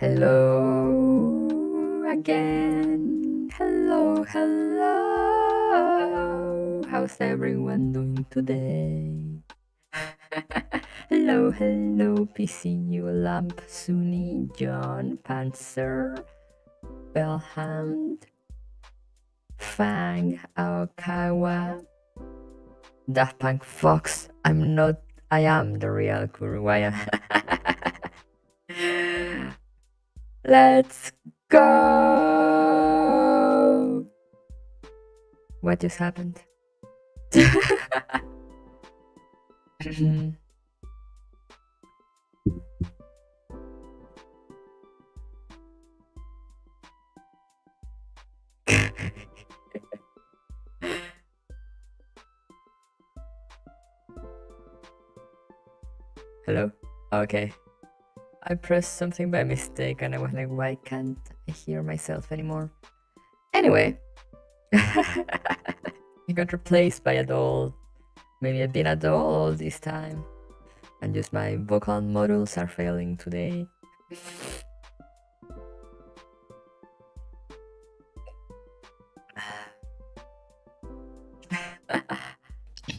Hello again. Hello, hello. How's everyone doing today? Hello, hello, PCU, Lamp, Sunny, John, Panzer, Bellhand, Fang, Aokawa, Daft Punk Fox. I am the real Kuruwaya. Let's go! What just happened? Hello? Okay. I pressed something by mistake and I was like, why can't I hear myself anymore? Anyway. I got replaced by a doll. Maybe I've been a doll all this time. And just my vocal modules are failing today.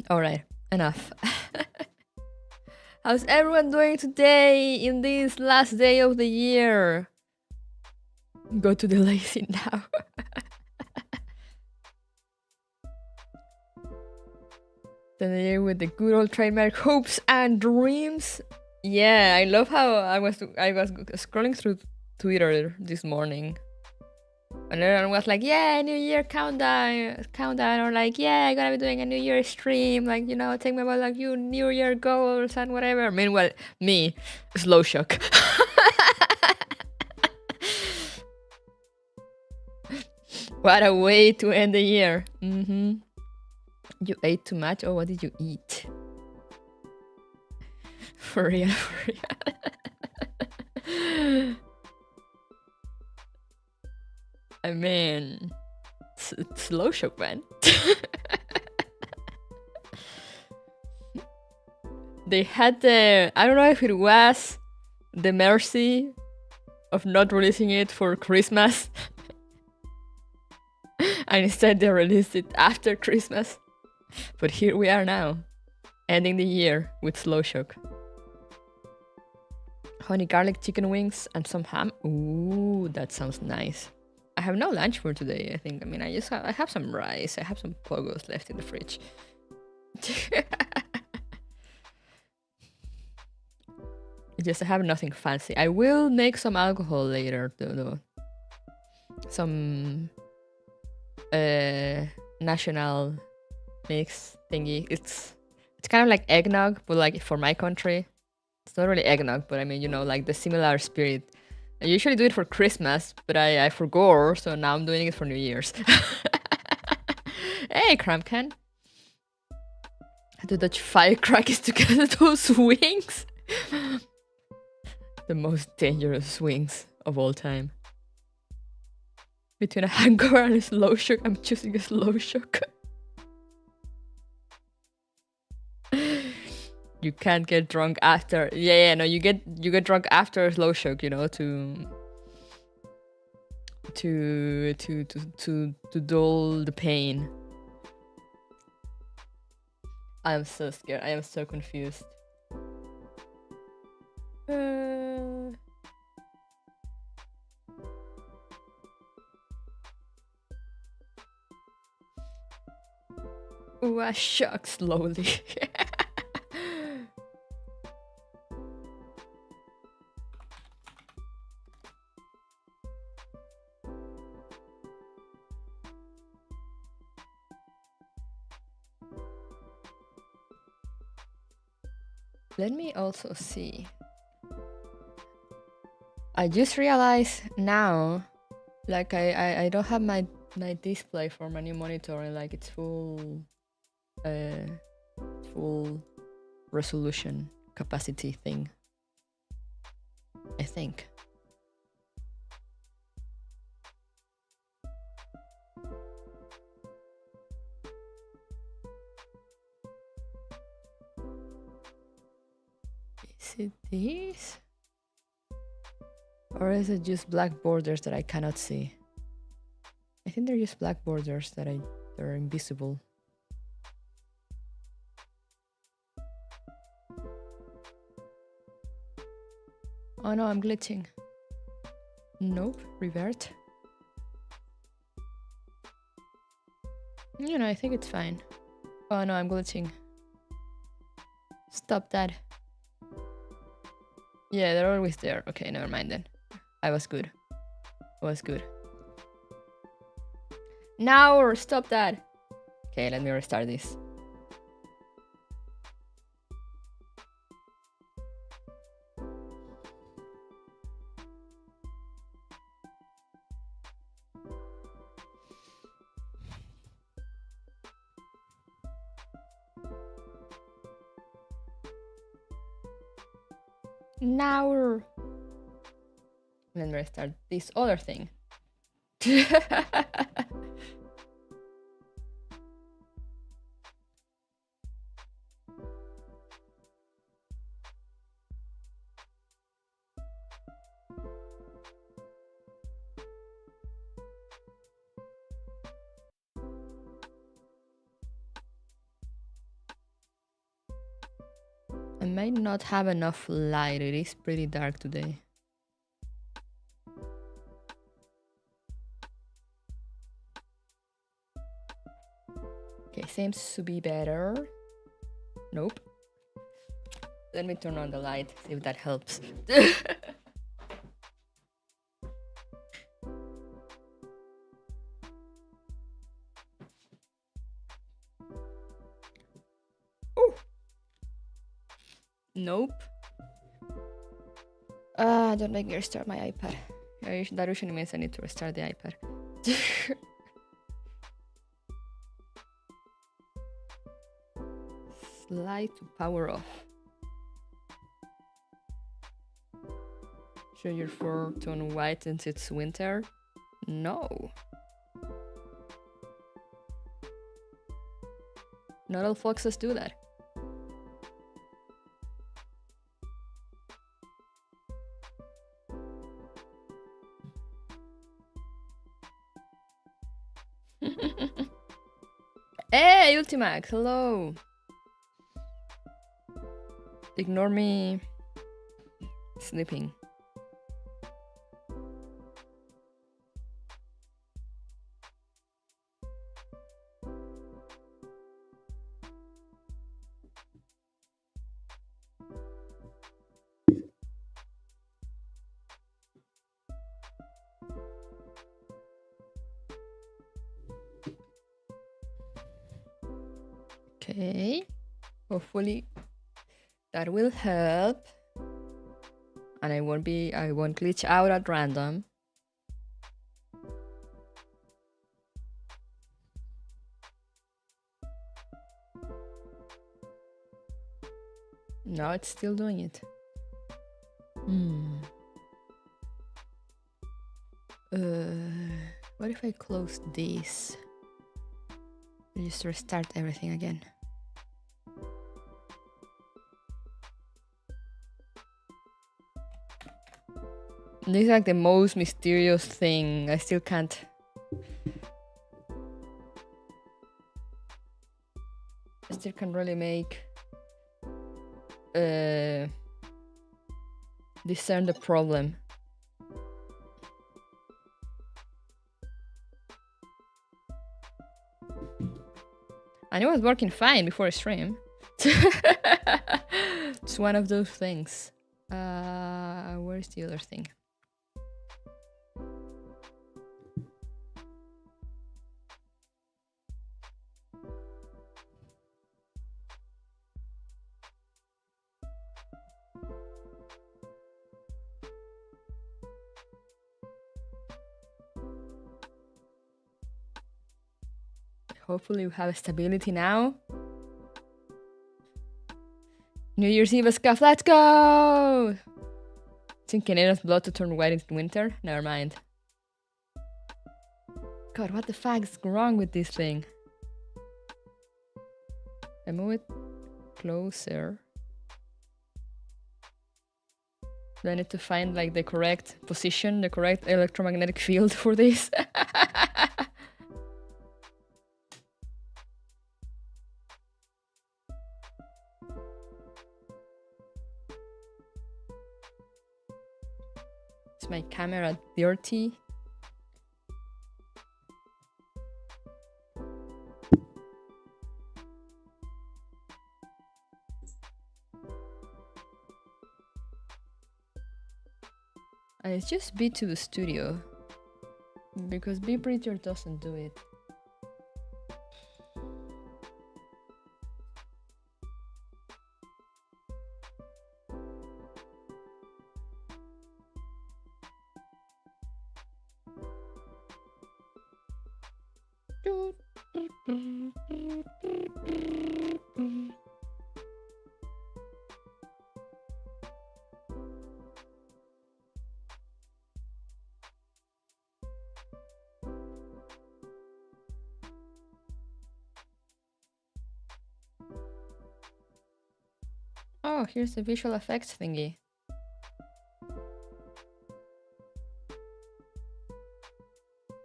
Alright, enough. How's everyone doing today in this last day of the year? Go to the lazy now. The year with the good old trademark hopes and dreams. Yeah, I love how I was scrolling through Twitter this morning. And everyone was like, yeah, New Year countdown, or like, yeah, I'm gonna be doing a New Year stream, like, you know, take me about like you New Year goals and whatever. Meanwhile, me, slow shock. What a way to end the year. You ate too much, or what did you eat? For real, for real. I mean, slow shock, man. They had the, I don't know if it was the mercy of not releasing it for Christmas. And instead they released it after Christmas. But here we are now, ending the year with slow shock. Honey garlic chicken wings and some ham. Ooh, that sounds nice. I have no lunch for today, I think. I mean, I have some rice. I have some pogos left in the fridge. Just I have nothing fancy. I will make some alcohol later, though. Some national mix thingy. It's kind of like eggnog, but like for my country. It's not really eggnog, but I mean, you know, like the similar spirit. I usually do it for Christmas, but I forgot, so now I'm doing it for New Year's. Hey, Crampcan. Had to touch firecrackers to get those wings. The most dangerous wings of all time. Between a hangover and a slow shock, I'm choosing a slow shock. You can't get drunk after. No, you get drunk after a slow shock, you know, to dull the pain. I am so scared. I am so confused. Ooh, I shock slowly. Let me also see. I just realized now, like I don't have my display for my new monitor, and like it's full resolution capacity thing, I think. Is it this? Or is it just black borders that I cannot see? I think they're just black borders that are invisible. Oh no, I'm glitching. Nope, revert. You know, I think it's fine. Oh no, I'm glitching. Stop that. Yeah, they're always there. Okay, never mind then. I was good. I was good. Now or stop that. Okay, let me restart this. Now or... Let me restart this other thing. I might not have enough light. It is pretty dark today. Okay, seems to be better. Nope. Let me turn on the light, see if that helps. Ooh. Nope. Don't make me restart my iPad. That usually means I need to restart the iPad. Slide to power off. Show your fur turn white since it's winter? No. Not all foxes do that. Hey, Ultimax, hello. Ignore me sleeping. Okay, hopefully that will help, and I won't glitch out at random. No, it's still doing it. What if I close this? Just restart everything again. This is like the most mysterious thing. I still can't. I still can't really make discern the problem. And it was working fine before I stream. It's one of those things. Where's the other thing? Hopefully we have stability now. New Year's Eve scuff, let's go! It's in Canadian's blood to turn white in winter? Never mind. God, what the fuck is wrong with this thing? I move it closer. So I need to find like the correct position, the correct electromagnetic field for this. Is my camera dirty? It's just be to the studio, because Be Prettier doesn't do it. Oh, here's the visual effects thingy.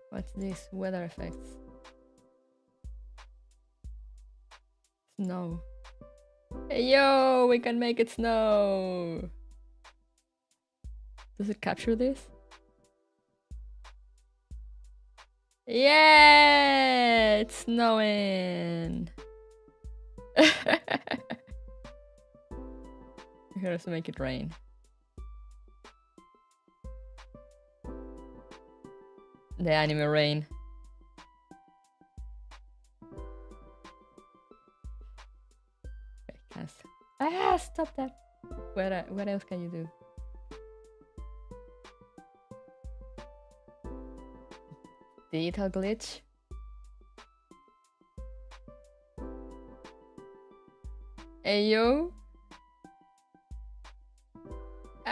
What's this? Weather effects. Snow. Hey, yo, we can make it snow. Does it capture this? Yeah, it's snowing. Here's to make it rain. The anime rain. Okay, cancel. Ah, stop that. What else can you do? Digital glitch. Hey yo.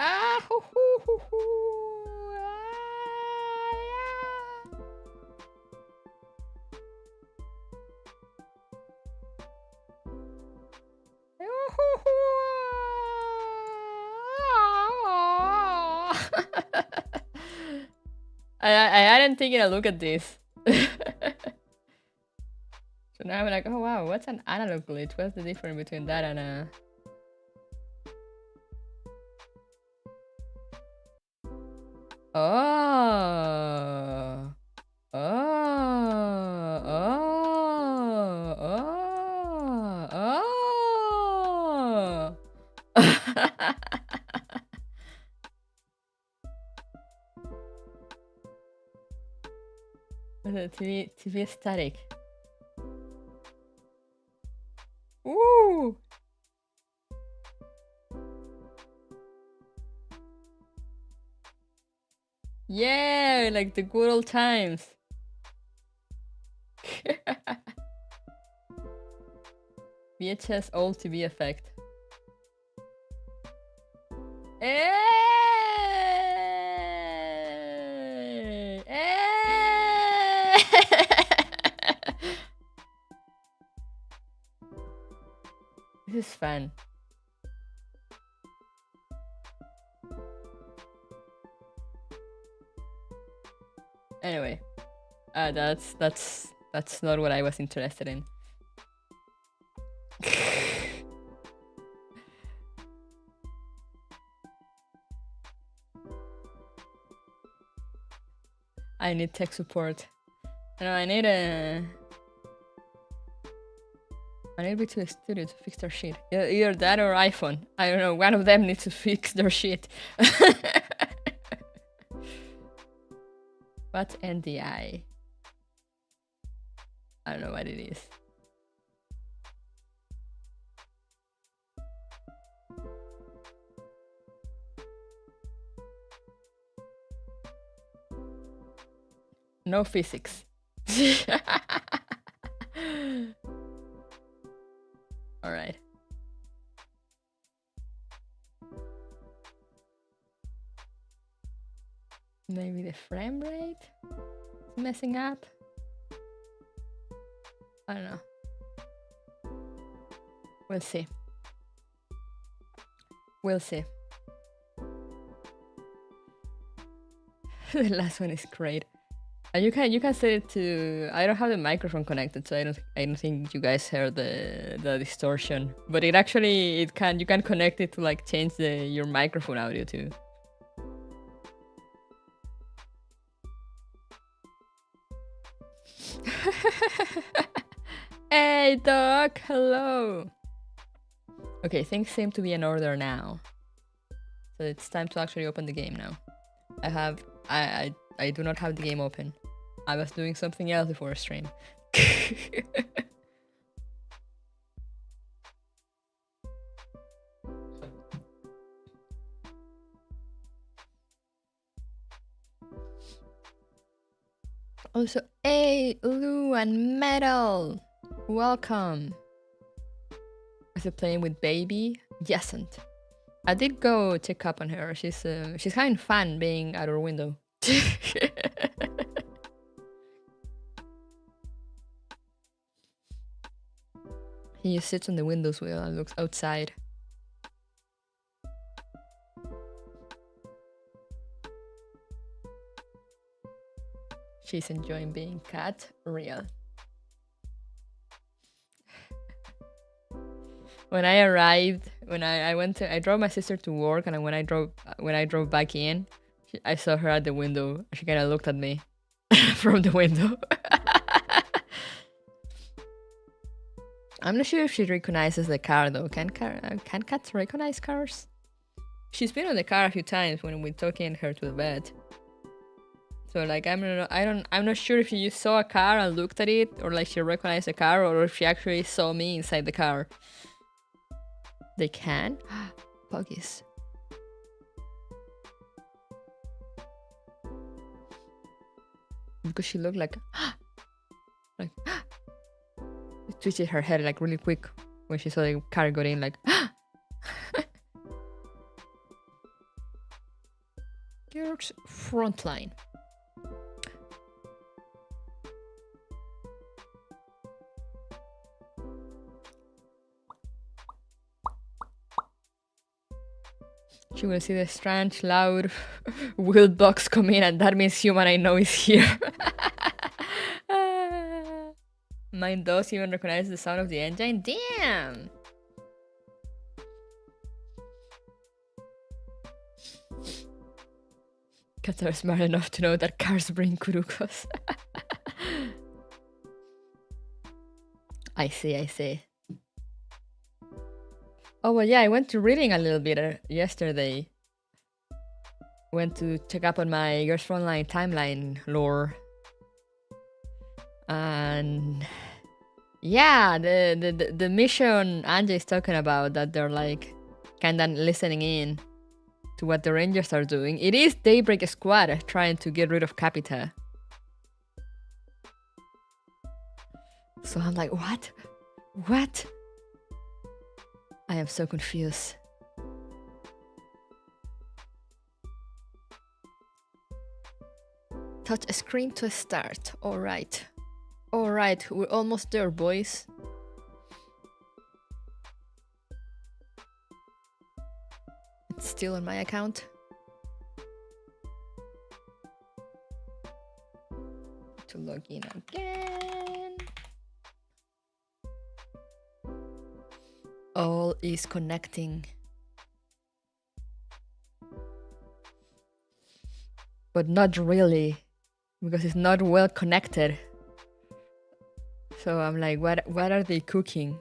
Ah, hoo, hoo, hoo, hoo. Ah, yeah. Hoo, hoo, hoo. I hadn't taken a look at this. So now I'm like, oh wow, what's an analog glitch? What's the difference between that and a... Oh. Oh. Oh. Oh. Oh. TV static. Ooh. Yeah, like the good old times. VHS old TV effect. Hey! Hey! This is fun. Anyway, that's not what I was interested in. I need tech support. No, I need to be to the studio to fix their shit. Either that or iPhone. I don't know. One of them needs to fix their shit. What's NDI? I don't know what it is. No physics. All right. Maybe the frame rate is messing up. I don't know. We'll see. We'll see. The last one is great. And you can set it to. I don't have the microphone connected, so I don't think you guys heard the distortion. But it actually you can connect it to like change your microphone audio too. Hey Doc, hello. Okay, things seem to be in order now. So it's time to actually open the game now. I do not have the game open. I was doing something else before stream. Also, hey, Lou and Metal! Welcome! Is it playing with baby? Yesn't. I did go check up on her. She's having fun being out her window. He just sits on the windowsill and looks outside. She's enjoying being cat real. When I arrived, I drove my sister to work, and when I drove back in, I saw her at the window. She kind of looked at me from the window. I'm not sure if she recognizes the car though. Can cats recognize cars? She's been on the car a few times when we taking her to the vet. So like I'm not sure if she just saw a car and looked at it, or like she recognized the car, or if she actually saw me inside the car. They can? Puggies. Because she looked like twisted her head like really quick when she saw the car got in, like York's Frontline. She will see the strange, loud wheel box come in, and that means human I know is here. Mine does even recognize the sound of the engine. Damn! Cats are smart enough to know that cars bring kurukos. I see. Oh, well, yeah, I went to reading a little bit yesterday. Went to check up on my Girls Frontline timeline lore. And yeah, the mission Angie is talking about, that they're like kind of listening in to what the Rangers are doing. It is Daybreak Squad trying to get rid of Capita. So I'm like, what? What? I am so confused. Touch a screen to start. Alright, we're almost there, boys. It's still on my account. To log in again. All is connecting. But not really, because it's not well connected. So I'm like, what are they cooking?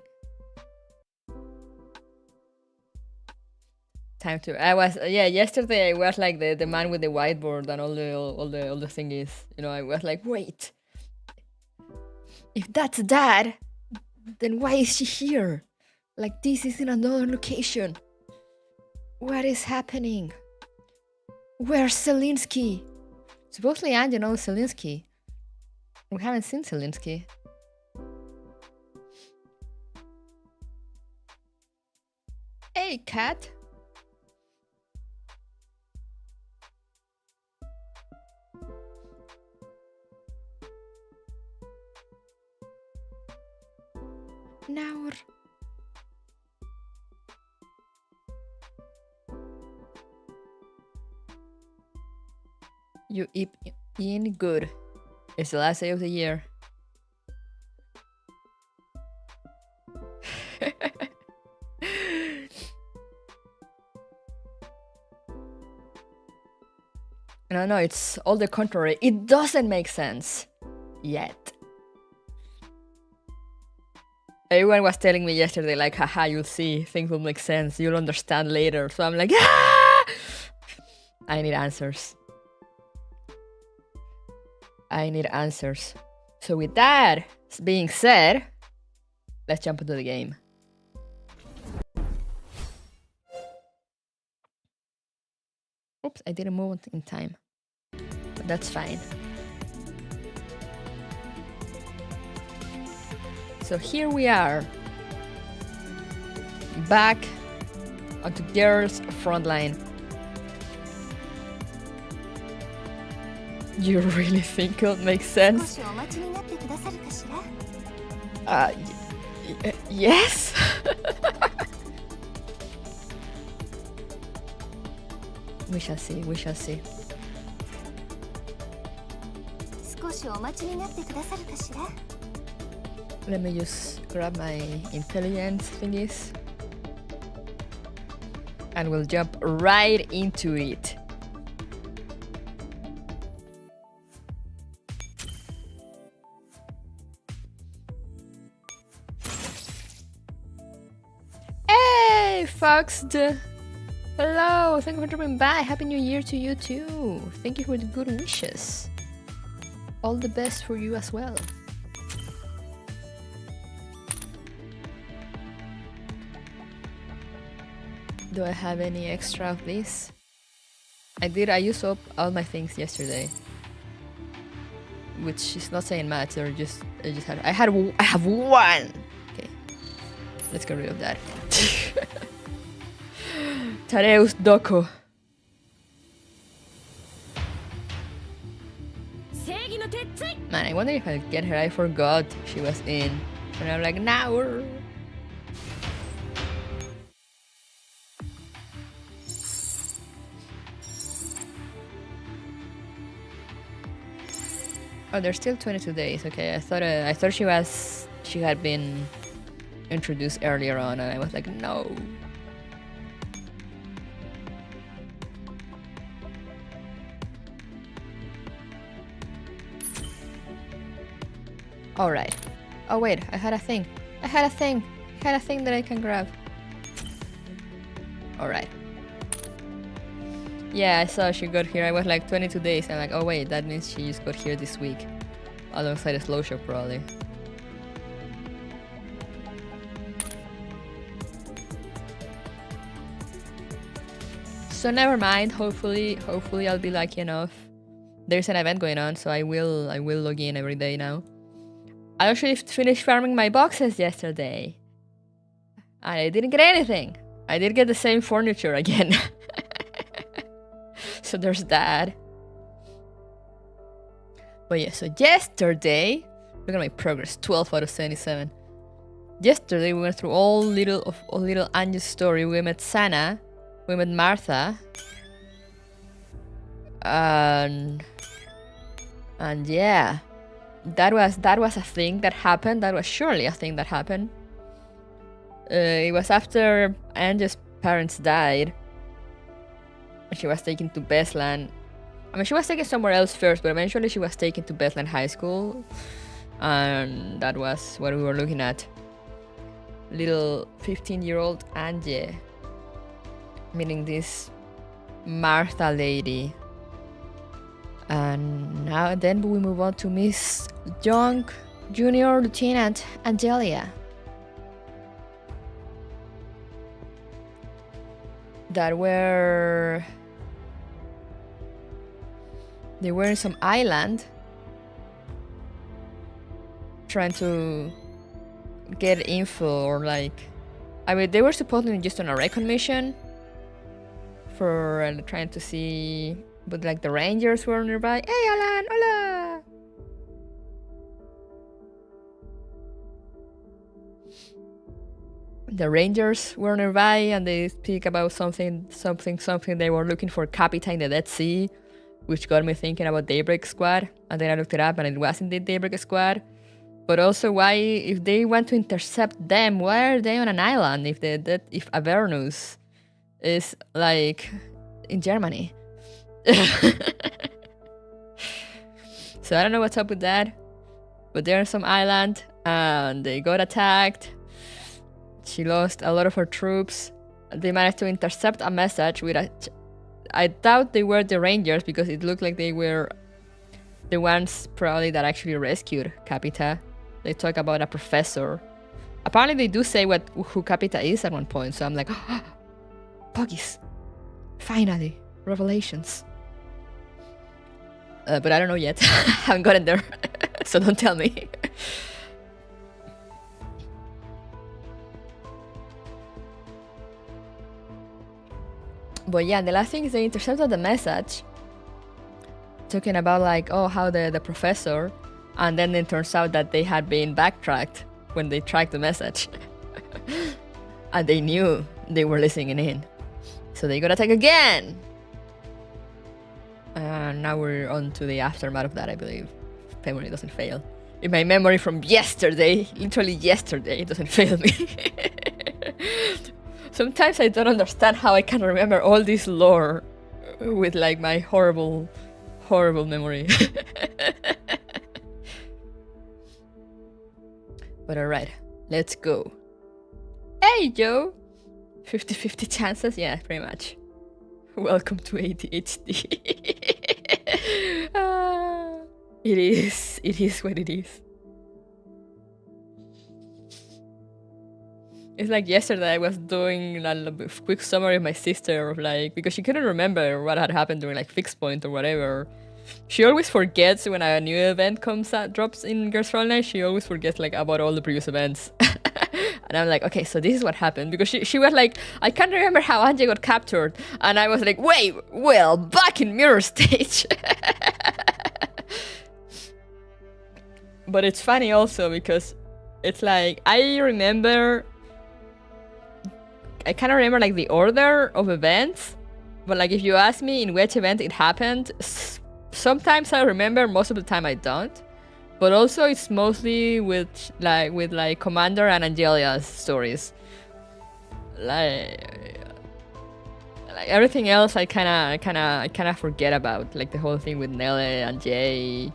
Time to. Yesterday I was like the man with the whiteboard and all the thingies. You know, I was like, wait. If that's Dad, then why is she here? Like, this is in another location. What is happening? Where's Zelinsky? Supposedly Angie knows Zelinsky. We haven't seen Zelinsky. Hey, cat. Now. You eat in good. It's the last day of the year. No, it's all the contrary. It doesn't make sense. Yet. Everyone was telling me yesterday, like, haha, you'll see, things will make sense, you'll understand later. So I'm like, ah! I need answers. I need answers. So with that being said, let's jump into the game. Oops, I didn't move in time. But that's fine. So here we are. Back onto girls' Frontline. You really think it'll make sense? Yes? We shall see, we shall see. Let me just grab my intelligence thingies. And we'll jump right into it. Hey, Foxed! Hello, thank you for dropping by. Happy New Year to you too. Thank you for the good wishes. All the best for you as well. Do I have any extra of this? I used up all my things yesterday. Which is not saying much, or I have one! Okay. Let's get rid of that. Tareus Doko. Man, I wonder if I'll get her. I forgot she was in. And I'm like, now. Oh, there's still 22 days. Okay, I thought she had been introduced earlier on, and I was like, no. All right. Oh wait, I had a thing that I can grab. All right. Yeah, I saw she got here. I was like 22 days. I'm like, oh wait, that means she just got here this week. Alongside a slow show, probably. So never mind. Hopefully I'll be lucky enough. There's an event going on, so I will log in every day now. I actually finished farming my boxes yesterday. And I didn't get anything. I did get the same furniture again. So there's that. But yeah, so yesterday, look at my progress, 12 out of 77. Yesterday we went through all little Angelus story. We met Sana, we met Martha, and yeah, that was a thing that happened. That was surely a thing that happened. It was after Angelus' parents died. She was taken to Beslan. I mean, she was taken somewhere else first, but eventually she was taken to Beslan High School. And that was what we were looking at. Little 15-year-old Angie meeting this Martha lady. And now then we move on to Miss Young Junior Lieutenant Angelia. That were... They were in some island trying to get info, or like... I mean, they were supposedly just on a recon mission for trying to see... But like the Rangers were nearby. Hey Alan, hola! The Rangers were nearby and they speak about something. They were looking for Capita in the Dead Sea. which got me thinking about Daybreak Squad. And then I looked it up, and it was indeed Daybreak Squad. But also, why, if they want to intercept them, why are they on an island if Avernus is like in Germany? So I don't know what's up with that. But they're on some island and they got attacked. She lost a lot of her troops. They managed to intercept a message with I doubt they were the Rangers, because it looked like they were the ones probably that actually rescued Capita. They talk about a professor. Apparently they do say who Capita is at one point, so I'm like, oh, Puggies. Finally, revelations. But I don't know yet. I haven't gotten there, so don't tell me. But yeah, the last thing is they intercepted the message talking about like, oh, how the professor, and then it turns out that they had been backtracked when they tracked the message. And they knew they were listening in. So they got attacked again. And now we're on to the aftermath of that, I believe. If memory doesn't fail. If my memory from yesterday, literally yesterday, doesn't fail me. Sometimes I don't understand how I can remember all this lore with like my horrible, horrible memory. But alright, let's go. Hey, Joe! 50-50 chances? Yeah, pretty much. Welcome to ADHD. It is what it is. It's like yesterday I was doing a quick summary of my sister, of like, because she couldn't remember what had happened during like Fixed Point or whatever. She always forgets when a new event drops in Girls Frontline. She always forgets like about all the previous events. And I'm like, okay, so this is what happened. Because she was like, I can't remember how Anje got captured. And I was like, wait, well, back in Mirror Stage. But it's funny also because it's like, I kind of remember like the order of events. But like if you ask me in which event it happened, sometimes I remember, most of the time I don't. But also it's mostly with Commander and Angelia's stories. Like everything else I kinda forget about. Like the whole thing with Nelle and Jay.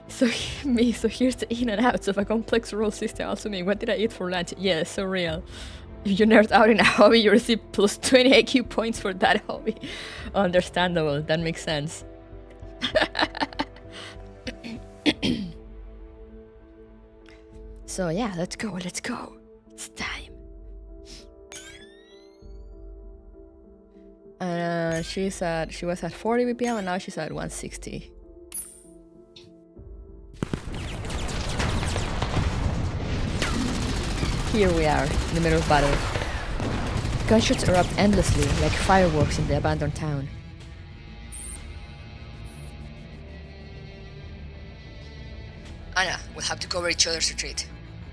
So here's the in and outs of a complex rule system. Also me, what did I eat for lunch? Yeah, so real. If you nerd out in a hobby, you receive plus 20 IQ points for that hobby. Understandable, that makes sense. So yeah, let's go. It's time. She was at 40 BPM and now she's at 160. Here we are, in the middle of battle. Gunshots erupt endlessly, like fireworks in the abandoned town. Anna, we'll have to cover each other's retreat.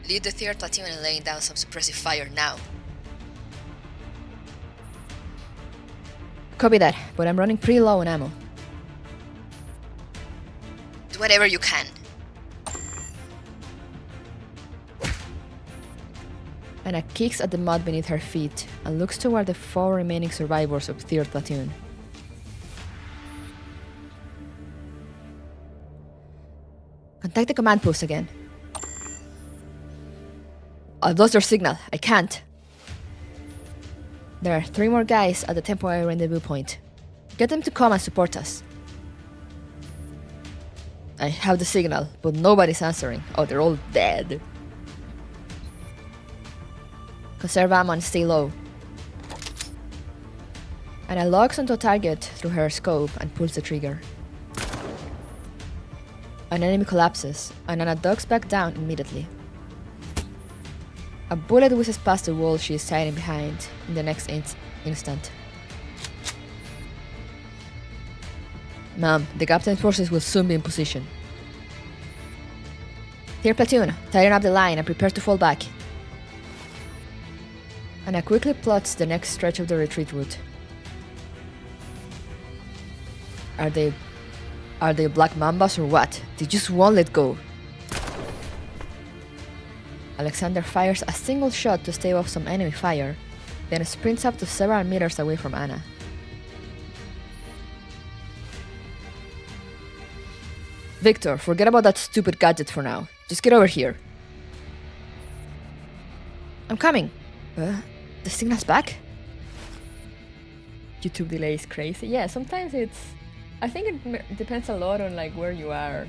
Lead the 3rd platoon in laying down some suppressive fire now. Copy that, but I'm running pretty low on ammo. Do whatever you can. Anna kicks at the mud beneath her feet and looks toward the 4 remaining survivors of 3rd platoon. Contact the command post again. I've lost your signal. I can't. There are 3 more guys at the temporary rendezvous point. Get them to come and support us. I have the signal, but nobody's answering. Oh, they're all dead. Conserve ammo and stay low. Anna locks onto a target through her scope and pulls the trigger. An enemy collapses, and Anna ducks back down immediately. A bullet whizzes past the wall she is hiding behind in the next instant. Ma'am, the captain's forces will soon be in position. Clear platoon, tighten up the line and prepare to fall back. Anna quickly plots the next stretch of the retreat route. Are they black mambas or what? They just won't let go. Alexander fires a single shot to stave off some enemy fire, then sprints up to several meters away from Anna. Victor, forget about that stupid gadget for now. Just get over here. I'm coming. The signal's back? YouTube delay is crazy. Yeah, sometimes it's... I think it depends a lot on like where you are.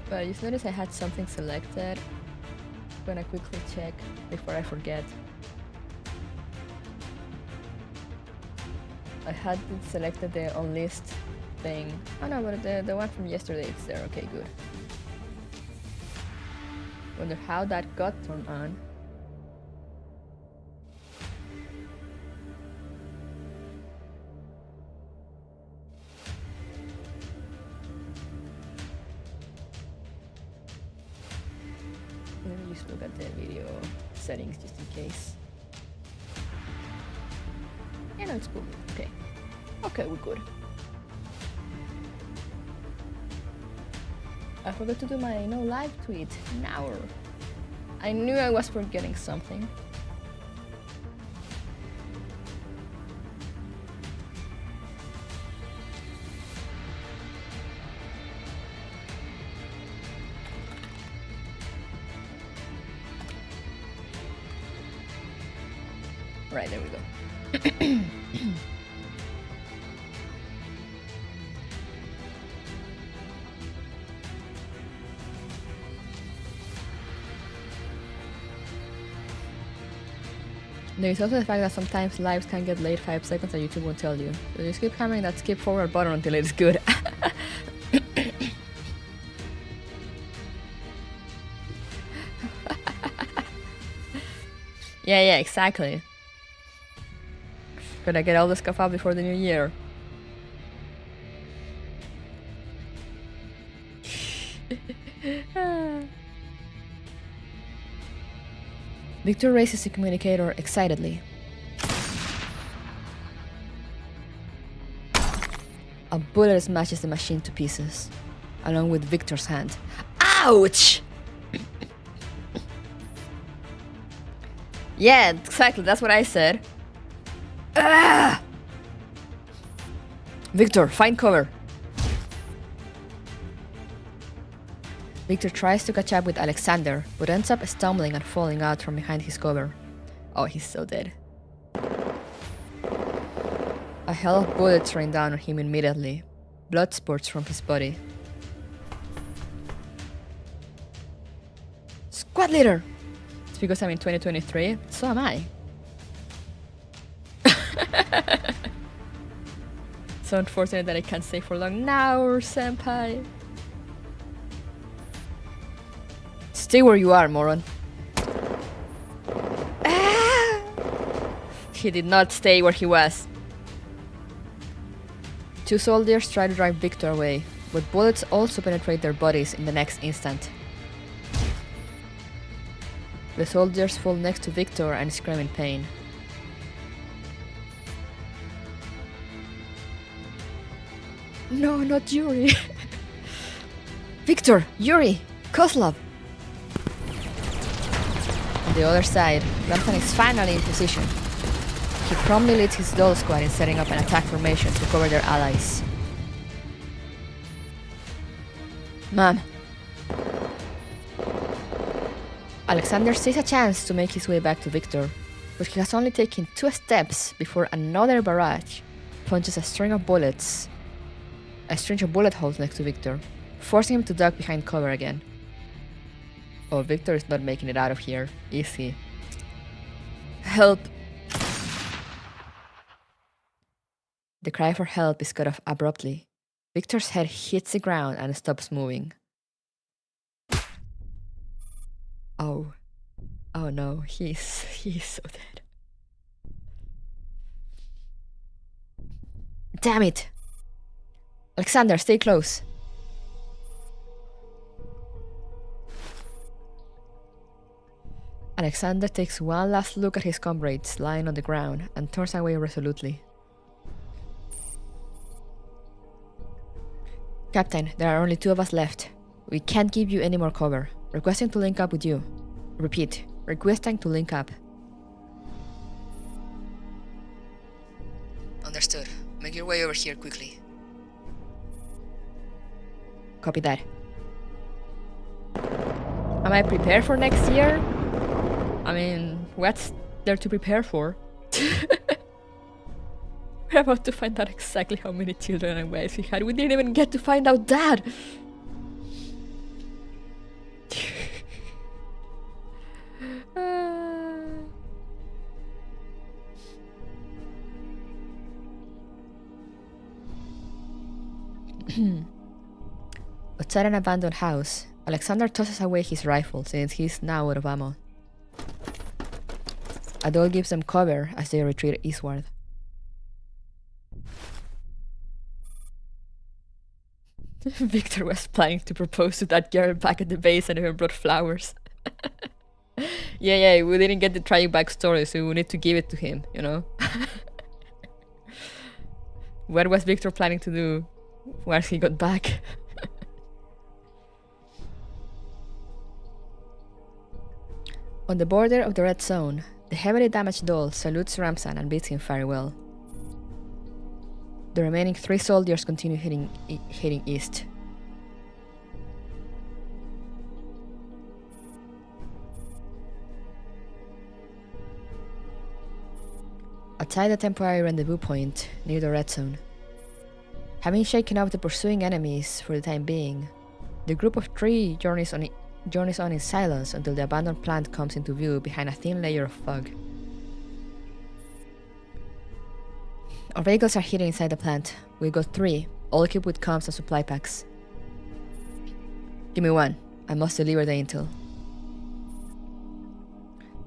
But I just noticed I had something selected. I'm gonna quickly check before I forget. I had selected the on list thing. Oh no, but the one from yesterday, it's there. Okay, good. Wonder how that got turned on. Let me just look at the video settings just in case. Yeah, no, it's cool. Okay. Okay, we're good. I forgot to do my no live tweet. Now. I knew I was forgetting something. Right, there we go. There is also the fact that sometimes lives can get late 5 seconds and YouTube won't tell you. So just keep hammering that skip forward button until it's good. Yeah, exactly. Gotta get all the stuff out before the new year. Victor raises the communicator excitedly. A bullet smashes the machine to pieces, along with Victor's hand. Ouch! Yeah, exactly, that's what I said. Ah! Victor, find cover. Victor tries to catch up with Alexander, but ends up stumbling and falling out from behind his cover. Oh, he's so dead. A hail of bullets rain down on him immediately. Blood spurts from his body. Squad leader! It's because I'm in 2023, so am I. So unfortunate that I can't stay for long now, senpai. Stay where you are, moron. Ah! He did not stay where he was. Two soldiers try to drive Victor away, but bullets also penetrate their bodies in the next instant. The soldiers fall next to Victor and scream in pain. No, not Yuri. Victor, Yuri, Kozlov. On the other side, Lampton is finally in position. He promptly leads his Doll Squad in setting up an attack formation to cover their allies. Ma'am. Alexander sees a chance to make his way back to Victor, but he has only taken 2 steps before another barrage punches a string of bullet holes next to Victor, forcing him to duck behind cover again. Oh, Victor is not making it out of here, is he? Help! The cry for help is cut off abruptly. Victor's head hits the ground and stops moving. Oh. Oh no, he's so dead. Damn it! Alexander, stay close. Alexander takes one last look at his comrades lying on the ground and turns away resolutely. Captain, there are only 2 of us left. We can't give you any more cover. Requesting to link up with you. Repeat, requesting to link up. Understood. Make your way over here quickly. Copy that. Am I prepared for next year? I mean, what's there to prepare for? We're about to find out exactly how many children and wives he had. We didn't even get to find out that! Outside an abandoned house, Alexander tosses away his rifle since he's now out of ammo. Adol gives them cover as they retreat eastward. Victor was planning to propose to that girl back at the base and even brought flowers. Yeah, we didn't get the tragic backstory, so we need to give it to him, you know? What was Victor planning to do once he got back? On the border of the red zone, the heavily damaged doll salutes Ramzan and bids him farewell. The remaining 3 soldiers continue heading east. Outside the temporary rendezvous point near the red zone. Having shaken off the pursuing enemies for the time being, the group of 3 journeys on in silence until the abandoned plant comes into view behind a thin layer of fog. Our vehicles are hidden inside the plant. We've got 3, all equipped with comms and supply packs. Give me 1. I must deliver the intel.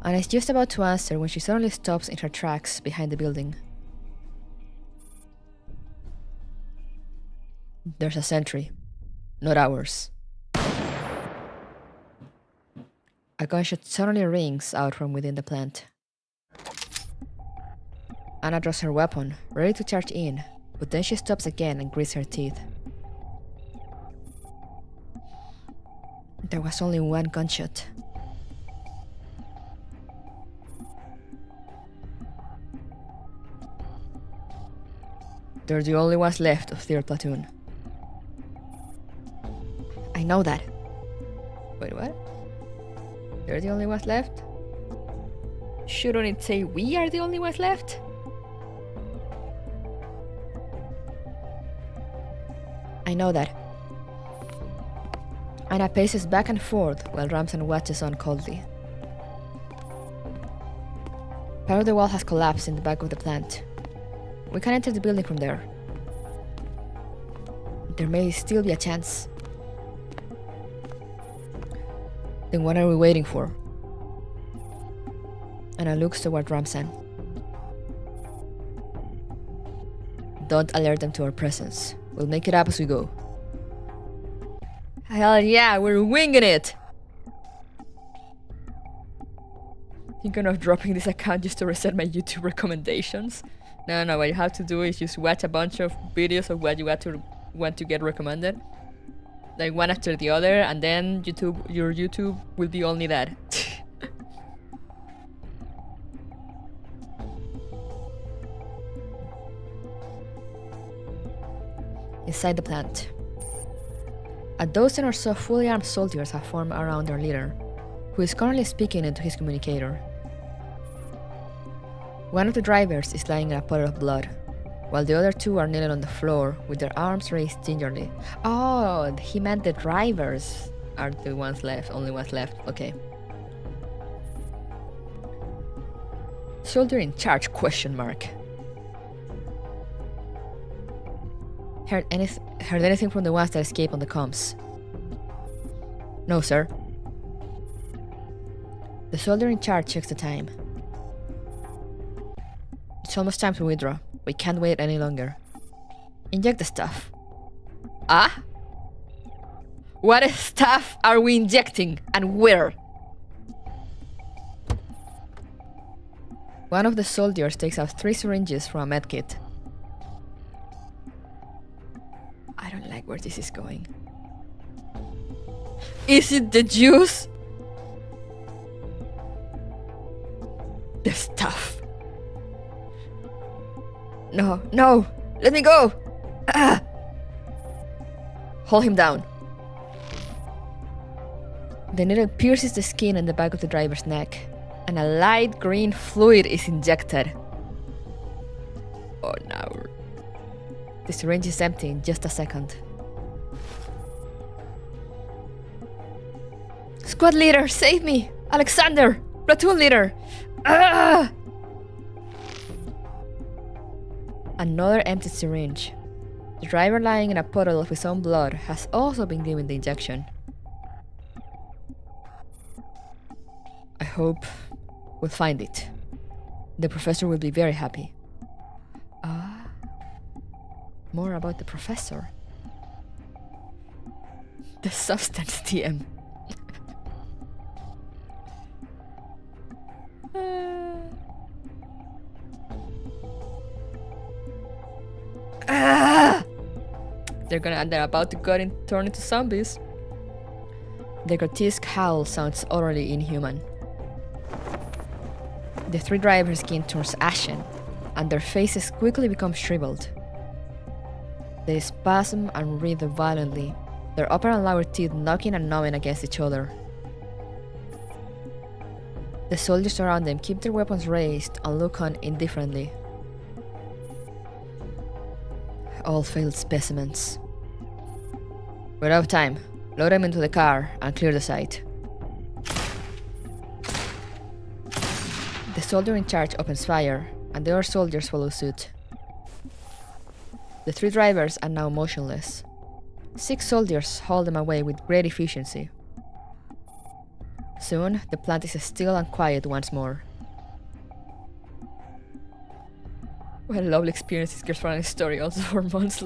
Anna is just about to answer when she suddenly stops in her tracks behind the building. There's a sentry. Not ours. A gunshot suddenly rings out from within the plant. Anna draws her weapon, ready to charge in, but then she stops again and grits her teeth. There was only 1 gunshot. They're the only ones left of 3rd platoon. I know that. Wait, what? They're the only ones left? Shouldn't it say we are the only ones left? I know that. Anna paces back and forth while Ramzan watches on coldly. Part of the wall has collapsed in the back of the plant. We can enter the building from there. There may still be a chance. Then what are we waiting for? Anna looks toward Ramzan. Don't alert them to our presence. We'll make it up as we go. Hell yeah, we're winging it! Thinking of dropping this account just to reset my YouTube recommendations? No, what you have to do is just watch a bunch of videos of what you want to get recommended. Like one after the other, and then your YouTube will be only that. Inside the plant, a dozen or so fully armed soldiers have formed around their leader, who is currently speaking into his communicator. One of the drivers is lying in a puddle of blood, while the other 2 are kneeling on the floor with their arms raised gingerly. Oh, he meant the drivers are the only ones left, okay. Soldier in charge, question mark. Heard anything from the ones that escaped on the comms? No, sir. The soldier in charge checks the time. It's almost time to withdraw. We can't wait any longer. Inject the stuff. Ah? What stuff are we injecting and where? One of the soldiers takes out 3 syringes from a medkit. I don't like where this is going. Is it the juice? The stuff. No, no! Let me go! Ah! Hold him down. The needle pierces the skin and the back of the driver's neck, and a light green fluid is injected. Oh no. The syringe is empty in just a second. Squad leader, save me! Alexander! Platoon leader! Ah! Another empty syringe. The driver lying in a puddle of his own blood has also been given the injection. I hope we'll find it. The professor will be very happy. More about the professor. The substance TM. They're about to turn into zombies. The grotesque howl sounds utterly inhuman. The 3 drivers' skin turns ashen, and their faces quickly become shriveled. They spasm and writhe violently, their upper and lower teeth knocking and gnawing against each other. The soldiers around them keep their weapons raised and look on indifferently. All failed specimens. We're out of time. Load them into the car and clear the site. The soldier in charge opens fire, and the other soldiers follow suit. The 3 drivers are now motionless. 6 soldiers haul them away with great efficiency. Soon, the plant is still and quiet once more. What a lovely experience this girl's running story also for months.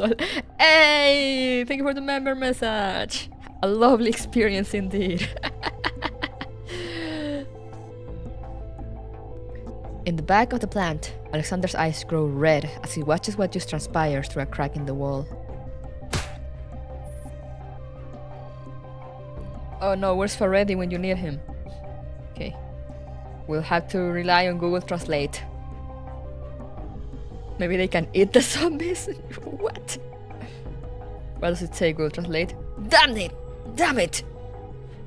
Hey! Thank you for the member message! A lovely experience indeed. In the back of the plant, Alexander's eyes grow red as he watches what just transpires through a crack in the wall. Oh no, where's Freddy when you need him? Okay. We'll have to rely on Google Translate. Maybe they can eat the zombies? What? What does it say, Google Translate? Damn it! Damn it!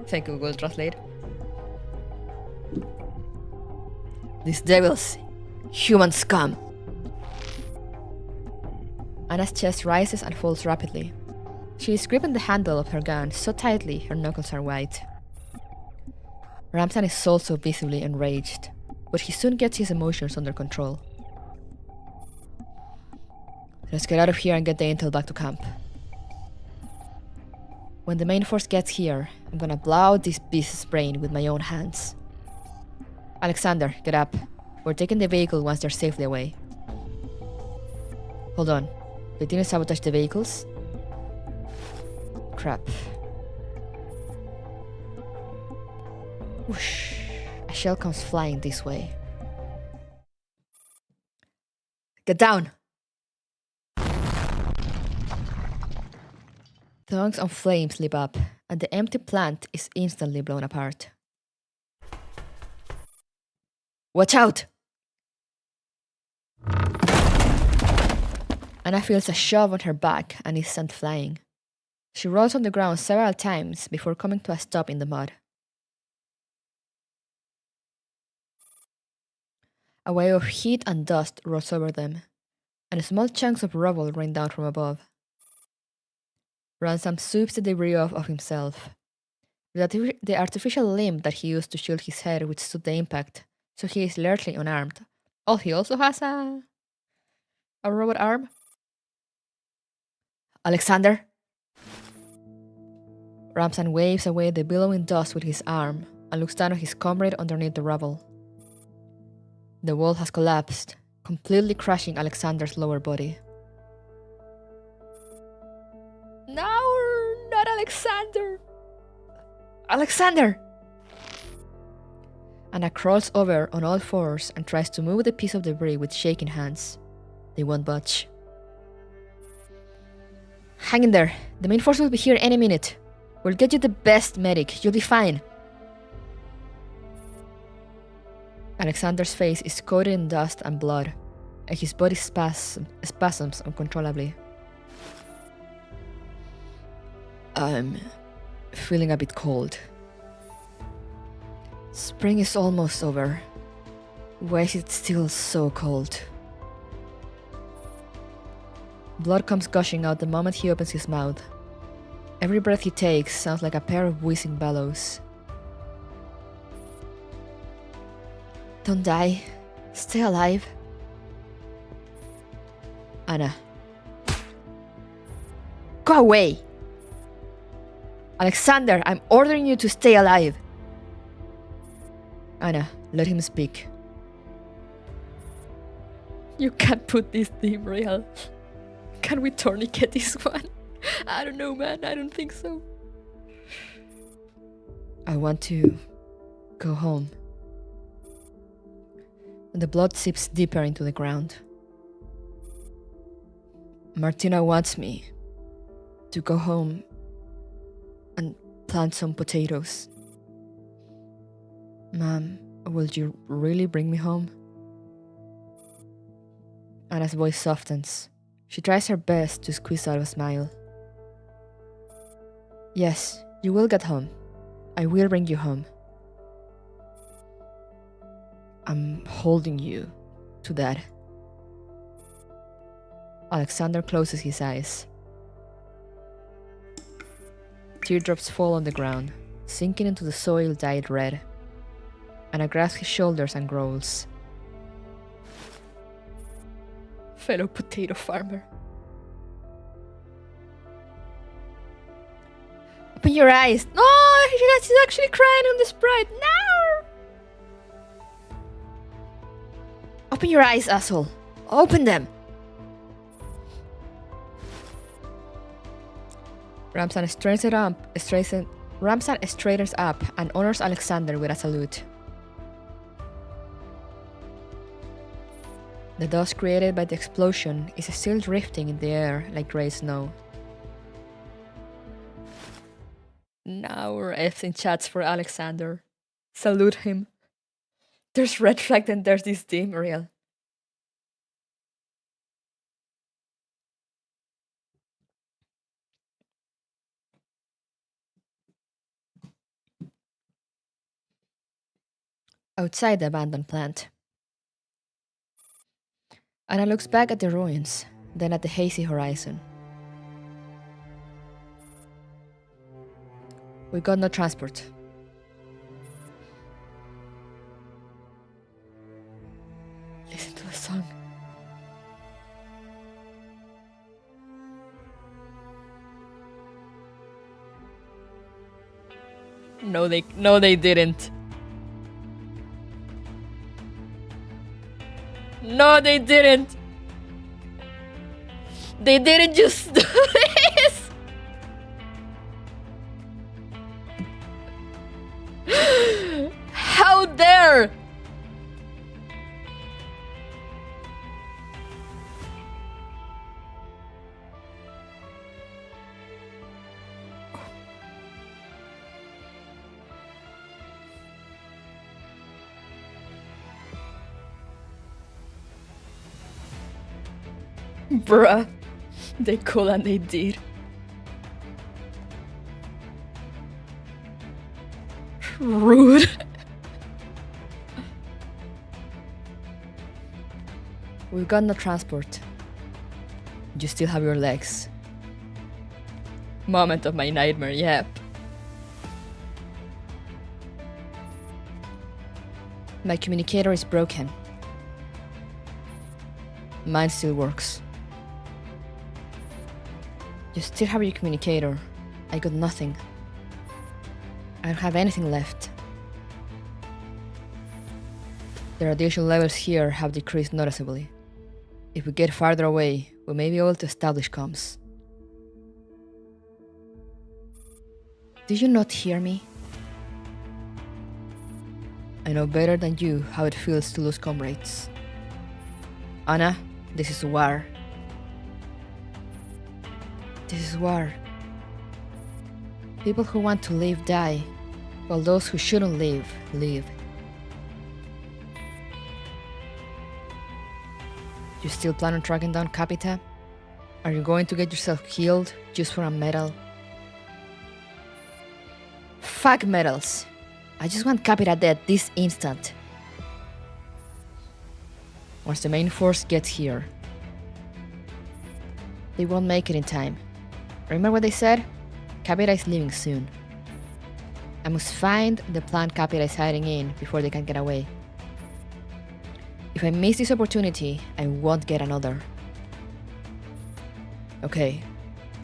Thank you, Google Translate. These devils, human scum. Anna's chest rises and falls rapidly. She is gripping the handle of her gun so tightly her knuckles are white. Ramsan is also visibly enraged, but he soon gets his emotions under control. Let's get out of here and get the intel back to camp. When the main force gets here, I'm gonna blow out this beast's brain with my own hands. Alexander, get up. We're taking the vehicle once they're safely away. Hold on. They didn't sabotage the vehicles? Crap. Whoosh. A shell comes flying this way. Get down! Tongues of flames leap up, and the empty plant is instantly blown apart. Watch out! Anna feels a shove on her back and is sent flying. She rolls on the ground several times before coming to a stop in the mud. A wave of heat and dust rolls over them, and small chunks of rubble rain down from above. Ransom sweeps the debris off of himself. The artificial limb that he used to shield his head withstood the impact, so he is largely unarmed. Oh, he also has a robot arm? Alexander? Ramsan waves away the billowing dust with his arm, and looks down at his comrade underneath the rubble. The wall has collapsed, completely crushing Alexander's lower body. No, not Alexander! Alexander! Anna crawls over on all fours and tries to move the piece of debris with shaking hands. They won't budge. Hang in there. The main force will be here any minute. We'll get you the best medic. You'll be fine. Alexander's face is coated in dust and blood, and his body spasms uncontrollably. I'm feeling a bit cold. Spring is almost over. Why is it still so cold? Blood comes gushing out the moment he opens his mouth. Every breath he takes sounds like a pair of wheezing bellows. Don't die. Stay alive. Anna. Go away! Alexander, I'm ordering you to stay alive. Anna, let him speak. You can't put this thing real. Can we tourniquet this one? I don't know, man. I don't think so. I want to go home. The blood seeps deeper into the ground. Martina wants me to go home and plant some potatoes. Mom, will you really bring me home? Anna's voice softens. She tries her best to squeeze out a smile. Yes, you will get home. I will bring you home. I'm holding you to that. Alexander closes his eyes. Teardrops fall on the ground, sinking into the soil dyed red. Anna grasps his shoulders and growls. Fellow potato farmer. Open your eyes! No! She's actually crying on the sprite! No! Open your eyes, asshole! Open them! Ramzan straightens up and honors Alexander with a salute. The dust created by the explosion is still drifting in the air like grey snow. Now we're F's in chats for Alexander. Salute him. There's red flag and there's this dim real. Outside the abandoned plant. Anna looks back at the ruins, then at the hazy horizon. We got no transport. Listen to the song. No, they didn't. No, they didn't. They didn't just do this. How dare? Bruh, they could and they did. Rude. We've got no transport. You still have your legs. Moment of my nightmare, yep. My communicator is broken. Mine still works. You still have your communicator. I got nothing. I don't have anything left. The radiation levels here have decreased noticeably. If we get farther away, we may be able to establish comms. Did you not hear me? I know better than you how it feels to lose comrades. Anna, this is war. This is war. People who want to live die, while those who shouldn't live, live. You still plan on tracking down Capita? Are you going to get yourself killed just for a medal? Fuck medals. I just want Capita dead this instant. Once the main force gets here, they won't make it in time. Remember what they said? Capita is leaving soon. I must find the plant Capita is hiding in before they can get away. If I miss this opportunity, I won't get another. Okay,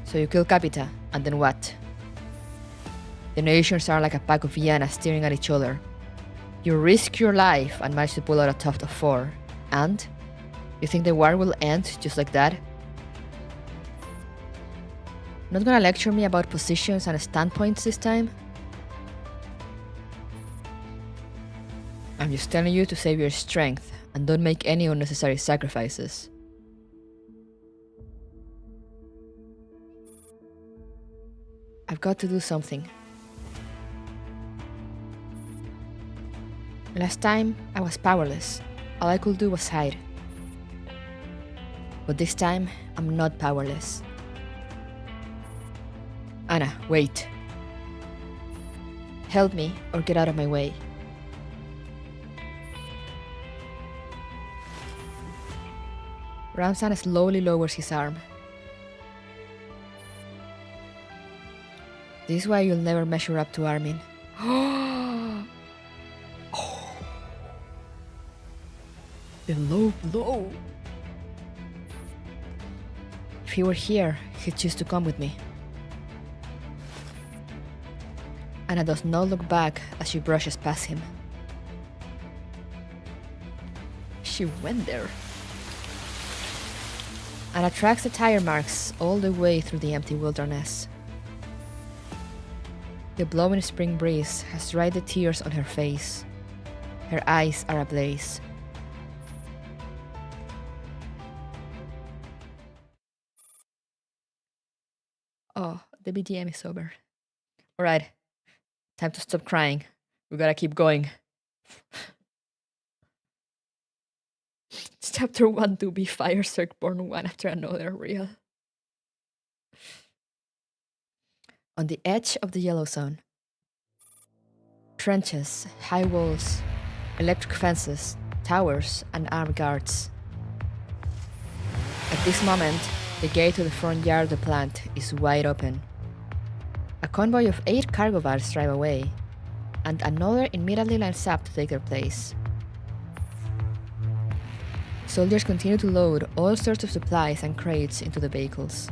so you kill Capita, and then what? The nations are like a pack of hyenas staring at each other. You risk your life and manage to pull out a tuft of 4. And? You think the war will end just like that? Not gonna lecture me about positions and standpoints this time? I'm just telling you to save your strength and don't make any unnecessary sacrifices. I've got to do something. Last time, I was powerless. All I could do was hide. But this time, I'm not powerless. Anna, wait. Help me or get out of my way. Ramsan slowly lowers his arm. This is why you'll never measure up to Armin. The low blow. If he were here, he'd choose to come with me. Anna does not look back as she brushes past him. She went there. Anna tracks the tire marks all the way through the empty wilderness. The blowing spring breeze has dried the tears on her face. Her eyes are ablaze. Oh, the BGM is over. Alright, time to stop crying. We gotta keep going. It's chapter 1 to be fire circ born one after another, real. On the edge of the yellow zone. Trenches, high walls, electric fences, towers, and armed guards. At this moment, the gate to the front yard of the plant is wide open. A convoy of 8 cargo vans drive away, and another immediately lines up to take their place. Soldiers continue to load all sorts of supplies and crates into the vehicles.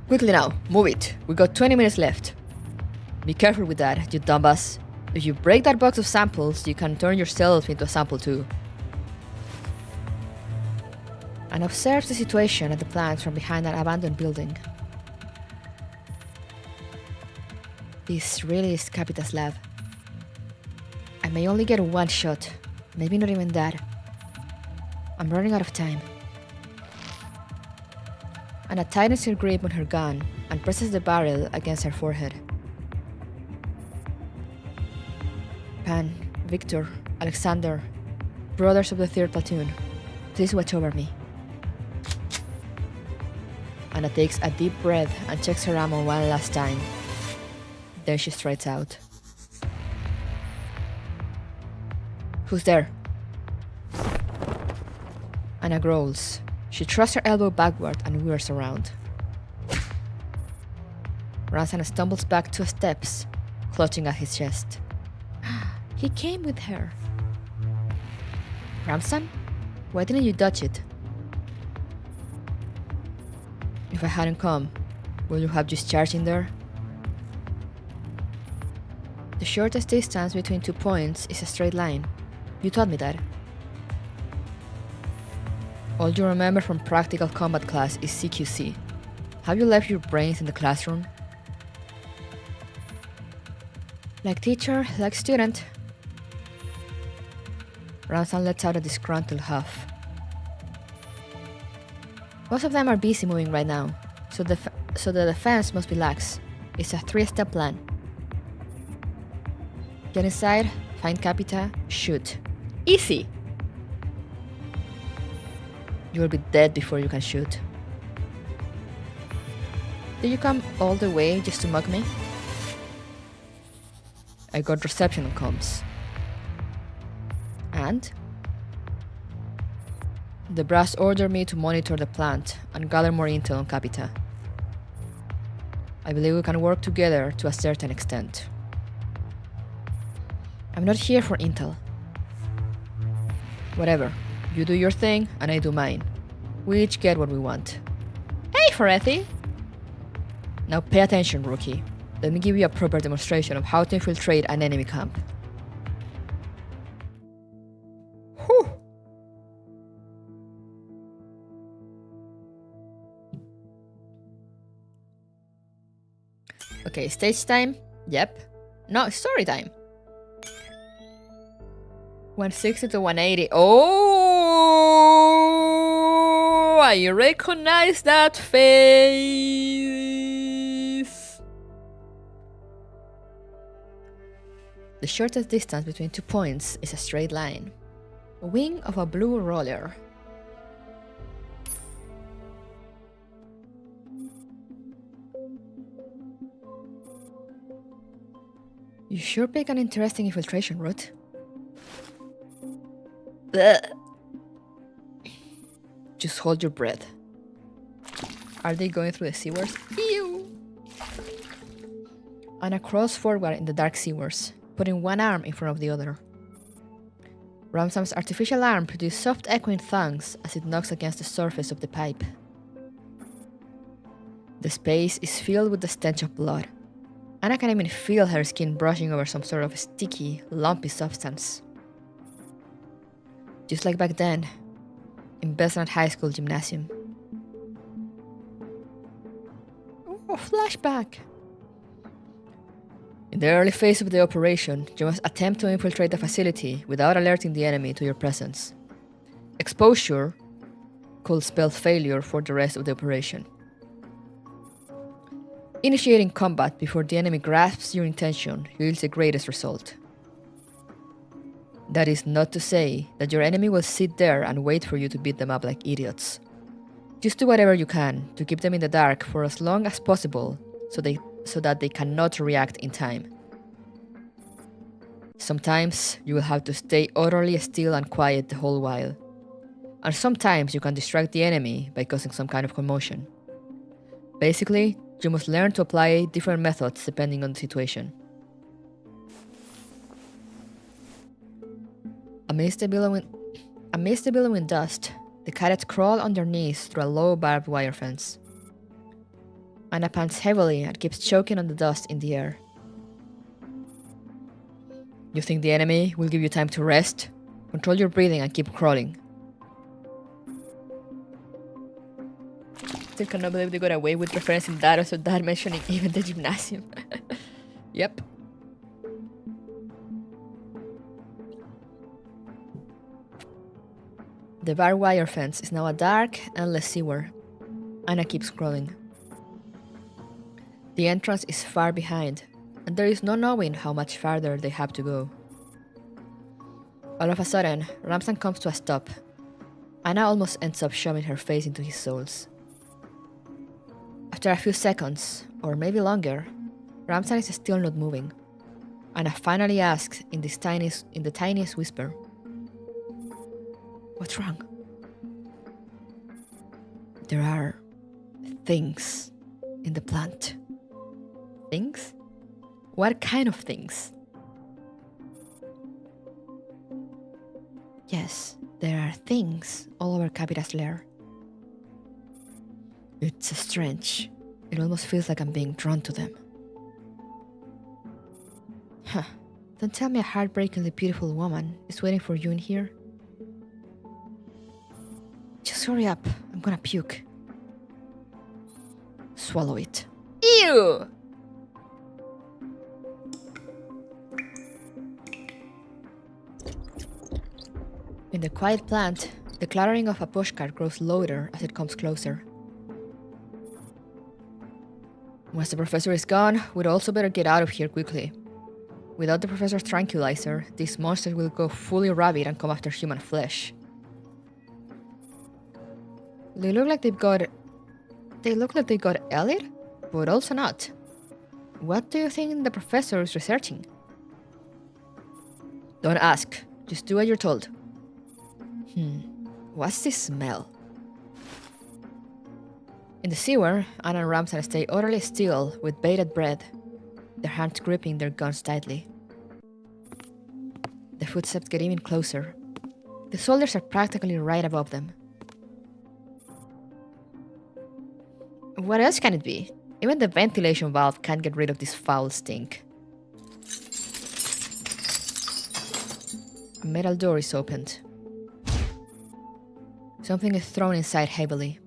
Quickly now, move it. We got 20 minutes left. Be careful with that, you dumbass. If you break that box of samples, you can turn yourself into a sample too. And observes the situation at the plant from behind an abandoned building. This really is Capita's lab. I may only get one shot, maybe not even that. I'm running out of time. Anna tightens her grip on her gun and presses the barrel against her forehead. Pan, Victor, Alexander, brothers of the 3rd platoon, please watch over me. Anna takes a deep breath and checks her ammo one last time. Then she strides out. Who's there? Anna growls. She thrusts her elbow backward and whirs around. Ramsan stumbles back 2 steps, clutching at his chest. He came with her. Ramsan? Why didn't you dodge it? If I hadn't come, would you have just charged in there? The shortest distance between 2 points is a straight line. You taught me that. All you remember from practical combat class is CQC. Have you left your brains in the classroom? Like teacher, like student. Ramsan lets out a disgruntled huff. Most of them are busy moving right now, so the defense must be lax. It's a 3-step plan. Get inside, find Capita, shoot. Easy! You will be dead before you can shoot. Did you come all the way just to mug me? I got reception on comms. And? The brass ordered me to monitor the plant and gather more intel on Capita. I believe we can work together to a certain extent. I'm not here for intel. Whatever. You do your thing, and I do mine. We each get what we want. Hey, Forethi! Now pay attention, rookie. Let me give you a proper demonstration of how to infiltrate an enemy camp. Whew! Okay, stage time? Yep. No, story time. 160 to 180. Oh, I recognize that face. The shortest distance between 2 points is a straight line. Wing of a blue roller. You sure pick an interesting infiltration route. Blech. Just hold your breath. Are they going through the sewers? Ew! Anna crawls forward in the dark sewers, putting one arm in front of the other. Ramsam's artificial arm produces soft echoing thunks as it knocks against the surface of the pipe. The space is filled with the stench of blood. Anna can even feel her skin brushing over some sort of sticky, lumpy substance. Just like back then, in Beslant High School gymnasium. Oh, flashback! In the early phase of the operation, you must attempt to infiltrate the facility without alerting the enemy to your presence. Exposure could spell failure for the rest of the operation. Initiating combat before the enemy grasps your intention yields the greatest result. That is not to say that your enemy will sit there and wait for you to beat them up like idiots. Just do whatever you can to keep them in the dark for as long as possible so that they cannot react in time. Sometimes you will have to stay utterly still and quiet the whole while. And sometimes you can distract the enemy by causing some kind of commotion. Basically, you must learn to apply different methods depending on the situation. Amidst the billowing dust, the cadets crawl on their knees through a low barbed wire fence. Anna pants heavily and keeps choking on the dust in the air. You think the enemy will give you time to rest? Control your breathing and keep crawling. Still cannot believe they got away with referencing that or that mentioning even the gymnasium. Yep. The barbed wire fence is now a dark, endless sewer. Anna keeps crawling. The entrance is far behind, and there is no knowing how much farther they have to go. All of a sudden, Ramsan comes to a stop. Anna almost ends up shoving her face into his soles. After a few seconds, or maybe longer, Ramsan is still not moving. Anna finally asks in the tiniest whisper, "What's wrong?" "There are things in the plant." "Things? What kind of things?" "Yes, there are things all over Capita's lair. It's strange. It almost feels like I'm being drawn to them." Huh. Don't tell me a heartbreakingly beautiful woman is waiting for you in here. Just hurry up. I'm gonna puke. Swallow it. Ew! In the quiet plant, the clattering of a pushcart grows louder as it comes closer. Once the professor is gone, we'd also better get out of here quickly. Without the professor's tranquilizer, these monsters will go fully rabid and come after human flesh. They look like they got Elliot, but also not. What do you think the professor is researching? Don't ask. Just do what you're told. What's this smell? In the sewer, Anna and Ramsan stay utterly still with bated breath, their hands gripping their guns tightly. The footsteps get even closer. The soldiers are practically right above them. What else can it be? Even the ventilation valve can't get rid of this foul stink. A metal door is opened. Something is thrown inside heavily.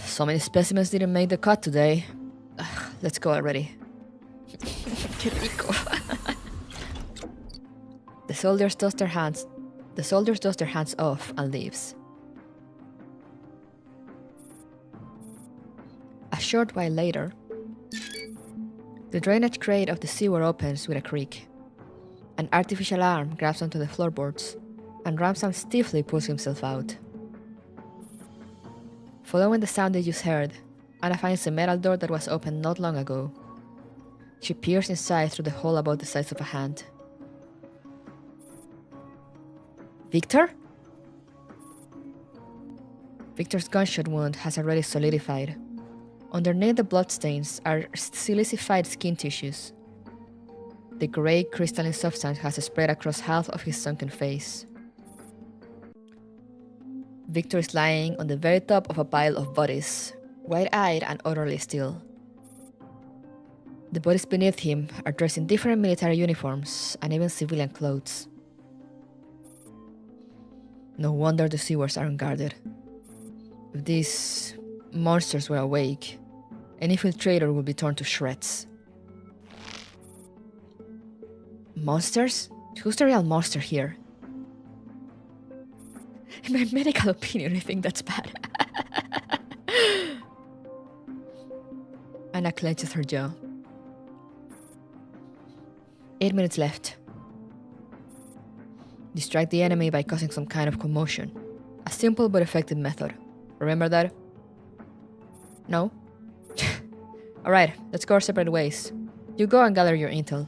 So many specimens didn't make the cut today. Ugh, let's go already. Qué rico. The soldiers dust their hands off and leaves. A short while later, the drainage grate of the sewer opens with a creak. An artificial arm grabs onto the floorboards, and Ramsam stiffly pulls himself out. Following the sound they just heard, Anna finds a metal door that was opened not long ago. She peers inside through the hole about the size of a hand. Victor? Victor's gunshot wound has already solidified. Underneath the bloodstains are silicified skin tissues. The grey crystalline substance has spread across half of his sunken face. Victor is lying on the very top of a pile of bodies, wide-eyed and utterly still. The bodies beneath him are dressed in different military uniforms and even civilian clothes. No wonder the sewers are unguarded. If these monsters were awake, an infiltrator would be torn to shreds. Monsters? Who's the real monster here? In my medical opinion, I think that's bad. Anna clenches her jaw. 8 minutes left. Distract the enemy by causing some kind of commotion. A simple but effective method. Remember that? No? Alright, let's go our separate ways. You go and gather your intel.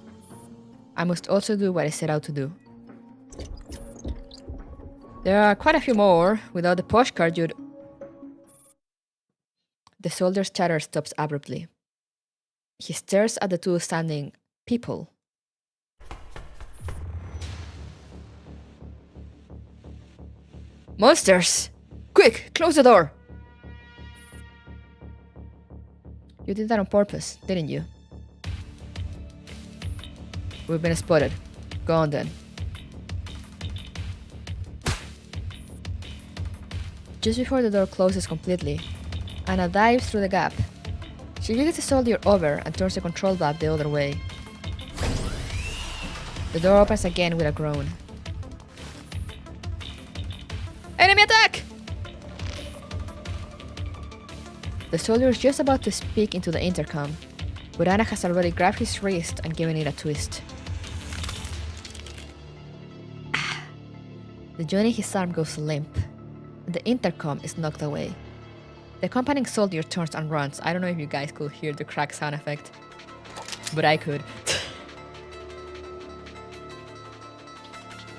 I must also do what I set out to do. There are quite a few more. Without the postcard, you'd... The soldier's chatter stops abruptly. He stares at the two standing people. Monsters! Quick, close the door! You did that on purpose, didn't you? We've been spotted. Go on then. Just before the door closes completely, Anna dives through the gap. She jiggles the soldier over and turns the control valve the other way. The door opens again with a groan. Enemy attack! The soldier is just about to speak into the intercom, but Anna has already grabbed his wrist and given it a twist. The joint in his arm goes limp, and the intercom is knocked away. The accompanying soldier turns and runs. I don't know if you guys could hear the crack sound effect, but I could.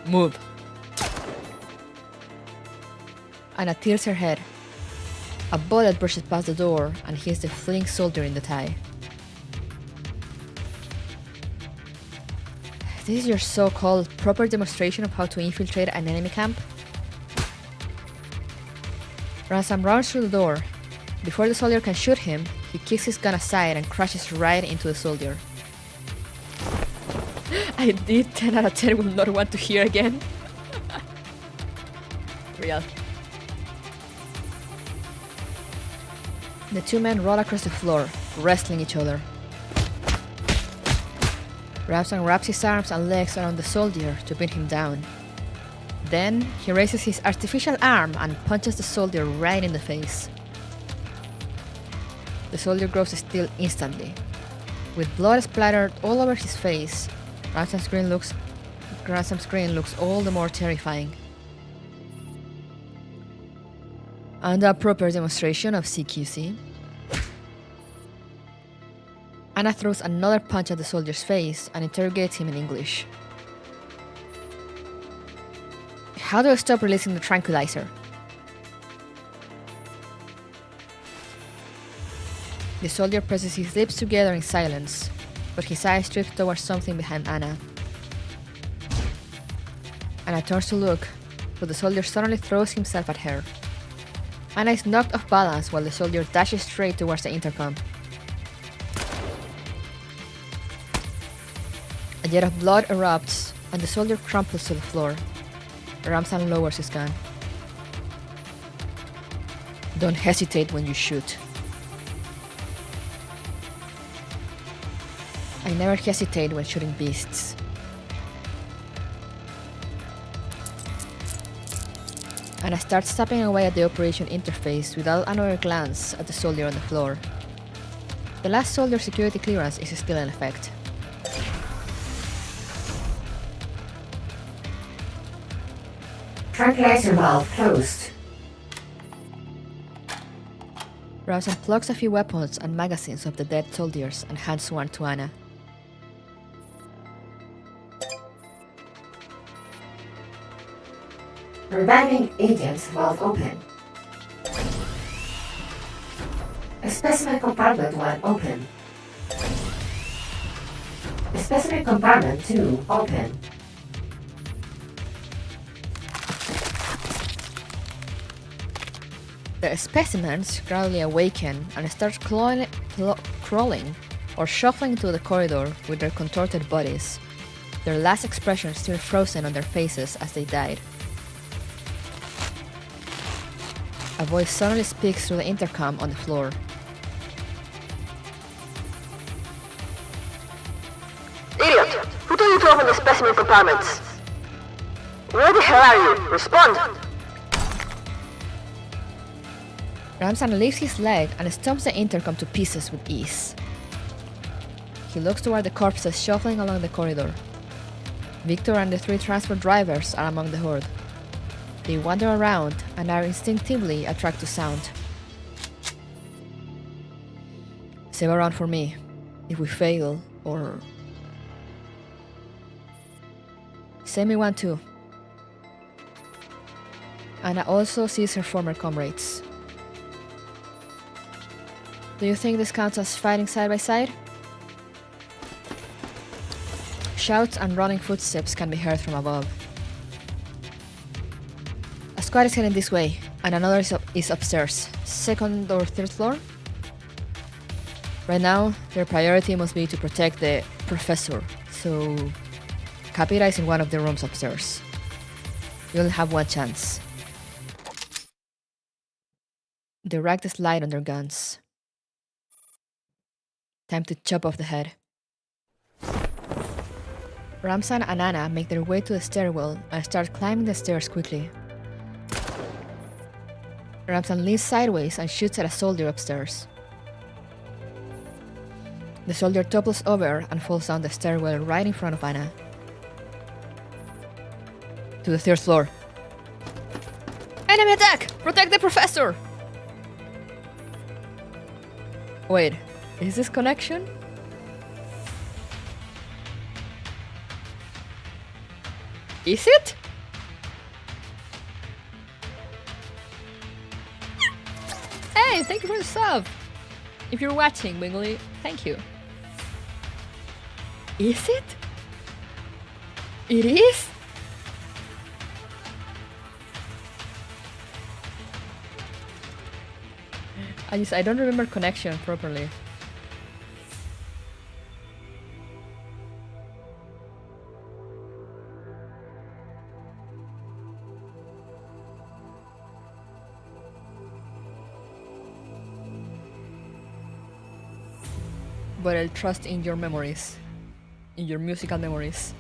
Move. Anna tilts her head. A bullet brushes past the door and hits the fleeing soldier in the thigh. This is your so-called proper demonstration of how to infiltrate an enemy camp? Ransom runs through the door. Before the soldier can shoot him, he kicks his gun aside and crashes right into the soldier. I did 10 out of 10 will not want to hear again. Real. The two men roll across the floor, wrestling each other. Ramsan wraps his arms and legs around the soldier to pin him down. Then, he raises his artificial arm and punches the soldier right in the face. The soldier grows still instantly. With blood splattered all over his face, Ramsam's scream looks all the more terrifying. And a proper demonstration of CQC. Anna throws another punch at the soldier's face and interrogates him in English. How do I stop releasing the tranquilizer? The soldier presses his lips together in silence, but his eyes drift towards something behind Anna. Anna turns to look, but the soldier suddenly throws himself at her. Anna is knocked off balance while the soldier dashes straight towards the intercom. A jet of blood erupts, and the soldier crumples to the floor. Ramsan lowers his gun. Don't hesitate when you shoot. I never hesitate when shooting beasts. Anna starts tapping away at the operation interface without another glance at the soldier on the floor. The last soldier's security clearance is still in effect. Tranquilizer valve closed. Ramsan plucks a few weapons and magazines of the dead soldiers and hands one to Anna. Reviving agents valve open. Specimen compartment 1 open. Specimen compartment 2 open. The specimens gradually awaken and start crawling or shuffling through the corridor with their contorted bodies, their last expressions still frozen on their faces as they died. A voice suddenly speaks through the intercom on the floor. Idiot! Who told you to open the specimen compartments? Where the hell are you? Respond! Ramsan lifts his leg and stomps the intercom to pieces with ease. He looks toward the corpses shuffling along the corridor. Victor and the 3 transport drivers are among the horde. They wander around and are instinctively attracted to sound. Save a round for me. If we fail, or... Save me one too. Anna also sees her former comrades. Do you think this counts as fighting side by side? Shouts and running footsteps can be heard from above. A squad is heading this way, and another is upstairs, 2nd or 3rd floor. Right now, their priority must be to protect the professor, so Capita is in one of the rooms upstairs. You'll have one chance. They rack the slide on their guns. Time to chop off the head. Ramsan and Anna make their way to the stairwell and start climbing the stairs quickly. Ramsan leans sideways and shoots at a soldier upstairs. The soldier topples over and falls down the stairwell right in front of Anna. To the 3rd floor. Enemy attack! Protect the professor! Wait, is this connection? Is it? Hey, thank you for the sub! If you're watching, Wiggly, thank you. Is it? It is? I don't remember connection properly. But I'll trust in your memories. In your musical memories.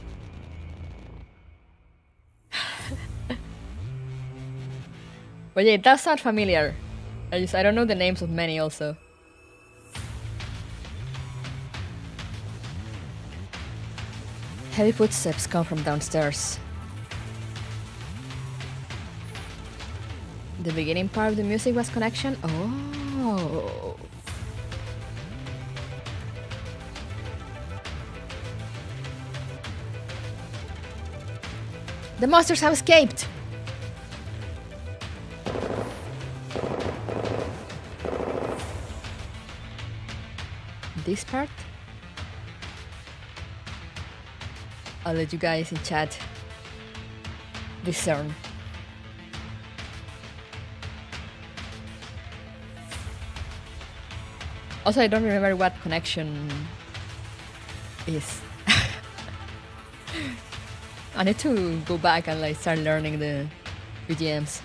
But yeah, it does sound familiar. I don't know the names of many also. Heavy footsteps come from downstairs. The beginning part of the music was connection? Oh. The monsters have escaped! This part? I'll let you guys in chat discern. Also, I don't remember what connection is. I need to go back and like start learning the BGMs.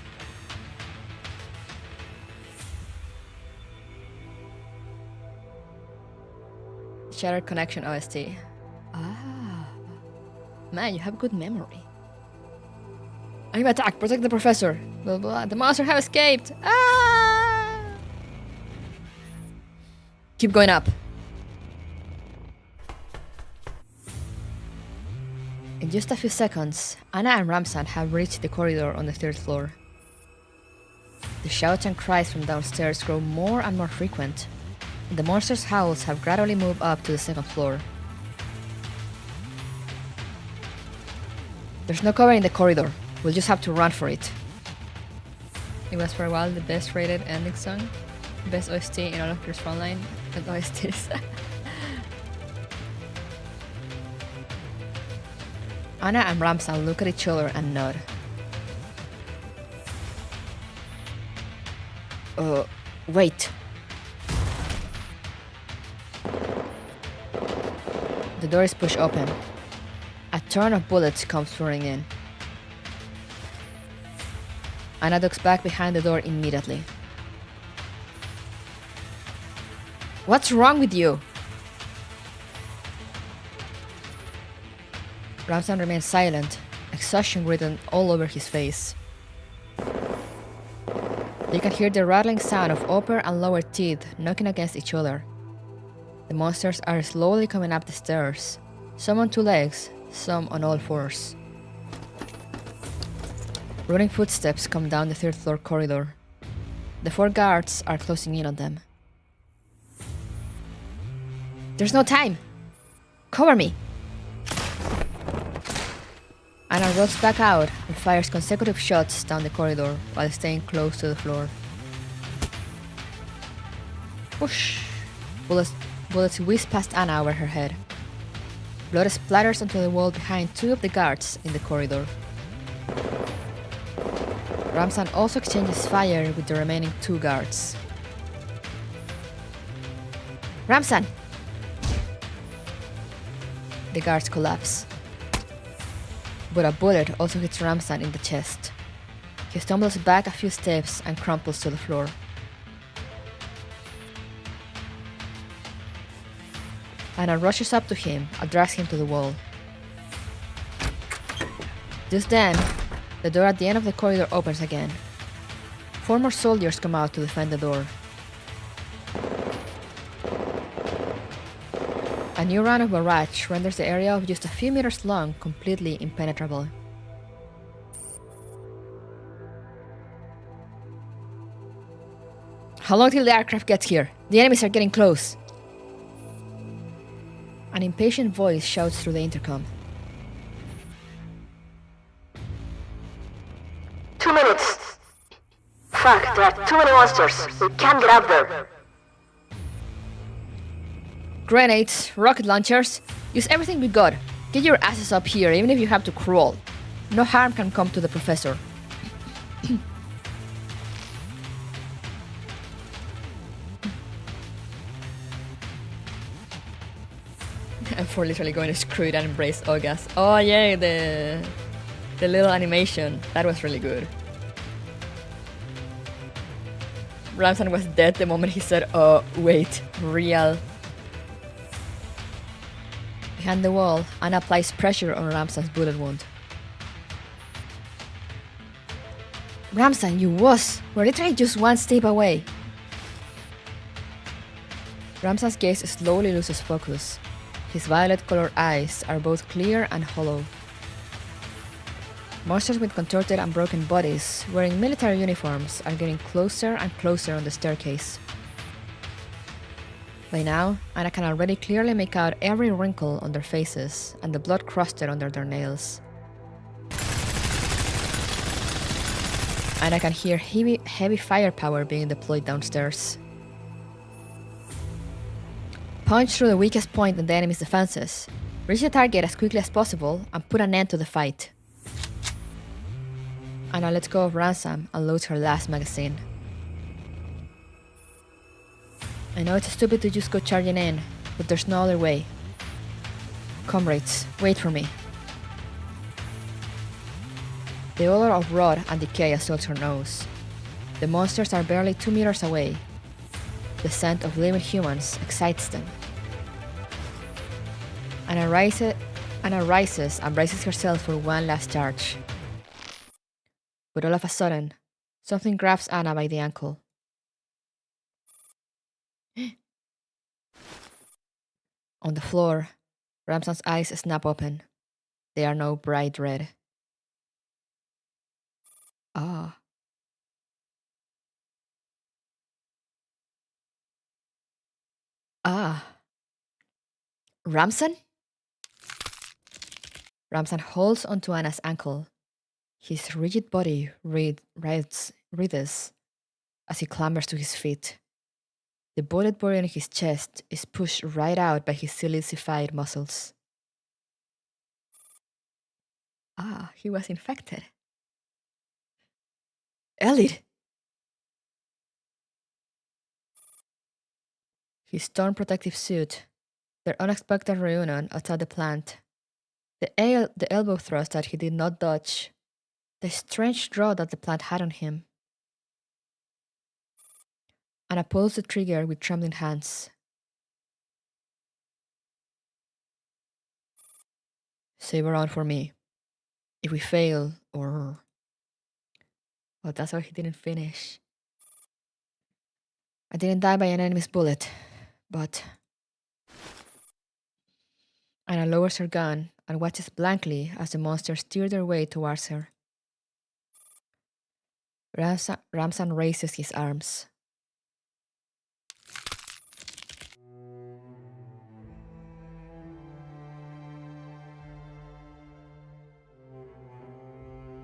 Shattered Connection OST. Ah, man, you have good memory. Enemy attack! Protect the professor! Blah, blah. The monsters have escaped! Ah! Keep going up. In just a few seconds, Anna and Ramsan have reached the corridor on the 3rd floor. The shouts and cries from downstairs grow more and more frequent, and the monsters' howls have gradually moved up to the 2nd floor. There's no cover in the corridor. We'll just have to run for it. It was for a while the best rated ending song. Best OST in all of Chris Frontline and OSTs. Anna and Ramsan look at each other and nod. Wait. The door is pushed open. A torrent of bullets comes pouring in. Anna ducks back behind the door immediately. What's wrong with you? Ramsan remains silent, exhaustion written all over his face. You can hear the rattling sound of upper and lower teeth knocking against each other. The monsters are slowly coming up the stairs, some on 2 legs, some on all 4s. Running footsteps come down the 3rd floor corridor. The 4 guards are closing in on them. There's no time! Cover me! Anna rolls back out and fires consecutive shots down the corridor while staying close to the floor. Whoosh! Bullets whiz past Anna over her head. Blood splatters onto the wall behind 2 of the guards in the corridor. Ramsan also exchanges fire with the remaining 2 guards. Ramsan! The guards collapse. But a bullet also hits Ramsan in the chest. He stumbles back a few steps and crumples to the floor. Anna rushes up to him and drags him to the wall. Just then, the door at the end of the corridor opens again. 4 more soldiers come out to defend the door. A new round of barrage renders the area of just a few meters long completely impenetrable. How long till the aircraft gets here? The enemies are getting close. An impatient voice shouts through the intercom. 2 minutes. Fuck, there are too many monsters. We can't get up there. Grenades, rocket launchers, use everything we got. Get your asses up here, even if you have to crawl. No harm can come to the professor. And for literally going to screw it and embrace August. Oh yeah, the little animation. That was really good. Ramsan was dead the moment he said, oh wait, real. Behind the wall, Anna applies pressure on Ramsan's bullet wound. Ramsan, you wuss! We're literally just one step away. Ramsan's gaze slowly loses focus. His violet-colored eyes are both clear and hollow. Monsters with contorted and broken bodies, wearing military uniforms, are getting closer and closer on the staircase. By now, Anna can already clearly make out every wrinkle on their faces and the blood crusted under their nails. Anna can hear heavy firepower being deployed downstairs. Punch through the weakest point in the enemy's defenses, reach the target as quickly as possible, and put an end to the fight. Anna lets go of Ransom and loads her last magazine. I know it's stupid to just go charging in, but there's no other way. Comrades, wait for me. The odor of rot and decay assaults her nose. The monsters are barely 2 meters away. The scent of living humans excites them. Anna rises and braces herself for one last charge. But all of a sudden, something grabs Anna by the ankle. On the floor, Ramsan's eyes snap open. They are now bright red. Ah. Ramsan? Ramsan holds onto Anna's ankle. His rigid body writhes as he clambers to his feet. The bullet bore in his chest is pushed right out by his silicified muscles. Ah, he was infected. Elliot! His torn protective suit, their unexpected reunion outside the plant, the elbow thrust that he did not dodge, the strange draw that the plant had on him. Anna pulls the trigger with trembling hands. Save around for me. If we fail, or... Oh, that's why he didn't finish. I didn't die by an enemy's bullet, but... Anna lowers her gun and watches blankly as the monsters steer their way towards her. Ramsan raises his arms.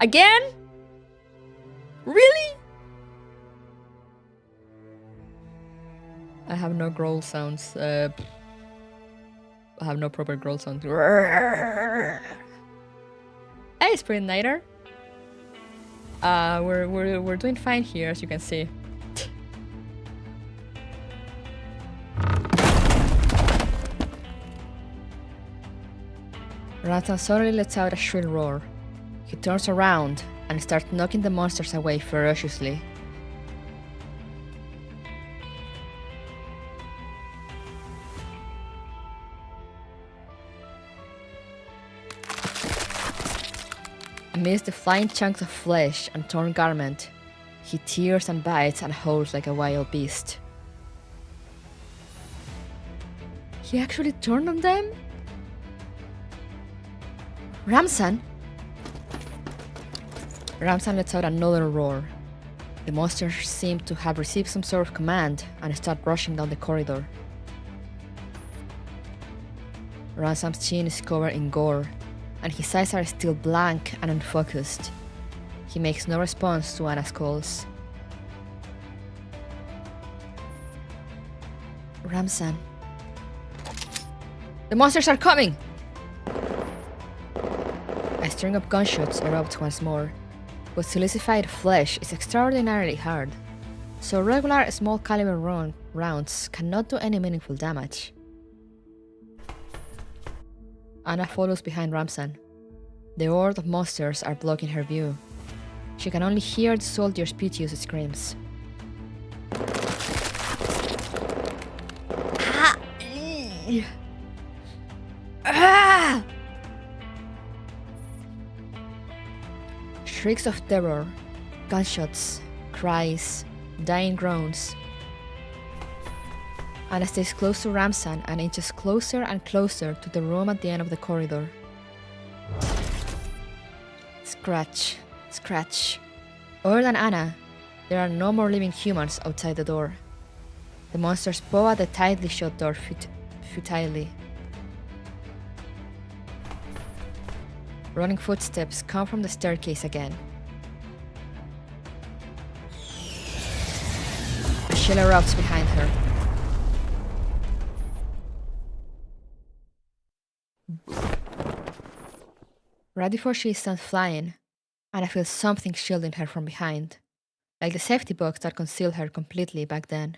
Again? Really? I have no growl sounds. I have no proper growl sounds. Hey, Sprint Nighter. We're doing fine here, as you can see. Ramsan suddenly lets out a shrill roar. He turns around and starts knocking the monsters away ferociously. Amidst the flying chunks of flesh and torn garment, he tears and bites and howls like a wild beast. He actually turned on them? Ramsan? Ramsan lets out another roar. The monsters seem to have received some sort of command and start rushing down the corridor. Ramsan's chin is covered in gore, and his eyes are still blank and unfocused. He makes no response to Anna's calls. Ramsan. The monsters are coming! A string of gunshots erupts once more, but silicified flesh is extraordinarily hard, so regular small caliber rounds cannot do any meaningful damage. Anna follows behind Ramsan. The horde of monsters are blocking her view. She can only hear the soldiers' piteous screams. Shrieks of terror, gunshots, cries, dying groans. Anna stays close to Ramsan and inches closer and closer to the room at the end of the corridor. Scratch, scratch. Other than Anna, there are no more living humans outside the door. The monsters paw at the tightly shut door futilely. Running footsteps come from the staircase again. A chill erupts behind her. Right before she stands flying, Anna feels something shielding her from behind, like the safety box that concealed her completely back then.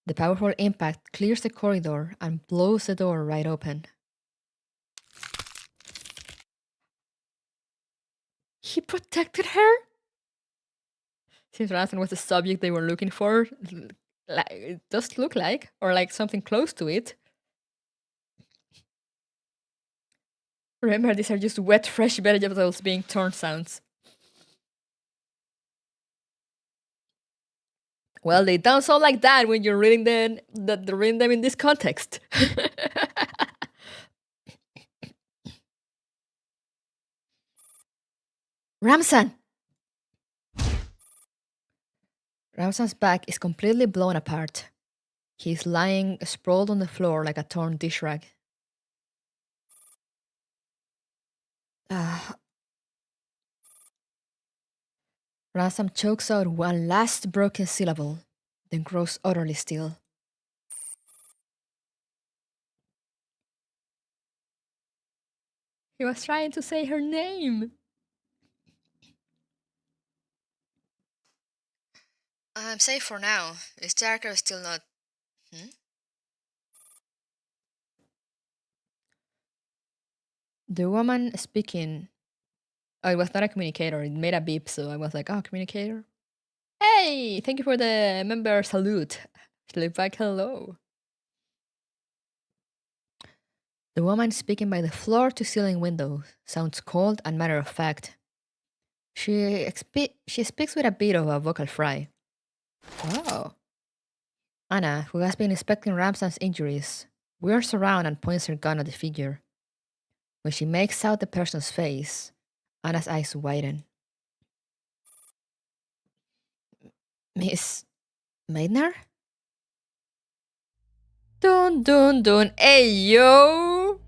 The powerful impact clears the corridor and blows the door right open. He protected her? Since Ransom was the subject they were looking for, it does look like, or like something close to it. Remember, these are just wet, fresh vegetables being torn sounds. Well, they don't sound like that when you're reading them in this context. Ramsan! Ramsan's back is completely blown apart. He's lying sprawled on the floor like a torn dish rag. Ransom chokes out one last broken syllable, then grows utterly still. He was trying to say her name. I'm safe for now. Is Jarker still not... The woman speaking... Oh, it was not a communicator. It made a beep, so I was like, oh, communicator? Hey! Thank you for the member salute. Slip back hello. The woman speaking by the floor-to-ceiling window sounds cold and matter-of-fact. She speaks with a bit of a vocal fry. Oh. Anna, who has been inspecting Ramsan's injuries, whirs around and points her gun at the figure. When she makes out the person's face, Anna's eyes widen. Miss Maidner? Dun dun dun. Hey yo!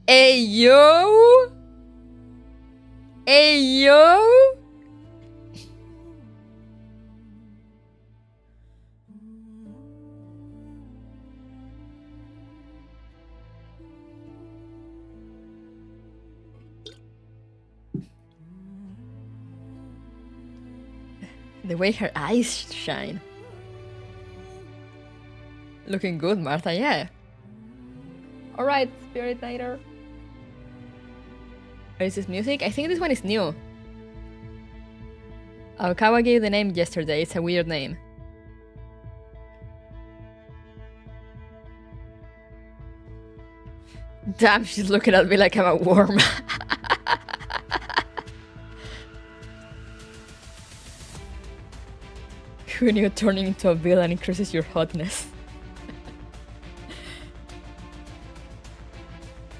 Hey yo! Hey yo! The way her eyes shine. Looking good, Martha, yeah. Alright, Spirit Nighter. Where is this music? I think this one is new. Aokawa gave the name yesterday, it's a weird name. Damn, she's looking at me like I'm a worm. Who knew turning into a villain increases your hotness?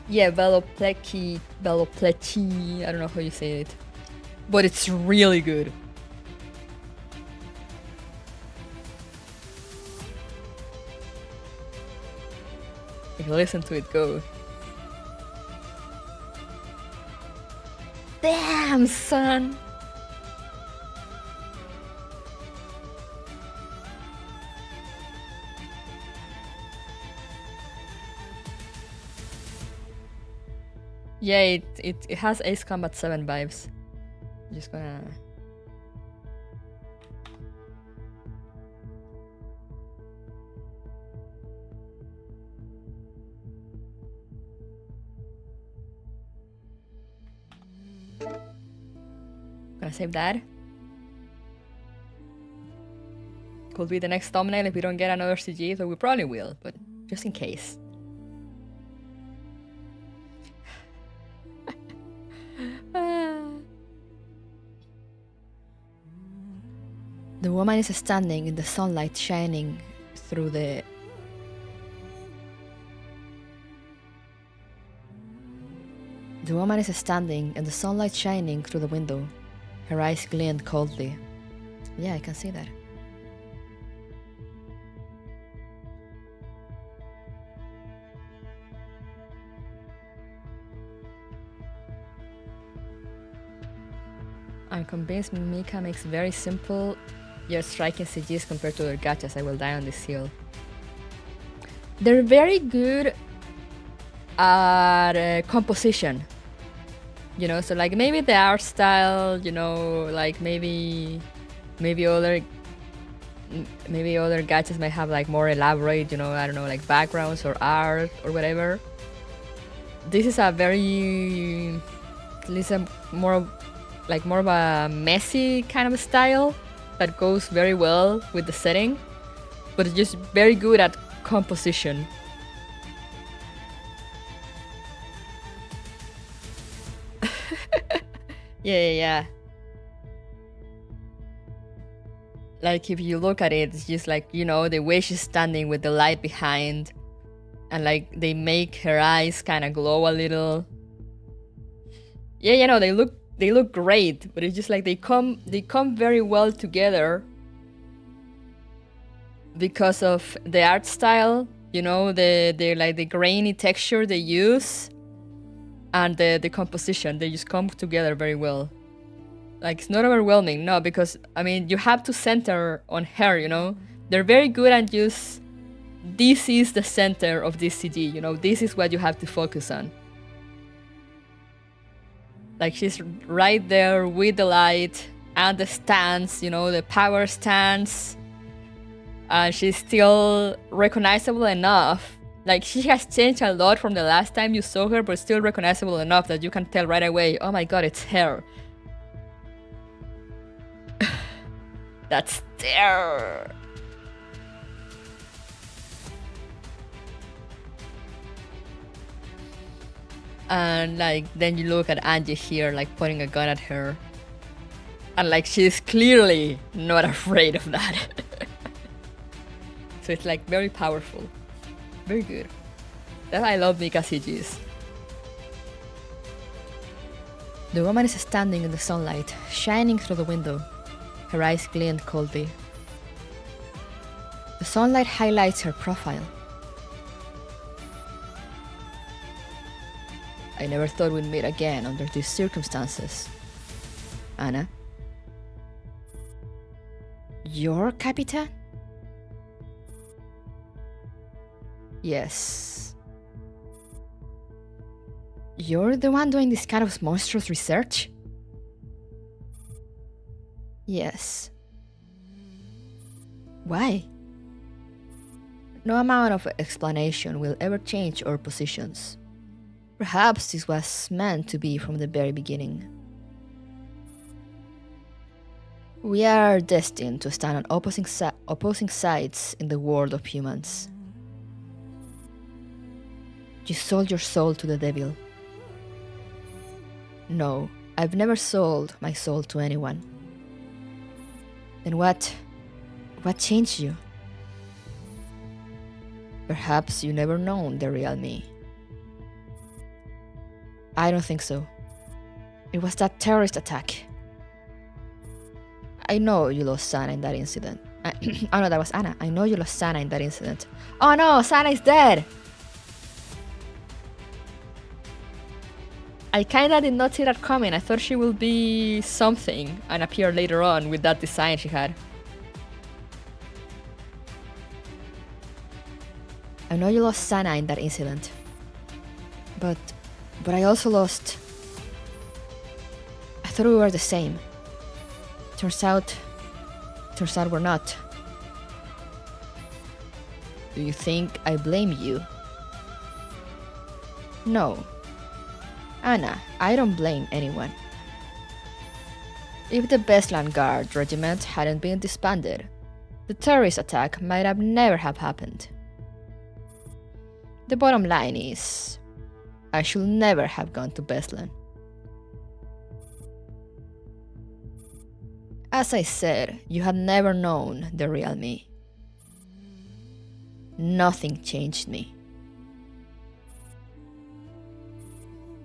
Yeah, Velopleki, I don't know how you say it. But it's really good. If you listen to it go. Damn, son! Yeah, it has Ace Combat 7 vibes. I'm just gonna... Gonna save that. Could be the next thumbnail if we don't get another CG, though we probably will, but just in case. The woman is standing in the sunlight shining through the... The woman is standing in the sunlight shining through the window. Her eyes glint coldly. Yeah, I can see that. I'm convinced Mika makes very simple yet striking CGs compared to other gachas. I will die on this hill. They're very good at composition. You know, so like maybe the art style, you know, like maybe other gachas might have like more elaborate, you know, I don't know, like backgrounds or art or whatever. This is a very, at least a more of a messy kind of style that goes very well with the setting, but it's just very good at composition. Yeah. Like if you look at it, it's just like, you know, the way she's standing with the light behind, and like they make her eyes kind of glow a little. Yeah, you know, they look great, but it's just like they come very well together because of the art style, you know, the like the grainy texture they use. And the composition, they just come together very well. Like, it's not overwhelming, no, because, I mean, you have to center on her, you know? They're very good at just, this is the center of this CG, you know? This is what you have to focus on. Like, she's right there with the light and the stance, you know, the power stance. And she's still recognizable enough. Like, she has changed a lot from the last time you saw her, but still recognizable enough that you can tell right away, oh my god, it's her. That's there. And like, then you look at Angie here, like pointing a gun at her. And like, she's clearly not afraid of that. So it's like very powerful. Very good. That I love Mika CGs. The woman is standing in the sunlight, shining through the window. Her eyes glint coldly. The sunlight highlights her profile. I never thought we'd meet again under these circumstances. Anna? You're Capitan? Yes. You're the one doing this kind of monstrous research? Yes. Why? No amount of explanation will ever change our positions. Perhaps this was meant to be from the very beginning. We are destined to stand on opposing sides in the world of humans. You sold your soul to the devil. No, I've never sold my soul to anyone. Then what changed you? Perhaps you never known the real me. I don't think so. It was that terrorist attack. I know you lost Sana in that incident. Oh no, that was Anna. I know you lost Sana in that incident. Oh no, Sana is dead! I kinda did not see that coming. I thought she would be something and appear later on with that design she had. I know you lost Sana in that incident. But I also lost... I thought we were the same. Turns out we're not. Do you think I blame you? No. Anna, I don't blame anyone. If the Bestland Guard regiment hadn't been disbanded, the terrorist attack might have never have happened. The bottom line is, I should never have gone to Bestland. As I said, you had never known the real me. Nothing changed me.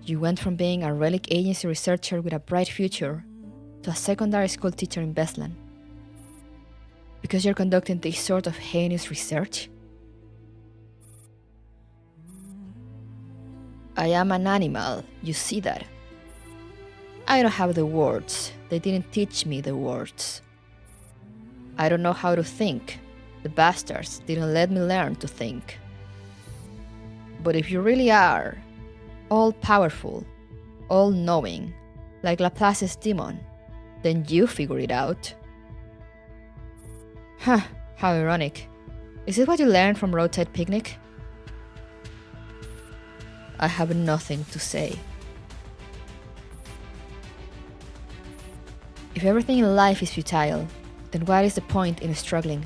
You went from being a relic agency researcher with a bright future to a secondary school teacher in Bestland. Because you're conducting this sort of heinous research? I am an animal, you see that. I don't have the words, they didn't teach me the words. I don't know how to think, the bastards didn't let me learn to think. But if you really are all-powerful, all-knowing, like Laplace's demon, then you figure it out. Huh, how ironic. Is it what you learned from Roadside Picnic? I have nothing to say. If everything in life is futile, then what is the point in struggling?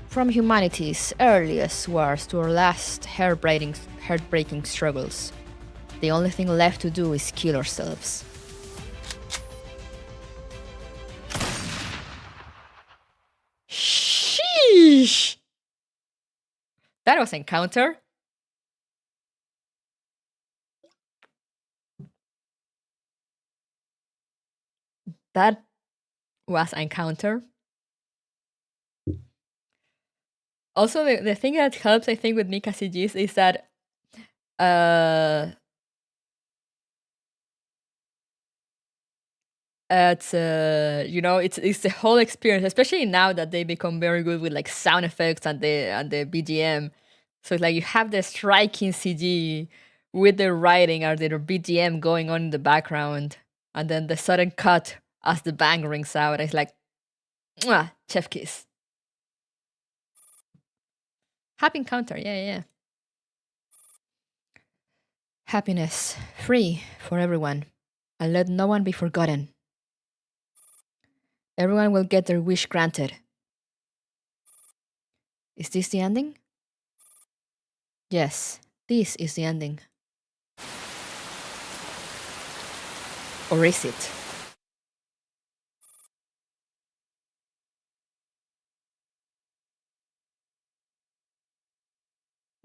From humanity's earliest wars to our last heartbreaking struggles, the only thing left to do is kill ourselves. Sheesh! That was Encounter. That was Encounter. Also, the thing that helps, I think, with Mika CGs is that it's it's the whole experience, especially now that they become very good with like sound effects and the BGM. So it's like you have the striking CG with the writing or the BGM going on in the background, and then the sudden cut as the bang rings out. It's like, mwah, chef kiss. Happy Encounter, yeah. Happiness, free for everyone, and let no one be forgotten. Everyone will get their wish granted. Is this the ending? Yes, this is the ending. Or is it?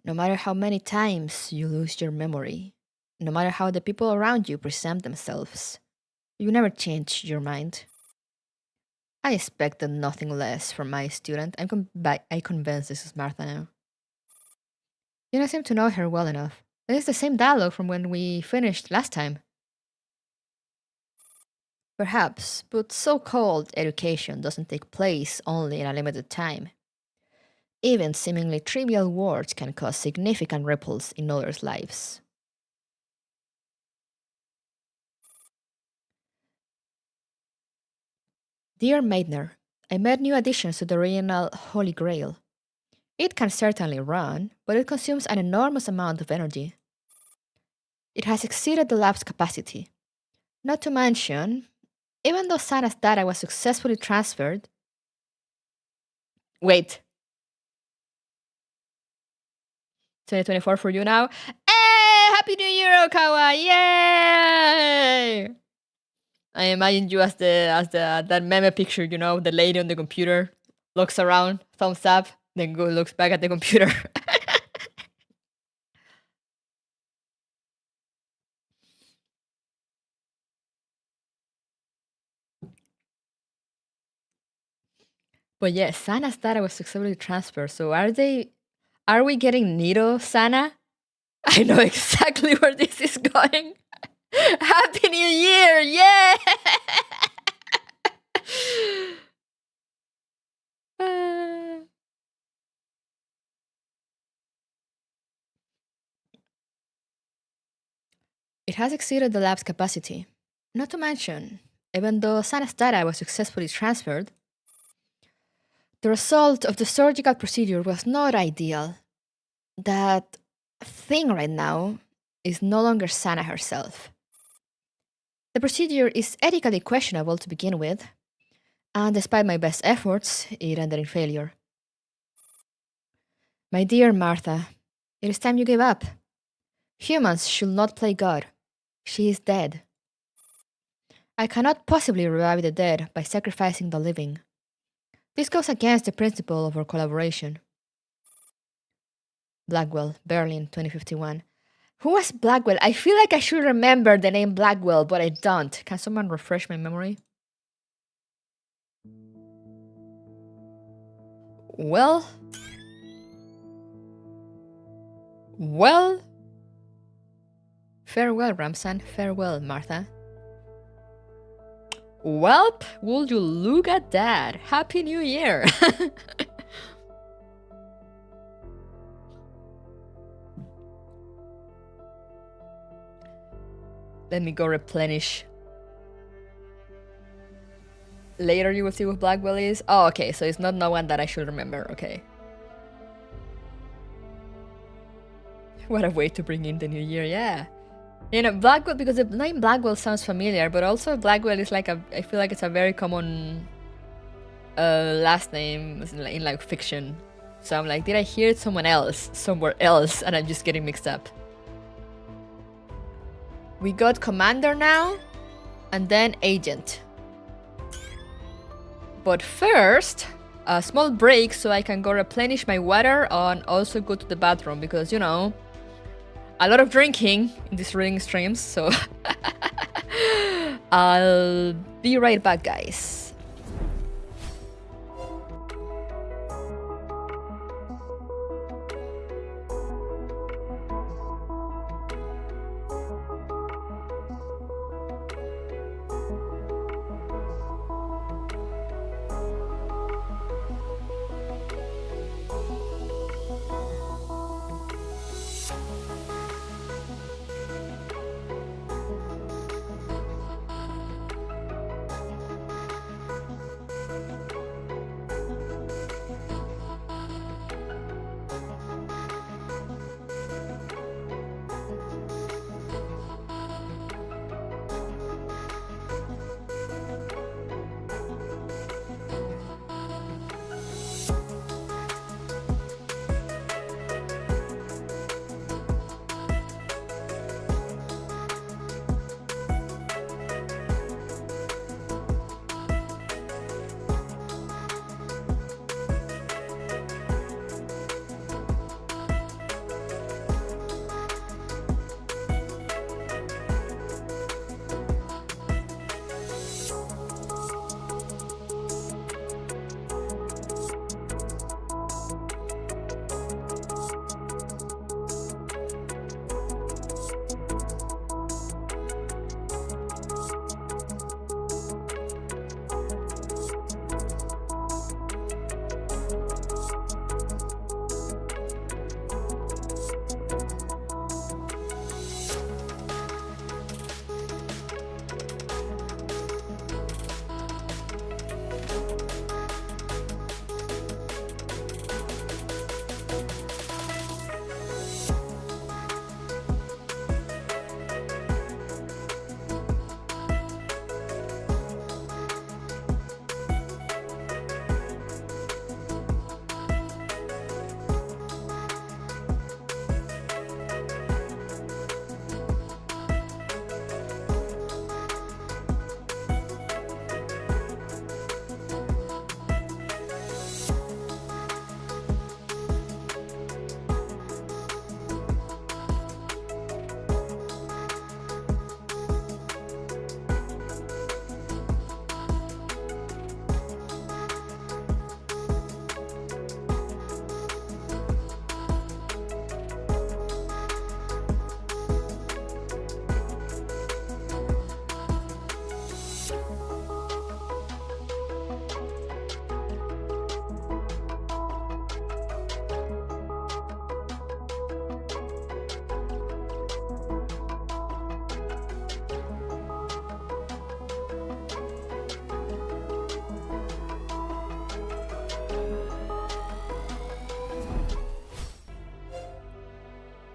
No matter how many times you lose your memory, no matter how the people around you present themselves, you never change your mind. I expected nothing less from my student. I'm convinced this is Martha now. You don't seem to know her well enough. It is the same dialogue from when we finished last time. Perhaps, but so-called education doesn't take place only in a limited time. Even seemingly trivial words can cause significant ripples in others' lives. Dear Maidner, I made new additions to the original Holy Grail. It can certainly run, but it consumes an enormous amount of energy. It has exceeded the lab's capacity. Not to mention, even though Sana's data was successfully transferred... Wait. 2024 for you now. Hey! Happy New Year, Okawa! Yay! I imagine you as that meme picture, you know, the lady on the computer looks around, thumbs up, then looks back at the computer. But yes, Sana's data was successfully transferred. So are we getting Nido Sana? I know exactly where this is going. Happy New Year! Yeah! It has exceeded the lab's capacity. Not to mention, even though Sana's data was successfully transferred, the result of the surgical procedure was not ideal. That thing right now is no longer Sana herself. The procedure is ethically questionable to begin with, and despite my best efforts, it ended in failure. My dear Martha, it is time you gave up. Humans should not play God. She is dead. I cannot possibly revive the dead by sacrificing the living. This goes against the principle of our collaboration. Blackwell, Berlin, 2051. Who was Blackwell? I feel like I should remember the name Blackwell, but I don't. Can someone refresh my memory? Well. Farewell, Ramsan. Farewell, Martha. Welp, would you look at that? Happy New Year! Let me go replenish. Later you will see what Blackwell is. Oh, okay, so it's not no one that I should remember, okay. What a way to bring in the new year, yeah. You know, Blackwell, because the name Blackwell sounds familiar, but also Blackwell is like I feel like it's a very common last name in like fiction. So I'm like, did I hear it somewhere else, and I'm just getting mixed up. We got Commander now, and then Agent. But first, a small break so I can go replenish my water and also go to the bathroom because, you know, a lot of drinking in these reading streams, so I'll be right back, guys.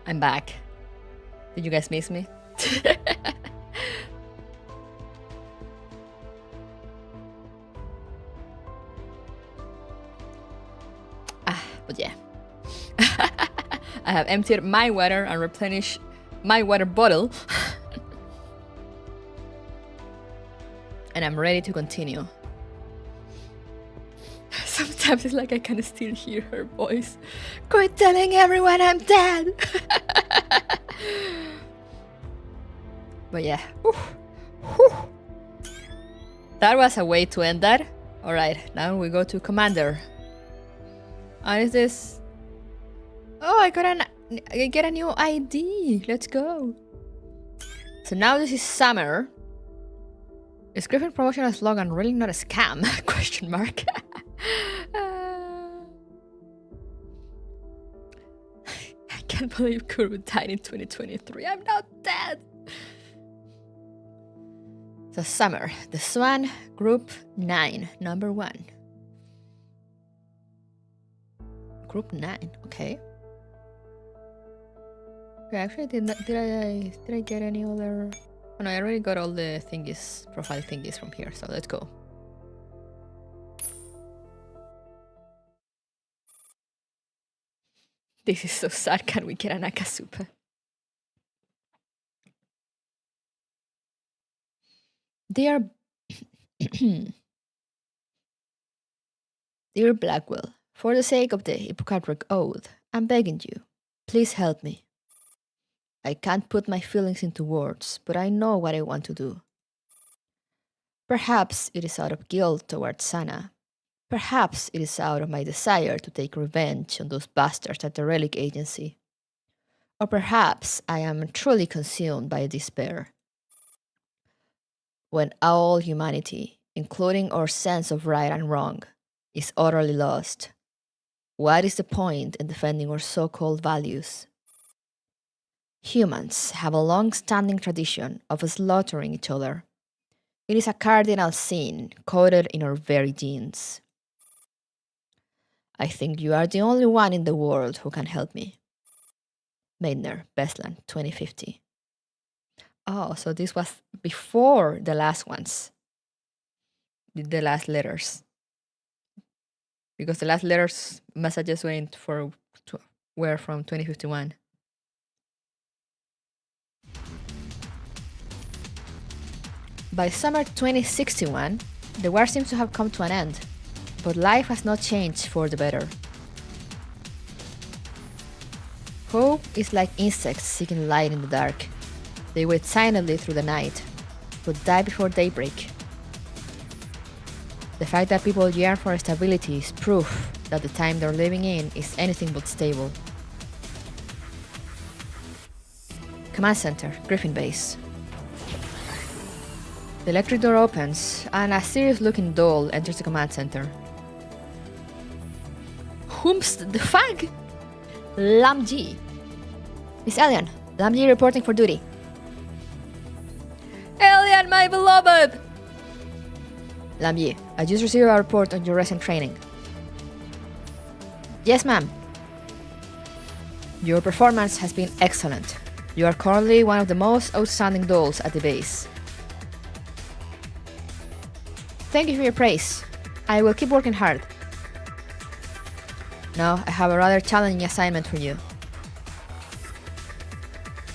I'm back. Did you guys miss me? I have emptied my water and replenished my water bottle. And I'm ready to continue. Sometimes it's like I can still hear her voice. Quit telling everyone I'm dead! But yeah. Whew. Whew. That was a way to end that. Alright, now we go to Commander. And is this... Oh, I get a new ID. Let's go. So now this is Summer. Is Griffin promotional slogan really not a scam? Question mark. I can't believe Kurbu died in 2023. I'm not dead. So Summer, the Swan, Group 9, number 1. Group 9, okay. Okay, actually, did I get any other? Oh no, I already got all the thingies, profile thingies from here. So let's go. This is so sad. Can we get an Akasupa? Dear Dear Blackwell, for the sake of the Hippocratic Oath, I'm begging you, please help me. I can't put my feelings into words, but I know what I want to do. Perhaps it is out of guilt towards Sana. Perhaps it is out of my desire to take revenge on those bastards at the Relic Agency. Or perhaps I am truly consumed by despair. When all humanity, including our sense of right and wrong, is utterly lost, what is the point in defending our so-called values? Humans have a long-standing tradition of slaughtering each other. It is a cardinal sin coded in our very genes. I think you are the only one in the world who can help me. Maidner, Bestland, 2050. Oh, so this was before the last ones. The last letters. Because the last letters messages were from 2051. By summer 2061, the war seems to have come to an end, but life has not changed for the better. Hope is like insects seeking light in the dark. They wait silently through the night, but die before daybreak. The fact that people yearn for stability is proof that the time they're living in is anything but stable. Command Center, Griffin Base. The electric door opens, and a serious-looking doll enters the command center. Whom's the fag? Lamji. Miss Elian, Lamji reporting for duty. Elian, my beloved! Lamji, I just received a report on your recent training. Yes, ma'am. Your performance has been excellent. You are currently one of the most outstanding dolls at the base. Thank you for your praise. I will keep working hard. Now, I have a rather challenging assignment for you.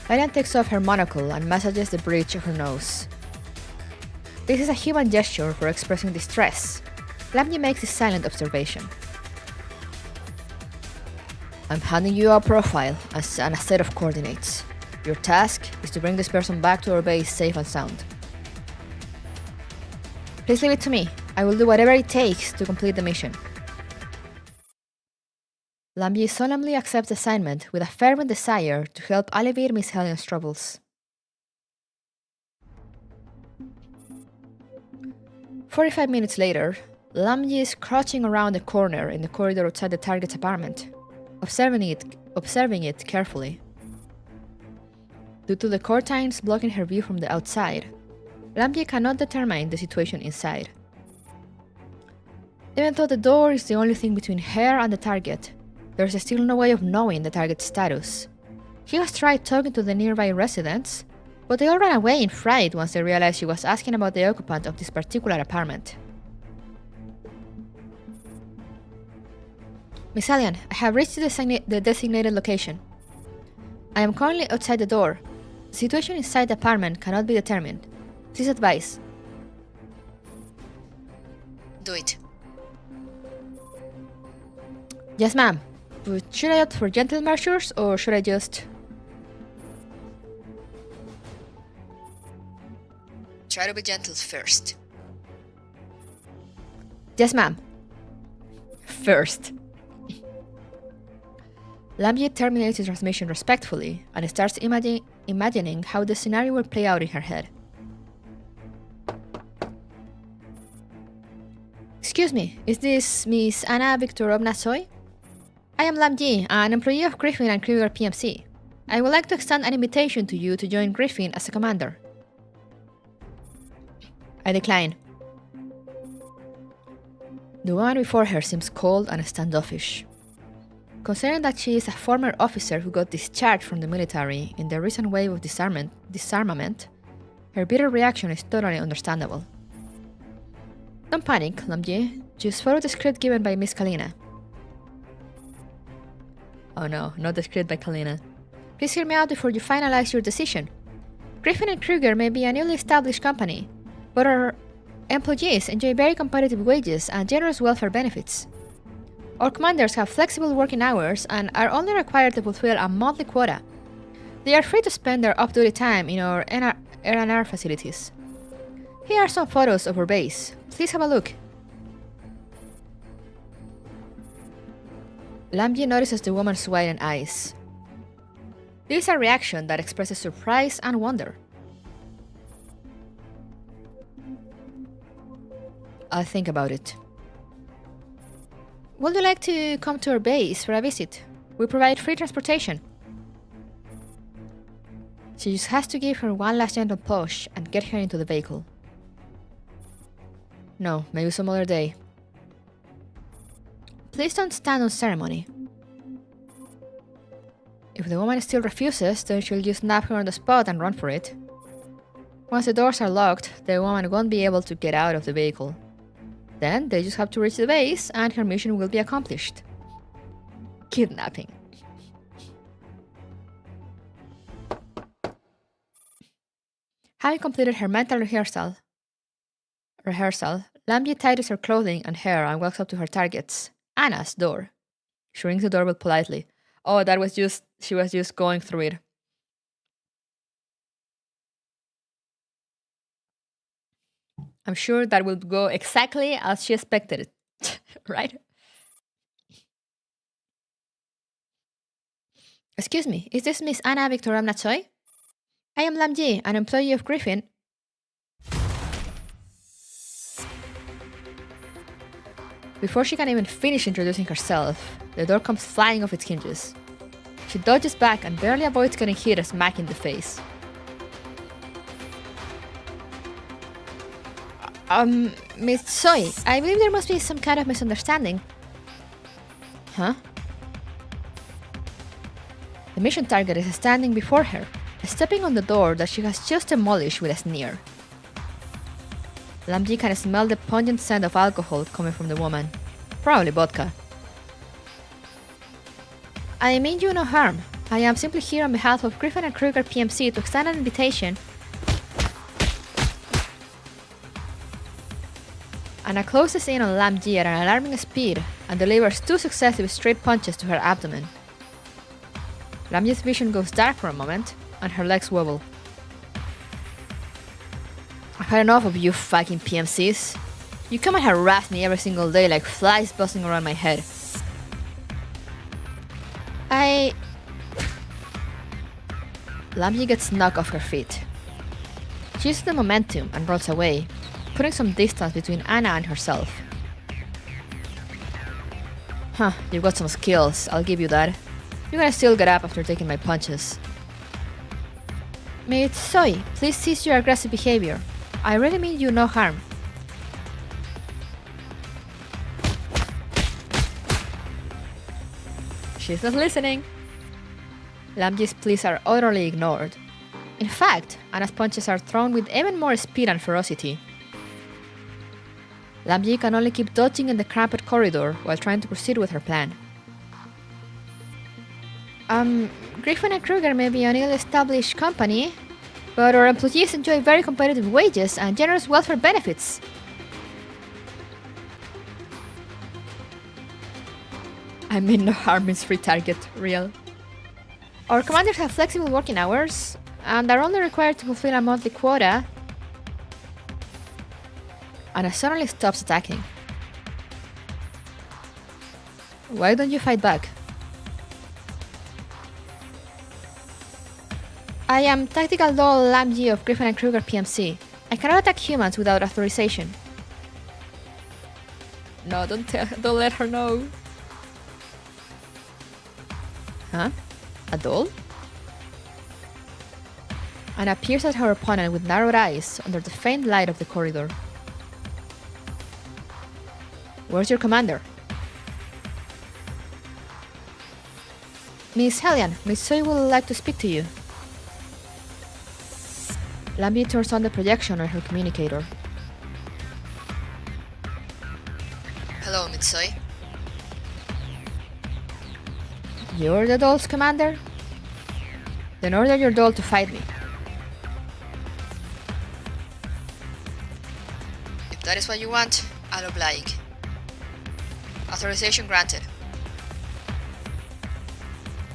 Elian takes off her monocle and massages the bridge of her nose. This is a human gesture for expressing distress. Lamji makes a silent observation. I'm handing you a profile and a set of coordinates. Your task is to bring this person back to our base safe and sound. Please leave it to me. I will do whatever it takes to complete the mission. Lamji solemnly accepts the assignment with a fervent desire to help alleviate Miss Helian's troubles. 45 minutes later, Lamji is crouching around the corner in the corridor outside the target's apartment, observing it carefully. Due to the curtains blocking her view from the outside, Lamji cannot determine the situation inside. Even though the door is the only thing between her and the target, there is still no way of knowing the target's status. He has tried talking to the nearby residents, but they all ran away in fright once they realized she was asking about the occupant of this particular apartment. Miss Elian, I have reached the designated location. I am currently outside the door. The situation inside the apartment cannot be determined. Please advise. Do it. Yes, ma'am. But should I opt for gentle measures or should I just... Try to be gentle first. Yes, ma'am. First. Lambier terminates the transmission respectfully and starts imagining how the scenario will play out in her head. Excuse me, is this Miss Anna Viktorovna Soy? I am Lambier, an employee of Griffin and Kruger PMC. I would like to extend an invitation to you to join Griffin as a commander. I decline. The woman before her seems cold and standoffish. Considering that she is a former officer who got discharged from the military in the recent wave of disarmament, her bitter reaction is totally understandable. Don't panic, Lambier. Just follow the script given by Miss Kalina. Oh no, not the script by Kalina. Please hear me out before you finalize your decision. Griffin and Kruger may be a newly established company, but our employees enjoy very competitive wages and generous welfare benefits. Our commanders have flexible working hours and are only required to fulfill a monthly quota. They are free to spend their off-duty time in our R&R facilities. Here are some photos of our base. Please have a look. Lambier notices the woman's widened eyes. This is a reaction that expresses surprise and wonder. I'll think about it. Would you like to come to our base for a visit? We provide free transportation. She just has to give her one last gentle push and get her into the vehicle. No, maybe some other day. Please don't stand on ceremony. If the woman still refuses, then she'll just nab her on the spot and run for it. Once the doors are locked, the woman won't be able to get out of the vehicle. Then they just have to reach the base and her mission will be accomplished. Kidnapping. Having completed her mental rehearsal, Lambier tidies her clothing and hair and walks up to her target's, Anna's, door. She rings the doorbell politely. Oh, she was just going through it. I'm sure that will go exactly as she expected it, right? Excuse me, is this Miss Anna Viktorovna Choi? I am Lambier, an employee of Griffin. Before she can even finish introducing herself, the door comes flying off its hinges. She dodges back and barely avoids getting hit a smack in the face. Miss Soy, I believe there must be some kind of misunderstanding. Huh? The mission target is standing before her, stepping on the door that she has just demolished with a sneer. Lambier can smell the pungent scent of alcohol coming from the woman. Probably vodka. I mean you no harm. I am simply here on behalf of Griffin and Kruger PMC to extend an invitation. Anna closes in on Lambier at an alarming speed and delivers 2 successive straight punches to her abdomen. Lambier's vision goes dark for a moment, and her legs wobble. I've had enough of you fucking PMCs. You come and harass me every single day like flies buzzing around my head. Lambier gets knocked off her feet. She uses the momentum and rolls away, putting some distance between Anna and herself. Huh, you've got some skills, I'll give you that. You're gonna still get up after taking my punches. Miss Soy, please cease your aggressive behavior. I really mean you no harm. She's not listening. Lambier's pleas are utterly ignored. In fact, Anna's punches are thrown with even more speed and ferocity. Lambier can only keep dodging in the cramped corridor while trying to proceed with her plan. Griffin and Kruger may be an ill-established company, but our employees enjoy very competitive wages and generous welfare benefits. I mean, no harm is free target, real. Our commanders have flexible working hours and are only required to fulfill a monthly quota. And suddenly stops attacking. Why don't you fight back? I am Tactical Doll Lamb of Griffin and Kruger PMC. I cannot attack humans without authorization. No, don't let her know. Huh? A doll? And appears at her opponent with narrowed eyes under the faint light of the corridor. Where's your commander? Miss Hellion, Miss Soy would like to speak to you. Lambie turns on the projection on her communicator. Hello, Mitsui. You're the doll's commander? Then order your doll to fight me. If that is what you want, I'll oblige. Authorization granted.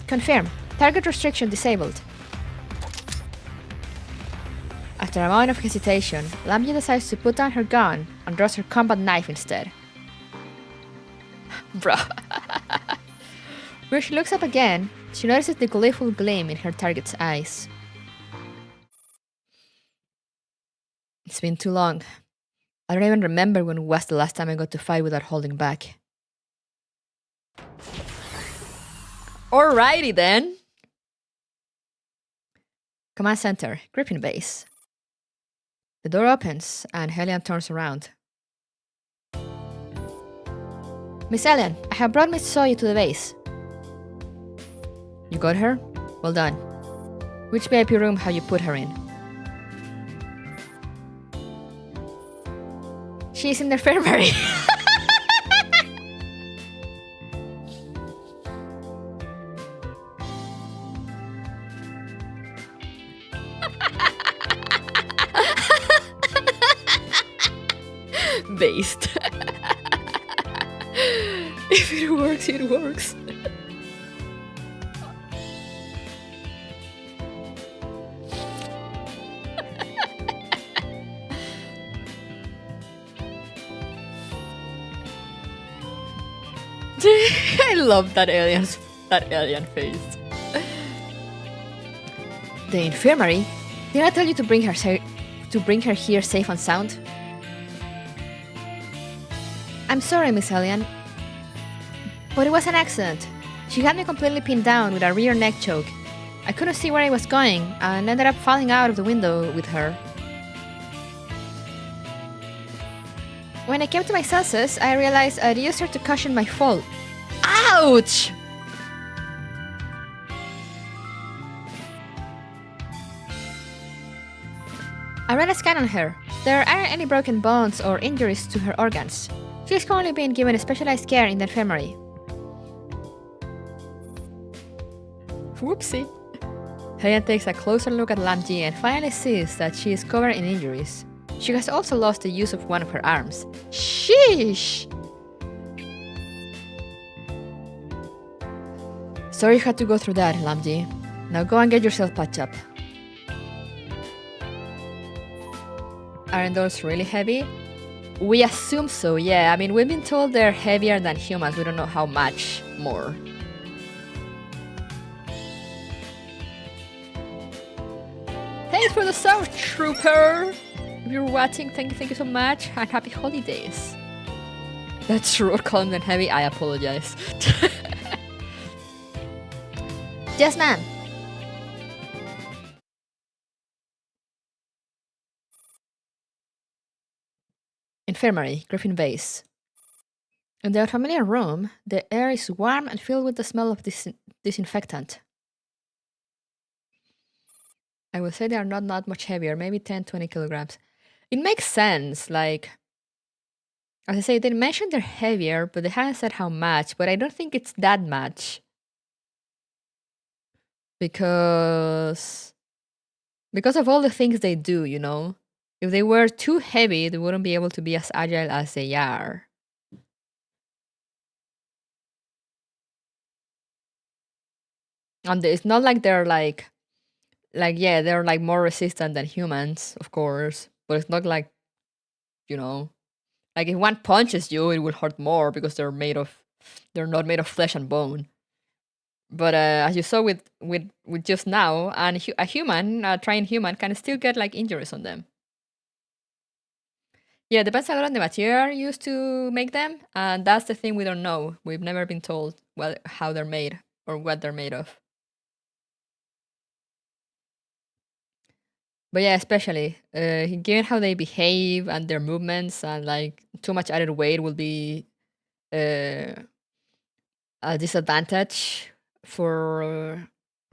Confirm. Target restriction disabled. After a moment of hesitation, Lambie decides to put down her gun and draws her combat knife instead. Bruh. When she looks up again, she notices the gleeful gleam in her target's eyes. It's been too long. I don't even remember when was the last time I got to fight without holding back. Alrighty then. Command Center, Griffin Base. The door opens and Hellion turns around. Miss Hellion, I have brought Miss Soy to the base. You got her? Well done. Which VIP room have you put her in? She's in the infirmary. Based. If it works, it works. I love that alien face. The infirmary? Did I tell you to bring her here safe and sound? I'm sorry, Miss Hellion, but it was an accident. She had me completely pinned down with a rear neck choke. I couldn't see where I was going and ended up falling out of the window with her. When I came to my senses, I realized I'd used her to cushion my fall. Ouch! I ran a scan on her. There aren't any broken bones or injuries to her organs. She's currently being given specialized care in the infirmary. Whoopsie. Hellion takes a closer look at Lamji and finally sees that she is covered in injuries. She has also lost the use of one of her arms. Sheesh! Sorry you had to go through that, Lamji. Now go and get yourself patched up. Aren't those really heavy? We assume so, yeah. I mean, we've been told they're heavier than humans. We don't know how much more. Thanks for the South Trooper! If you're watching, thank you so much, and happy holidays. That's rude, calling them heavy. I apologize. Yes, ma'am. Infirmary, Griffin Base. In the unfamiliar room, the air is warm and filled with the smell of disinfectant. I would say they are not much heavier, maybe 10-20 kilograms. It makes sense, like, as I say, they mentioned they're heavier, but they haven't said how much, but I don't think it's that much. because of all the things they do, you know. If they were too heavy, they wouldn't be able to be as agile as they are. And it's not like they're like yeah, they're like more resistant than humans, of course, but it's not like, you know, like if one punches you, it will hurt more because they're not made of flesh and bone. But as you saw with just now, and a human, a trained human, can still get like injuries on them. Yeah, depends a lot on the material used to make them, and that's the thing we don't know. We've never been told how they're made or what they're made of. But yeah, especially given how they behave and their movements, and like too much added weight will be a disadvantage for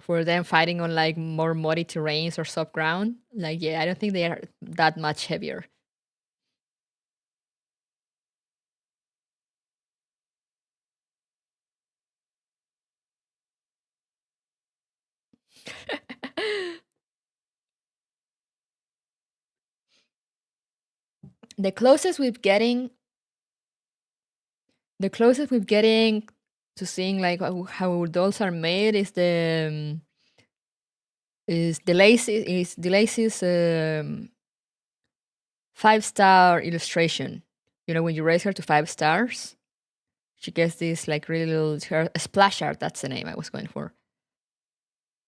them fighting on like more muddy terrains or soft ground. Like, yeah, I don't think they are that much heavier. the closest we're getting to seeing like how dolls are made is the Lacey's 5-star illustration. You know, when you raise her to 5 stars, she gets this like really little splash art. That's the name I was going for.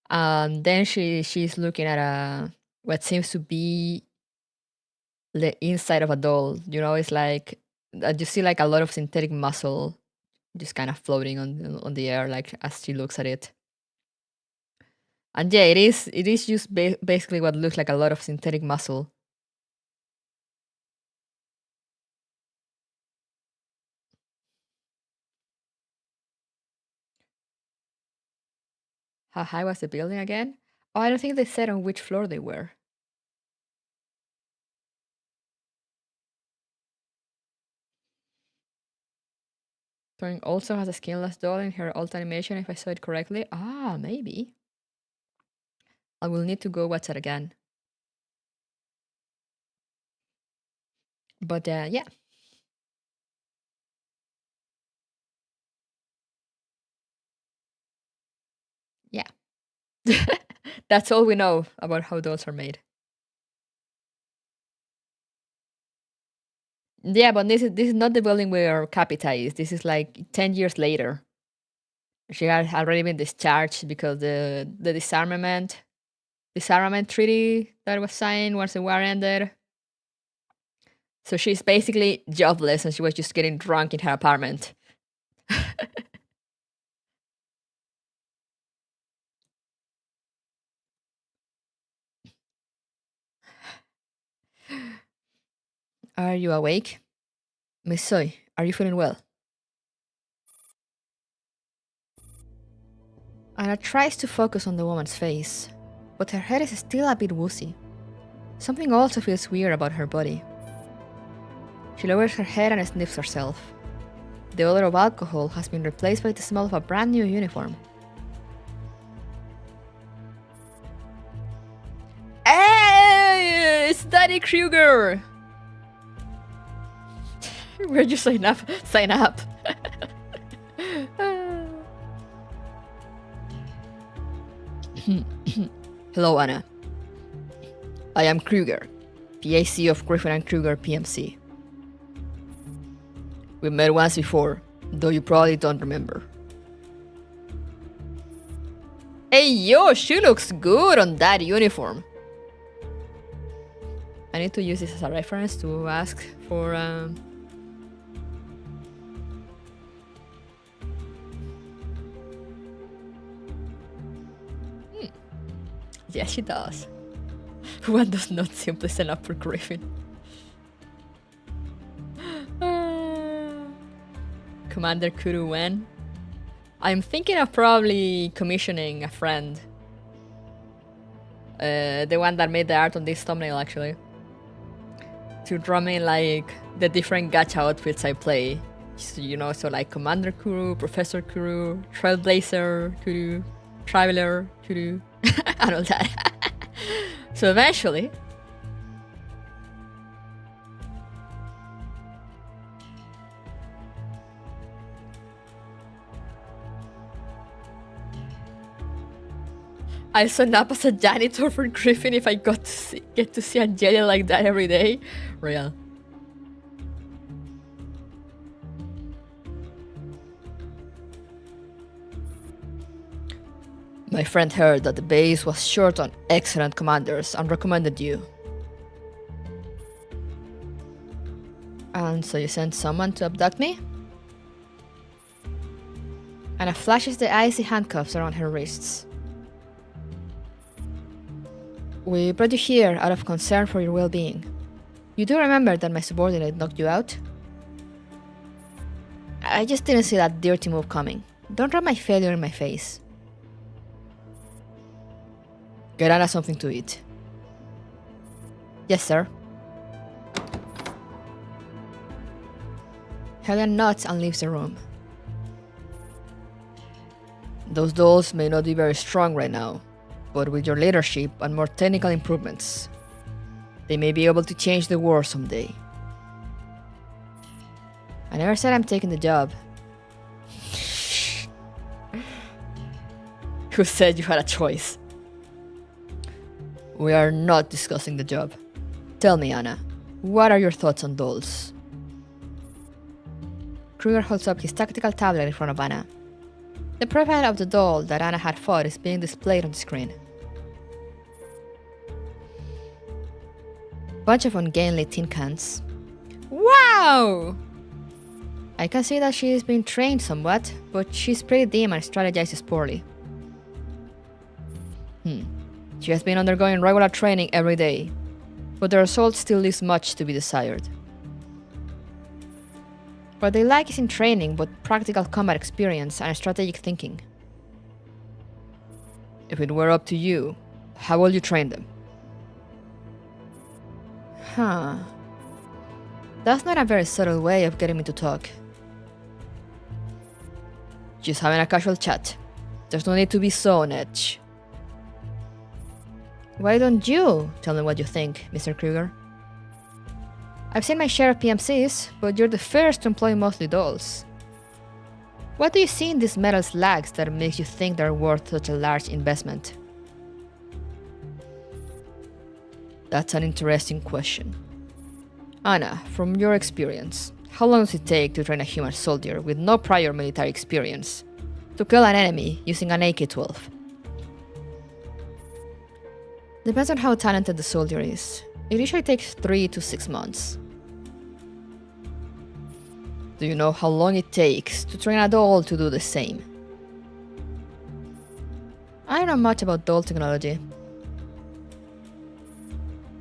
And then she's looking at what seems to be the inside of a doll. You know, it's like you see like a lot of synthetic muscle just kind of floating on the air, like as she looks at it. And yeah, it is just basically what looks like a lot of synthetic muscle. How high was the building again? Oh, I don't think they said on which floor they were. Torin also has a skinless doll in her alt animation, if I saw it correctly. Ah, maybe. I will need to go watch it again. But yeah. Yeah. That's all we know about how dolls are made. Yeah, but this is not the building where Capita is. This is like 10 years later. She had already been discharged because the disarmament treaty that was signed once the war ended. So she's basically jobless and she was just getting drunk in her apartment. Are you awake? Miss Soy, are you feeling well? Anna tries to focus on the woman's face, but her head is still a bit woozy. Something also feels weird about her body. She lowers her head and sniffs herself. The odor of alcohol has been replaced by the smell of a brand new uniform. Hey! It's Daddy Kruger! Where'd you sign up? Sign up! Hello, Anna. I am Kruger, PAC of Griffin and Kruger PMC. We met once before, though you probably don't remember. Hey yo, she looks good on that uniform. I need to use this as a reference to ask for Yeah, she does. One does not simply sign up for Griffin. Commander Kuru Wen. I'm thinking of probably commissioning a friend. The one that made the art on this thumbnail, actually. To draw me like the different gacha outfits I play. So, you know, so like Commander Kuru, Professor Kuru, Trailblazer Kuru. traveler, to and all that. So eventually, I'll sign up as a janitor for Griffin if I get to see Angelia like that every day. Real. My friend heard that the base was short on excellent commanders and recommended you. And so you sent someone to abduct me? Anna flashes the icy handcuffs around her wrists. We brought you here out of concern for your well-being. You do remember that my subordinate knocked you out? I just didn't see that dirty move coming. Don't rub my failure in my face. Get Anna something to eat. Yes, sir. Helen nods and leaves the room. Those dolls may not be very strong right now, but with your leadership and more technical improvements, they may be able to change the world someday. I never said I'm taking the job. Who said you had a choice? We are not discussing the job. Tell me, Anna, what are your thoughts on dolls? Kruger holds up his tactical tablet in front of Anna. The profile of the doll that Anna had fought is being displayed on the screen. Bunch of ungainly tin cans. Wow! I can see that she is being trained somewhat, but she's pretty dim and strategizes poorly. She has been undergoing regular training every day, but the result still leaves much to be desired. What they lack is in training, but practical combat experience and strategic thinking. If it were up to you, how would you train them? That's not a very subtle way of getting me to talk. Just having a casual chat. There's no need to be so on edge. Why don't you tell me what you think, Mr. Kruger? I've seen my share of PMCs, but you're the first to employ mostly dolls. What do you see in these metal slugs that makes you think they're worth such a large investment? That's an interesting question. Anna, from your experience, how long does it take to train a human soldier with no prior military experience to kill an enemy using an AK-12? Depends on how talented the soldier is. It usually takes 3 to 6 months. Do you know how long it takes to train a doll to do the same? I don't know much about doll technology.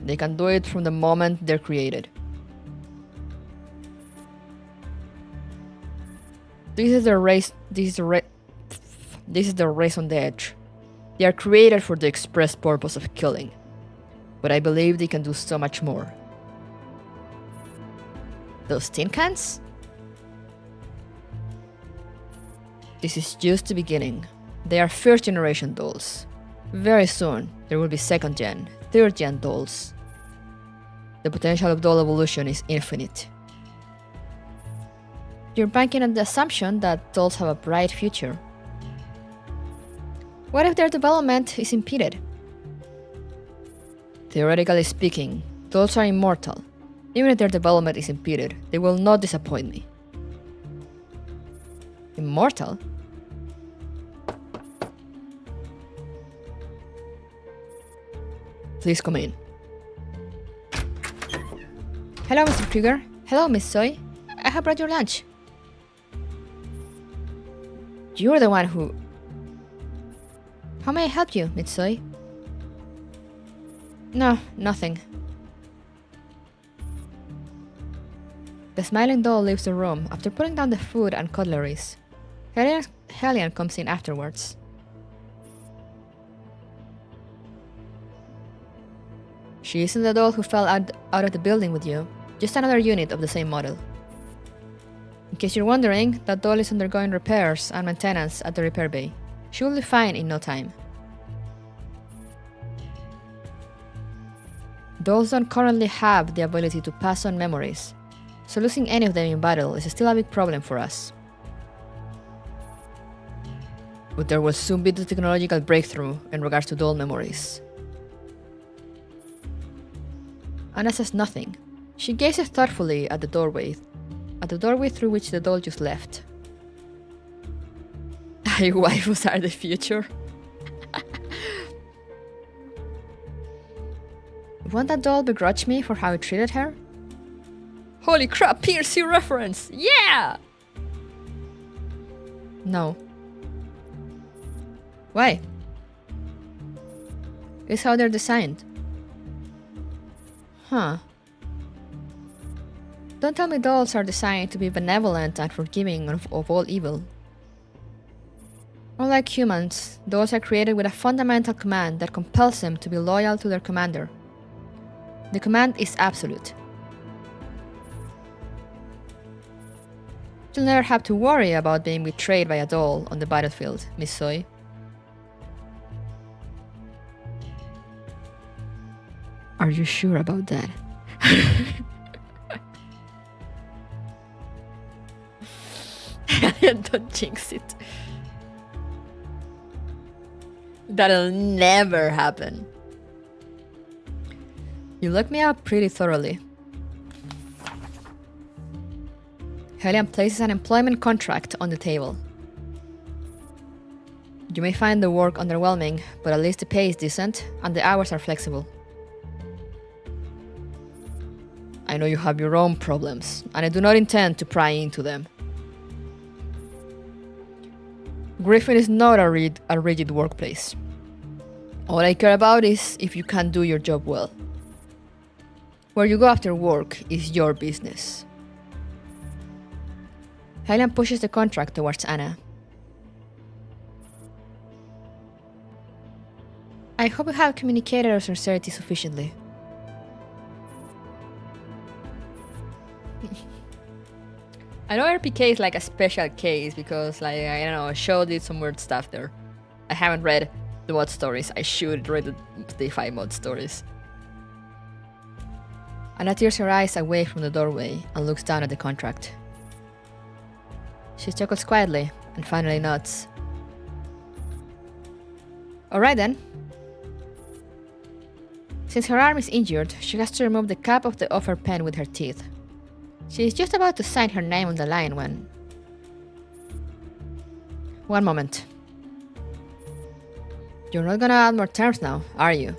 They can do it from the moment they're created. This is the race on the edge. They are created for the express purpose of killing, but I believe they can do so much more. Those tin cans? This is just the beginning. They are first generation dolls. Very soon, there will be second gen, third gen dolls. The potential of doll evolution is infinite. You're banking on the assumption that dolls have a bright future. What if their development is impeded? Theoretically speaking, dolls are immortal. Even if their development is impeded, they will not disappoint me. Immortal? Please come in. Hello, Mr. Kruger. Hello, Miss Soy. I have brought your lunch. You're the one who... How may I help you, Miss Soy? No, nothing. The smiling doll leaves the room after putting down the food and cutleries. Hellion comes in afterwards. She isn't the doll who fell out of the building with you, just another unit of the same model. In case you're wondering, that doll is undergoing repairs and maintenance at the repair bay. She will be fine in no time. Dolls don't currently have the ability to pass on memories, so losing any of them in battle is still a big problem for us. But there will soon be the technological breakthrough in regards to doll memories. Anna says nothing. She gazes thoughtfully at the doorway through which the doll just left. Waifus are the future. Won't that doll begrudge me for how I treated her? Holy crap, PRC reference! Yeah! No. Why? It's how they're designed. Huh. Don't tell me dolls are designed to be benevolent and forgiving of all evil. Unlike humans, dolls are created with a fundamental command that compels them to be loyal to their commander. The command is absolute. You'll never have to worry about being betrayed by a doll on the battlefield, Miss Soy. Are you sure about that? Don't jinx it. That'll never happen. You looked me up pretty thoroughly. Helian places an employment contract on the table. You may find the work underwhelming, but at least the pay is decent and the hours are flexible. I know you have your own problems, and I do not intend to pry into them. Griffin is not a rigid workplace. All I care about is if you can do your job well. Where you go after work is your business. Helen pushes the contract towards Anna. I hope you have communicated our sincerity sufficiently. I know RPK is like a special case because, like, I don't know, Show did some weird stuff there. I haven't read the mod stories. I should read the 5 mod stories. Anna tears her eyes away from the doorway and looks down at the contract. She chuckles quietly and finally nods. Alright then. Since her arm is injured, she has to remove the cap of the offer pen with her teeth. She is just about to sign her name on the line when... One moment. You're not gonna add more terms now, are you?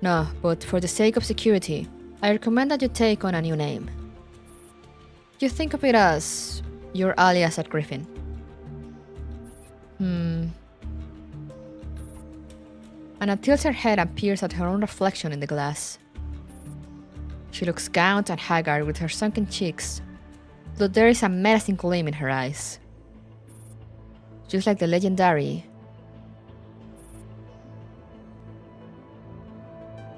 No, but for the sake of security, I recommend that you take on a new name. You think of it as your alias at Griffin. Anna tilts her head and peers at her own reflection in the glass. She looks gaunt and haggard with her sunken cheeks, though there is a menacing gleam in her eyes. Just like the legendary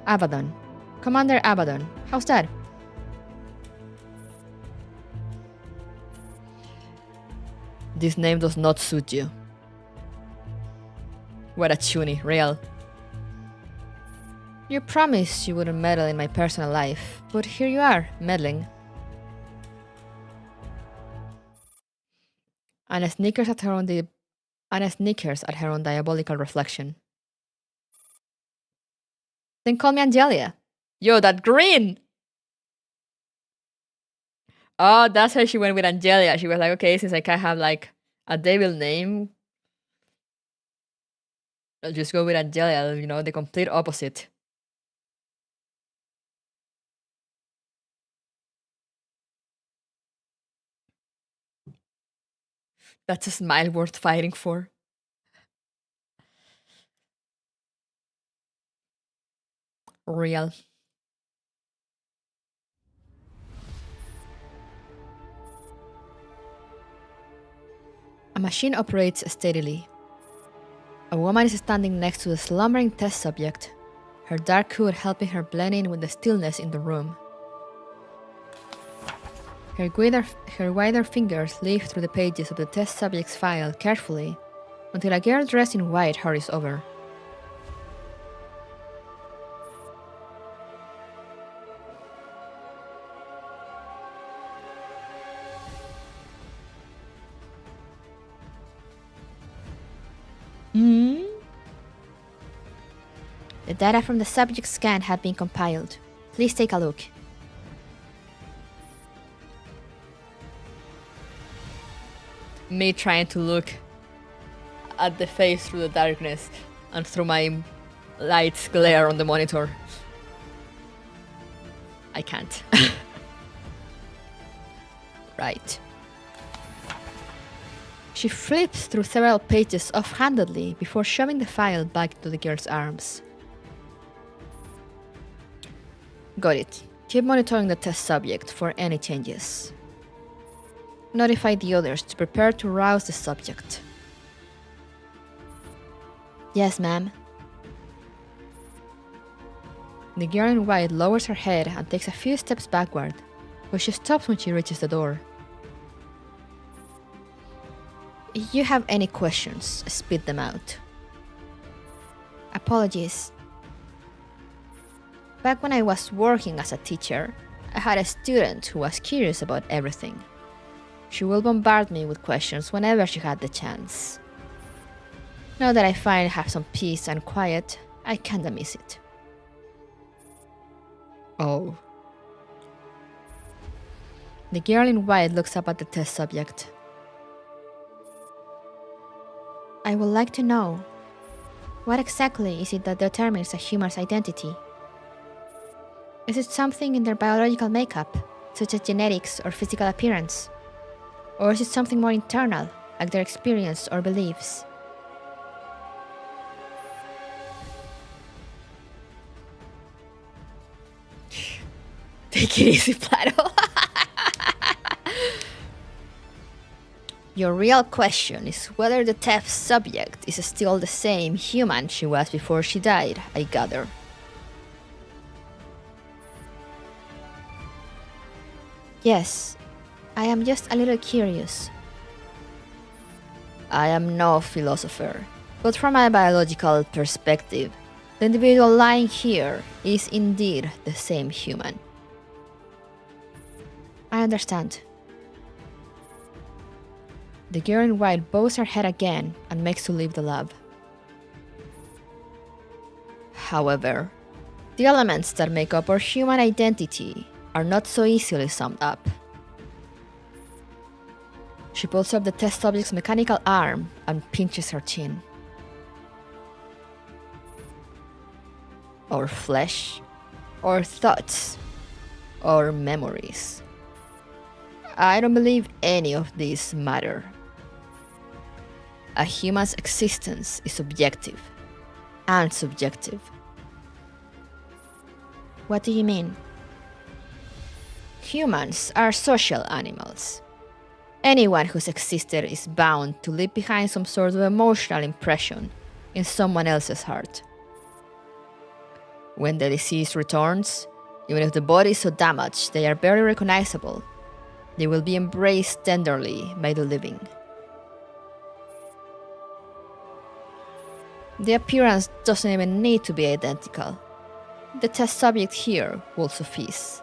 Abaddon. Commander Abaddon. How's that? This name does not suit you. What a chuny, real. You promised you wouldn't meddle in my personal life, but here you are, meddling. Anna snickers at her own diabolical reflection. Then call me Angelia. Yo, that grin! Oh, that's how she went with Angelia. She was like, okay, since I can't have like a devil name, I'll just go with Angelia, you know, the complete opposite. That's a smile worth fighting for. Real. A machine operates steadily. A woman is standing next to the slumbering test subject, her dark hood helping her blend in with the stillness in the room. Her wider fingers leaf through the pages of the test subject's file carefully, until a girl dressed in white hurries over. The data from the subject scan have been compiled. Please take a look. Me trying to look at the face through the darkness and through my lights glare on the monitor. I can't. Right. She flips through several pages offhandedly before shoving the file back into the girl's arms. Got it. Keep monitoring the test subject for any changes. Notify the others to prepare to rouse the subject. Yes, ma'am. The girl in white lowers her head and takes a few steps backward, but she stops when she reaches the door. If you have any questions, spit them out. Apologies. Back when I was working as a teacher, I had a student who was curious about everything. She will bombard me with questions whenever she had the chance. Now that I finally have some peace and quiet, I kinda miss it. Oh. The girl in white looks up at the test subject. I would like to know, what exactly is it that determines a human's identity? Is it something in their biological makeup, such as genetics or physical appearance? Or is it something more internal, like their experience or beliefs? Take it easy, Plato. Your real question is whether the test subject is still the same human she was before she died, I gather. Yes, I am just a little curious. I am no philosopher, but from my biological perspective, the individual lying here is indeed the same human. I understand. The girl in white bows her head again and makes to leave the lab. However, the elements that make up our human identity are not so easily summed up. She pulls up the test subject's mechanical arm and pinches her chin. Our flesh, our thoughts, our memories. I don't believe any of these matter. A human's existence is objective and subjective. What do you mean? Humans are social animals. Anyone who's existed is bound to leave behind some sort of emotional impression in someone else's heart. When the disease returns, even if the body is so damaged they are barely recognizable, they will be embraced tenderly by the living. The appearance doesn't even need to be identical. The test subject here will suffice.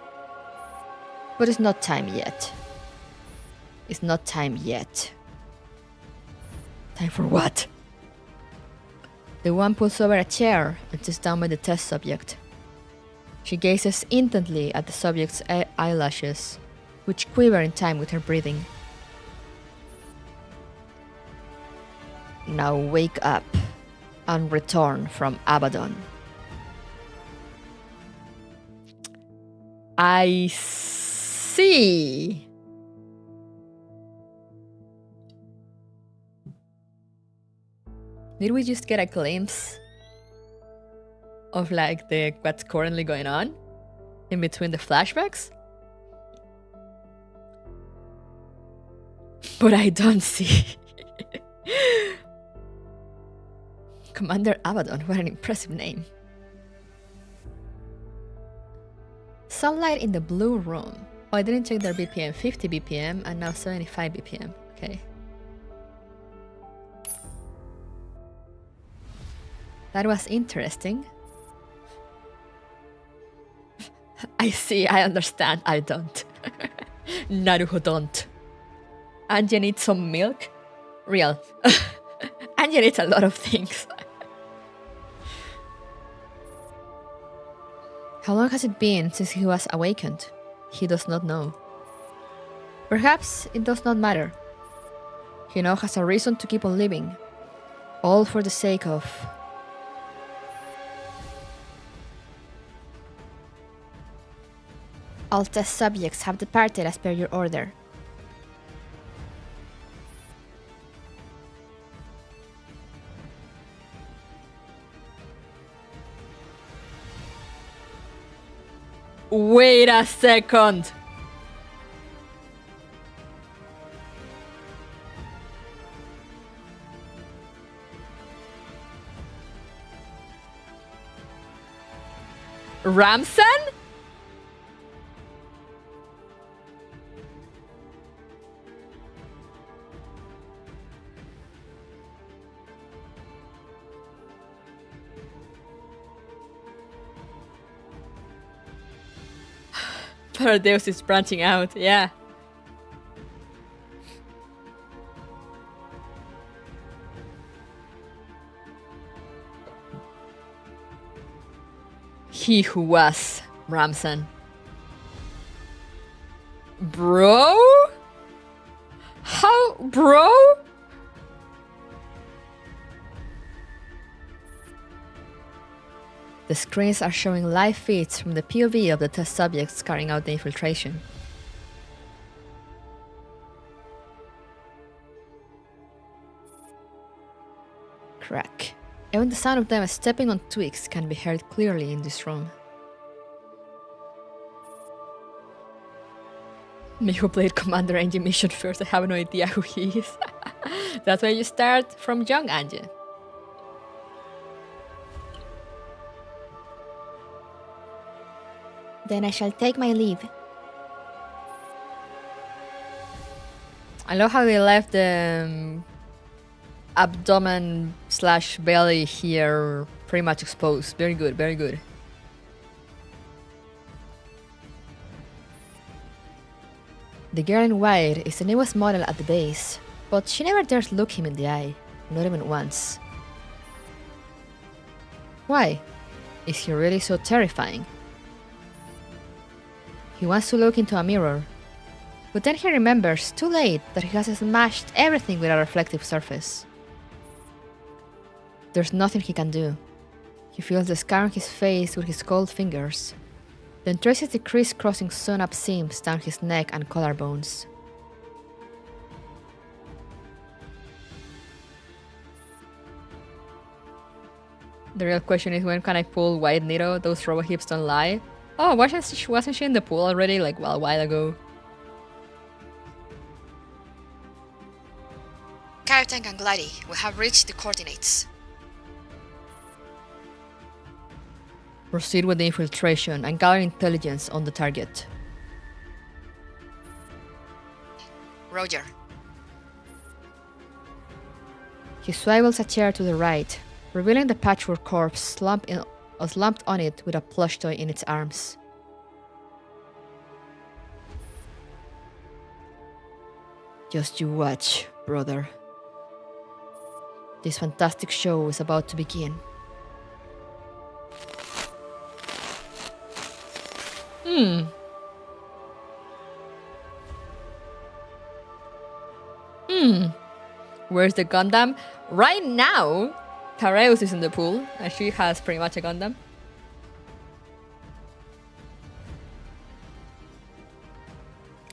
But it's not time yet. It's not time yet. Time for what? The one pulls over a chair and sits down by the test subject. She gazes intently at the subject's eyelashes, which quiver in time with her breathing. Now wake up and return from Abaddon. I see. Did we just get a glimpse of like what's currently going on in between the flashbacks? But I don't see. Commander Abaddon, what an impressive name. Sunlight in the blue room. Oh, I didn't check their BPM. 50 BPM and now 75 BPM. Okay. That was interesting. I see, I understand, I don't. Naruho don't. Angie needs some milk? Real. Angie needs a lot of things. How long has it been since he was awakened? He does not know. Perhaps it does not matter. He now has a reason to keep on living. All for the sake of... All test subjects have departed as per your order. Wait a second. Ramson? Paradeus is branching out, yeah. He who was Ramson. Bro? How, bro? The screens are showing live feeds from the POV of the test subjects carrying out the infiltration. Crack. Even the sound of them stepping on twigs can be heard clearly in this room. Me who played Commander Angie mission first, I have no idea who he is. That's why you start from young Angie. Then I shall take my leave. I love how they left the abdomen / belly here pretty much exposed. Very good, very good. The girl in white is the newest model at the base, but she never dares look him in the eye, not even once. Why? Is he really so terrifying? He wants to look into a mirror, but then he remembers too late that he has smashed everything with a reflective surface. There's nothing he can do. He feels the scar on his face with his cold fingers, then traces the crisscrossing sewn-up seams down his neck and collarbones. The real question is, when can I pull White Nido? Those robo hips don't lie. Oh, wasn't she in the pool already, like, well, a while ago? Captain Gangladi, we have reached the coordinates. Proceed with the infiltration and gather intelligence on the target. Roger. He swivels a chair to the right, revealing the patchwork corpse slumped on it with a plush toy in its arms. Just you watch, brother. This fantastic show is about to begin. Where's the Gundam? Right now, Tareus is in the pool, and she has pretty much a Gundam.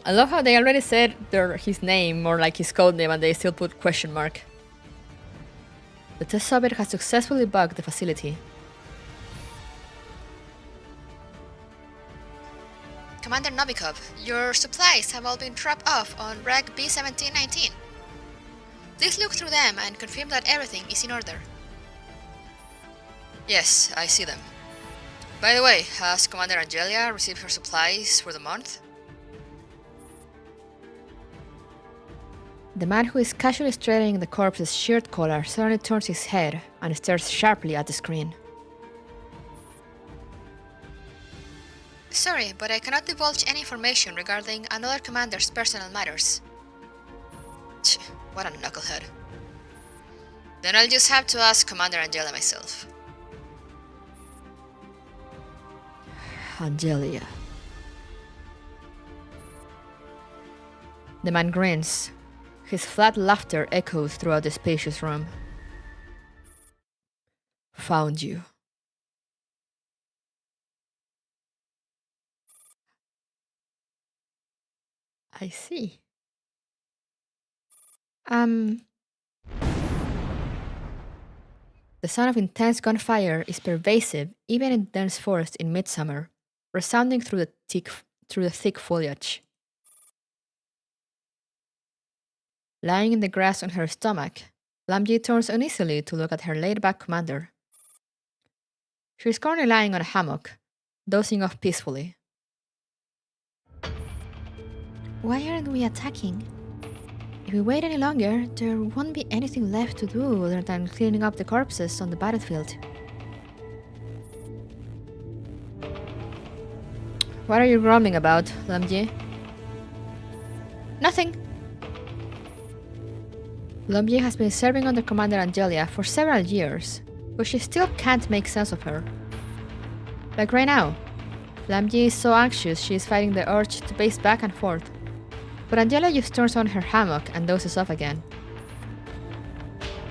I love how they already said his name, or like his code name, and they still put question mark. The test subject has successfully bugged the facility. Commander Novikov, your supplies have all been dropped off on Reg B-1719. Please look through them and confirm that everything is in order. Yes, I see them. By the way, has Commander Angelia received her supplies for the month? The man who is casually straightening the corpse's shirt collar suddenly turns his head and stares sharply at the screen. Sorry, but I cannot divulge any information regarding another commander's personal matters. Tch, what a knucklehead. Then I'll just have to ask Commander Angela myself. Angelia. The man grins. His flat laughter echoes throughout the spacious room. Found you. I see. The sound of intense gunfire is pervasive even in dense forest in midsummer, resounding through the thick foliage. Lying in the grass on her stomach, Lamji turns uneasily to look at her laid-back commander. She is currently lying on a hammock, dozing off peacefully. Why aren't we attacking? If we wait any longer, there won't be anything left to do other than cleaning up the corpses on the battlefield. What are you grumbling about, Lamji? Nothing. Lamji has been serving under Commander Angelia for several years, but she still can't make sense of her. Like right now, Lamji is so anxious she is fighting the urge to pace back and forth. But Angela just turns on her hammock and dozes off again.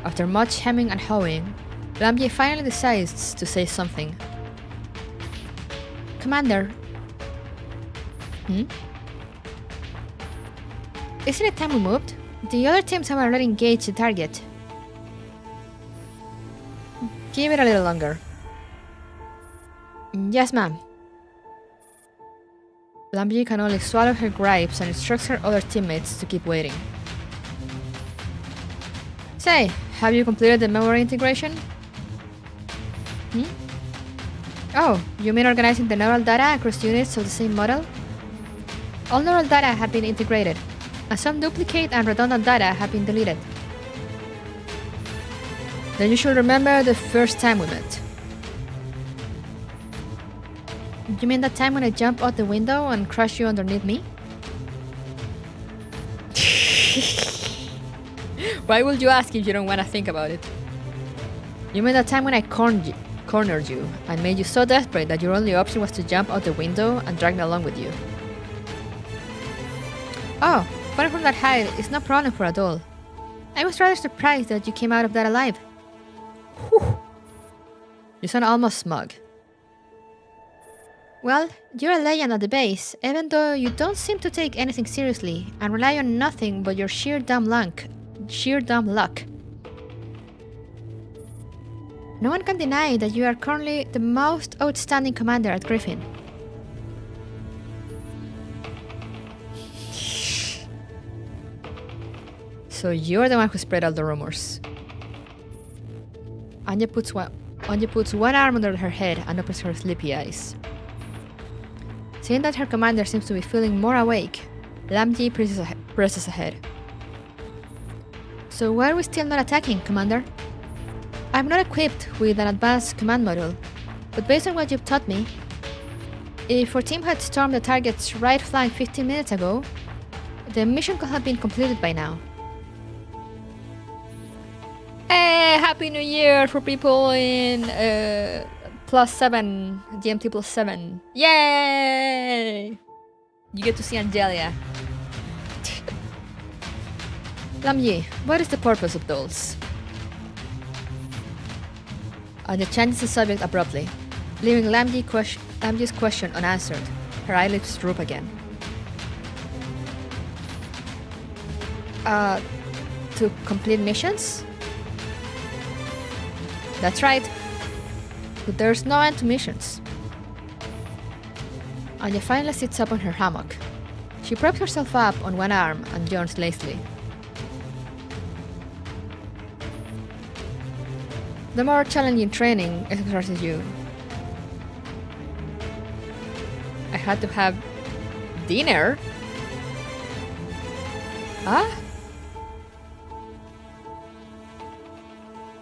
After much hemming and hawing, Lamji finally decides to say something. Commander. Isn't it time we moved? The other teams have already engaged the target. Give it a little longer. Yes, ma'am. Lamji can only swallow her gripes and instructs her other teammates to keep waiting. Say, have you completed the memory integration? Oh, you mean organizing the neural data across units of the same model? All neural data have been integrated, and some duplicate and redundant data have been deleted. Then you should remember the first time we met. You mean that time when I jumped out the window and crushed you underneath me? Why would you ask if you don't want to think about it? You mean that time when I cornered you and made you so desperate that your only option was to jump out the window and drag me along with you? Oh, falling from that height is no problem for a doll. I was rather surprised that you came out of that alive. Whew. You sound almost smug. Well, you're a legend at the base, even though you don't seem to take anything seriously and rely on nothing but your sheer dumb luck. No one can deny that you are currently the most outstanding commander at Griffin. So you're the one who spread all the rumors. Anya puts one arm under her head and opens her sleepy eyes. Seeing that her commander seems to be feeling more awake, Lamji presses ahead. So why are we still not attacking, Commander? I'm not equipped with an advanced command module, but based on what you've taught me, if our team had stormed the target's right flank 15 minutes ago, the mission could have been completed by now. Hey, Happy New Year for people in +7, GMT +7. Yay! You get to see Angelia. Lamji, what is the purpose of dolls? Anya changes the subject abruptly, leaving Lamji's question unanswered. Her eyelids droop again. To complete missions? That's right. But there's no end to missions. Anya finally sits up on her hammock. She props herself up on one arm and yawns lazily. The more challenging training exercises you. I had to have dinner? Huh?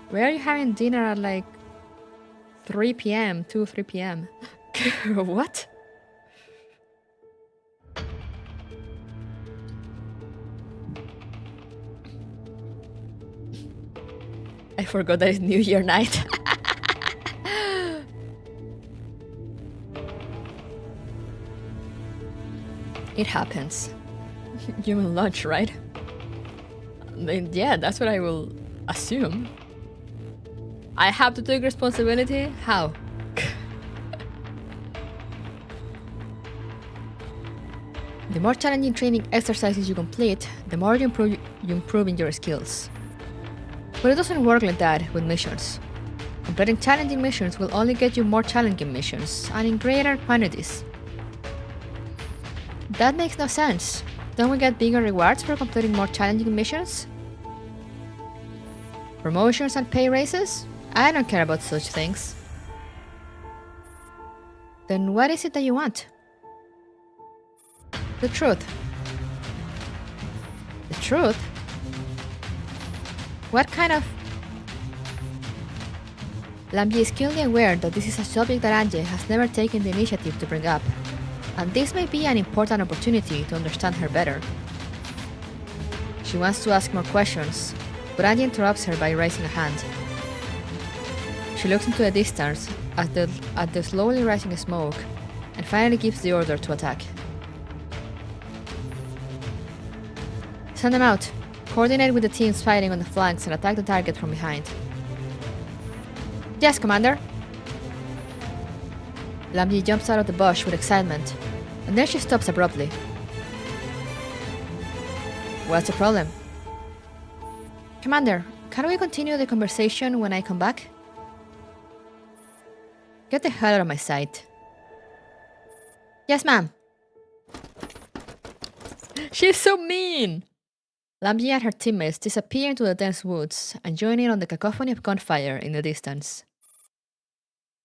Why are you having dinner at like 3 p.m., 2 3 p.m.? What? I forgot that it's New Year night. It happens. You mean lunch, right? Then, yeah, that's what I will assume. I have to take responsibility? How? The more challenging training exercises you complete, the more you improve in your skills. But it doesn't work like that with missions. Completing challenging missions will only get you more challenging missions, and in greater quantities. That makes no sense. Don't we get bigger rewards for completing more challenging missions? Promotions and pay raises? I don't care about such things. Then what is it that you want? The truth. The truth? What kind of... Lambi is keenly aware that this is a subject that Ange has never taken the initiative to bring up, and this may be an important opportunity to understand her better. She wants to ask more questions, but Angie interrupts her by raising a hand. She looks into the distance at the slowly rising smoke and finally gives the order to attack. Send them out. Coordinate with the teams fighting on the flanks and attack the target from behind. Yes, Commander. Lamji jumps out of the bush with excitement, and then she stops abruptly. What's the problem? Commander, can we continue the conversation when I come back? Get the hell out of my sight. Yes, ma'am. She's so mean! Lamji and her teammates disappear into the dense woods and join in on the cacophony of gunfire in the distance.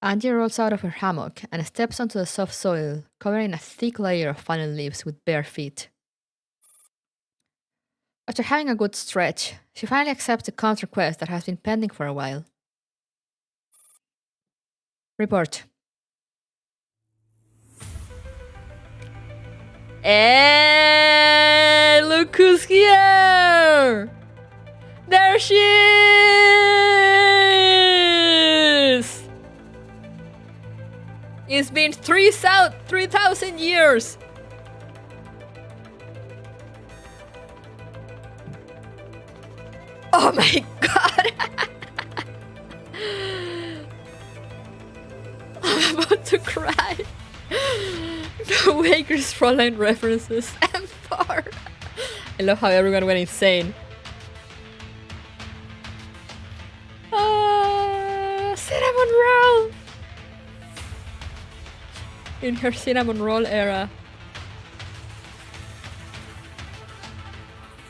Angie rolls out of her hammock and steps onto the soft soil, covering a thick layer of fallen leaves with bare feet. After having a good stretch, she finally accepts the comms request that has been pending for a while. Report. Hey, look who's here! There she is! It's been 3,000 years! Oh my god! I'm about to cry. No Waker's Frontline references. M4. I love how everyone went insane. Cinnamon roll! In her cinnamon roll era.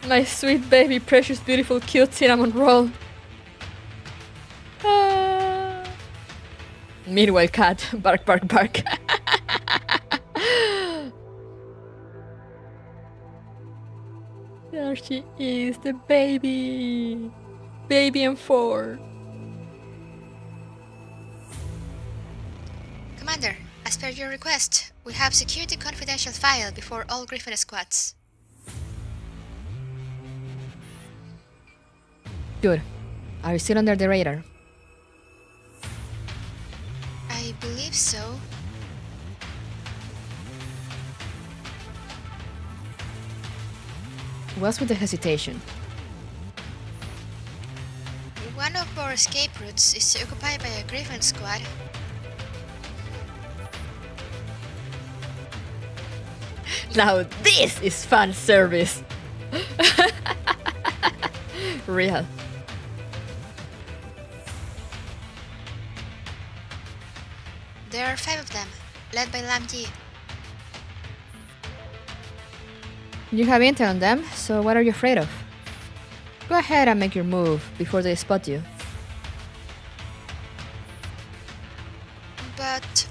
My sweet baby, precious, beautiful, cute cinnamon roll. Meanwhile, cat, bark, bark, bark. There she is, the baby. Baby M4. Commander, as per your request, we have secured the confidential file before all Griffin squads. Good. Are you still under the radar? I believe so. What's with the hesitation? One of our escape routes is occupied by a Griffin squad. Now this is fan service! Real. There are 5 of them, led by Lam Yi. You have intel on them, so what are you afraid of? Go ahead and make your move before they spot you. But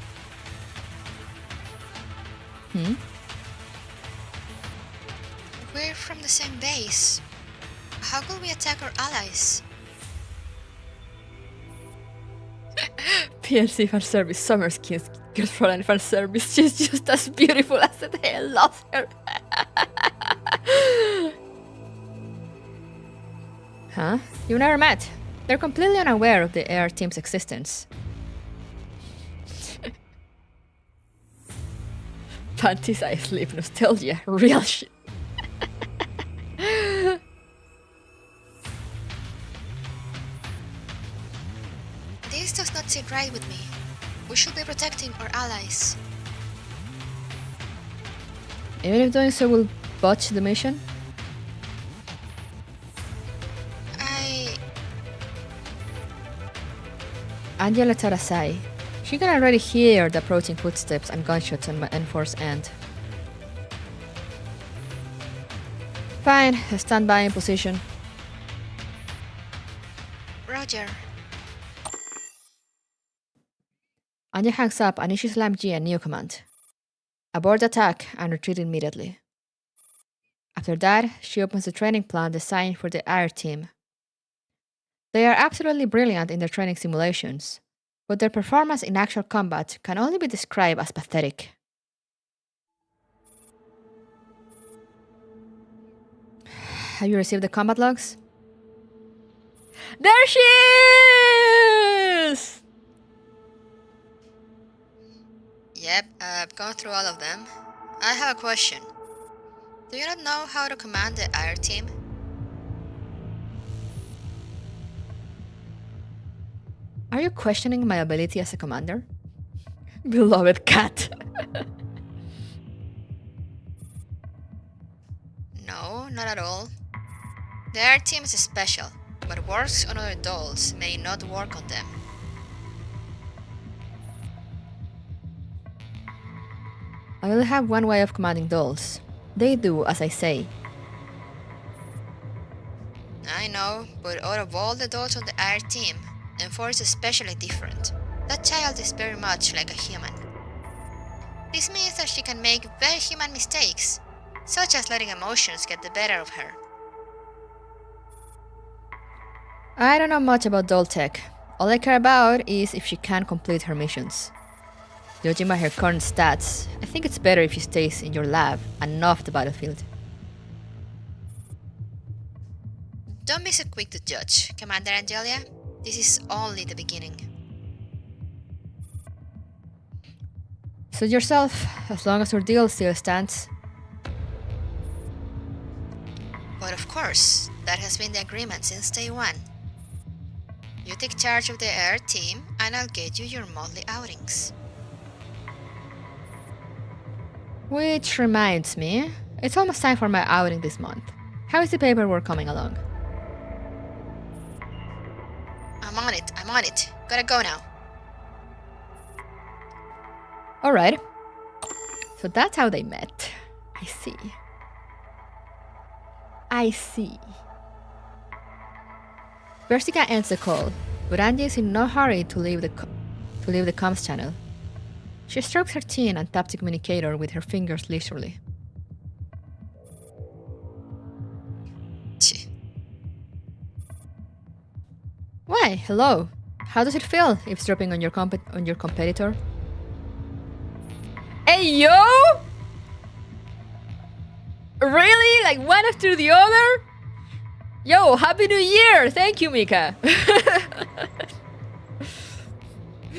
we're from the same base. How could we attack our allies? PLC fan service, summer skins, girls Frontline fan service. She's just as beautiful as the day I lost her. Huh? You never met? They're completely unaware of the AR team's existence. Panties I sleep, nostalgia, real shit. This does not sit right with me. We should be protecting our allies. Even if doing so will botch the mission? Angela let her aside. She can already hear the approaching footsteps and gunshots on my enforced end. Fine, stand by in position. Roger. Anya hangs up and issues Lam G a new command. Abort the attack and retreat immediately. After that, she opens the training plan designed for the air team. They are absolutely brilliant in their training simulations, but their performance in actual combat can only be described as pathetic. Have you received the combat logs? There she is! Yep, I've gone through all of them. I have a question. Do you not know how to command the air team? Are you questioning my ability as a commander? Beloved cat. No, not at all. The air team is special. What works on other dolls may not work on them. I only have one way of commanding dolls. They do as I say. I know, but out of all the dolls on the air team, M4 is especially different. That child is very much like a human. This means that she can make very human mistakes, such as letting emotions get the better of her. I don't know much about doll tech. All I care about is if she can complete her missions. Judging by her current stats, I think it's better if she stays in your lab and off the battlefield. Don't be so quick to judge, Commander Angelia. This is only the beginning. Suit yourself, as long as your deal still stands. But of course, that has been the agreement since day one. You take charge of the air team, and I'll get you your monthly outings. Which reminds me, it's almost time for my outing this month. How is the paperwork coming along? I'm on it. Gotta go now. Alright. So that's how they met. I see. Versica ends the call, but Angie is in no hurry to leave the comms channel. She strokes her chin and taps the communicator with her fingers leisurely. Tch. Why, hello. How does it feel eavesdropping on your competitor? Hey, yo! Really? Like one after the other? Yo, Happy New Year! Thank you, Mika.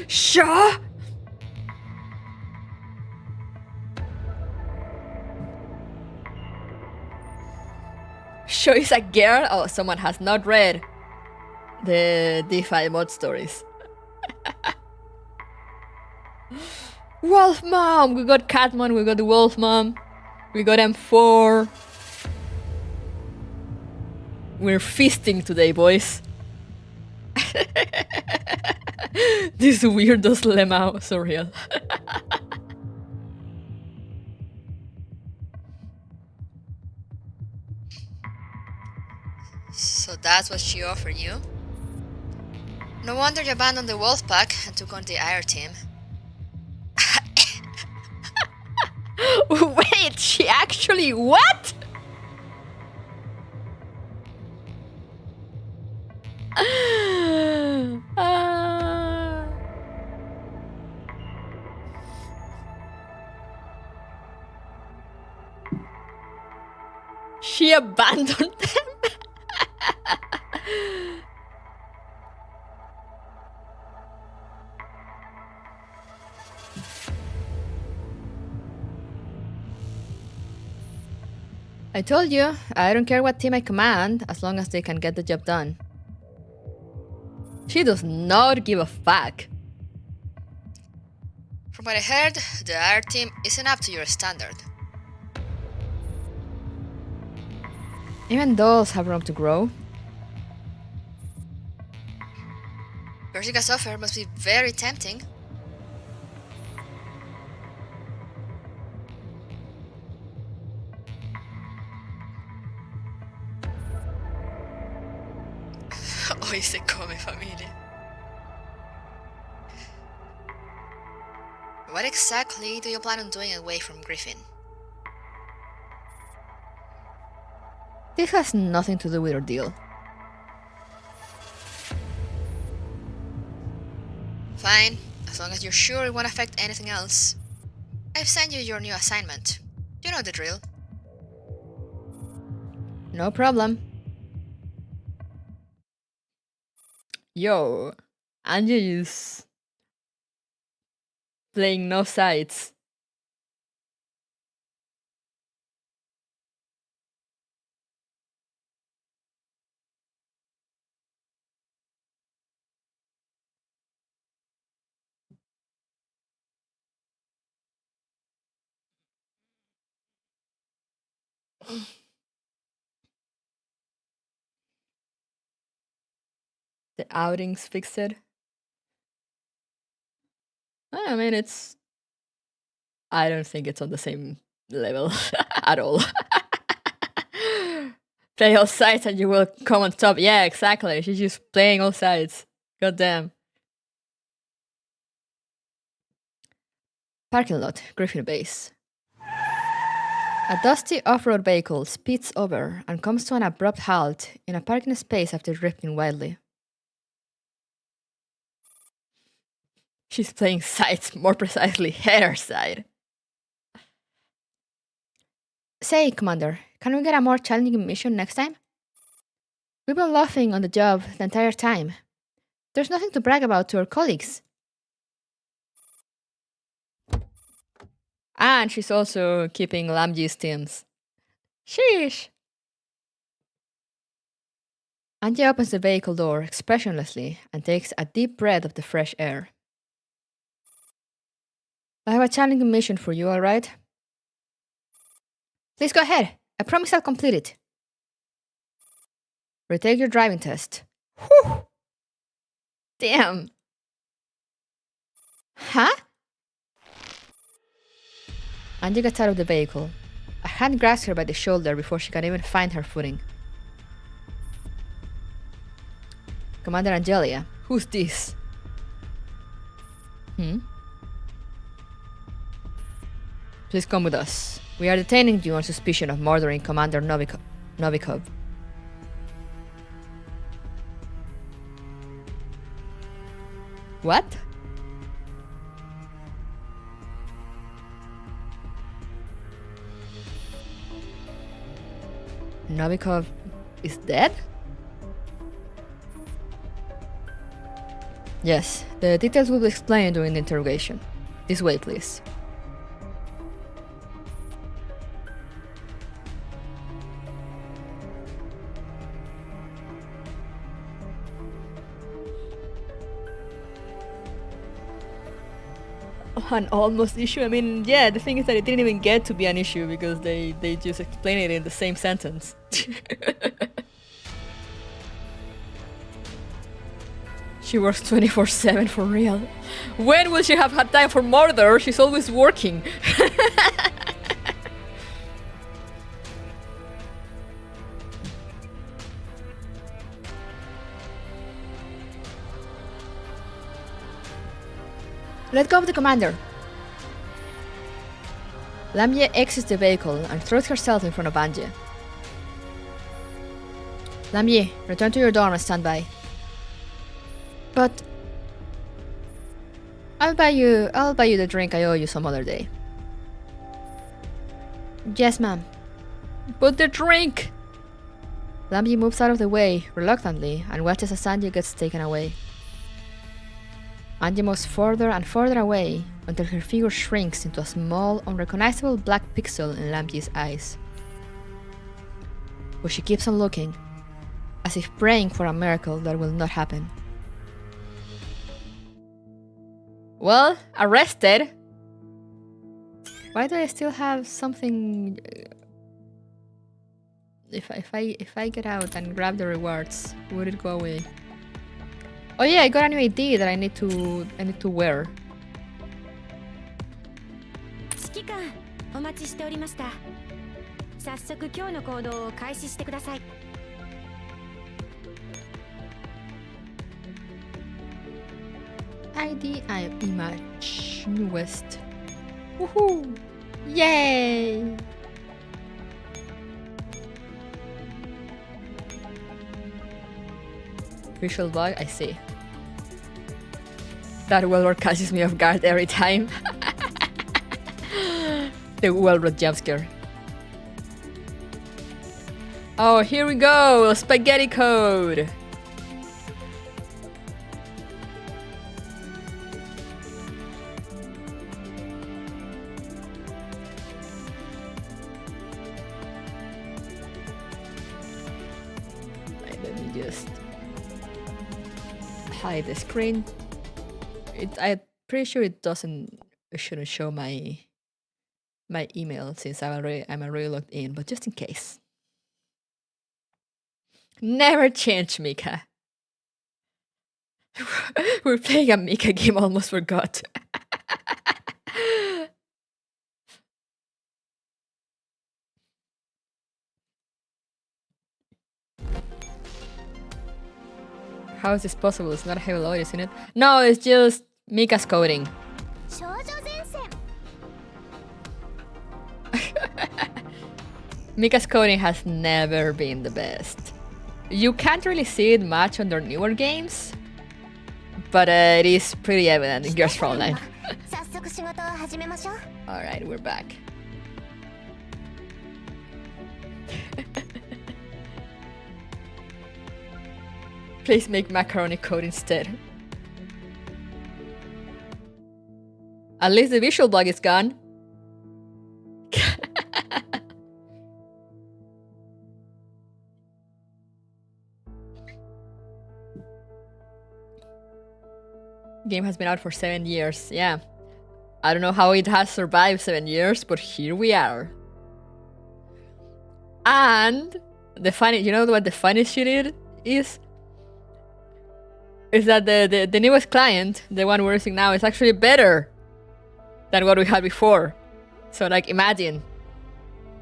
Sure. Sho is a girl? Oh, someone has not read the DeFi mod stories. Wolf Mom! We got Catmon, we got the Wolf Mom, we got M4. We're feasting today, boys. This weirdos lemma, so real. So that's what she offered you? No wonder you abandoned the wolf pack and took on the air team. Wait, she actually what? She abandoned them. I told you, I don't care what team I command as long as they can get the job done. She does not give a fuck. From what I heard, the R team isn't up to your standard. Even dolls have room to grow. Persica's offer must be very tempting. Hoy se come, familia. What exactly do you plan on doing away from Griffin? This has nothing to do with our deal. Fine, as long as you're sure it won't affect anything else. I've sent you your new assignment. You know the drill. No problem. Yo, Angelus playing no sides. The outings fixed it. I mean, I don't think it's on the same level at all. Play all sides and you will come on top. Yeah, exactly. She's just playing all sides. God damn. Parking lot, Griffin Base. A dusty off-road vehicle speeds over and comes to an abrupt halt in a parking space after drifting wildly. She's playing sides, more precisely her side. Say, Commander, can we get a more challenging mission next time? We've been laughing on the job the entire time. There's nothing to brag about to our colleagues. And she's also keeping Lamji's teams. Sheesh! Angie opens the vehicle door expressionlessly and takes a deep breath of the fresh air. I have a challenging mission for you, alright? Please go ahead. I promise I'll complete it. Retake your driving test. Whew! Damn. Huh? Angie gets out of the vehicle. A hand grabs her by the shoulder before she can even find her footing. Commander Angelia, who's this? Please come with us. We are detaining you on suspicion of murdering Commander Novikov. What? Novikov is dead? Yes, the details will be explained during the interrogation. This way, please. An almost issue? I mean, yeah, the thing is that it didn't even get to be an issue because they just explain it in the same sentence. She works 24/7 for real. When will she have had time for murder? She's always working. Let go of the commander. Lamie exits the vehicle and throws herself in front of Angie. Lamie, return to your dorm and stand by. But I'll buy you the drink I owe you some other day. Yes, ma'am. But the drink! Lampy moves out of the way, reluctantly, and watches as Angie gets taken away. Angie moves further and further away until her figure shrinks into a small, unrecognizable black pixel in Lampy's eyes. But she keeps on looking, as if praying for a miracle that will not happen. Well, arrested. Why do I still have something? If I get out and grab the rewards, would it go away? Oh yeah, I got a new ID that I need to wear. 指揮官、お待ちしておりました。早速今日の行動を開始してください。ID image newest. Woohoo! Yay! Visual bug, I see. That Wellward catches me off guard every time. The Wellward jumpscare. Oh, here we go! Spaghetti code! Right, let me just hide the screen. I'm pretty sure it shouldn't show my email since I'm already logged in, but just in case. Never change, Mika. We're playing a Mika game, almost forgot. How is this possible? It's not a heavy load, isn't it? No, it's just Mika's coding. Mika's coding has never been the best. You can't really see it much on their newer games, but it is pretty evident in Girls Frontline. Alright, we're back. Please make macaroni code instead. At least the visual bug is gone. Game has been out for 7 years, yeah. I don't know how it has survived 7 years, but here we are. And the funny, you know what the funniest shit is? Is that the newest client, the one we're using now, is actually better than what we had before. So like imagine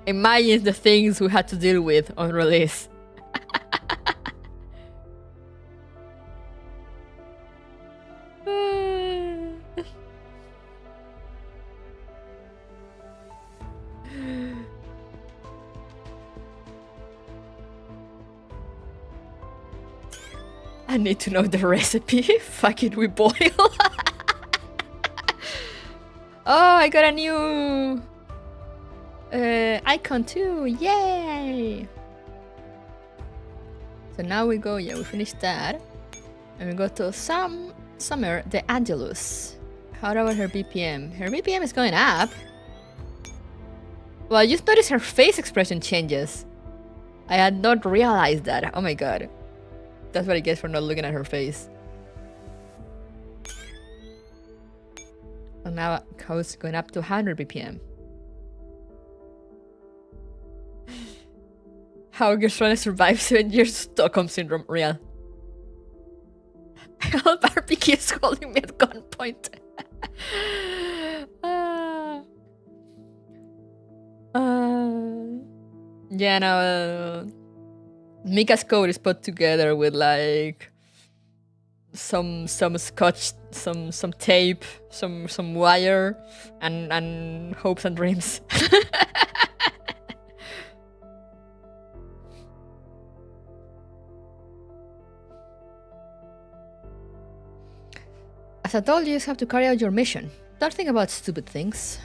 the things we had to deal with on release. I need to know the recipe. Fuck it, we boil. Oh, I got a new icon too. Yay! So now we go, yeah, we finished that. And we go to Summer, the Angelus. How about her BPM? Her BPM is going up. Well, I just noticed her face expression changes. I had not realized that. Oh my god. That's what I get for not looking at her face. And now it's going up to 100 BPM. How Girls Frontline survived 7 years of Stockholm Syndrome. Real. Barbie keeps holding me at gunpoint. Yeah, no. Mika's code is put together with like some scotch, some tape, some wire, and hopes and dreams. As I told you, you have to carry out your mission. Don't think about stupid things.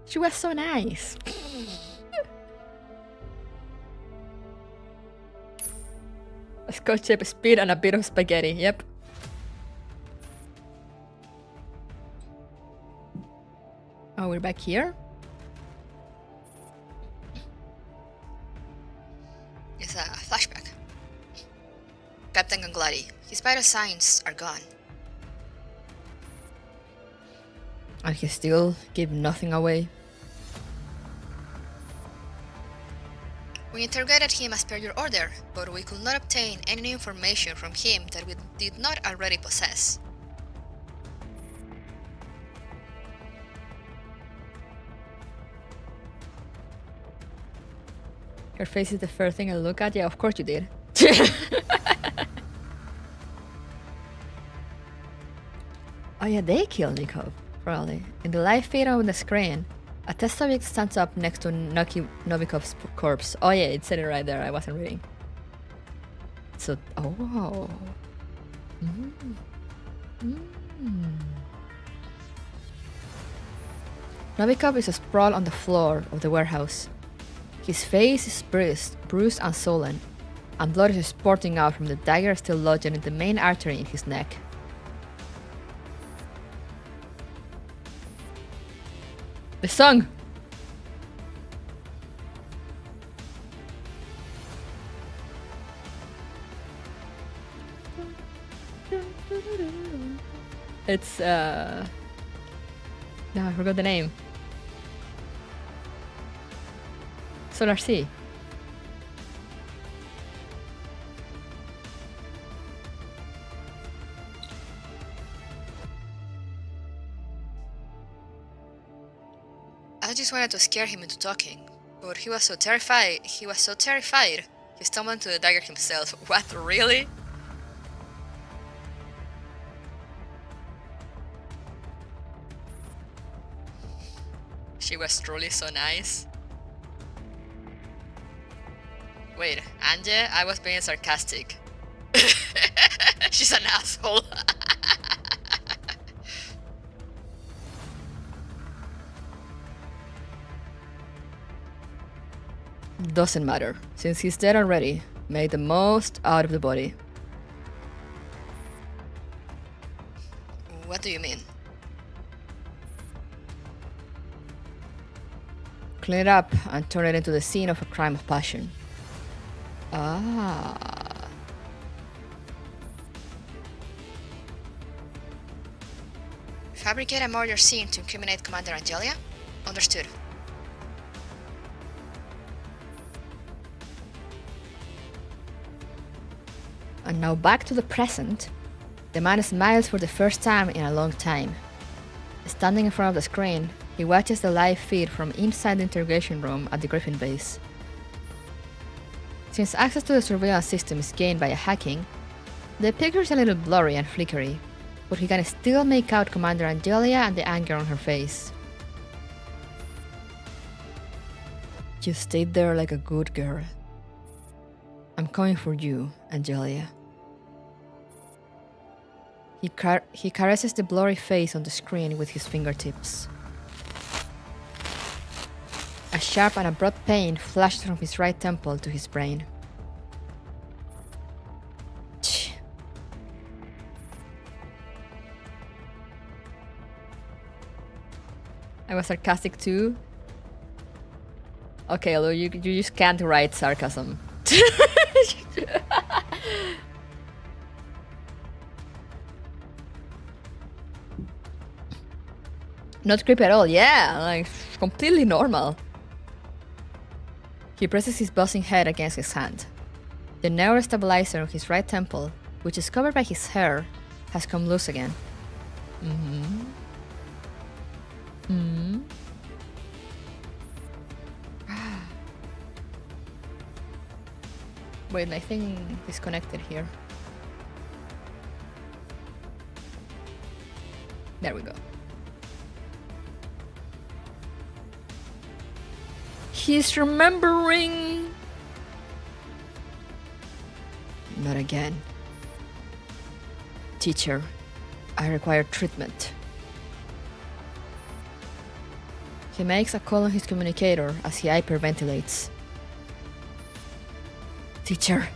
She was so nice. A scotch tape, speed, and a bit of spaghetti. Yep. Oh, we're back here? It's a flashback. Captain Ganglari, his vital signs are gone. And he still gave nothing away. We interrogated him as per your order, but we could not obtain any new information from him that we did not already possess. Her face is the first thing I look at. Yeah, of course you did. Oh yeah, they killed Nikov, probably. In the live feed on the screen, a test subject stands up next to Novikov's corpse. Oh yeah, it said it right there, I wasn't reading. So, oh. Novikov is sprawled on the floor of the warehouse. His face is bruised and swollen, and blood is spurting out from the dagger still lodged in the main artery in his neck. The song! It's no, I forgot the name. Solar Sea. I just wanted to scare him into talking, but he was so terrified. He stumbled into the dagger himself. What, really? She was truly so nice. Wait, Ange? I was being sarcastic. She's an asshole. Doesn't matter, since he's dead already. Make the most out of the body. What do you mean? Clean it up and turn it into the scene of a crime of passion. Ah. Fabricate a murder scene to incriminate Commander Angelia? Understood. And now back to the present. The man smiles for the first time in a long time. Standing in front of the screen, he watches the live feed from inside the interrogation room at the Griffin base. Since access to the surveillance system is gained via hacking, the picture is a little blurry and flickery, but he can still make out Commander Angelia and the anger on her face. You stayed there like a good girl. I'm coming for you, Angelia. He caresses the blurry face on the screen with his fingertips. A sharp and abrupt pain flashed from his right temple to his brain. Tch. I was sarcastic too. Okay, although you just can't write sarcasm. Not creepy at all, yeah, like completely normal. He presses his buzzing head against his hand. The neurostabilizer on his right temple, which is covered by his hair, has come loose again. Wait, I think disconnected here. There we go. He's remembering. Not again. Teacher, I require treatment. He makes a call on his communicator as he hyperventilates. Teacher.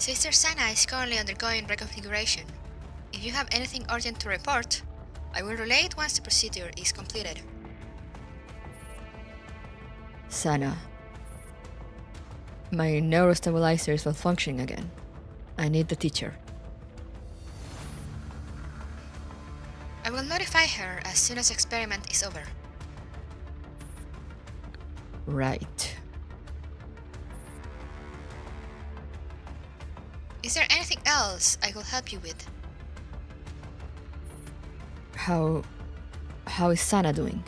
Sister Sana is currently undergoing reconfiguration. If you have anything urgent to report, I will relay it once the procedure is completed. Sana. My neurostabilizer is malfunctioning again. I need the teacher. I will notify her as soon as the experiment is over. Right. Is there anything else I could help you with? How is Sana doing?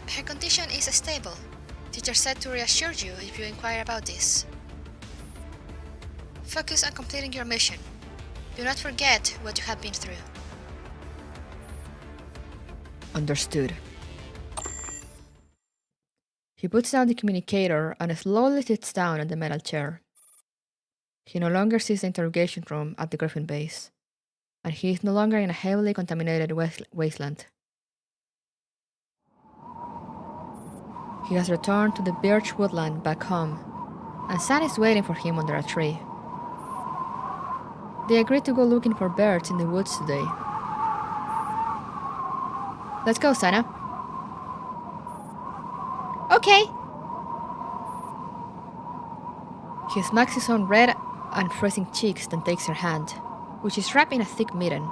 Her condition is stable. Teacher said to reassure you if you inquire about this. Focus on completing your mission. Do not forget what you have been through. Understood. He puts down the communicator and slowly sits down on the metal chair. He no longer sees the interrogation room at the Griffin base, and he is no longer in a heavily contaminated wasteland. He has returned to the birch woodland back home, and Sana is waiting for him under a tree. They agreed to go looking for birds in the woods today. Let's go, Sana. Okay. He smacks his own red and freezing cheeks, then takes her hand, which is wrapped in a thick mitten.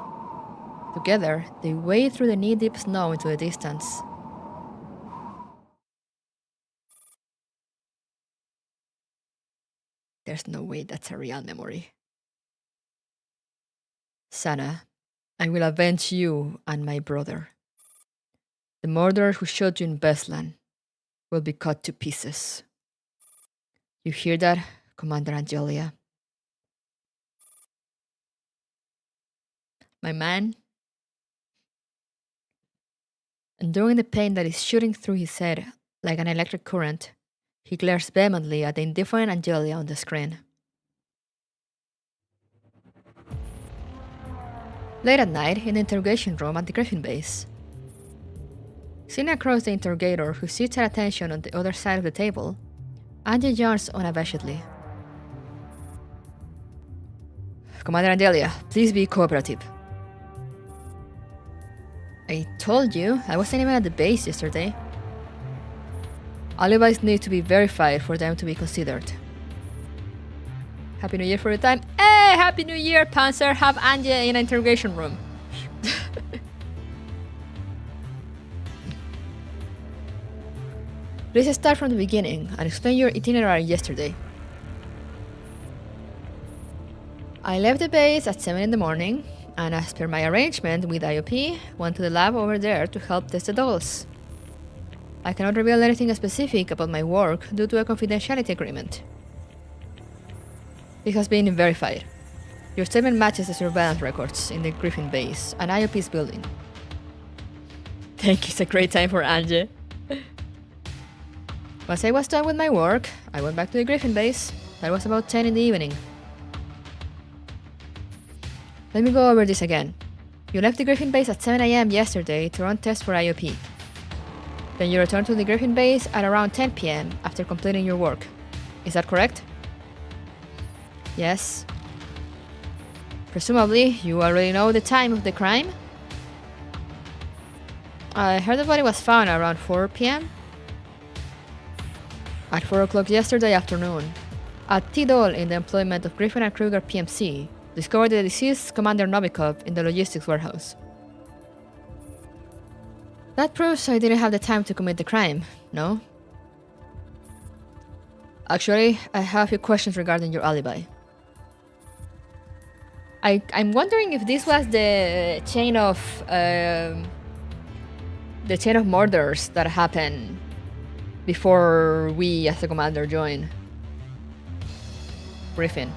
Together, they wade through the knee-deep snow into the distance. There's no way that's a real memory. Sana, I will avenge you and my brother. The murderer who shot you in Beslan will be cut to pieces. You hear that, Commander Angelia? My man? And during the pain that is shooting through his head like an electric current, he glares vehemently at the indifferent Angelia on the screen. Late at night, in the interrogation room at the Griffin base. Sitting across the interrogator, who sits at attention on the other side of the table, Angie yarns unabashedly. Commander Angelia, please be cooperative. I told you, I wasn't even at the base yesterday. Alibis need to be verified for them to be considered. Happy New Year for your time. Hey, Happy New Year, Panzer. Have Angie in an interrogation room. Please start from the beginning and explain your itinerary yesterday. I left the base at 7 in the morning, and as per my arrangement with IOP, went to the lab over there to help test the dolls. I cannot reveal anything specific about my work due to a confidentiality agreement. It has been verified. Your statement matches the surveillance records in the Griffin base, an IOP's building. Thank you, it's a great time for Angie. Once I was done with my work, I went back to the Griffin base. That was about 10 in the evening. Let me go over this again. You left the Griffin base at 7 AM yesterday to run tests for IOP. Then you returned to the Griffin base at around 10 PM after completing your work. Is that correct? Yes. Presumably, you already know the time of the crime? I heard the body was found around 4 PM. At 4 o'clock yesterday afternoon, a T-Doll in the employment of Griffin and Kruger PMC discovered the deceased Commander Novikov in the logistics warehouse. That proves I didn't have the time to commit the crime, no? Actually, I have a few questions regarding your alibi. I'm wondering if this was the chain of murders that happened before we as the commander joined Griffin.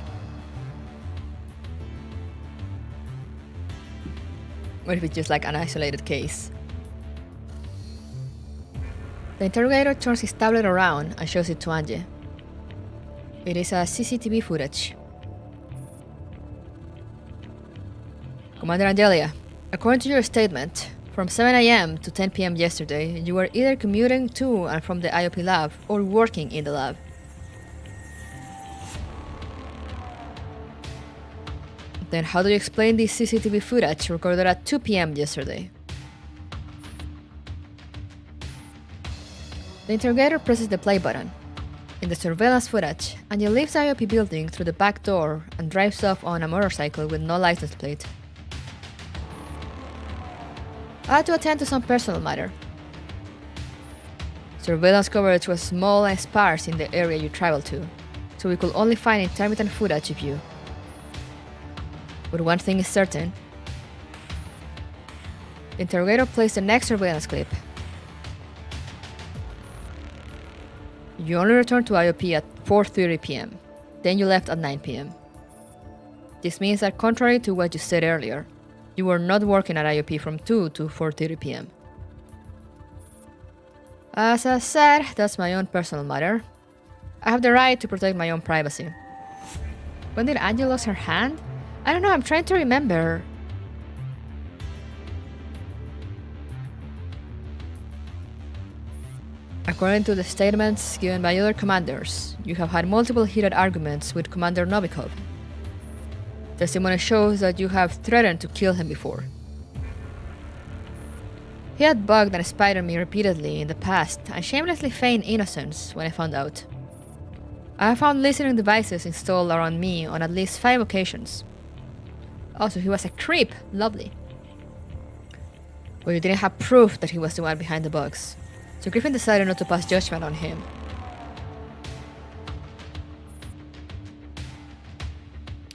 Or if it's just like an isolated case. The interrogator turns his tablet around and shows it to Angie. It is a CCTV footage. Commander Angelia, according to your statement, from 7 AM to 10 PM yesterday, you were either commuting to and from the IOP lab or working in the lab. Then how do you explain this CCTV footage recorded at 2 p.m. yesterday? The interrogator presses the play button. In the surveillance footage, Angel leaves the IOP building through the back door and drives off on a motorcycle with no license plate. I had to attend to some personal matter. Surveillance coverage was small and sparse in the area you traveled to, so we could only find intermittent footage of you. But one thing is certain. The interrogator plays the next surveillance clip. You only returned to IOP at 4:30 p.m. Then you left at 9 p.m. This means that contrary to what you said earlier, you were not working at IOP from 2 to 4:30 p.m. As I said, that's my own personal matter. I have the right to protect my own privacy. When did Angel lose her hand? I don't know, I'm trying to remember. According to the statements given by other commanders, you have had multiple heated arguments with Commander Novikov. Testimony shows that you have threatened to kill him before. He had bugged and spied me repeatedly in the past and shamelessly feigned innocence when I found out. I have found listening devices installed around me on at least 5 occasions. Also, he was a creep, lovely. But you didn't have proof that he was the one behind the bugs, so Griffin decided not to pass judgment on him.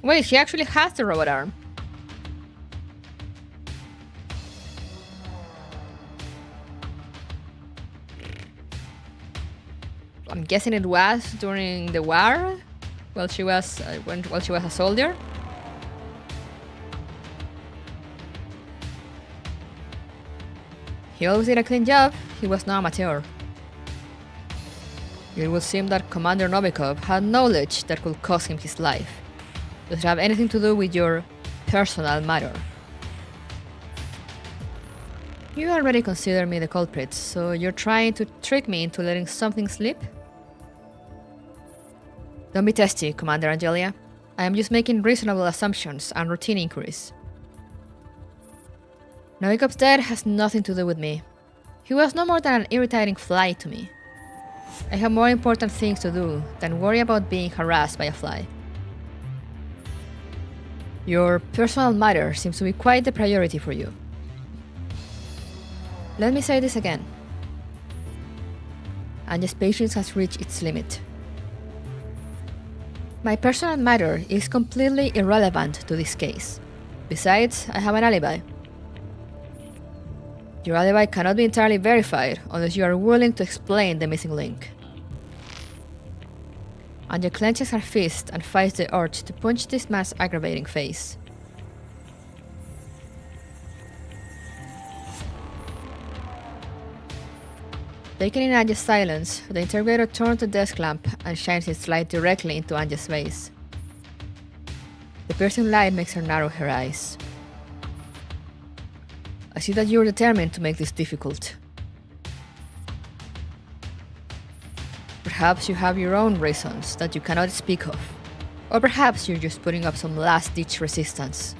Wait, she actually has the robot arm. I'm guessing it was during the war, while she was a soldier. He always did a clean job. He was no amateur. It would seem that Commander Novikov had knowledge that could cost him his life. Does it have anything to do with your personal matter? You already consider me the culprit, so you're trying to trick me into letting something slip? Don't be testy, Commander Angelia. I am just making reasonable assumptions and routine inquiries. Novikov's death has nothing to do with me. He was no more than an irritating fly to me. I have more important things to do than worry about being harassed by a fly. Your personal matter seems to be quite the priority for you. Let me say this again. Angel's patience has reached its limit. My personal matter is completely irrelevant to this case. Besides, I have an alibi. Your alibi cannot be entirely verified unless you are willing to explain the missing link. Angel clenches her fist and fights the urge to punch this man's aggravating face. Taking in Angel's silence, the interrogator turns the desk lamp and shines its light directly into Angel's face. The piercing light makes her narrow her eyes. I see that you're determined to make this difficult. Perhaps you have your own reasons that you cannot speak of. Or perhaps you're just putting up some last-ditch resistance.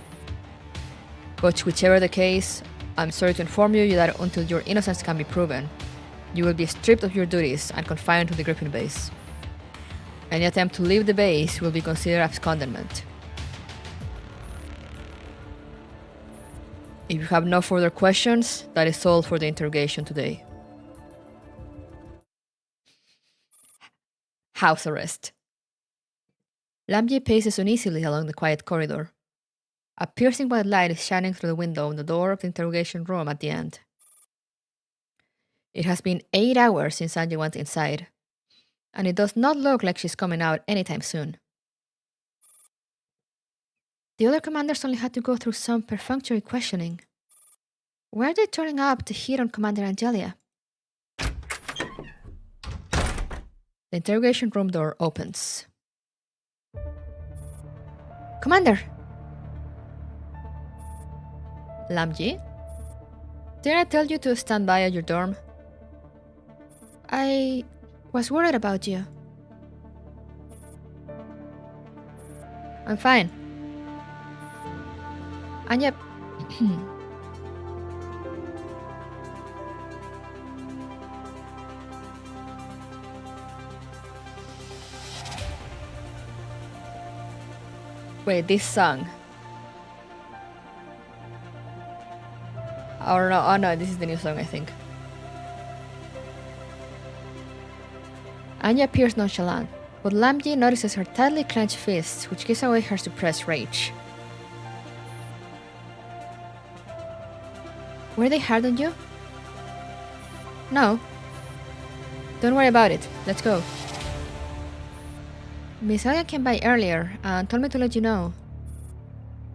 But whichever the case, I'm sorry to inform you that until your innocence can be proven, you will be stripped of your duties and confined to the Griffin base. Any attempt to leave the base will be considered abscondment. If you have no further questions, that is all for the interrogation today. House arrest. Lamji paces uneasily along the quiet corridor. A piercing white light is shining through the window on the door of the interrogation room at the end. It has been 8 hours since Angie went inside, and it does not look like she's coming out anytime soon. The other commanders only had to go through some perfunctory questioning. Why are they turning up the heat on Commander Angelia? The interrogation room door opens. Commander! Lamji? Didn't I tell you to stand by at your dorm? I was worried about you. I'm fine. Anya... Wait, this song. Or no, oh no, this is the new song, I think. Anya appears nonchalant, but Lamji notices her tightly clenched fists, which gives away her suppressed rage. Were they hard on you? No. Don't worry about it. Let's go. Miss Elia came by earlier and told me to let you know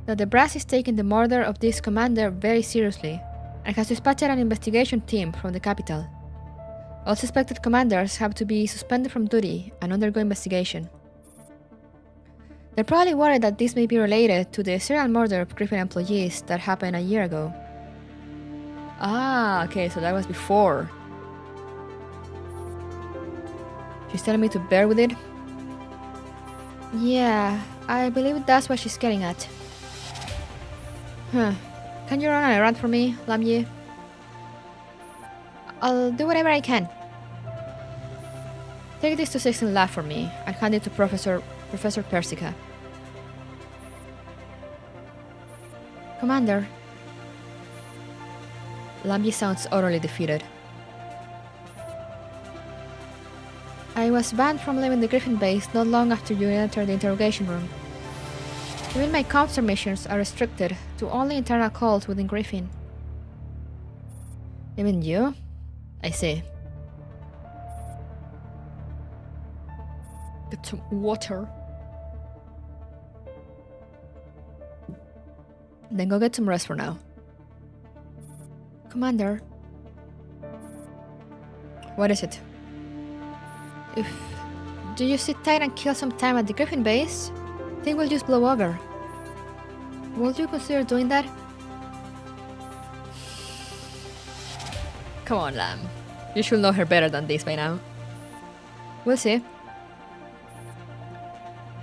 that the brass is taking the murder of this commander very seriously and has dispatched an investigation team from the capital. All suspected commanders have to be suspended from duty and undergo investigation. They're probably worried that this may be related to the serial murder of Griffin employees that happened a year ago. Ah, okay, so that was before. She's telling me to bear with it? Yeah, I believe that's what she's getting at. Huh. Can you run an errand for me, Lamye? I'll do whatever I can. Take this to 16 Lab for me and hand it to Professor Persica. Commander. Lamye sounds utterly defeated. I was banned from leaving the Griffin base not long after you entered the interrogation room. Even my counter missions are restricted to only internal calls within Griffin. Even you? I see. Get some water. Then go get some rest for now. Commander. What is it? Do you sit tight and kill some time at the Griffin base? Things will just blow over. Would you consider doing that? Come on, Lamb. You should know her better than this by now. We'll see.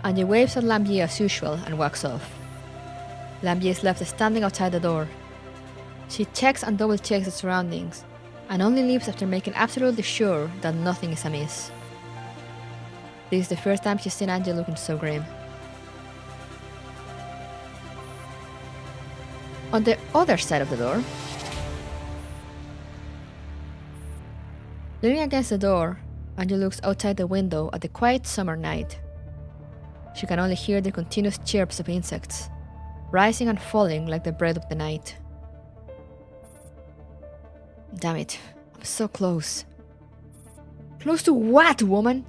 Angie waves at Lambier as usual and walks off. Lambier is left standing outside the door. She checks and double checks the surroundings, and only leaves after making absolutely sure that nothing is amiss. This is the first time she's seen Angie looking so grim. On the other side of the door, leaning against the door, Angie looks outside the window at the quiet summer night. She can only hear the continuous chirps of insects, rising and falling like the breath of the night. Damn it, I'm so close. Close to what, woman?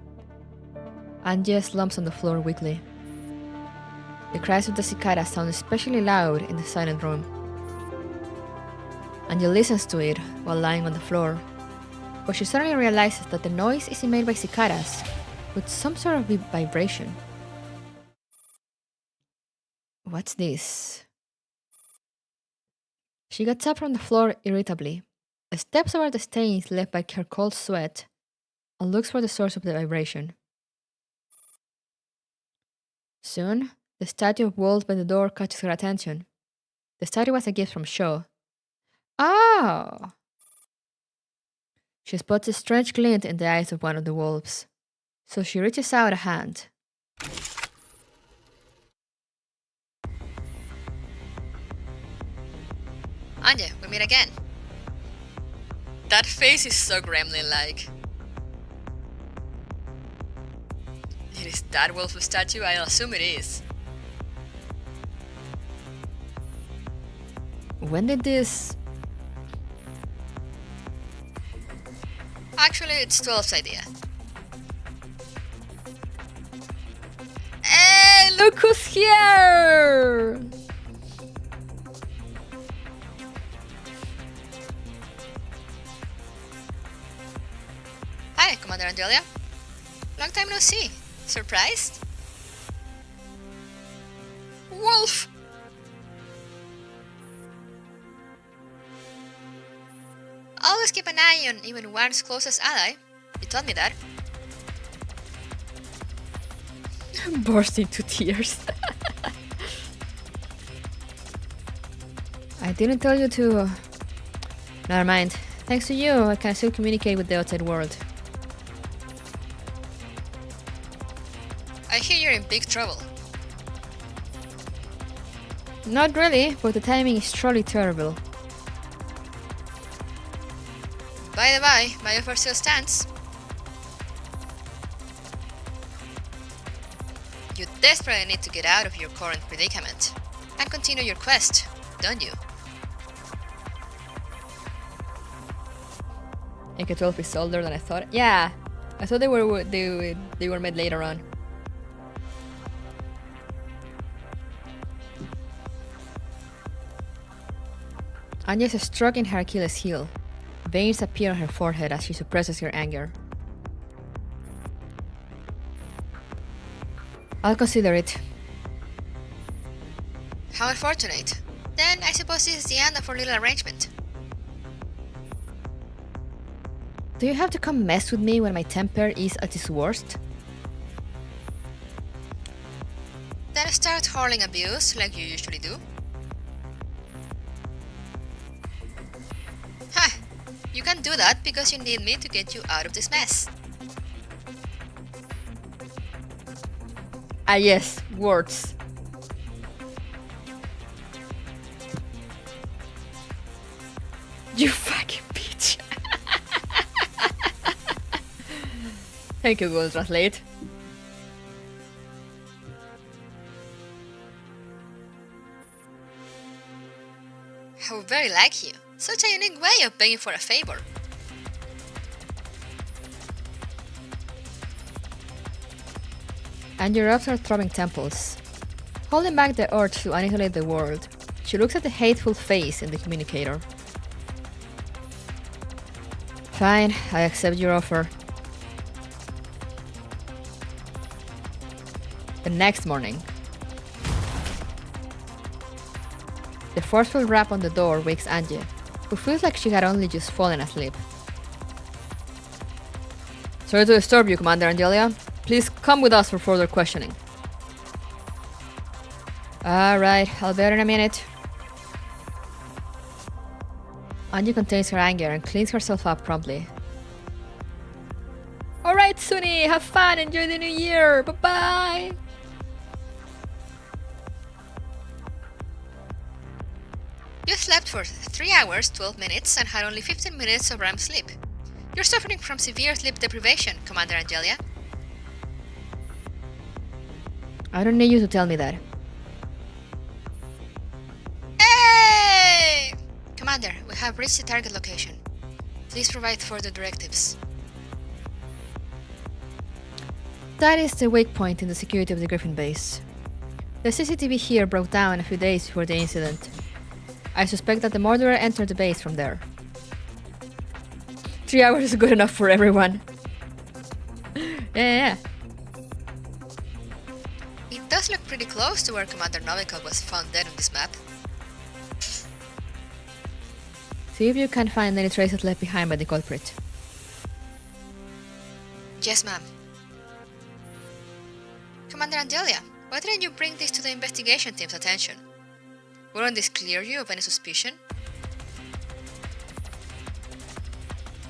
Angie slumps on the floor weakly. The cries of the cicadas sound especially loud in the silent room. Angie listens to it while lying on the floor, but she suddenly realizes that the noise is made by cicadas with some sort of vibration. What's this? She gets up from the floor irritably, steps over the stains left by her cold sweat, and looks for the source of the vibration. Soon, the statue of wolves by the door catches her attention. The statue was a gift from Shaw. Oh! She spots a strange glint in the eyes of one of the wolves, so she reaches out a hand. Anya, we meet again. That face is so gremlin-like. It is that wolf statue? I'll assume it is. When did this... Actually, it's 12's idea. Hey, look who's here! Hi, Commander Angelia. Long time no see. Surprised? Wolf! Always keep an eye on even one's closest ally. You told me that. Burst into tears. I didn't tell you to... Never mind. Thanks to you, I can still communicate with the outside world. I hear you're in big trouble. Not really, but the timing is truly terrible. By the by, my offer still stands. You desperately need to get out of your current predicament and continue your quest, don't you? AK-12 is older than I thought. Yeah, I thought they were made later on. Anya is stroking her Achilles heel. Veins appear on her forehead as she suppresses her anger. I'll consider it. How unfortunate. Then I suppose this is the end of our little arrangement. Do you have to come mess with me when my temper is at its worst? Then start hurling abuse like you usually do. Ha! You can do that because you need me to get you out of this mess. Ah yes, words. You fucking bitch. Thank you, Google Translate. How very like you. Such a unique way of begging for a favor. And your rubs are throbbing temples. Holding back the urge to annihilate the world, she looks at the hateful face in the communicator. Fine, I accept your offer. The next morning. The forceful rap on the door wakes Angie, who feels like she had only just fallen asleep. Sorry to disturb you, Commander Angelia. Please come with us for further questioning. Alright, I'll be out in a minute. Angie contains her anger and cleans herself up promptly. Alright, Sunny, have fun, enjoy the new year, bye-bye! You slept for 3 hours, 12 minutes, and had only 15 minutes of REM sleep. You're suffering from severe sleep deprivation, Commander Angelia. I don't need you to tell me that. Hey! Commander, we have reached the target location. Please provide further directives. That is the wake point in the security of the Griffin base. The CCTV here broke down a few days before the incident. I suspect that the murderer entered the base from there. 3 hours is good enough for everyone. Yeah. It does look pretty close to where Commander Novikov was found dead on this map. See if you can find any traces left behind by the culprit. Yes, ma'am. Commander Angelia, why didn't you bring this to the investigation team's attention? Wouldn't this clear you of any suspicion?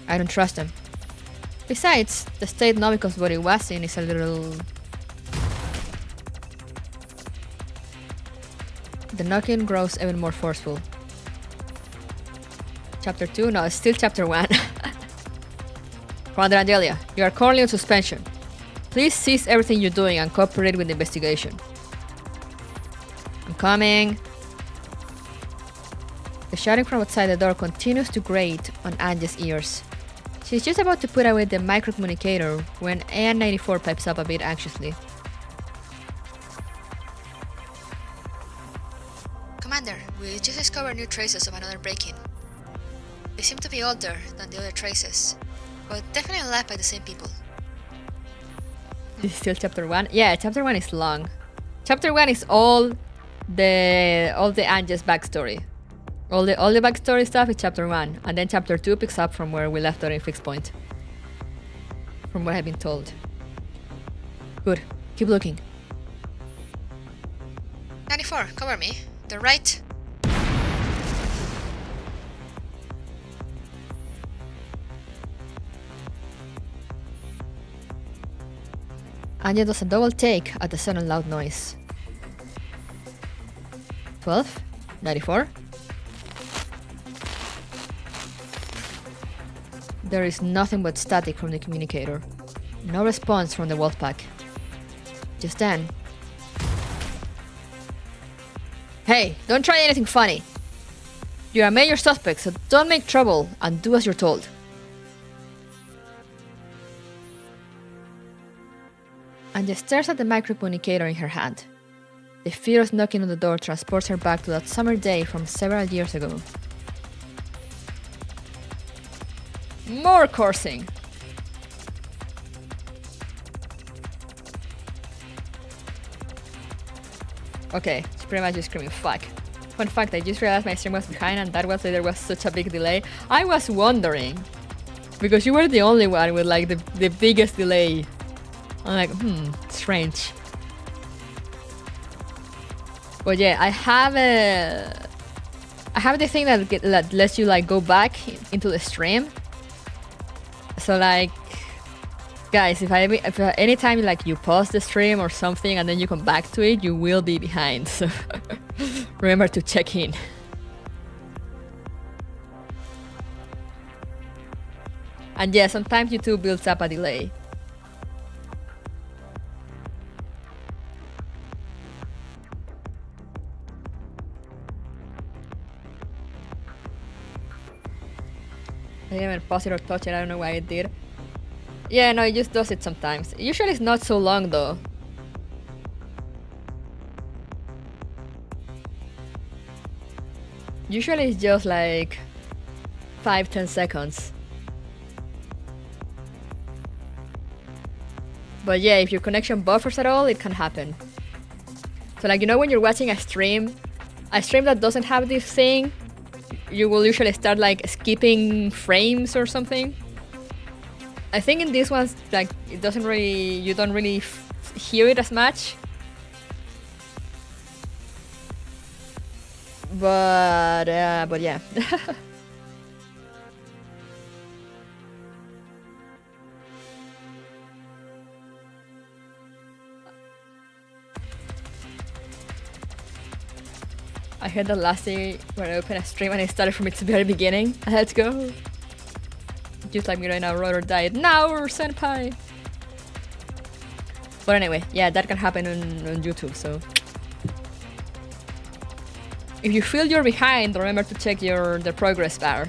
I don't trust them. Besides, the state Novikov's body was in is a little... The knocking grows even more forceful. Chapter 2? No, it's still Chapter 1. Commander Angelia, you are currently on suspension. Please cease everything you're doing and cooperate with the investigation. I'm coming. The shouting from outside the door continues to grate on Angie's ears. She's just about to put away the microcommunicator when AN-94 pipes up a bit anxiously. Commander, we just discovered new traces of another break-in. They seem to be older than the other traces, but definitely left by the same people. This is still Chapter 1? Yeah, Chapter 1 is long. Chapter 1 is all the Angie's backstory. All the backstory stuff is Chapter 1, and then Chapter 2 picks up from where we left her in Fixed Point. From what I've been told. Good. Keep looking. 94, cover me. The right. Anya does a double take at the sudden loud noise. 12, 94. There is nothing but static from the communicator. No response from the wolf pack. Just then. Hey, don't try anything funny. You're a major suspect, so don't make trouble and do as you're told. Anya stares at the microcommunicator in her hand. The fear of knocking on the door transports her back to that summer day from several years ago. More coursing. Okay, it's pretty much just screaming fuck. Fun fact, I just realized my stream was behind and that was why there was such a big delay. I was wondering, because you were the only one with like the biggest delay. I'm like, strange. But yeah, I have the thing that lets you like go back into the stream. So like, guys, if anytime like you pause the stream or something and then you come back to it, you will be behind. So remember to check in. And yeah, sometimes YouTube builds up a delay. I haven't paused it or touched it, I don't know why it did. Yeah, no, it just does it sometimes. Usually it's not so long though. Usually it's just like 5-10 seconds. But yeah, if your connection buffers at all, it can happen. So like, you know when you're watching a stream that doesn't have this thing, you will usually start like skipping frames or something. I think in this one, like you don't really hear it as much. But yeah. I heard the last day when I opened a stream and I started from its very beginning. I had to go. Just like me right now, rotor died. Now, senpai! But anyway, yeah, that can happen on YouTube, so... If you feel you're behind, remember to check the progress bar.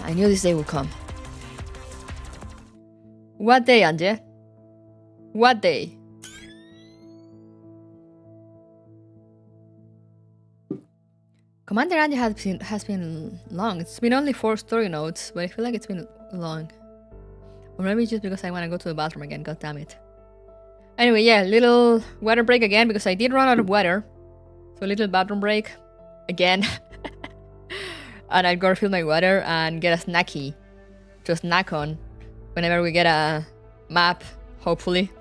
I knew this day would come. What day, Anje? What day? Commander Anja has been long. It's been only 4 story notes, but I feel like it's been long. Or maybe just because I want to go to the bathroom again, god damn it. Anyway, yeah, little water break again because I did run out of water. So little bathroom break again. And I'll go refill my water and get a snacky to snack on whenever we get a map, hopefully.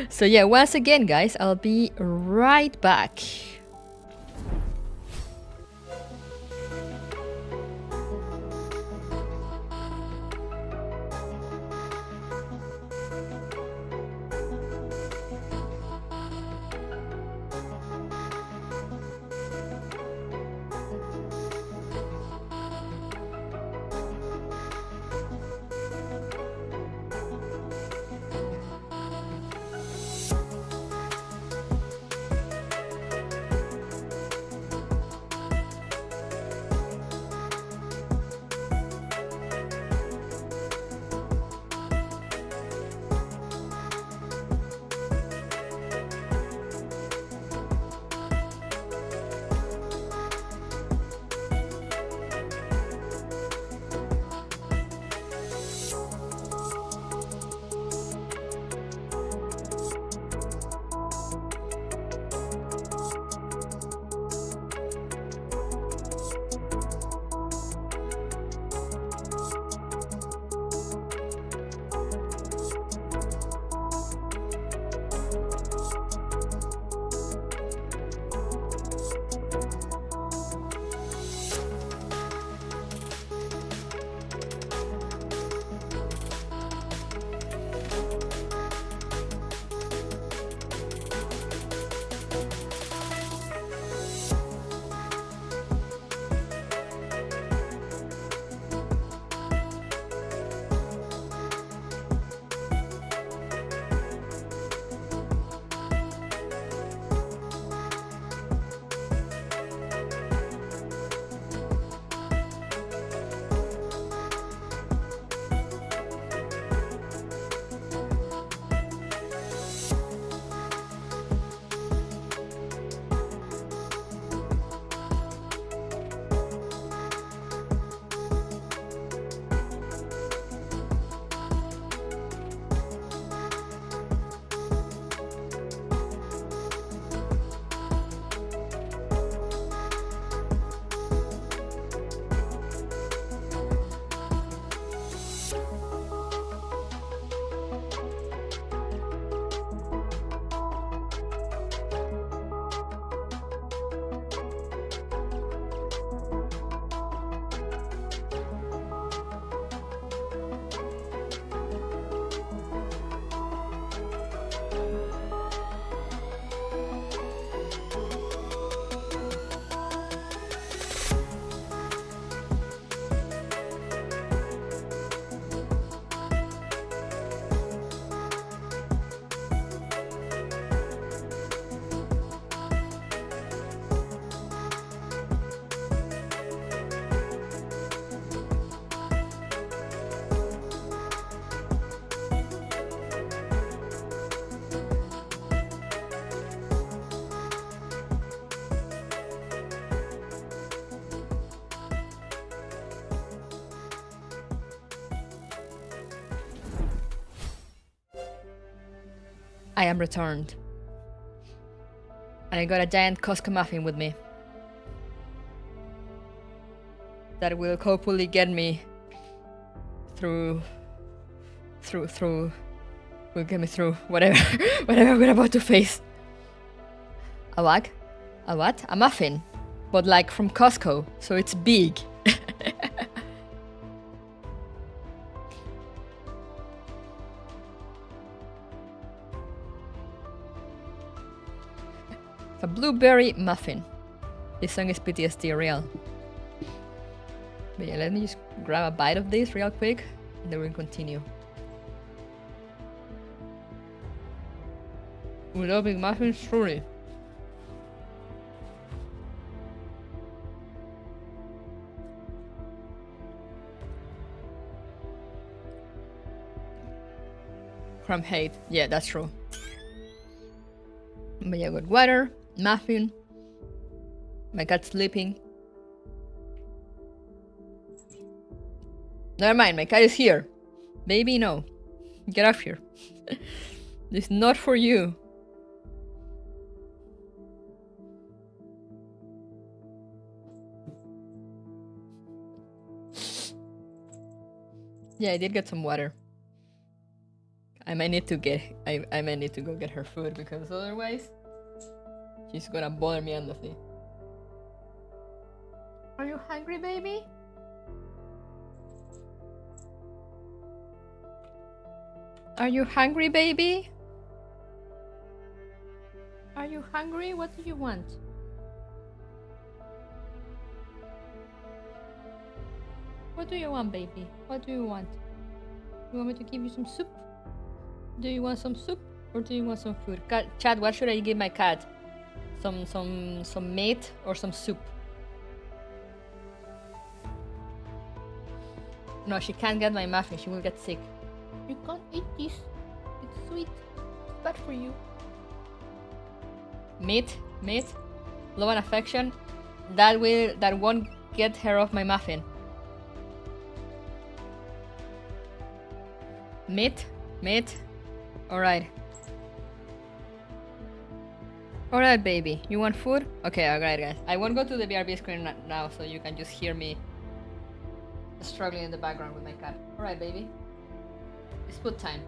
So yeah, once again guys, I'll be right back. I am returned. And I got a giant Costco muffin with me. That will hopefully get me through will get me through whatever we're about to face. A what? A what? A muffin. But like from Costco, so it's big. A blueberry muffin. This song is PTSD real. But yeah, let me just grab a bite of this real quick, and then we'll continue. We love big muffins, truly. From hate, yeah, that's true. But yeah, got water, muffin. My cat's sleeping. Never mind, my cat is here. Baby, no. Get off here. This is not for you. Yeah, I did get some water. I might need to go get her food because otherwise she's gonna bother me endlessly. Are you hungry, baby? Are you hungry, baby? Are you hungry? What do you want? What do you want, baby? What do you want? You want me to give you some soup? Do you want some soup or do you want some food? Chad, what should I give my cat? Some meat or some soup? No, she can't get my muffin. She will get sick. You can't eat this. It's sweet. It's bad for you. Meat, love and affection. That won't get her off my muffin. Meat. Alright. Alright, baby. You want food? Okay, alright, guys. I won't go to the BRB screen now, so you can just hear me struggling in the background with my cat. Alright, baby. It's food time.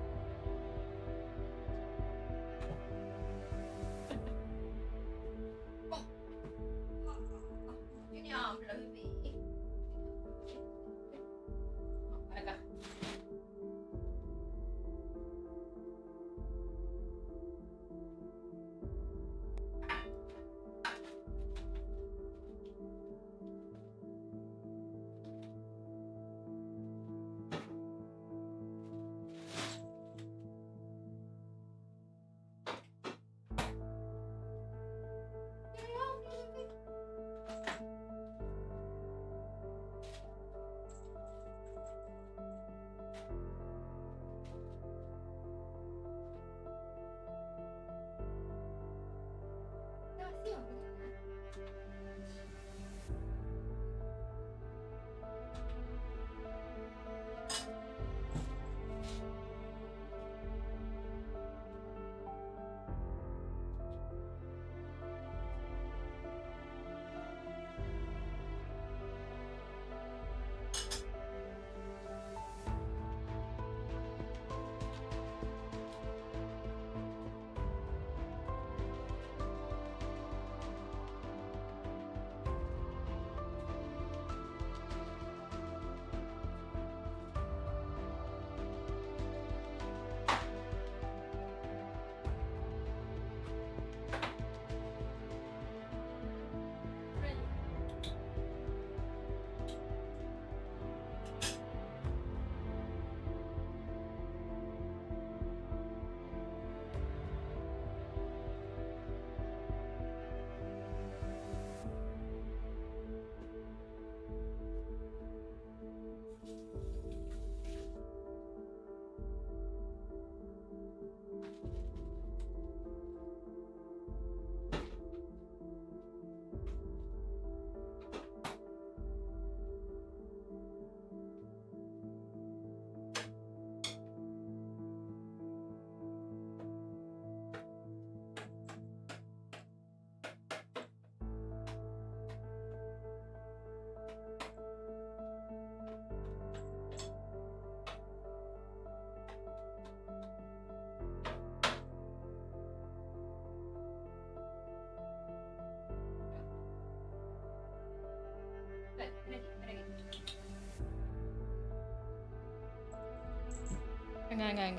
hang.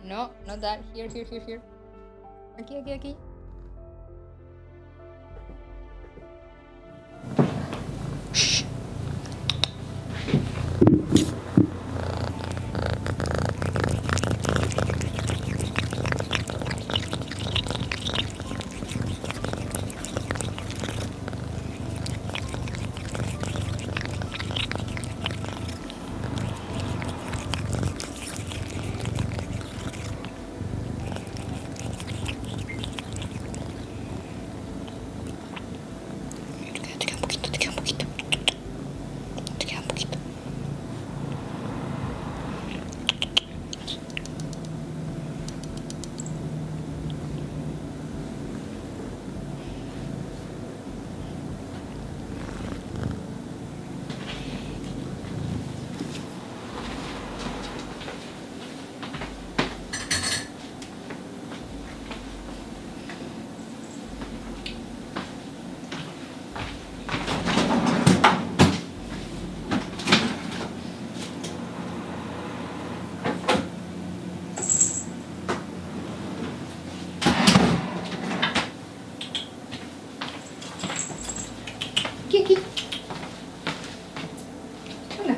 No, not that. Here. Aquí. Shh. Aquí. Hola.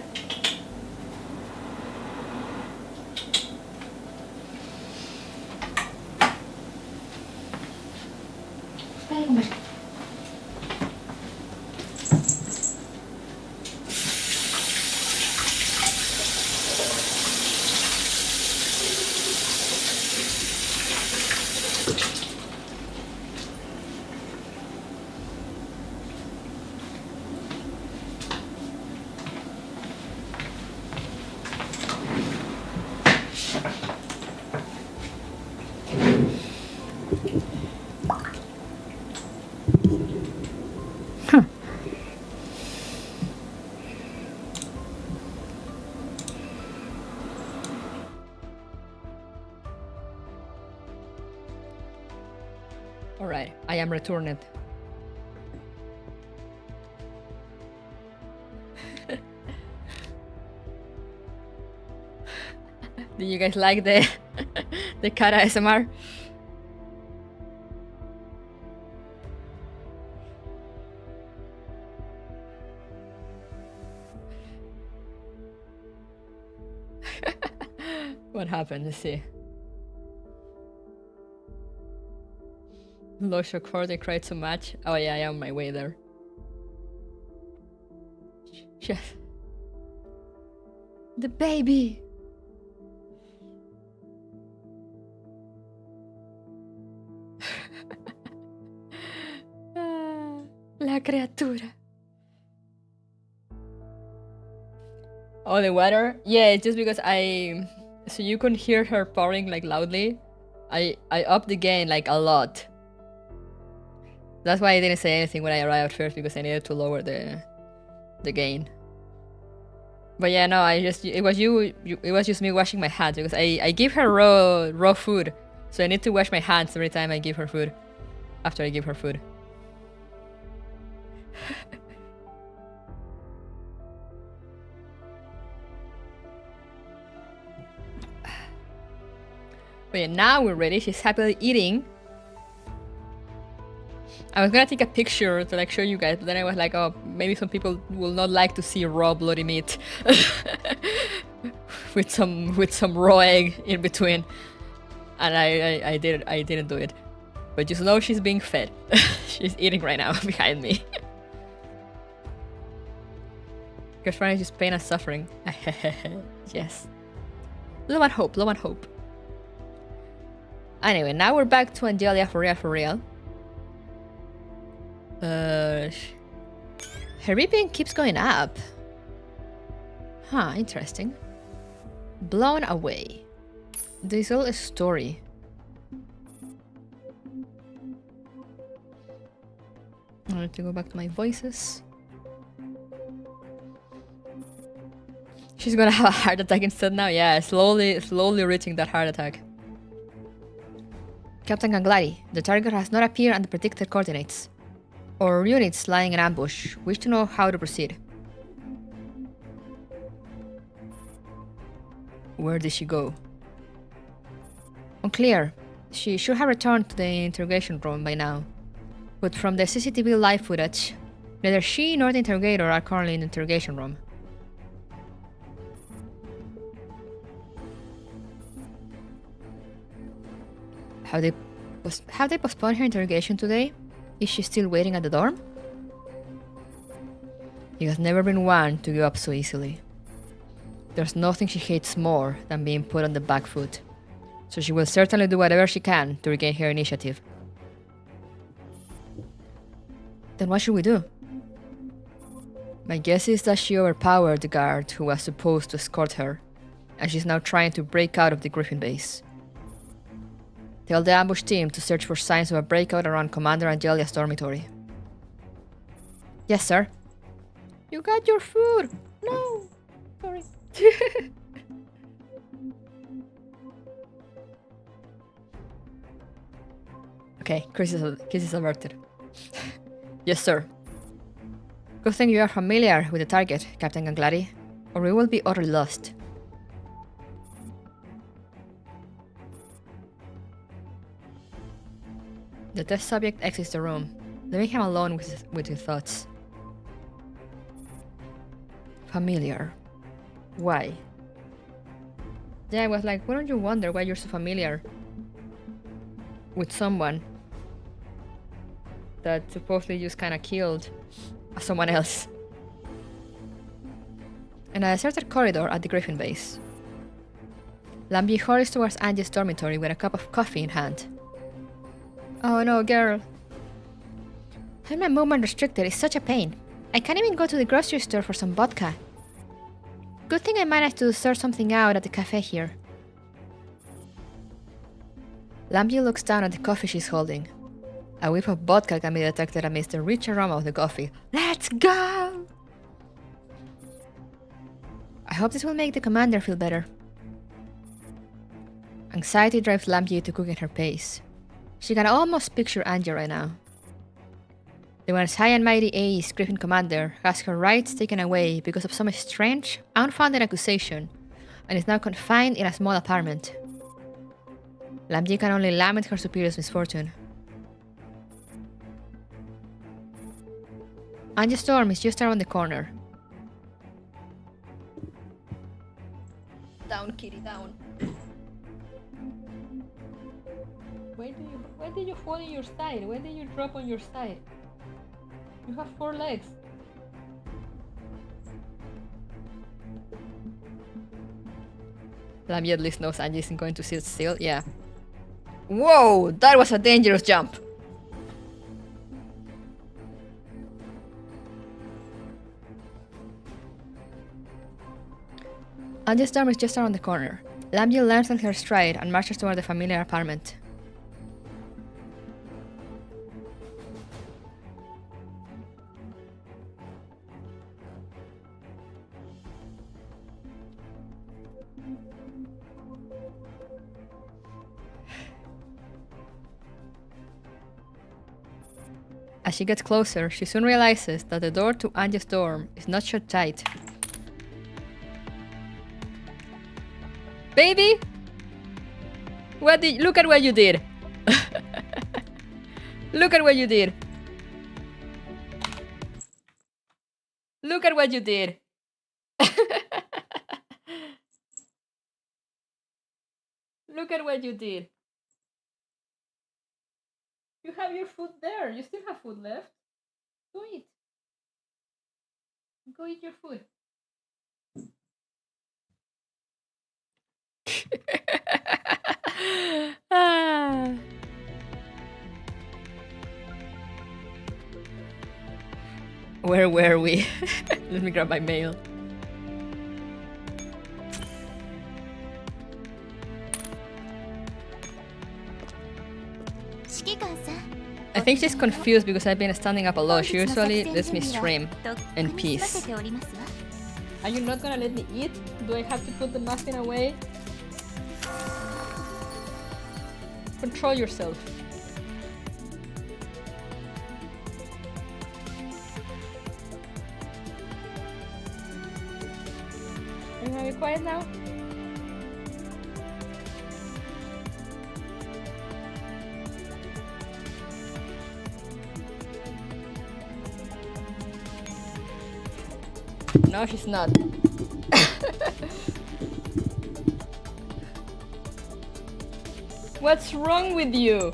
Vaya a comer. Alright, I am returned. Did you guys like the the cat ASMR? What happened? Let's see. Lost your cord, they cried so much. Oh yeah, I am on my way there. Yes. The baby! La criatura. Oh, the water? Yeah, it's just because so you can hear her pouring like loudly. I upped the gain like a lot. That's why I didn't say anything when I arrived first, because I needed to lower the gain. But yeah, no, it was just me washing my hands, because I give her raw food, so I need to wash my hands every time I give her food. After I give her food. But yeah, now we're ready. She's happily eating. I was gonna take a picture to like show you guys, but then I was like, oh, maybe some people will not like to see raw bloody meat with some raw egg in between, and I didn't do it. But just know she's being fed. She's eating right now behind me. Because Fran is just pain and suffering. Yes. Love and hope. Love and hope. Anyway, now we're back to Angelia for real. Her beeping keeps going up. Huh, interesting. Blown away. There's all a story. I need to go back to my voices. She's gonna have a heart attack instead now? Yeah, slowly reaching that heart attack. Captain Ganglari, the target has not appeared on the predicted coordinates. Our units lying in ambush wish to know how to proceed. Where did she go? Unclear. She should have returned to the interrogation room by now. But from the CCTV live footage, neither she nor the interrogator are currently in the interrogation room. Have they postponed her interrogation today? Is she still waiting at the dorm? He has never been one to give up so easily. There's nothing she hates more than being put on the back foot, so she will certainly do whatever she can to regain her initiative. Then what should we do? My guess is that she overpowered the guard who was supposed to escort her, and she's now trying to break out of the Griffin base. Tell the ambush team to search for signs of a breakout around Commander Angelia's dormitory. Yes, sir. You got your food! No! Sorry. Okay, crisis averted. Yes, sir. Good thing you are familiar with the target, Captain Ganglari, or we will be utterly lost. The test subject exits the room, leaving him alone with his thoughts. Familiar. Why? Yeah, I was like, wouldn't you wonder why you're so familiar with someone that supposedly just kind of killed someone else? In a deserted corridor at the Griffin base, Lambie hurries towards Angie's dormitory with a cup of coffee in hand. Oh no, girl. Having my movement restricted is such a pain. I can't even go to the grocery store for some vodka. Good thing I managed to sort something out at the cafe here. Lambie looks down at the coffee she's holding. A whiff of vodka can be detected amidst the rich aroma of the coffee. Let's go! I hope this will make the commander feel better. Anxiety drives Lambie to cook at her pace. She can almost picture Angie right now. The once high and mighty ace Griffin commander has her rights taken away because of some strange, unfounded accusation and is now confined in a small apartment. Lambie can only lament her superior's misfortune. Angie's dorm is just around the corner. Down, kitty, down. Why did you fall on your side? Why did you drop on your side? You have 4 legs. Lambie at least knows Angie isn't going to sit still. Yeah. Whoa! That was a dangerous jump! Angie's dorm is just around the corner. Lambie lands on her stride and marches toward the familiar apartment. As she gets closer, she soon realizes that the door to Angie's dorm is not shut tight. Baby! Look at what you did! Look at what you did! Look at what you did! Look at what you did! You have your food there. You still have food left. Go eat. Go eat your food. Ah. Where were we? Let me grab my mail. I think she's confused because I've been standing up a lot. She usually lets me stream in peace. Are you not gonna let me eat? Do I have to put the muffin away? Control yourself. Are you quiet now? No, she's not. What's wrong with you?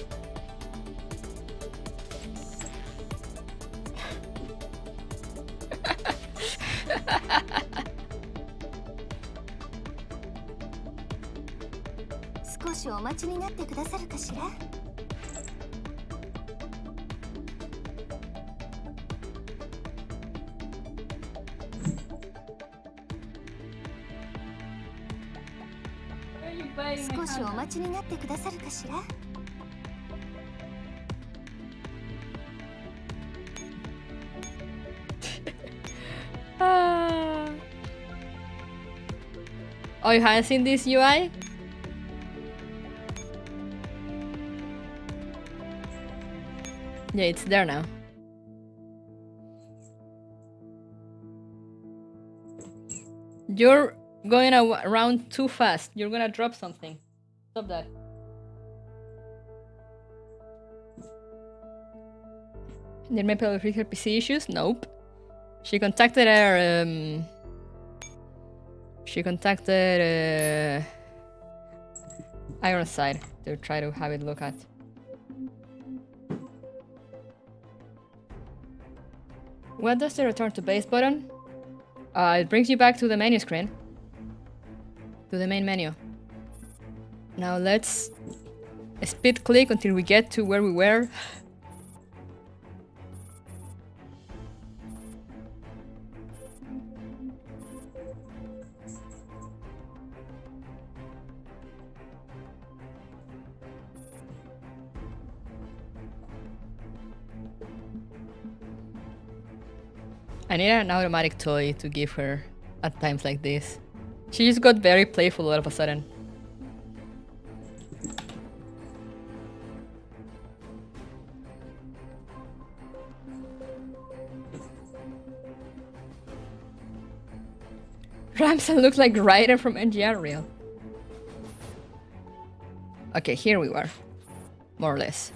Oh, you haven't seen this UI? Yeah, it's there now. You're going around too fast. You're gonna drop something. Stop that. Did Maple fix her PC issues? Nope. She contacted her. She contacted Ironside to try to have it look at. What does the return to base button? It brings you back to the menu screen. To the main menu. Now let's speed click until we get to where we were. I need an automatic toy to give her at times like this. She just got very playful all of a sudden. Ramson looks like Ryder from NGR Real. Okay, here we were. More or less.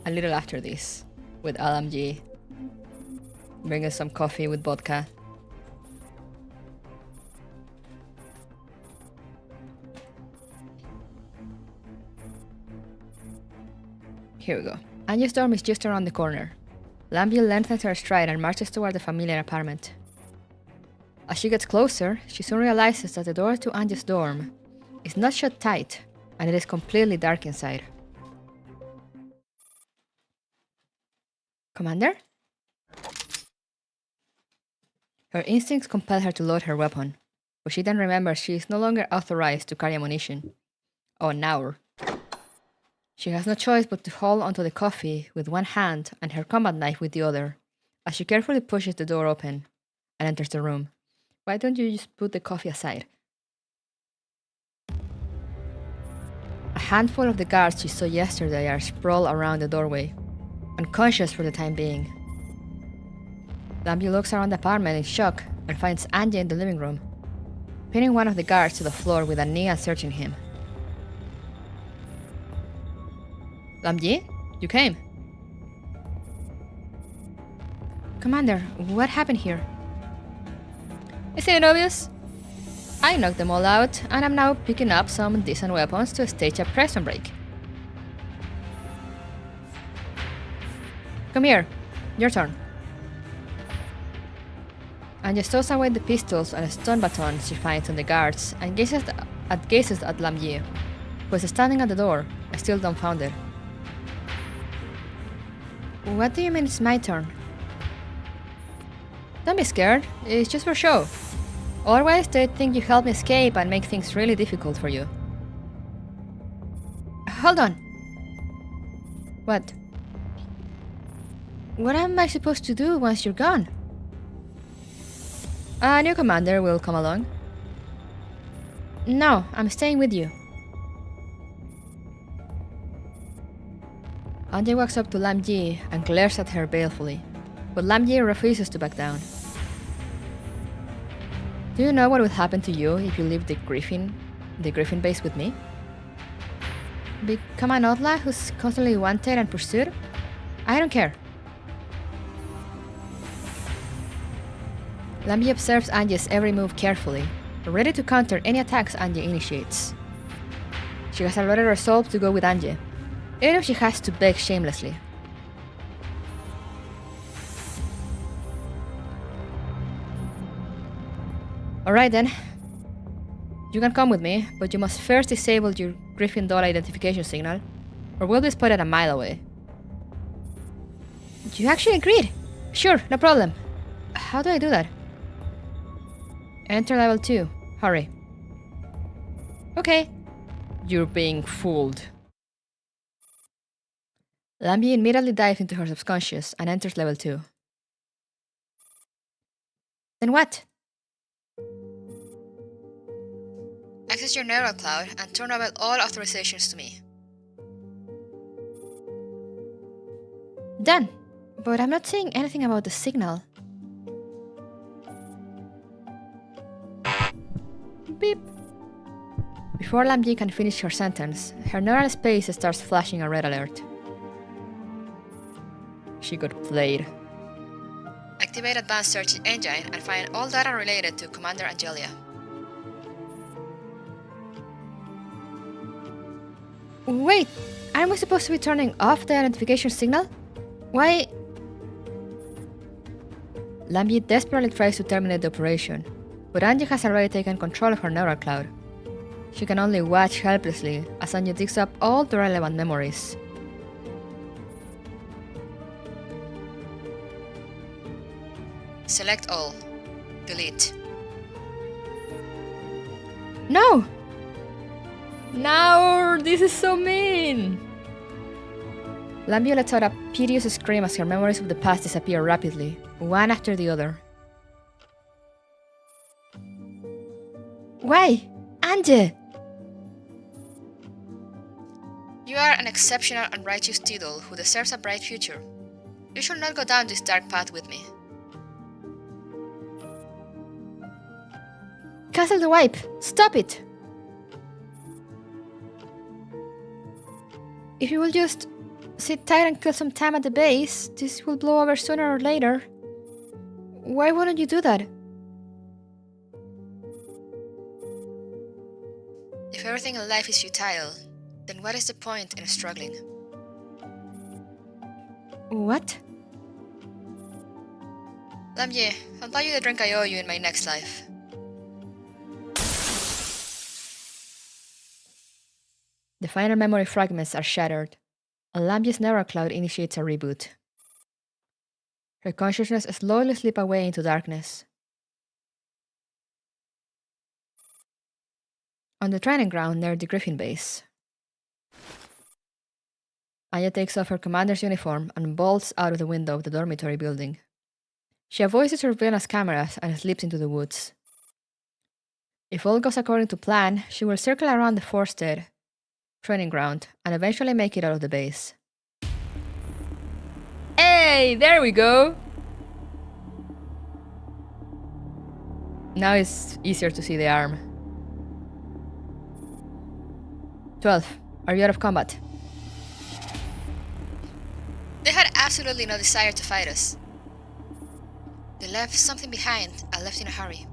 A little after this, with LMG. Bring us some coffee with vodka. Here we go. Angelus' dorm is just around the corner. Lambie lengthens her stride and marches toward the familiar apartment. As she gets closer, she soon realizes that the door to Angelus' dorm is not shut tight, and it is completely dark inside. Commander? Her instincts compel her to load her weapon, but she then remembers she is no longer authorized to carry ammunition. Oh, now. She has no choice but to hold onto the coffee with one hand and her combat knife with the other, as she carefully pushes the door open and enters the room. Why don't you just put the coffee aside? A handful of the guards she saw yesterday are sprawled around the doorway, unconscious for the time being. Lambie looks around the apartment in shock and finds Angie in the living room, pinning one of the guards to the floor with a knee and searching him. Lambie, you came. Commander, what happened here? Isn't it obvious? I knocked them all out, and I'm now picking up some decent weapons to stage a prison break. Come here, your turn. Angie stows away the pistols and stun batons she finds on the guards and gazes at Lambie, who is standing at the door, still dumbfounded. What do you mean it's my turn? Don't be scared, it's just for show. Otherwise, they'd think you helped me escape and make things really difficult for you. Hold on. What? What am I supposed to do once you're gone? A new commander will come along. No, I'm staying with you. Angie walks up to Lambie and glares at her balefully, but Lambie refuses to back down. Do you know what will happen to you if you leave the Griffin base with me? Become an outlaw who's constantly wanted and pursued? I don't care. Lambi observes Angie's every move carefully, ready to counter any attacks Angie initiates. She has already resolved to go with Angie, even if she has to beg shamelessly. Alright then. You can come with me, but you must first disable your Gryffindor identification signal, or we'll be spotted a mile away. You actually agreed? Sure, no problem. How do I do that? Enter level 2. Hurry. Okay. You're being fooled. Lambi immediately dives into her subconscious and enters level 2. Then what? Access your neural cloud and turn over all authorizations to me. Done. But I'm not seeing anything about the signal. Beep. Before Lambi can finish her sentence, her neural space starts flashing a red alert. She got played. Activate Advanced Search Engine and find all data related to Commander Angelia. Wait, aren't we supposed to be turning off the identification signal? Why? Lambi desperately tries to terminate the operation, but Angie has already taken control of her neural cloud. She can only watch helplessly as Angie digs up all the relevant memories. Select all. Delete. No! No, this is so mean! Lambi lets out a piteous scream as her memories of the past disappear rapidly, one after the other. Why? Angie! You are an exceptional and righteous Tidal who deserves a bright future. You should not go down this dark path with me. Cancel the wipe! Stop it! If you will just sit tight and kill some time at the base, this will blow over sooner or later. Why wouldn't you do that? If everything in life is futile, then what is the point in struggling? What? Lamie, I'll buy you the drink I owe you in my next life. The final memory fragments are shattered. Lambi's neural cloud initiates a reboot. Her consciousness slowly slips away into darkness. On the training ground near the Griffin base, Anya takes off her commander's uniform and bolts out of the window of the dormitory building. She avoids the surveillance cameras and slips into the woods. If all goes according to plan, she will circle around the Forsted training ground and eventually make it out of the base. Hey, there we go! Now it's easier to see the arm. 12. Are you out of combat? They had absolutely no desire to fight us. They left something behind and left in a hurry.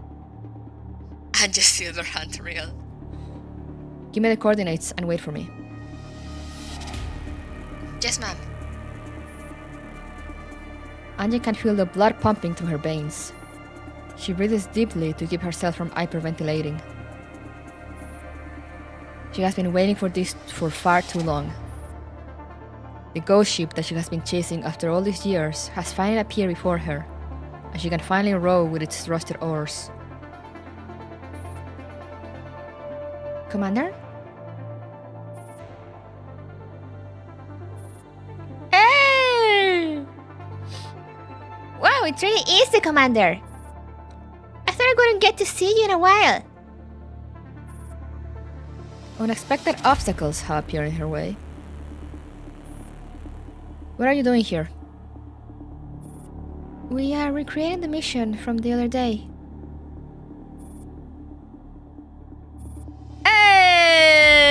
And just Silverhand real. Give me the coordinates and wait for me. Yes, ma'am. Angie can feel the blood pumping through her veins. She breathes deeply to keep herself from hyperventilating. She has been waiting for this for far too long. The ghost ship that she has been chasing after all these years has finally appeared before her, and she can finally row with its rusted oars. Commander? Hey! Wow, it really is the Commander! I thought I wouldn't get to see you in a while. Unexpected obstacles have appeared in her way. What are you doing here? We are recreating the mission from the other day. Hey!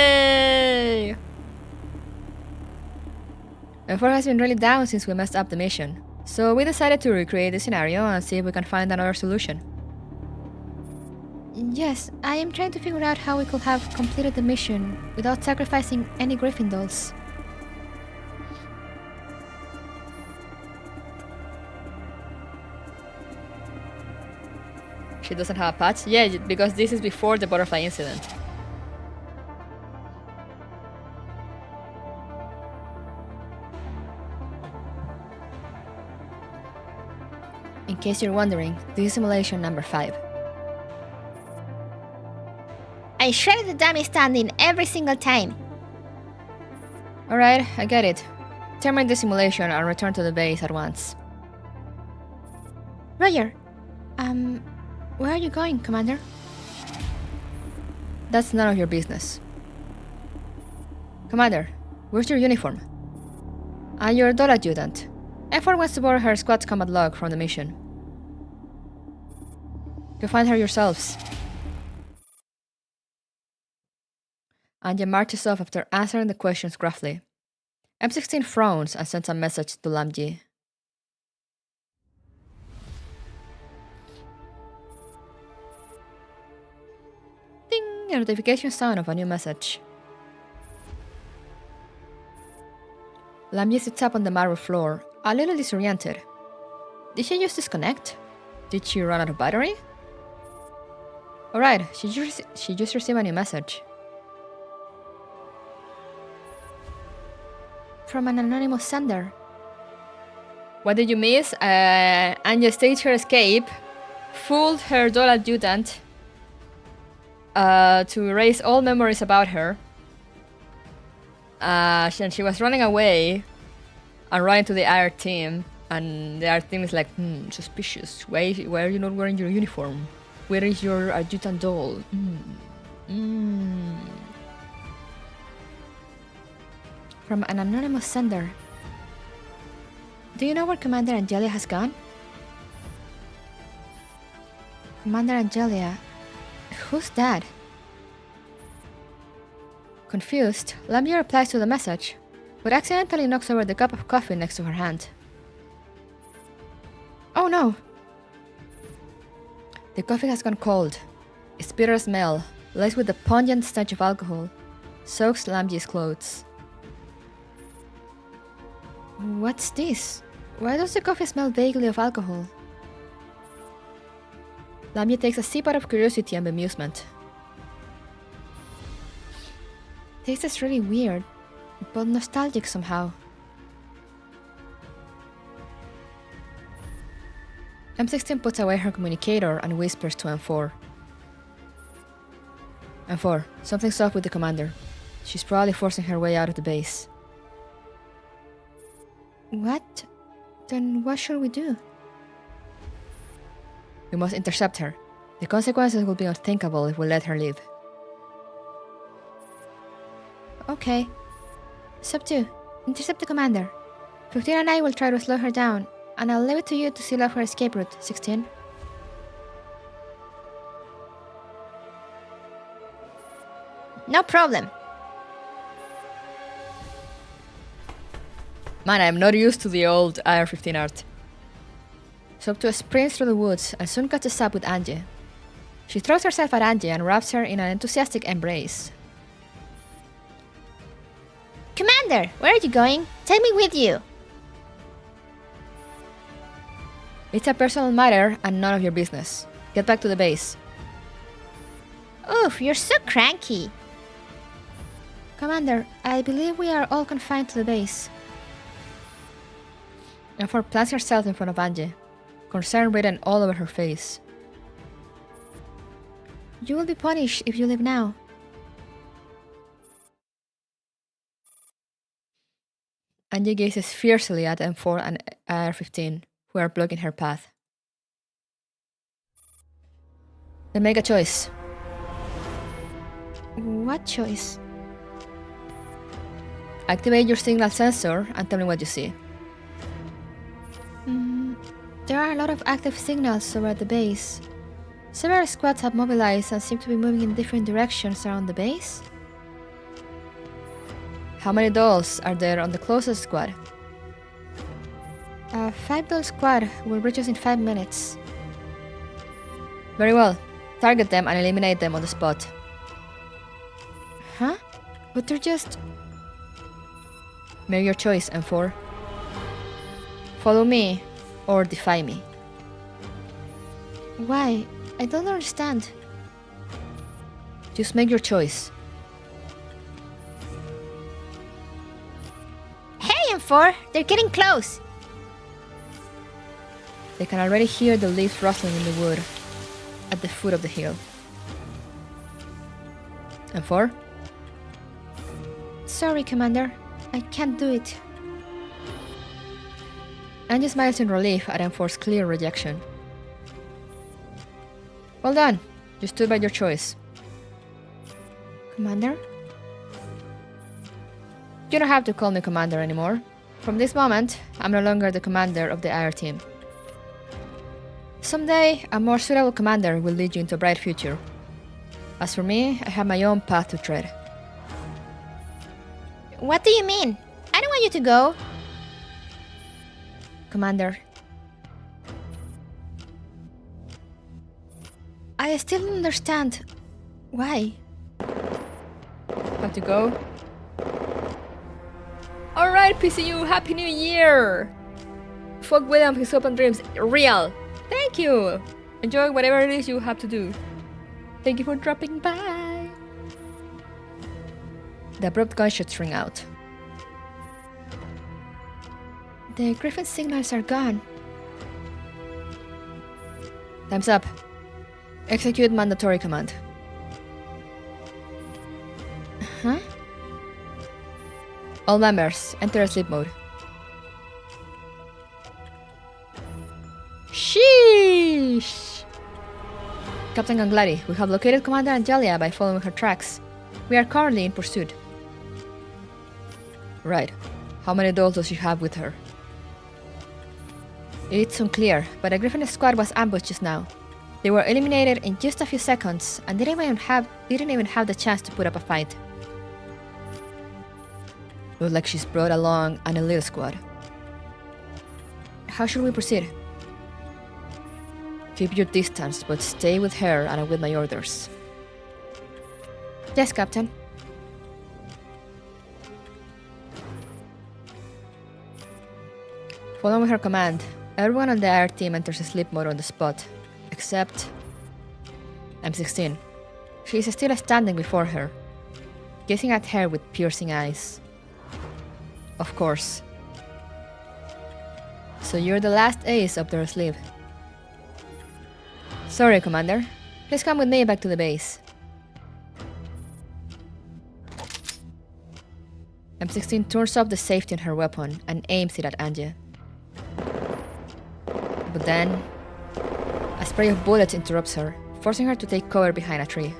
Effort has been really down since we messed up the mission. So we decided to recreate the scenario and see if we can find another solution. Yes, I am trying to figure out how we could have completed the mission without sacrificing any Griffin dolls. She doesn't have a patch? Yeah, because this is before the butterfly incident. In case you're wondering, this is simulation number 5. I shredded the dummy standing every single time. Alright, I get it. Terminate the simulation and return to the base at once. Roger. Where are you going, Commander? That's none of your business. Commander, where's your uniform? I'm your doll adjutant. F4 wants to borrow her squad's combat log from the mission. Go find her yourselves. Anja marches off after answering the questions gruffly. M16 frowns and sends a message to Lamji. Ding! A notification sound of a new message. Lamji sits up on the marble floor, a little disoriented. Did she just disconnect? Did she run out of battery? Alright, she just received a new message. From an anonymous sender. What did you miss? Anja staged her escape, fooled her doll adjutant to erase all memories about her. And she was running away and running to the IR team. And the IR team is like, suspicious. Why are you not wearing your uniform? Where is your adjutant doll? From an anonymous sender. Do you know where Commander Angelia has gone? Commander Angelia? Who's that? Confused, Lamia replies to the message, but accidentally knocks over the cup of coffee next to her hand. Oh no! The coffee has gone cold. Its bitter smell, laced with the pungent stench of alcohol, soaks Lamji's clothes. What's this? Why does the coffee smell vaguely of alcohol? Lamia takes a sip out of curiosity and bemusement. Tastes really weird, but nostalgic somehow. M16 puts away her communicator and whispers to M4. M4, something's off with the commander. She's probably forcing her way out of the base. What? Then what should we do? We must intercept her. The consequences will be unthinkable if we let her leave. Okay. Sub 2, intercept the commander. 15 and I will try to slow her down, and I'll leave it to you to seal off her escape route, 16. No problem. Man, I'm not used to the old IR-15 art. Sub 2 sprints through the woods and soon catches up with Angie. She throws herself at Angie and wraps her in an enthusiastic embrace. Commander, where are you going? Take me with you. It's a personal matter and none of your business. Get back to the base. Oof, you're so cranky. Commander, I believe we are all confined to the base. M4 plants herself in front of Angie, concern written all over her face. You will be punished if you leave now. Angie gazes fiercely at M4 and IR-15, who are blocking her path. Then make a choice. What choice? Activate your signal sensor and tell me what you see. There are a lot of active signals over at the base. Several squads have mobilized and seem to be moving in different directions around the base. How many dolls are there on the closest squad? A 5-doll squad will reach us in 5 minutes. Very well. Target them and eliminate them on the spot. Huh? But they're just... Make your choice, M4. Follow me or defy me. Why? I don't understand. Just make your choice. Hey, M4! They're getting close! They can already hear the leaves rustling in the wood at the foot of the hill. M4? Sorry, Commander. I can't do it. Angie smiles in relief at M4's clear rejection. Well done. You stood by your choice. Commander? You don't have to call me Commander anymore. From this moment, I'm no longer the commander of the IR team. Someday, a more suitable commander will lead you into a bright future. As for me, I have my own path to tread. What do you mean? I don't want you to go. Commander, I still don't understand. Why? have to go. Alright, PCU, Happy New Year! Fuck William, his open dreams, real! Thank you! Enjoy whatever it is you have to do. Thank you for dropping by! The abrupt gunshots ring out. The Griffin signals are gone. Time's up. Execute mandatory command. Huh? All members, enter sleep mode. Sheesh! Captain Ganglari, we have located Commander Angelia by following her tracks. We are currently in pursuit. Right. How many dolls does she have with her? It's unclear, but a Griffin squad was ambushed just now. They were eliminated in just a few seconds and didn't even have the chance to put up a fight. Looks like she's brought along an elite squad. How should we proceed? Keep your distance, but stay with her and await my orders. Yes, Captain. Following her command, everyone on the air team enters sleep mode on the spot, except M16. She is still standing before her, gazing at her with piercing eyes. Of course. So you're the last ace up their sleeve. Sorry, Commander. Please come with me back to the base. M16 turns off the safety on her weapon and aims it at Angie. But then, a spray of bullets interrupts her, forcing her to take cover behind a tree.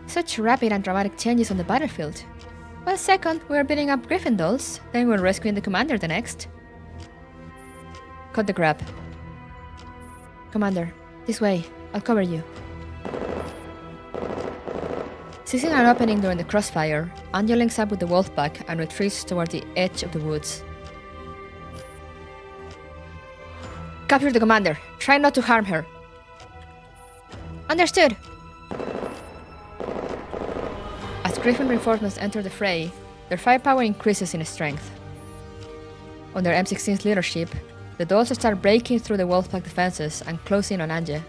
Such rapid and dramatic changes on the battlefield. Well, second, we are beating up Griffin dolls, then we're rescuing the commander the next. Cut the crap. Commander, this way. I'll cover you. Seizing an opening during the crossfire, Angie links up with the wolf pack and retreats toward the edge of the woods. Capture the commander. Try not to harm her. Understood. As Griffin reinforcements enter the fray, their firepower increases in strength. Under M16's leadership, the dolls start breaking through the Wolfpack defenses and closing on Angie.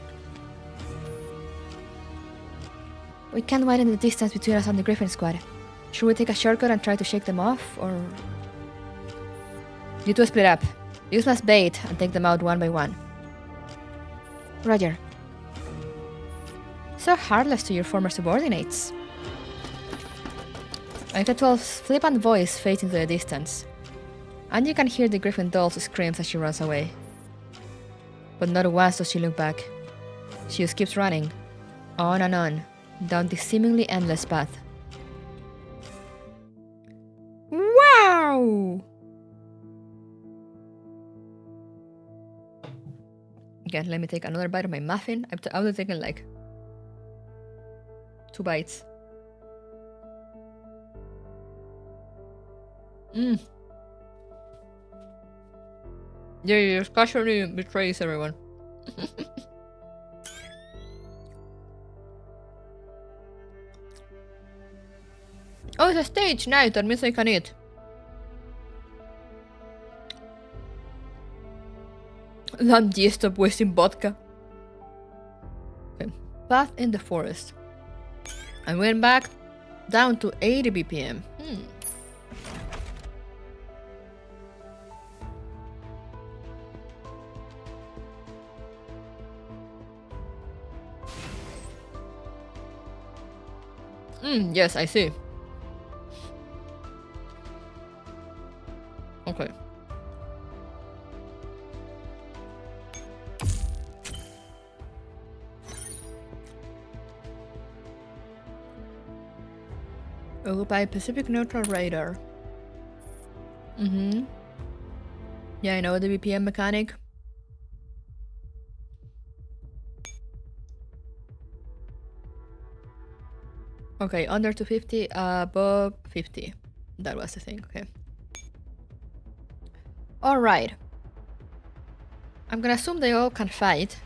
We can't widen the distance between us and the Griffin squad. Should we take a shortcut and try to shake them off, or...? You two split up. Use mass bait and take them out one by one. Roger. So heartless to your former subordinates. Anka 12's flippant voice fades into the distance. And you can hear the Griffin doll's screams as she runs away. But not once does she look back. She just keeps running, on and on, down this seemingly endless path. Wow! Again, let me take another bite of my muffin. I was taking like 2 bites. Yeah, he just casually betrays everyone. Oh, it's a stage! Nice, that means I can eat. Landy, stop wasting vodka. Okay. Path in the forest. I went back down to 80 BPM. Yes, I see. Okay. Occupy Pacific Neutral Radar. Yeah, I know the BPM mechanic. Okay, under 250, above 50. That was the thing, okay. Alright. I'm gonna assume they all can fight.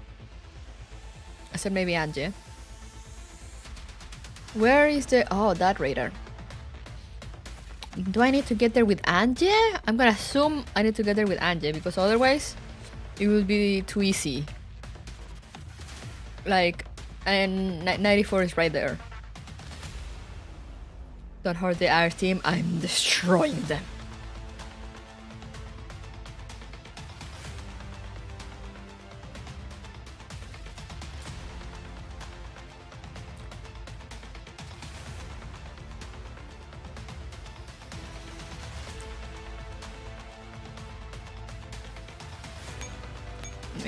Except maybe Angie. Where is the... Oh, that radar. Do I need to get there with Angie? I'm gonna assume I need to get there with Angie, because otherwise it will be too easy. Like, and 94 is right there. Don't hurt the air team, I'm destroying them.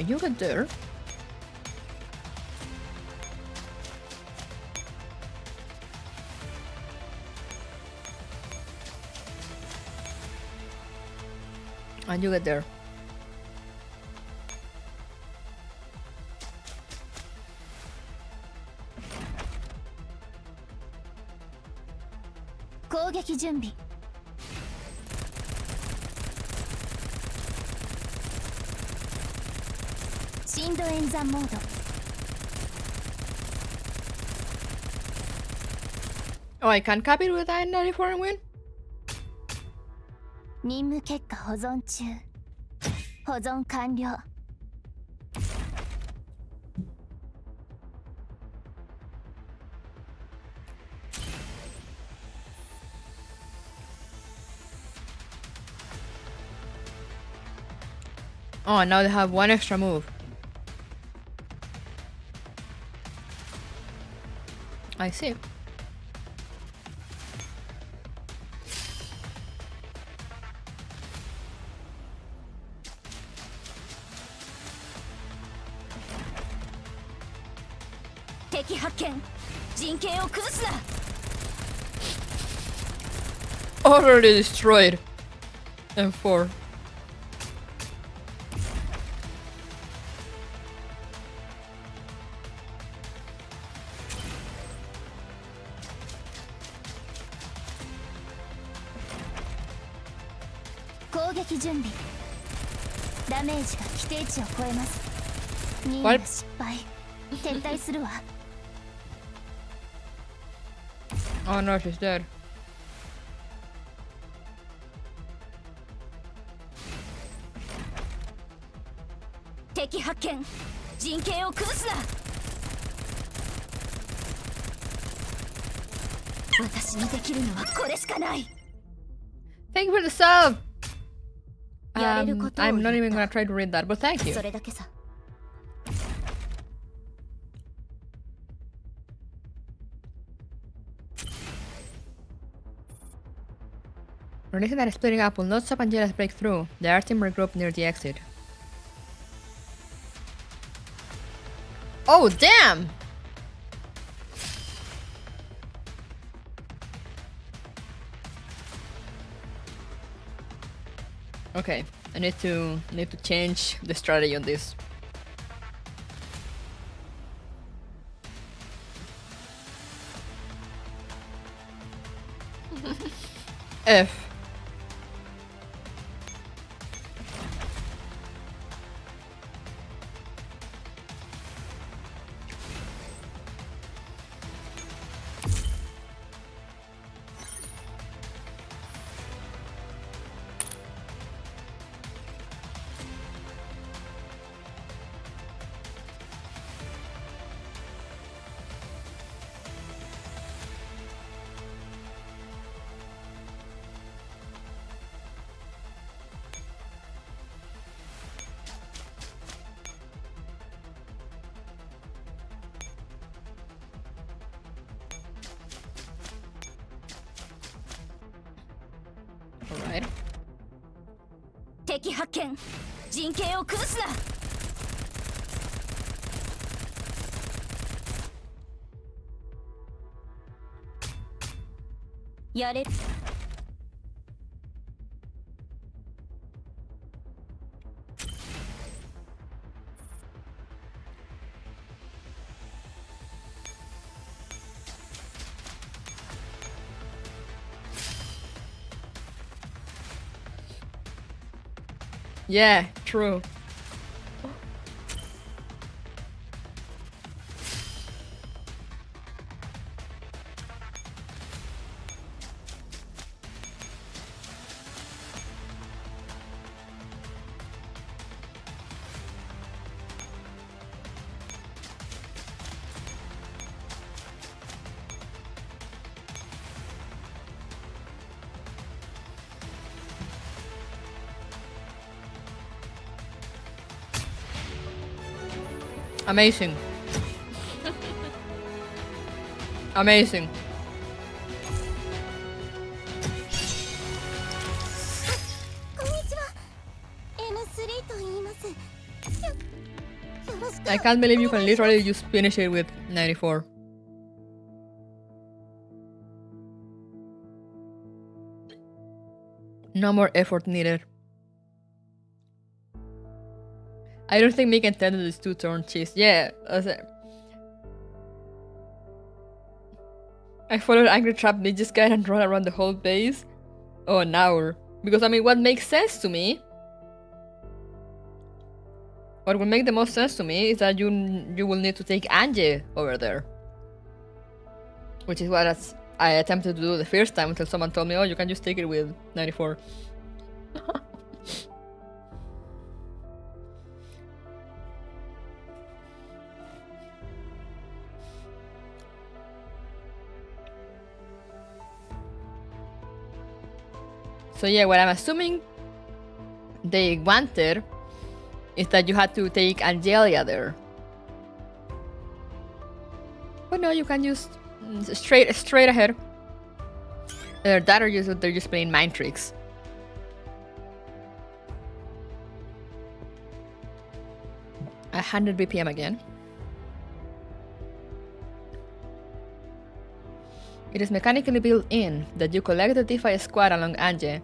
You get there. And you get there. Oh, I can cap it with a 94 and win? 任務結果保存中保存完了 Oh, now they have one extra move. I see. Already destroyed. M4. What? Oh no, she's dead. Thank you for the sub! I'm not even gonna try to read that, but thank you. Releasing that splitting up will not stop Angelus' breakthrough. The art team regrouped near the exit. Oh, damn! Okay, I need to change the strategy on this. F. 敵発見。陣形を崩すな。やれ。Yeah, true. Amazing. Amazing. I can't believe you can literally just finish it with 94. No more effort needed. I don't think Mick intended this 2-turn chase. Yeah, I followed Angry Trap Ninja's guide and run around the whole base. Oh, an hour. Because, I mean, what makes sense to me, what will make the most sense to me is that you will need to take Angie over there. Which is what I attempted to do the first time until someone told me, oh, you can just take it with 94. So yeah, what I'm assuming they wanted is that you had to take Angelia there. But no, you can just straight ahead. Either that or they're just playing mind tricks. A 100 BPM again. It is mechanically built in that you collect the DeFi squad along Angie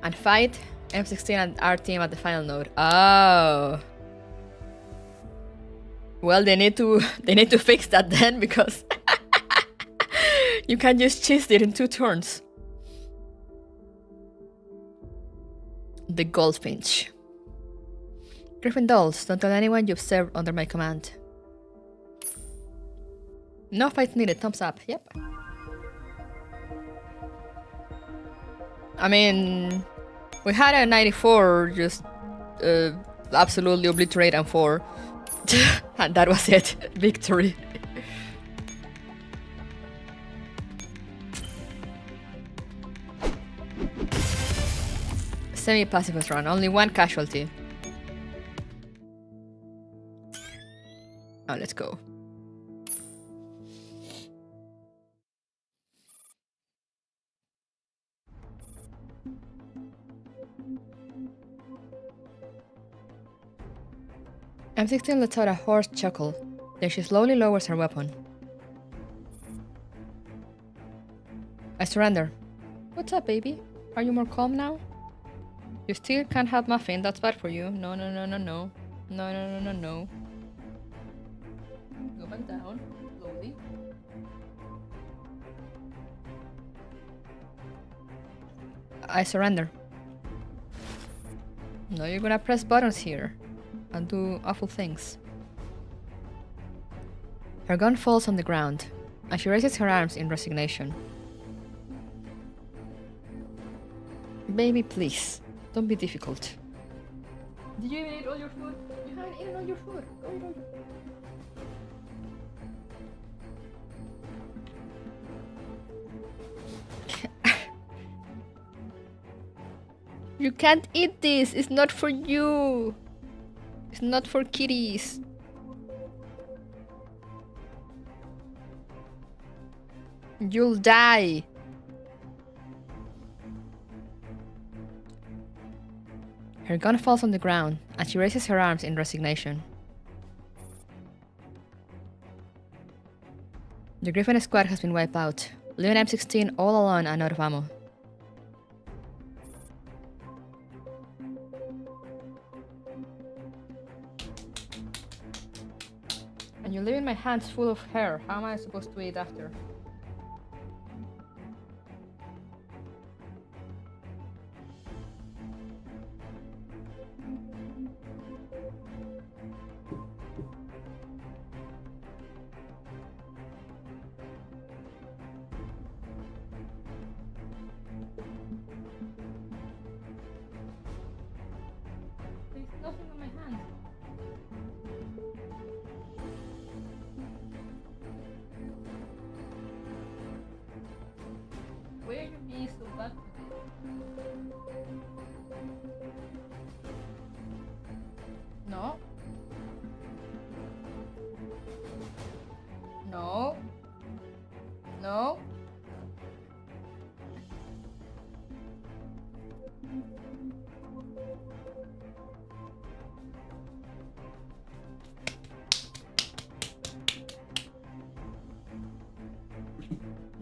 and fight M16 and our team at the final node. Oh. Well, they need to fix that then, because you can't just chase it in 2 turns. The Goldfinch. Griffin dolls, don't tell anyone you've served under my command. No fights needed, thumbs up, yep. I mean, we had a 94 just absolutely obliterate M4. And that was it, victory. Semi-pacifist run, only 1 casualty. Now let's go. M16 lets out a hoarse chuckle, then she slowly lowers her weapon. I surrender. What's up, baby? Are you more calm now? You still can't have Muffin, that's bad for you. No, no, no, no, no. No, no, no, no, no. Go back down, slowly. I surrender. No, you're gonna press buttons here and do awful things. Her gun falls on the ground, and she raises her arms in resignation. Baby, please, don't be difficult. Did you even eat all your food? You haven't eaten all your food. Go eat all your food. You can't eat this. It's not for you. It's not for kitties. You'll die. Her gun falls on the ground, and she raises her arms in resignation. The Griffin squad has been wiped out, leaving M16 all alone and out of ammo. And you're leaving my hands full of hair. How am I supposed to eat after? There's nothing on my hands. Why are you being so bad? No. No. No.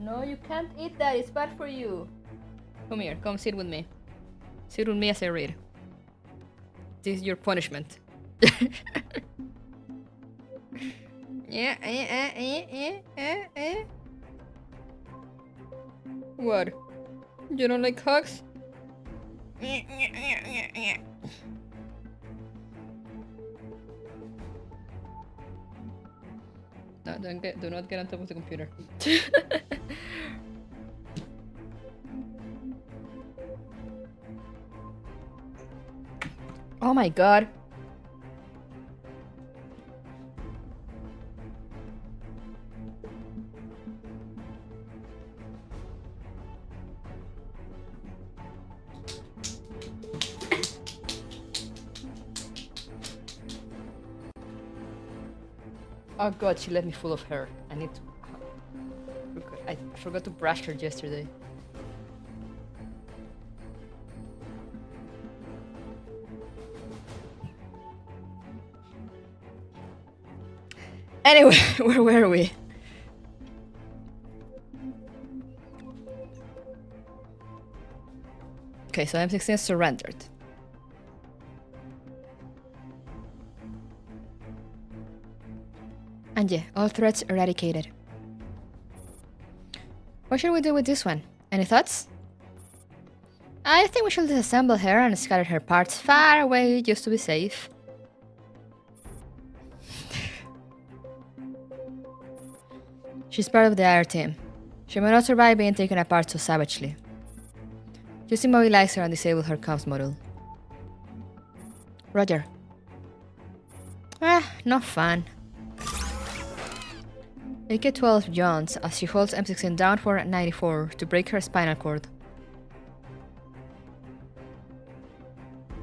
No, you can't eat that. It's bad for you. Come here. Come sit with me. Sit with me as I read. This is your punishment. What? You don't like hugs? No, do not get on top of the computer. Oh my god. Oh god, she left me full of hair. I need to... I forgot to brush her yesterday. Anyway, where were we? Okay, so M16 surrendered. And yeah, all threats eradicated. What should we do with this one? Any thoughts? I think we should disassemble her and scatter her parts far away just to be safe. She's part of the IR team. She may not survive being taken apart so savagely. Just immobilize her and disable her comms module. Roger. No fun. AK-12 yawns as she holds M16 down for 94 to break her spinal cord.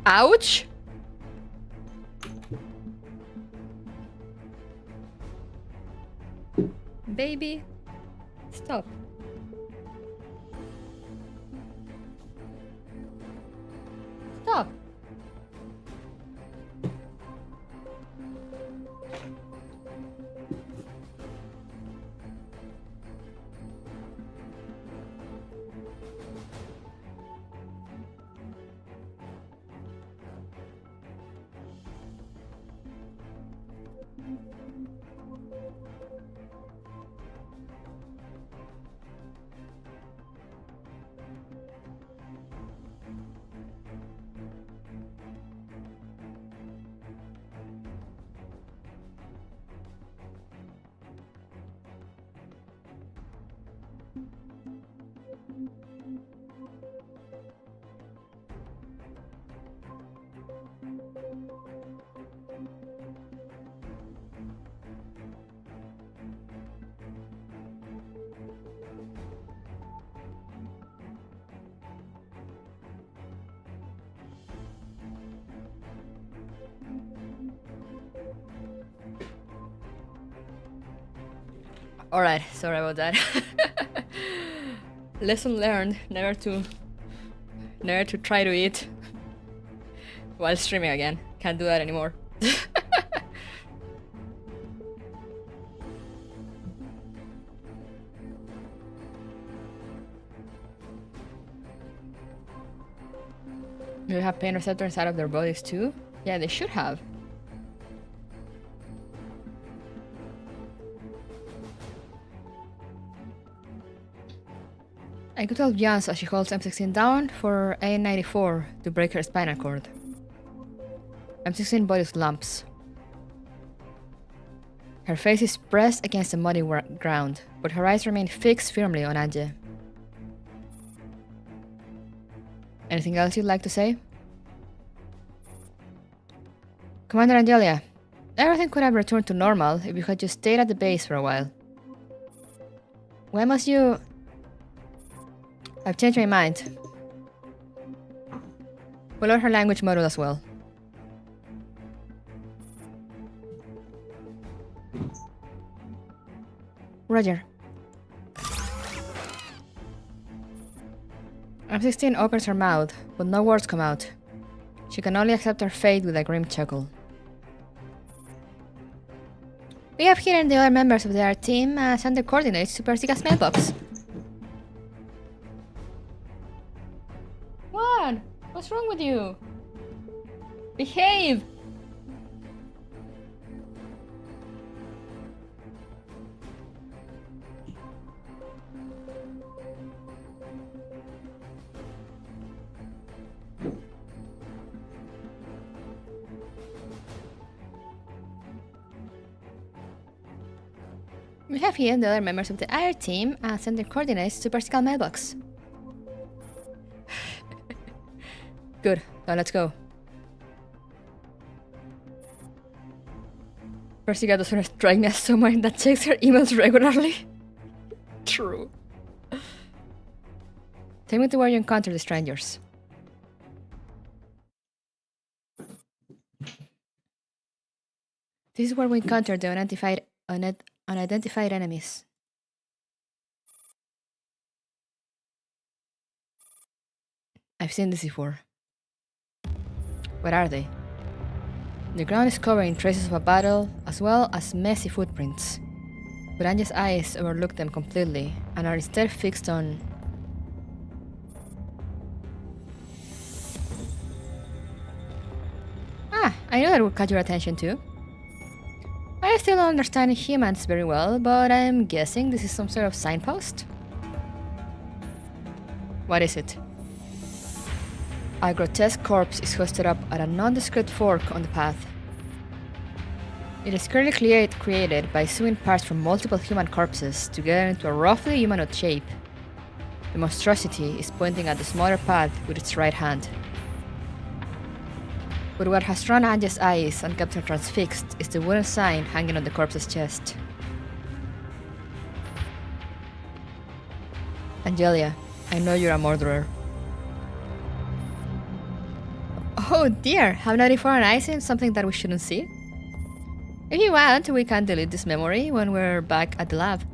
Ouch! Baby, stop. Stop. Alright, sorry about that. Lesson learned, never to try to eat While streaming again. Can't do that anymore. Do they have pain receptors inside of their bodies too? Yeah, they should have. I could tell Jans as she holds M16 down for A94 to break her spinal cord. M16 body slumps. Her face is pressed against the muddy ground, but her eyes remain fixed firmly on Ange. Anything else you'd like to say? Commander Angelia, everything could have returned to normal if you had just stayed at the base for a while. Why must you... I've changed my mind. We'll learn her language module as well. Roger. M16 opens her mouth, but no words come out. She can only accept her fate with a grim chuckle. We have hidden the other members of their team and sent the coordinates to Persica's mailbox. What? What's wrong with you? Behave! We have hidden the other members of the IR team and sent their coordinates to Persica's mailbox. Good, now let's go. Persica doesn't strike me as someone that checks her emails regularly. True. Take me to where you encounter the strangers. This is where we encounter the unidentified enemies. I've seen this before. What are they? The ground is covered in traces of a battle, as well as messy footprints. But Ange's eyes overlook them completely, and are instead fixed on... Ah, I knew that would catch your attention too. I still don't understand humans very well, but I'm guessing this is some sort of signpost? What is it? A grotesque corpse is hoisted up at a nondescript fork on the path. It is clearly created by sewing parts from multiple human corpses together into a roughly humanoid shape. The monstrosity is pointing at the smaller path with its right hand. But what has drawn Ange's eyes and kept her transfixed is the wooden sign hanging on the corpse's chest. Angelia, I know you're a murderer. Oh dear, have 94 eyes in something that we shouldn't see? If you want, we can delete this memory when we're back at the lab.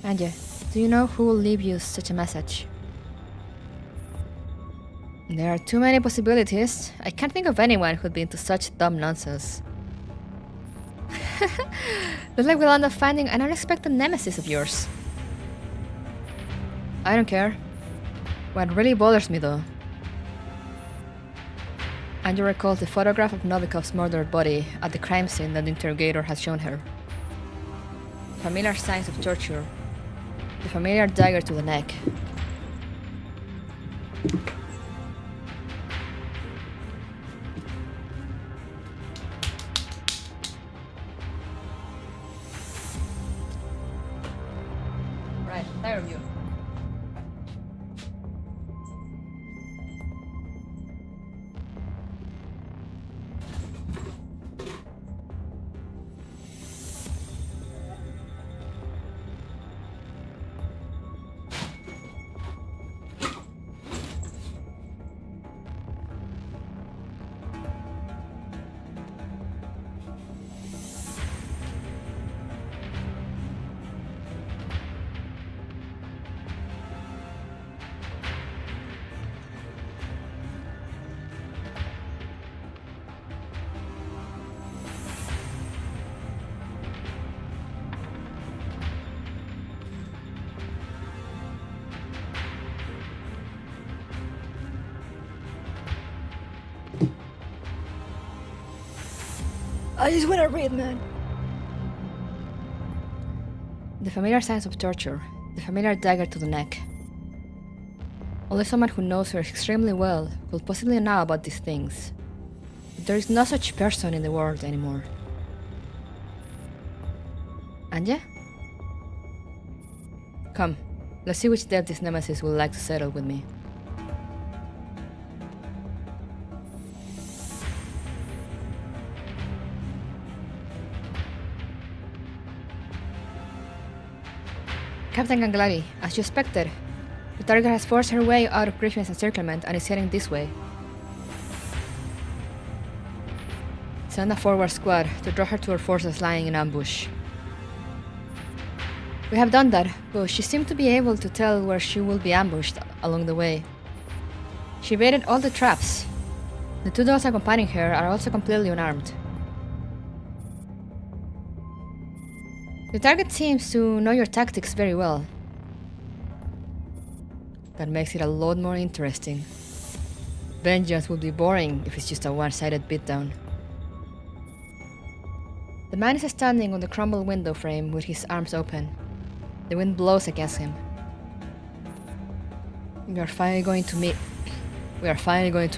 Ange, do you know who will leave you such a message? There are too many possibilities. I can't think of anyone who'd be into such dumb nonsense. Looks like we'll end up finding an unexpected nemesis of yours. I don't care. What really bothers me though... Ange recalls the photograph of Novikov's murdered body at the crime scene that the interrogator had shown her. Familiar signs of torture. The familiar dagger to the neck. Right, there you. I just wanna read, man. The familiar signs of torture, the familiar dagger to the neck. Only someone who knows her extremely well could possibly know about these things. But there is no such person in the world anymore. Anja? Come, let's see which debt this nemesis would like to settle with me. Captain Ganglari, as you expected, the target has forced her way out of Griffin's encirclement and is heading this way. Send a forward squad to draw her to her forces lying in ambush. We have done that, but she seemed to be able to tell where she will be ambushed along the way. She evaded all the traps. The two dogs accompanying her are also completely unarmed. The target seems to know your tactics very well. That makes it a lot more interesting. Vengeance would be boring if it's just a one-sided beatdown. The man is standing on the crumbled window frame with his arms open. The wind blows against him. We are finally going to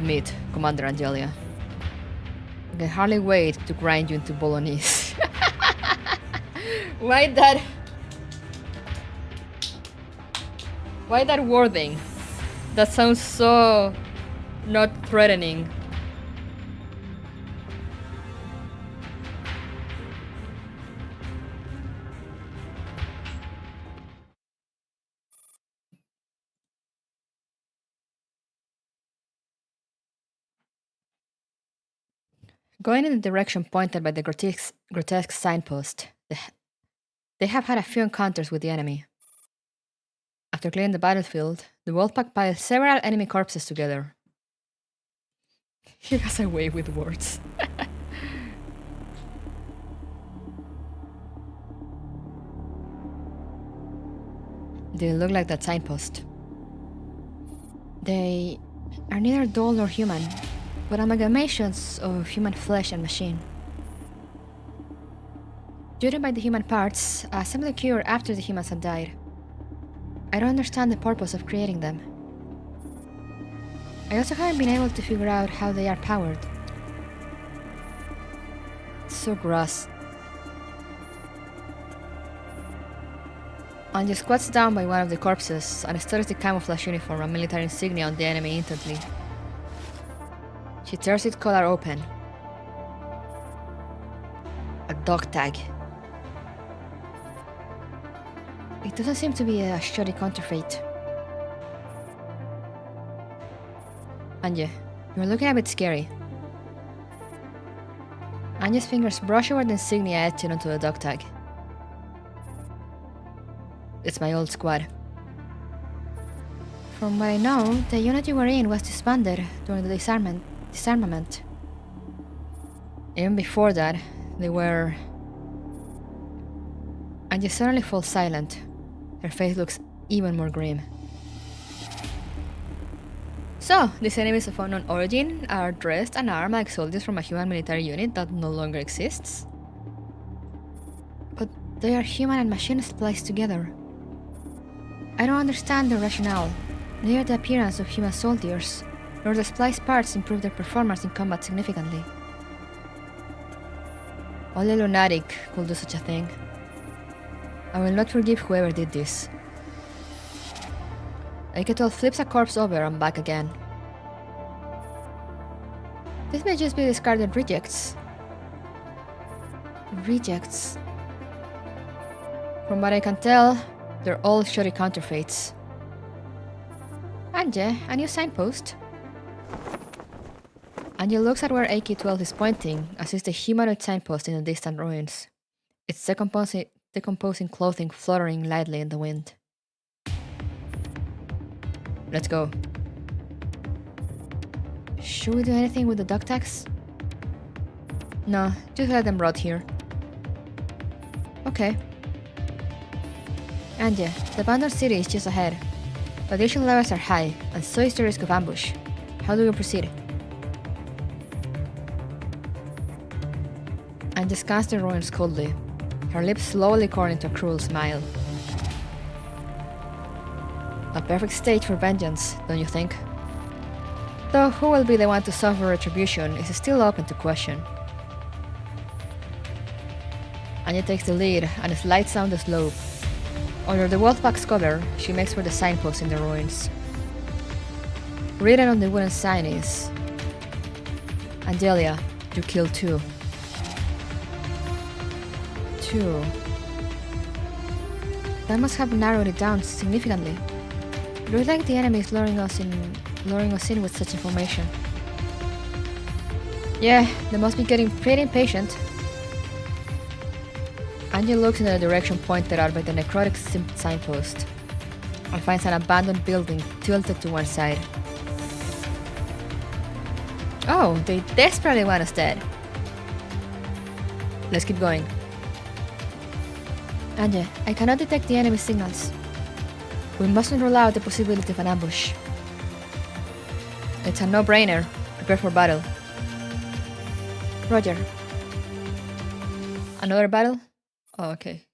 meet, Commander Angelia. I can hardly wait to grind you into bolognese. Why that wording? That sounds so not threatening. Going in the direction pointed by the grotesque signpost, they have had a few encounters with the enemy. After clearing the battlefield, the Wolfpack piled several enemy corpses together. He has a way with words. They look like that signpost. They are neither doll nor human, but amalgamations of human flesh and machine. Judging by the human parts, assembly occurred after the humans had died. I don't understand the purpose of creating them. I also haven't been able to figure out how they are powered. It's so gross. Anja squats down by one of the corpses and studies the camouflage uniform and military insignia on the enemy intently. She tears its collar open. A dog tag. It doesn't seem to be a shoddy counterfeit. Anja, you're looking a bit scary. Anja's fingers brush over the insignia etched onto the dog tag. It's my old squad. From what I know, the unit you were in was disbanded during the disarmament. Even before that, they were... Anja suddenly falls silent. Her face looks even more grim. So, these enemies of unknown origin are dressed and armed like soldiers from a human military unit that no longer exists. But they are human and machine spliced together. I don't understand the rationale. Neither the appearance of human soldiers nor the spliced parts improve their performance in combat significantly. Only a lunatic could do such a thing. I will not forgive whoever did this. AK-12 flips a corpse over and back again. This may just be discarded rejects. Rejects. From what I can tell, they're all shoddy counterfeits. Anja, a new signpost. Anja looks at where AK-12 is pointing, as is the humanoid signpost in the distant ruins. Its decomposing clothing fluttering lightly in the wind. Let's go. Should we do anything with the dog tags? No, just let them rot here. Okay. Anja, the abandoned city is just ahead. Radiation levels are high, and so is the risk of ambush. How do we proceed? Anja scans the ruins coldly, her lips slowly curl into a cruel smile. A perfect stage for vengeance, don't you think? Though who will be the one to suffer retribution is still open to question. Anya takes the lead and slides down the slope. Under the Wolfpack's cover, she makes for the signpost in the ruins. Written on the wooden sign is, Angelia, you killed 2. 2. That must have narrowed it down significantly. It looks like the enemy is luring us in with such information. Yeah, they must be getting pretty impatient. Angel looks in the direction pointed out by the necrotic signpost and finds an abandoned building tilted to one side. Oh, they desperately want us dead. Let's keep going. Anje, I cannot detect the enemy signals. We mustn't rule out the possibility of an ambush. It's a no-brainer. Prepare for battle. Roger. Another battle? Oh, okay.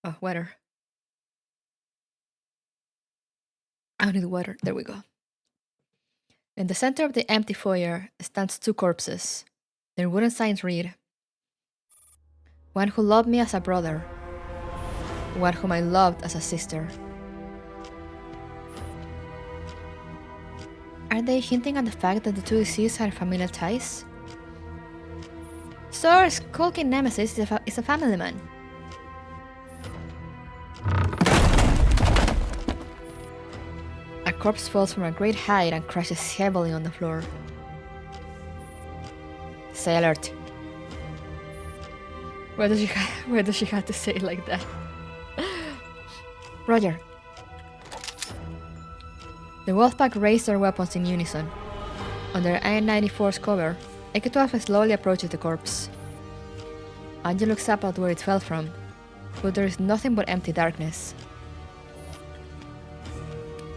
Oh, water. I need water. There we go. In the center of the empty foyer stands 2 corpses. Their wooden signs read, one who loved me as a brother, one whom I loved as a sister. Are they hinting at the fact that the 2 deceased had familial ties? So our skulking nemesis is a family man. A corpse falls from a great height and crashes heavily on the floor. Stay alert. Why does she have to say it like that? Roger. The Wolfpack raise their weapons in unison. Under I-94's cover, AK-12 slowly approaches the corpse. Angel looks up at where it fell from, but there is nothing but empty darkness.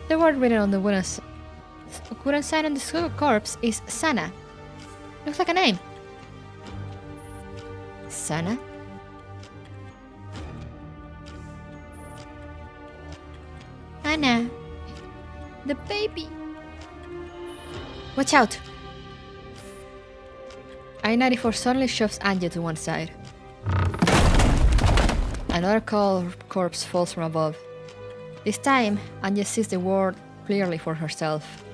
The word written on the wooden sign on the corpse is Sana. Looks like a name. Sana? Anna. The baby. Watch out! I-94 suddenly shoves Anja to one side. Another corpse falls from above. This time, Anja sees the word clearly for herself.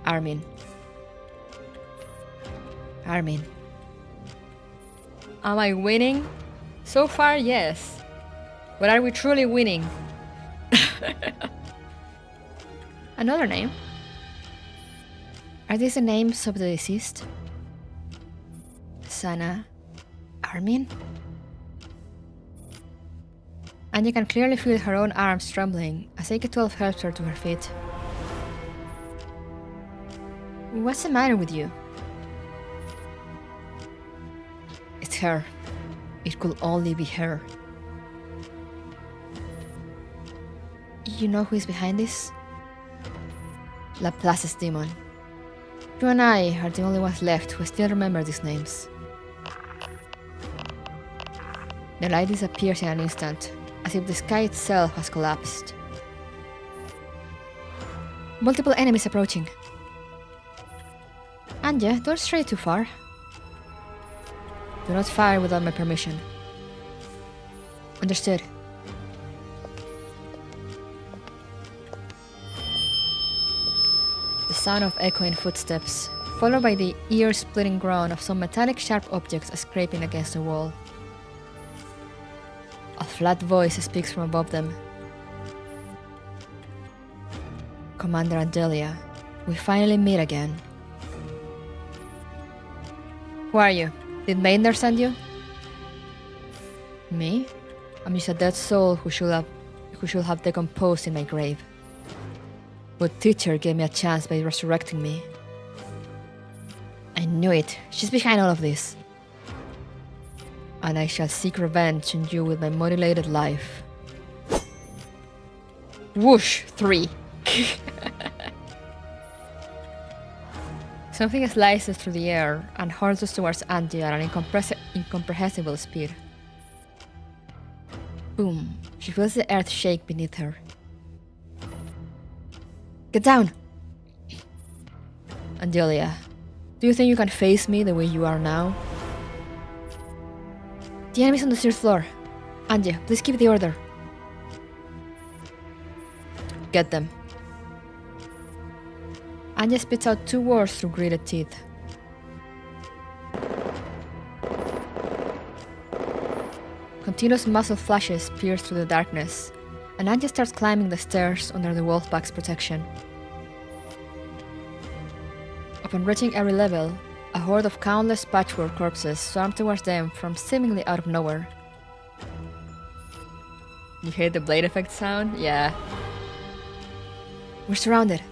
Armin. Armin. Am I winning? So far, yes. But are we truly winning? Another name? Are these the names of the deceased? Sana. Armin? Anja can clearly feel her own arms trembling as AK-12 helps her to her feet. What's the matter with you? It's her. It could only be her. You know who is behind this? Laplace's demon. You and I are the only ones left who still remember these names. The light disappears in an instant, as if the sky itself has collapsed. Multiple enemies approaching. Anja, don't stray too far. Do not fire without my permission. Understood. The sound of echoing footsteps, followed by the ear-splitting groan of some metallic sharp objects scraping against the wall. A flat voice speaks from above them. Commander Angelia, we finally meet again. Who are you? Did Maynard send you? Me? I'm just a dead soul who should have decomposed in my grave. But teacher gave me a chance by resurrecting me. I knew it. She's behind all of this. And I shall seek revenge on you with my mutilated life. Whoosh! 3. Something slices through the air and hurls towards Angie at an incomprehensible speed. Boom. She feels the earth shake beneath her. Get down! Angelia, do you think you can face me the way you are now? The enemy's on the 3rd floor. Angie, please keep the order. Get them. Angie spits out 2 words through gritted teeth. Continuous muzzle flashes pierce through the darkness, and Angie starts climbing the stairs under the wolfpack's protection. Upon reaching every level, a horde of countless patchwork corpses swarm towards them from seemingly out of nowhere. You hear the blade effect sound? Yeah. We're surrounded.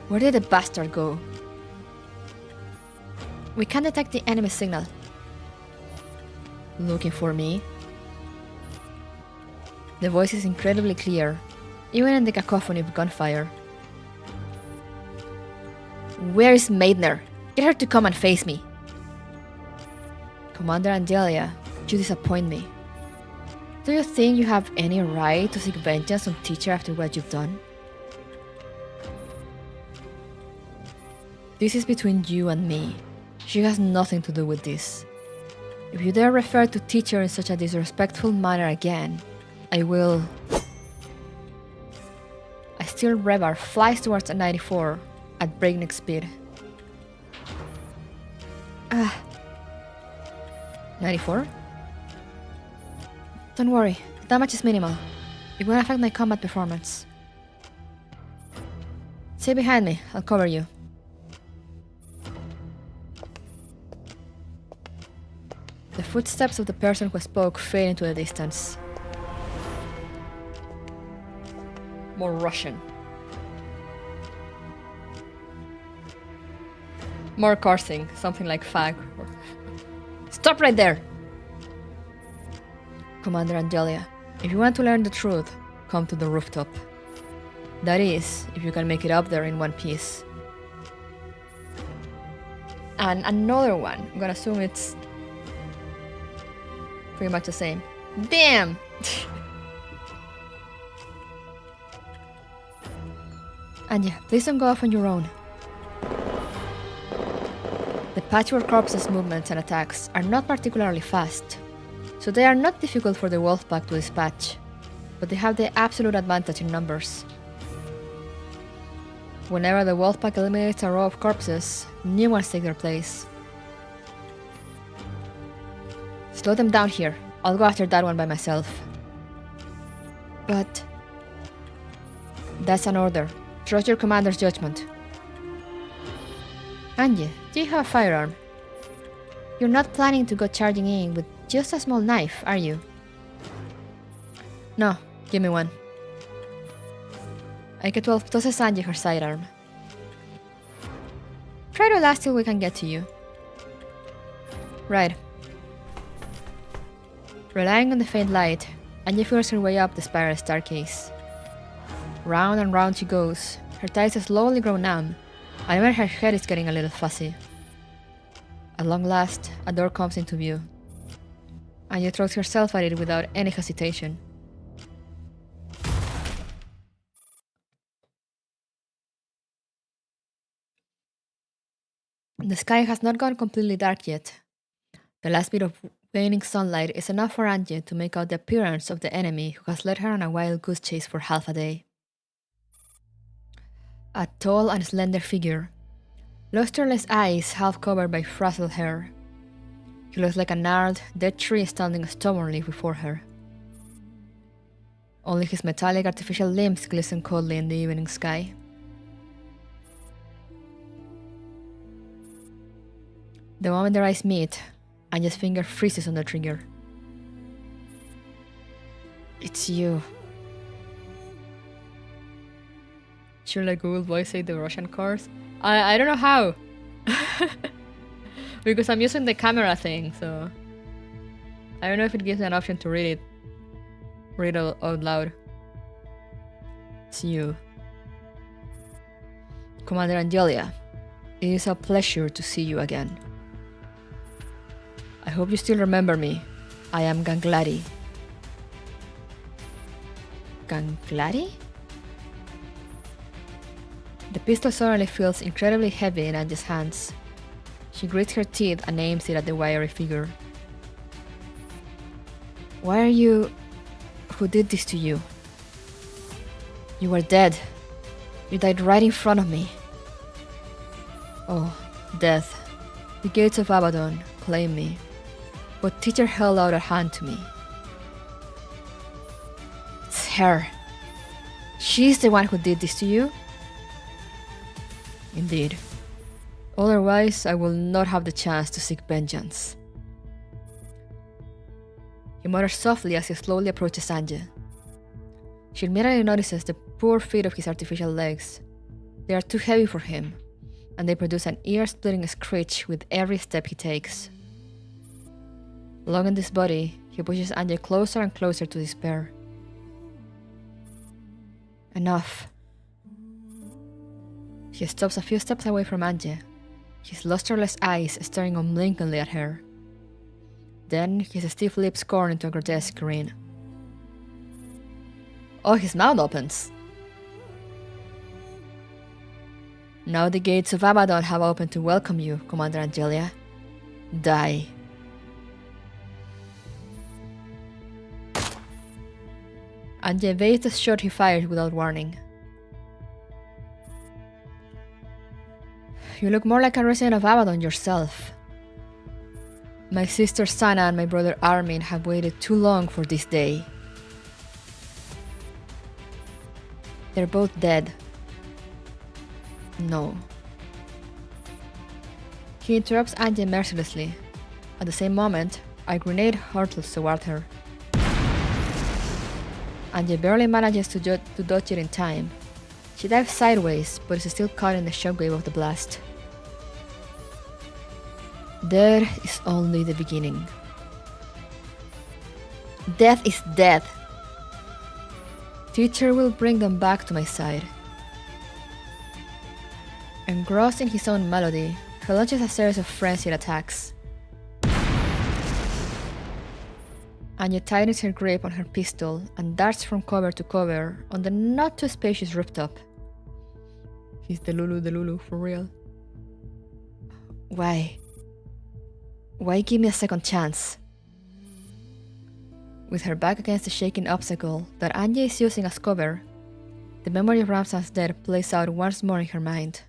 Where did the bastard go? We can't detect the enemy signal. Looking for me? The voice is incredibly clear, even in the cacophony of gunfire. Where is Maidner? Get her to come and face me. Commander Angelia, you disappoint me. Do you think you have any right to seek vengeance on Teacher after what you've done? This is between you and me. She has nothing to do with this. If you dare refer to Teacher in such a disrespectful manner again, I will... A steel rebar flies towards a 94 at breakneck speed. 94? Don't worry, the damage is minimal. It won't affect my combat performance. Stay behind me, I'll cover you. The footsteps of the person who spoke fade into the distance. More Russian. More cursing, something like fag. Stop right there! Commander Angelia, if you want to learn the truth, come to the rooftop. That is, if you can make it up there in one piece. And another one, I'm gonna assume it's pretty much the same. Damn! Anya, please don't go off on your own. The patchwork corpses' movements and attacks are not particularly fast, so they are not difficult for the wolfpack to dispatch, but they have the absolute advantage in numbers. Whenever the wolfpack eliminates a row of corpses, new ones take their place. Slow them down here. I'll go after that one by myself. But... that's an order. Trust your commander's judgment. Angie, do you have a firearm? You're not planning to go charging in with just a small knife, are you? No, give me one. AK-12 tosses Angie her sidearm. Try to last till we can get to you. Right. Relying on the faint light, Angie feels her way up the spiral staircase. Round and round she goes, her thighs slowly grow numb, and even her head is getting a little fuzzy. At long last, a door comes into view. Angie throws herself at it without any hesitation. The sky has not gone completely dark yet. The last bit of waning sunlight is enough for Angie to make out the appearance of the enemy who has led her on a wild goose chase for half a day. A tall and slender figure, lusterless eyes half covered by frazzled hair. He looks like a gnarled, dead tree standing stubbornly before her. Only his metallic artificial limbs glisten coldly in the evening sky. The moment their eyes meet, Angie's finger freezes on the trigger. It's you. Should I Google voice say the Russian cars? I don't know how. Because I'm using the camera thing, so I don't know if it gives me an option to read it out loud. It's you. Commander Angelia, It is a pleasure to see you again. I hope you still remember me. I am Ganglari. Ganglari? The pistol suddenly feels incredibly heavy in Ange's hands. She grits her teeth and aims it at the wiry figure. Why are you... Who did this to you? You were dead. You died right in front of me. Oh, death. The gates of Abaddon claim me. But Teacher held out a hand to me. It's her. She's the one who did this to you? Indeed. Otherwise, I will not have the chance to seek vengeance. He mutters softly as he slowly approaches Ange. She immediately notices the poor feet of his artificial legs. They are too heavy for him, and they produce an ear-splitting screech with every step he takes. Long in this body, he pushes Ange closer and closer to despair. Enough. He stops a few steps away from Ange, his lusterless eyes staring unblinkingly at her. Then his stiff lips curl into a grotesque grin. Oh, his mouth opens. Now the gates of Abaddon have opened to welcome you, Commander Angelia. Die. Ange evades the shot he fired without warning. You look more like a resident of Abaddon yourself. My sister Sana and my brother Armin have waited too long for this day. They're both dead. No. He interrupts Ange mercilessly. At the same moment, a grenade hurtles toward her. Ange barely manages to dodge it in time. She dives sideways, but is still caught in the shockwave of the blast. There is only the beginning. Death is death. Teacher will bring them back to my side. Engrossed in his own melody, he launches a series of frenzied attacks. Anya tightens her grip on her pistol and darts from cover to cover on the not too spacious rooftop. He's the Lulu, for real. Why? Why give me a second chance? With her back against the shaking obstacle that Anya is using as cover, the memory of Ramsan's death plays out once more in her mind.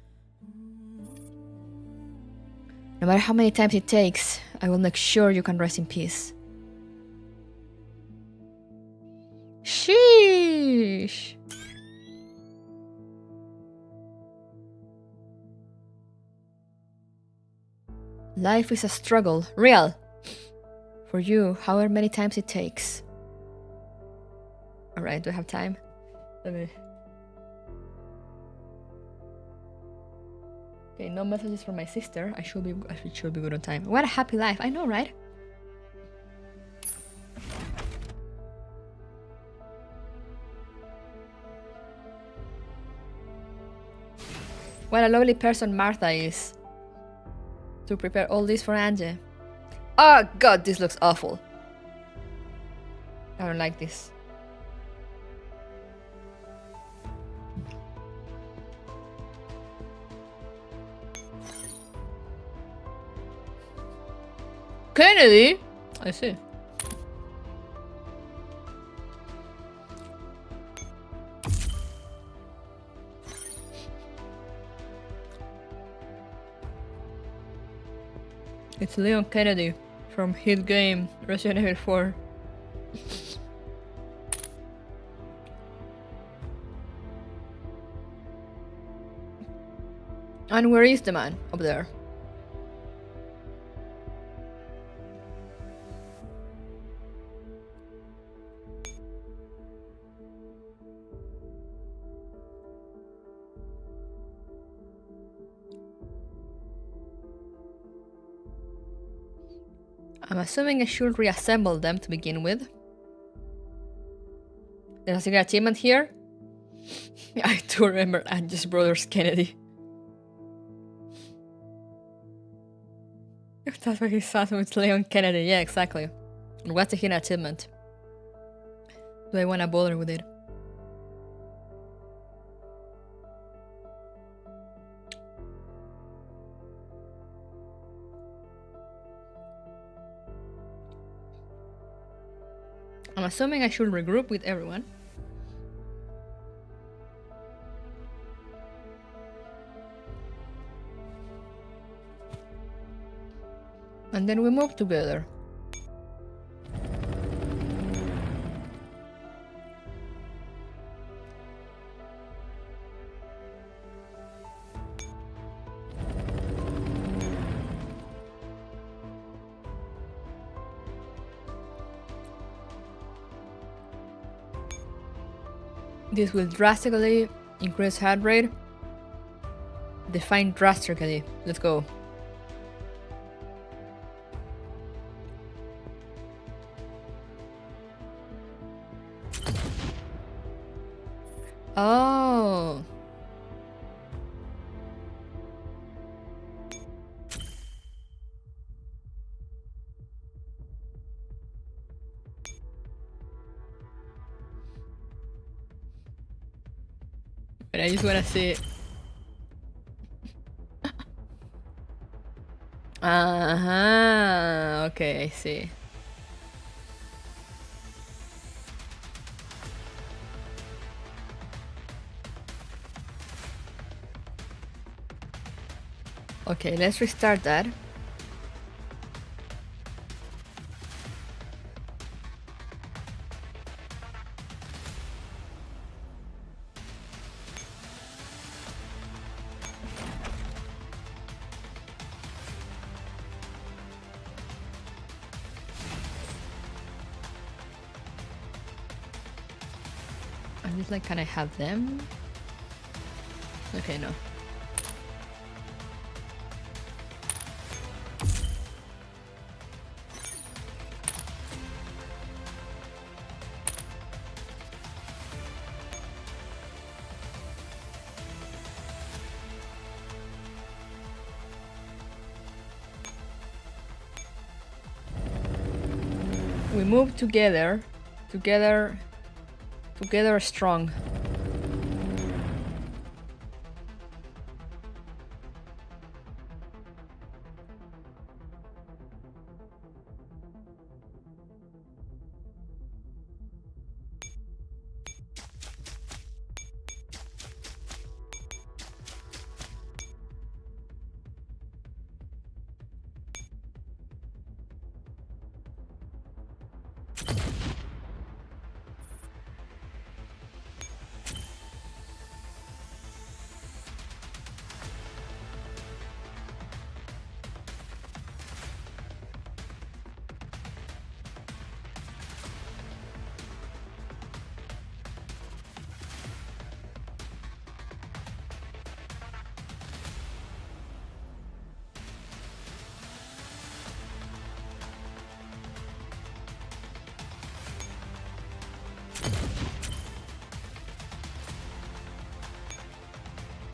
No matter how many times it takes, I will make sure you can rest in peace. Sheesh! Life is a struggle, real! For you, however many times it takes. Alright, do I have time? Let me... Okay, no messages from my sister. I should be good on time. What a happy life, I know, right? What a lovely person Martha is. To prepare all this for Ange. Oh god, this looks awful. I don't like this. Kennedy? I see. It's Leon Kennedy from Hit Game, Resident Evil 4. And where is the man? Up there. I'm assuming I should reassemble them to begin with. There's a secret achievement here. I do remember Ange's brothers Kennedy. That's what he says with Leon Kennedy. Yeah, exactly. And what's the hidden achievement? Do I want to bother with it? I'm assuming I should regroup with everyone. And then we move together. This will drastically increase heart rate. Define drastically. Let's go. Oh. But I just want to see it. Uh-huh. Okay, I see. Okay, let's restart that. I'm just like, can I have them? Okay, no. We move together strong.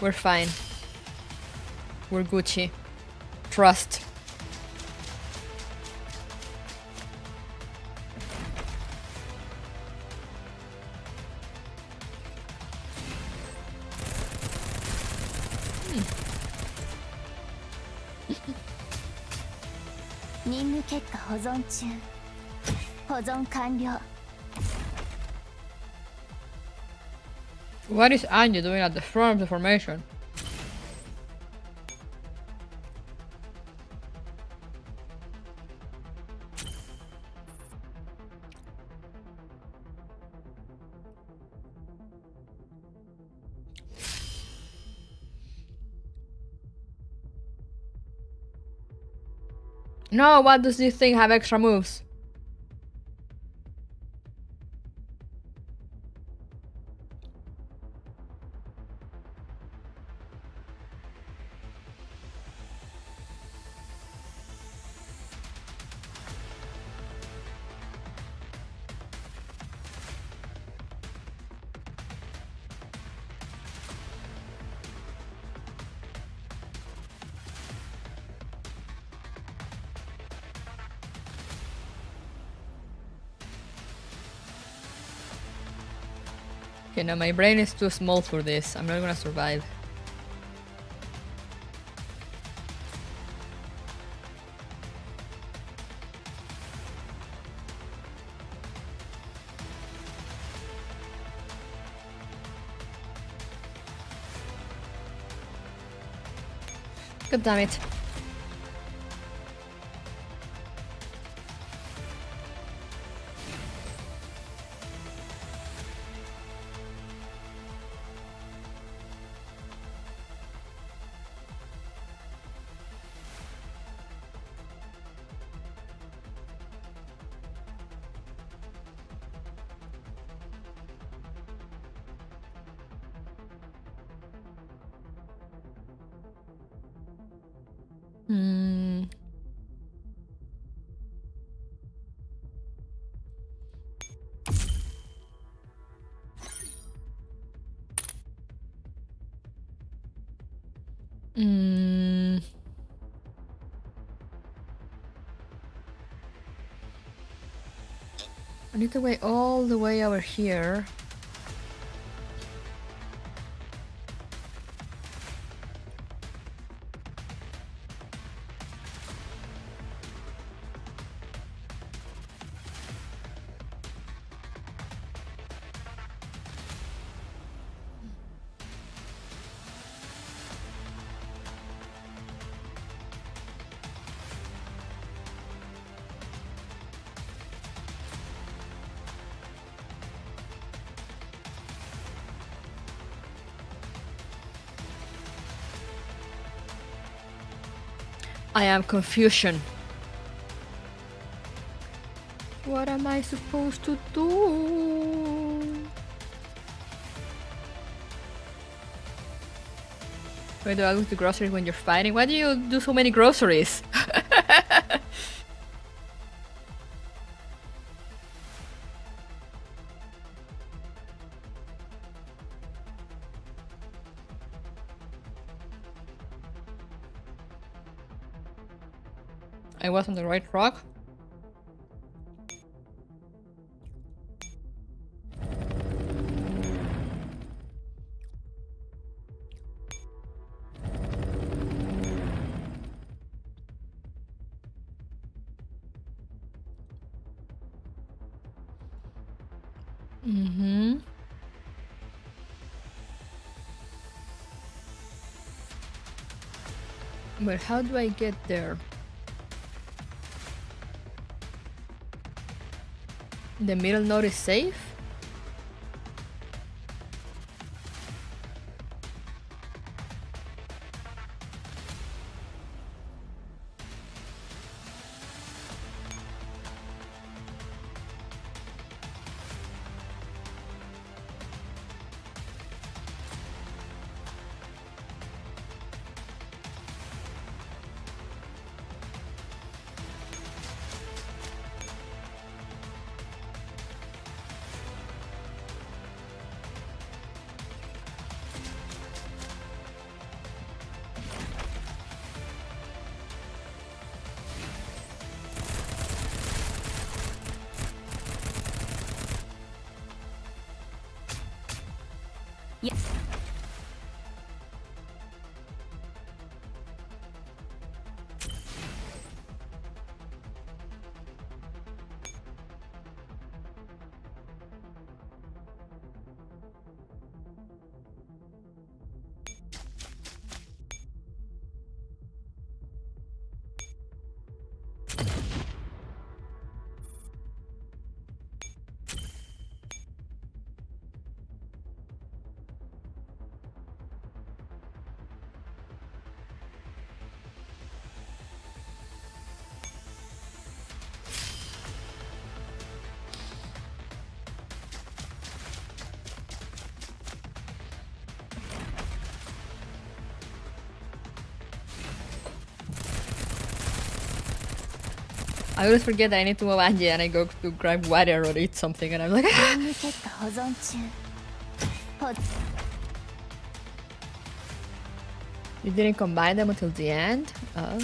We're fine. We're Gucci. Trust. What is Angie doing at the front of the formation? No, what does this thing have extra moves? Okay, now my brain is too small for this. I'm not gonna survive. God damn it. Hmm. Mm. I need to wait all the way over here. I am confusion. What am I supposed to do? Why do I go to groceries when you're fighting? Why do you do so many groceries? I was on the right track. Mm-hmm. But how do I get there? The middle node is safe? Yes. I always forget that I need to move Angie and I go to grab water or eat something and I'm like, ah! ゲームチェック保存中。ポ You didn't combine them until the end? Oh.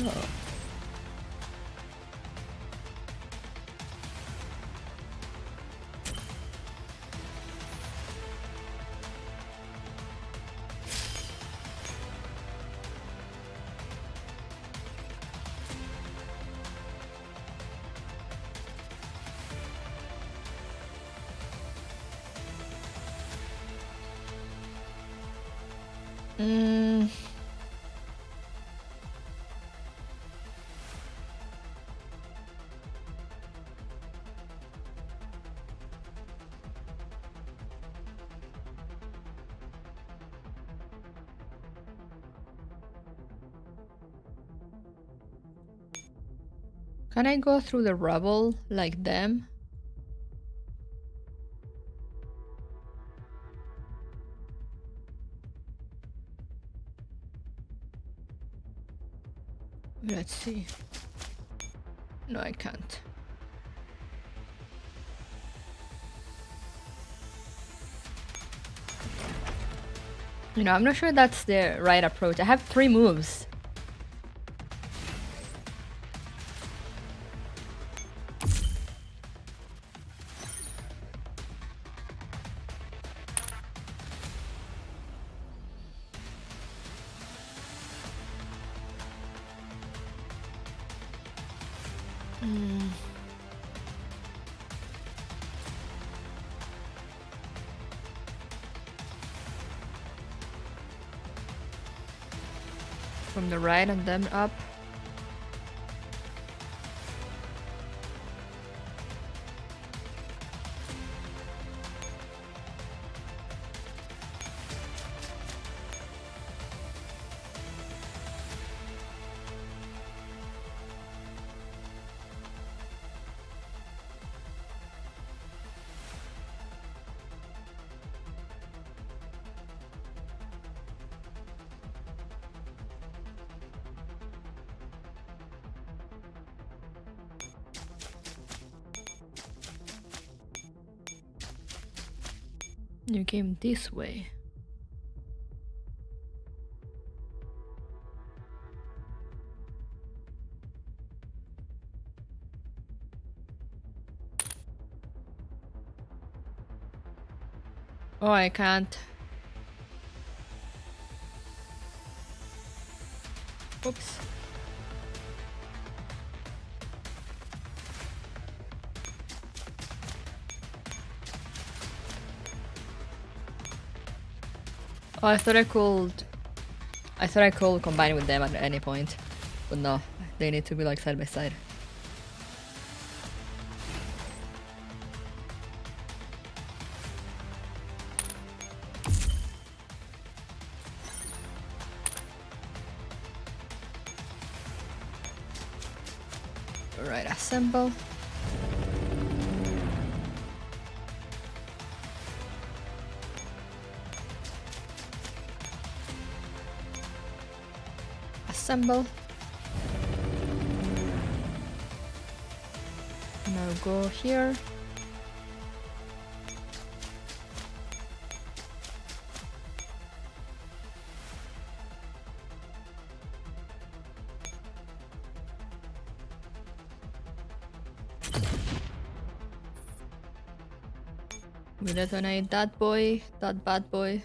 Mm. Can I go through the rubble like them? Let's see. No, I can't. You know, I'm not sure that's the right approach. I have 3 moves. From the right and then up. You came this way. Oh, I can't. Oops. Oh, I thought I could combine with them at any point. But no, they need to be like side by side. Alright, assemble. Assemble. Now go here. We detonate that boy, that bad boy.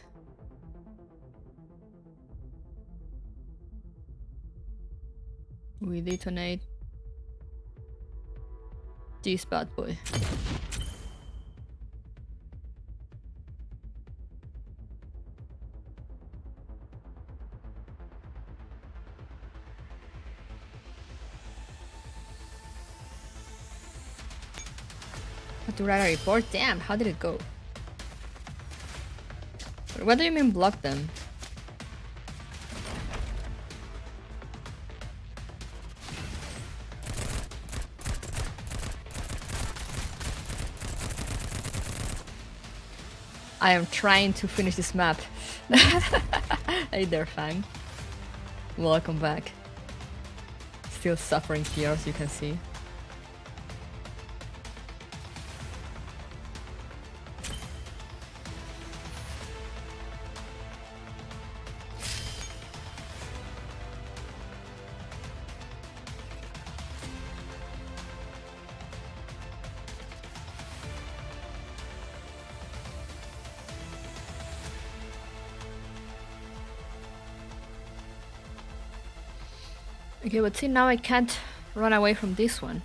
We detonate this bad boy. Have to write a report? Damn, how did it go? What do you mean block them? I am trying to finish this map. Hey there, Fang. Welcome back. Still suffering here, as you can see. Okay, but see, now I can't run away from this one.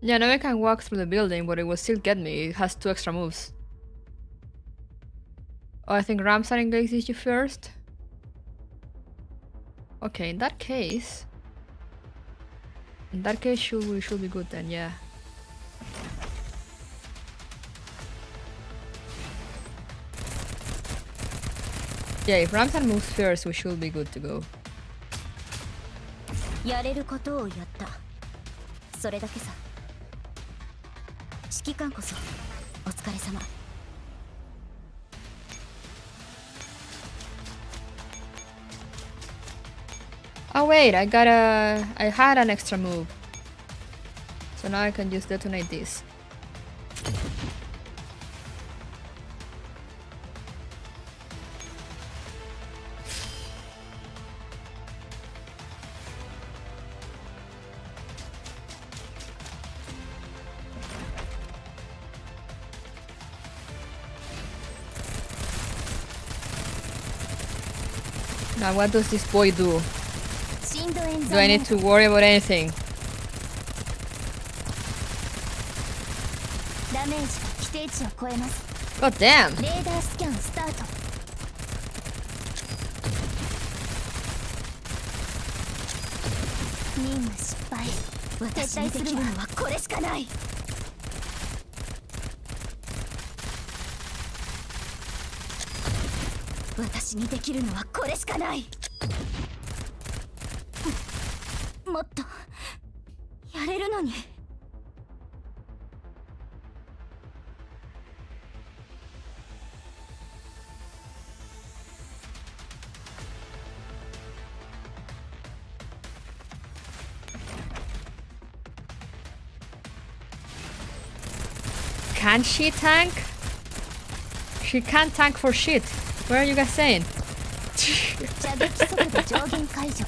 Yeah, now I can walk through the building, but it will still get me. It has 2 extra moves. Oh, I think Ramsar engages you first. Okay, in that case... we should be good then, yeah. Yeah, if Ramsar moves first, we should be good to go. やれることをやった。それだけさ。指揮官こそお疲れ様。Oh wait, I had an extra move. So now I can just detonate this. Now what does this boy do? Do I need to worry about anything? ダメージが規定値を超えます。 God damn! レーダースキャンスタート。任務失敗。私にできるのはこれしかない。私にできるのはこれしかない。もっとやれるのに。Can she tank? She can't tank for shit. What are you guys saying? 射撃速度上限解除。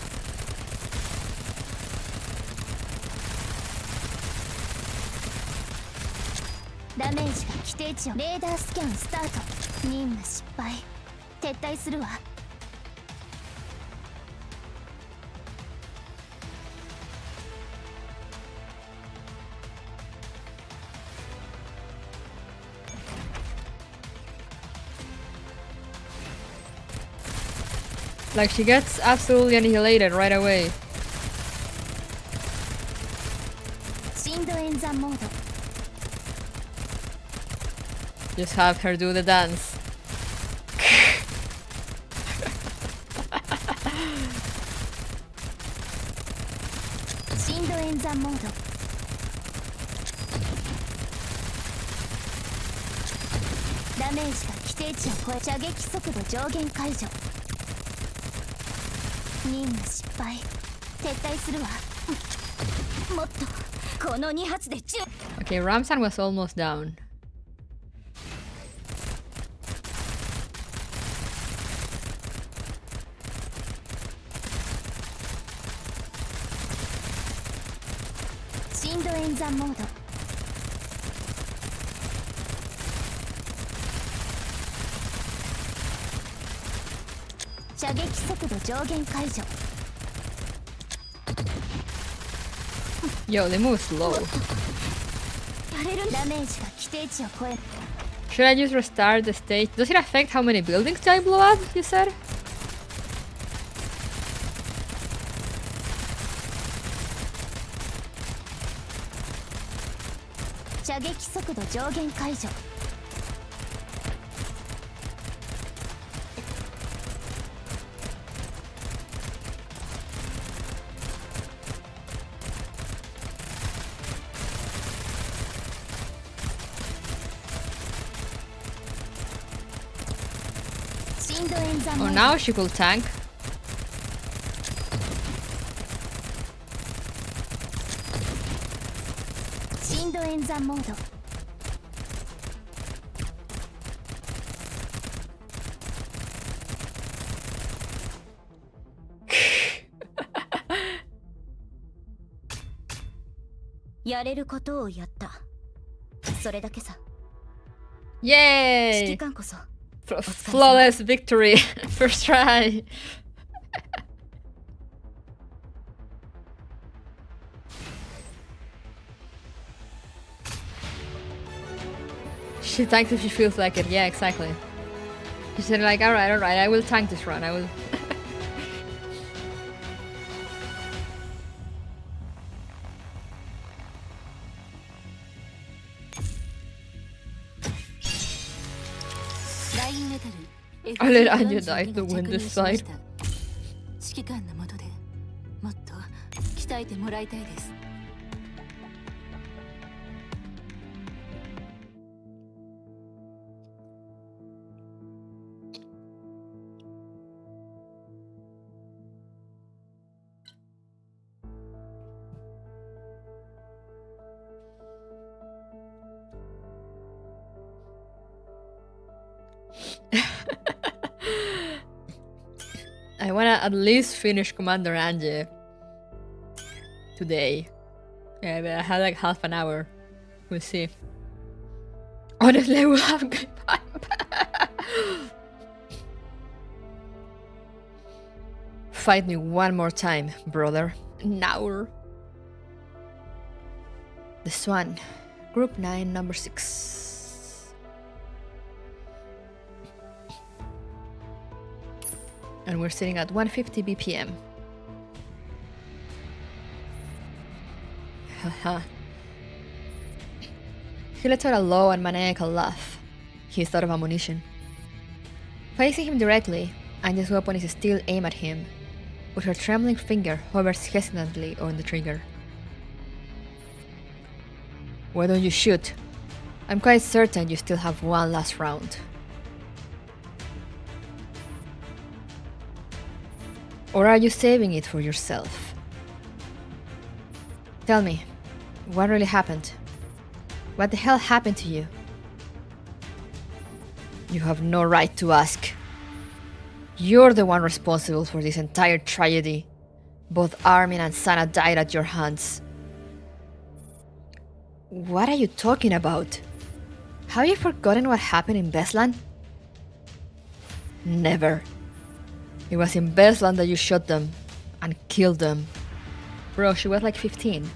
ダメージが規定値をレーダースキャンスタート。任務失敗。撤退するわ。Like she gets absolutely annihilated right away. 深度演算モード。 Just have her do the dance. 深度演算モード。ダメージが規定値を超え射撃速度上限解除。任務失敗。撤退するわ。もっとこの2発でOkay, Ramsan was almost down.深度演算モード。射撃速度上限解除。 Yo, they move slow. やれるダメージが規定値を超え。 Should I just restart the stage? Does it affect how many buildings I blow up, you said? 射撃速度上限解除。Oh, now she could tank. 深度演算モード。やれることをやった。それだけさ。 Yay! 指揮官こそ。 Flawless victory! First try! She tanks if she feels like it. Yeah, exactly. She said like, alright, I will tank this run. I will. I let Anya die to win this fight. 指揮官の下でもっと鍛えてもらいたいです。I wanna at least finish Commander Ange today. Yeah, but I had like half an hour. We'll see. Honestly, I will have good time. Fight me one more time, brother. Now. The Swan, Group 9, Number 6. And we're sitting at 150 BPM. Haha. He lets out a low and maniacal laugh. He's out of ammunition. Facing him directly, Anya's weapon is still aimed at him, but her trembling finger hovers hesitantly on the trigger. Why don't you shoot? I'm quite certain you still have one last round. Or are you saving it for yourself? Tell me, what really happened? What the hell happened to you? You have no right to ask. You're the one responsible for this entire tragedy. Both Armin and Sana died at your hands. What are you talking about? Have you forgotten what happened in Beslan? Never. It was in Beslan that you shot them and killed them. Bro, she was like 15.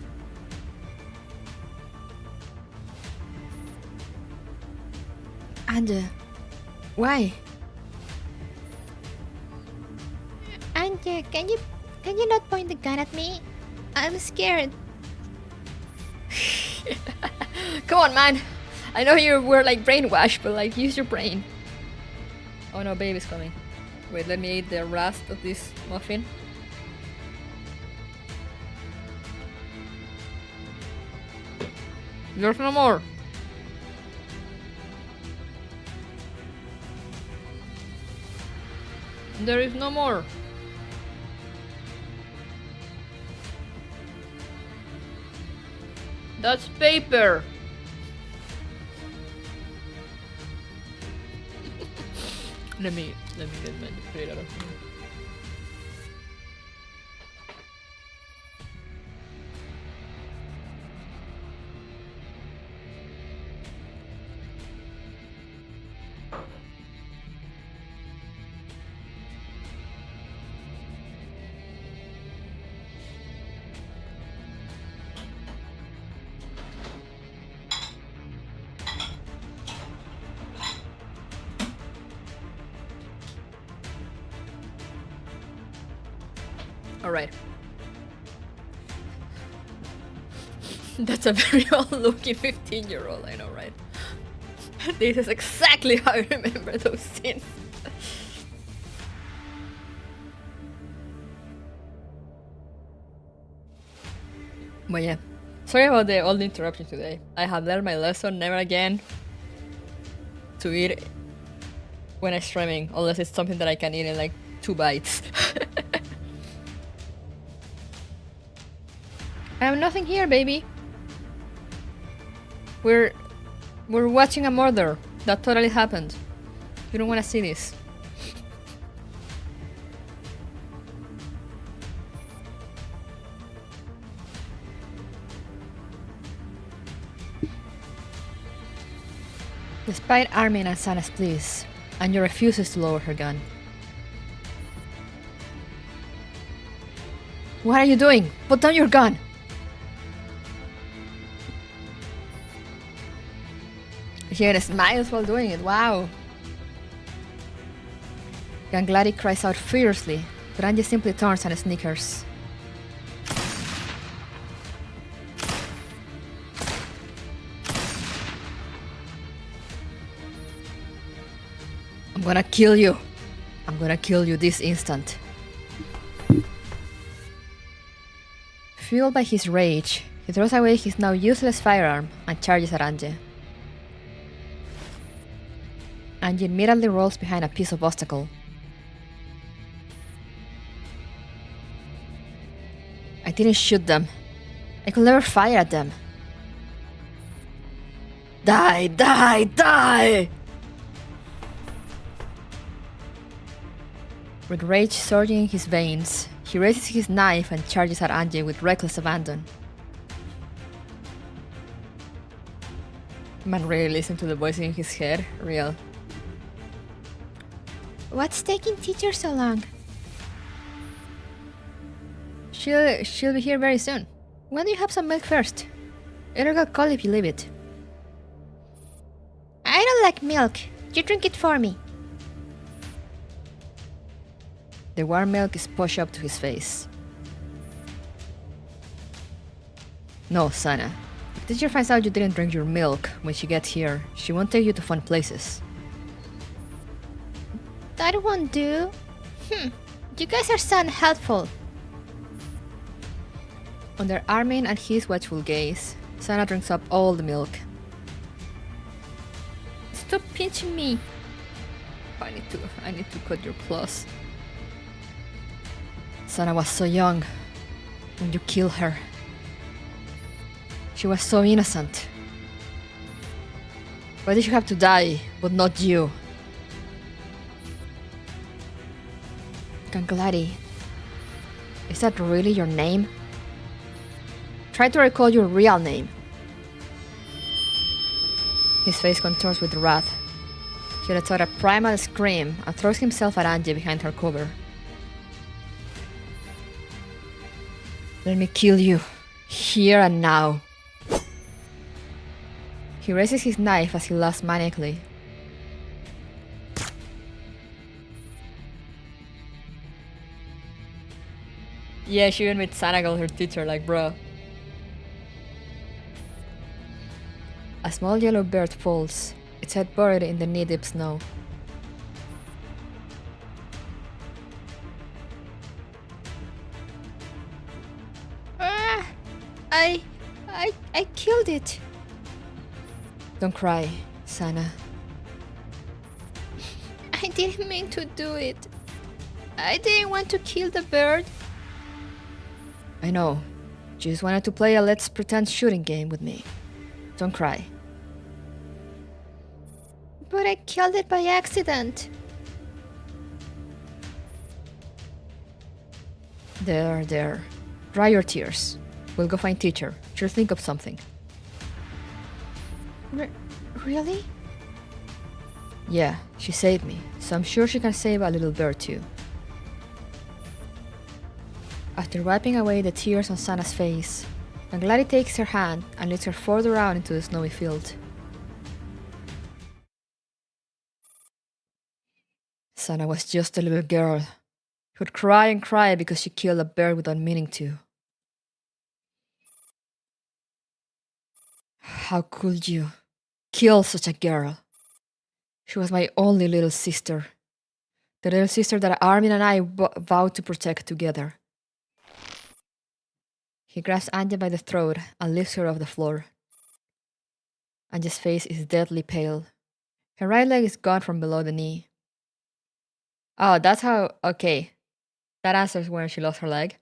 And why? Anja, can you not point the gun at me? I'm scared. Come on, man. I know you were like brainwashed, but like use your brain. Oh no, baby's coming. Wait, let me eat the rest of this muffin. There's no more. There is no more. That's paper. Let me get my plate out of here. Alright. That's a very old-looking 15-year-old, I know, right? This is exactly how I remember those scenes. But yeah, sorry about all the interruptions today. I have learned my lesson, never again to eat when I'm streaming, unless it's something that I can eat in like 2 bites. I have nothing here, baby. We're watching a murder that totally happened. You don't want to see this. Despite Armin and Sana's pleas, Anya refuses to lower her gun. What are you doing? Put down your gun! He even smiles while doing it, wow! Ganglari cries out furiously, but Angie simply turns and snickers. I'm gonna kill you! I'm gonna kill you this instant. Fueled by his rage, he throws away his now useless firearm and charges at Angie. Angie immediately rolls behind a piece of obstacle. I didn't shoot them. I could never fire at them. Die, die, die! With rage surging in his veins, he raises his knife and charges at Angie with reckless abandon. Man really listen to the voice in his head, real. What's taking teacher so long? She'll be here very soon. When do you have some milk first? It'll get cold if you leave it. I don't like milk. You drink it for me. The warm milk is pushed up to his face. No, Sana. If teacher finds out you didn't drink your milk when she gets here, she won't take you to fun places. That won't do. You guys are so unhelpful. Under Armin and his watchful gaze, Sana drinks up all the milk. Stop pinching me. I need to cut your claws. Sana was so young when you killed her. She was so innocent. Why did she have to die, but not you? Ganglari, is that really your name? Try to recall your real name. His face contours with wrath. He lets out a primal scream and throws himself at Angie behind her cover. Let me kill you, here and now. He raises his knife as he laughs maniacally. Yeah, she even made Sanagal her teacher, like, bro. A small yellow bird falls, its head buried in the knee-deep snow. I killed it. Don't cry, Sana. I didn't mean to do it. I didn't want to kill the bird. I know. You just wanted to play a let's pretend shooting game with me. Don't cry. But I killed it by accident. There. Dry your tears. We'll go find teacher. She'll think of something. Really? Yeah, she saved me, so I'm sure she can save a little bird too. After wiping away the tears on Sana's face, Ganglari takes her hand and leads her further out into the snowy field. Sana was just a little girl. She would cry and cry because she killed a bird without meaning to. How could you kill such a girl? She was my only little sister. The little sister that Armin and I vowed to protect together. He grabs Angie by the throat and lifts her off the floor. Angie's face is deadly pale. Her right leg is gone from below the knee. Oh, that's how... Okay. That answers when she lost her leg.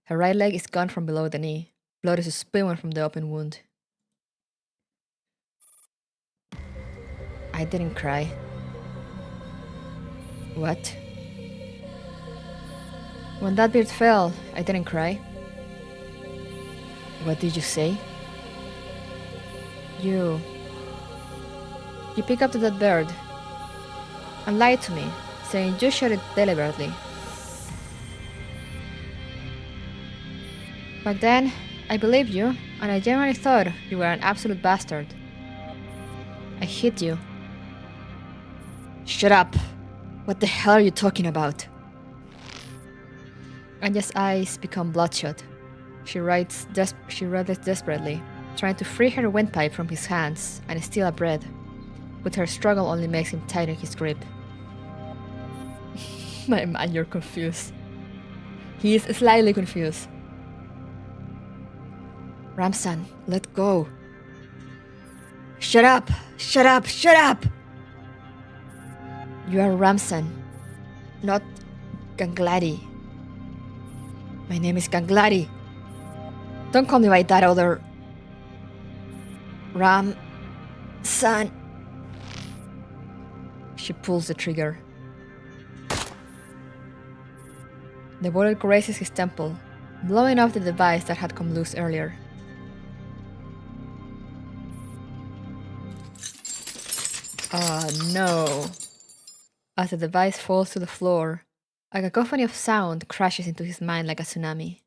Her right leg is gone from below the knee. Blood is spewing from the open wound. I didn't cry. What? When that bird fell, I didn't cry. What did you say? You pick up to that bird and lied to me, saying you shot it deliberately. Back then, I believed you, and I genuinely thought you were an absolute bastard. I hit you. Shut up! What the hell are you talking about? Anja's eyes become bloodshot. She writhes desperately, trying to free her windpipe from his hands and steal a breath, but her struggle only makes him tighten his grip. My man, you're confused. He is slightly confused. Ramsan, let go. Shut up! Shut up! Shut up! You are Ramsan, not Gangladi. My name is Gangladi. Don't call me by that other... Ramsan. She pulls the trigger. The bullet grazes his temple, blowing off the device that had come loose earlier. Oh no. As the device falls to the floor, a cacophony of sound crashes into his mind like a tsunami.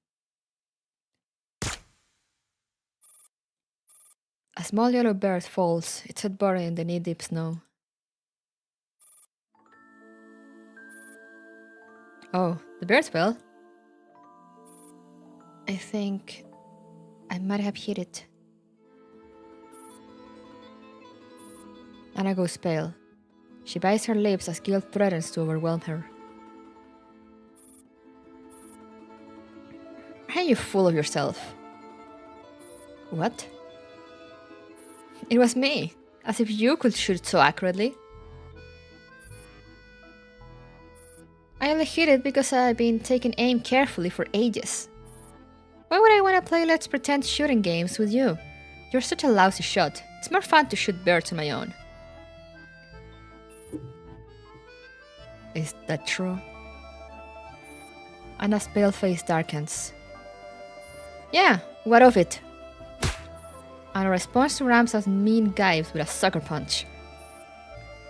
A small yellow bird falls, its head buried in the knee-deep snow. Oh, the bird fell? I think I might have hit it. Anna goes pale. She bites her lips as guilt threatens to overwhelm her. Aren't you full of yourself? What? It was me, as if you could shoot so accurately. I only hit it because I've been taking aim carefully for ages. Why would I want to play let's pretend shooting games with you? You're such a lousy shot. It's more fun to shoot birds on my own. Is that true? Anna's pale face darkens. Yeah, what of it? Anna responds to Ramsan's mean gibes with a sucker punch.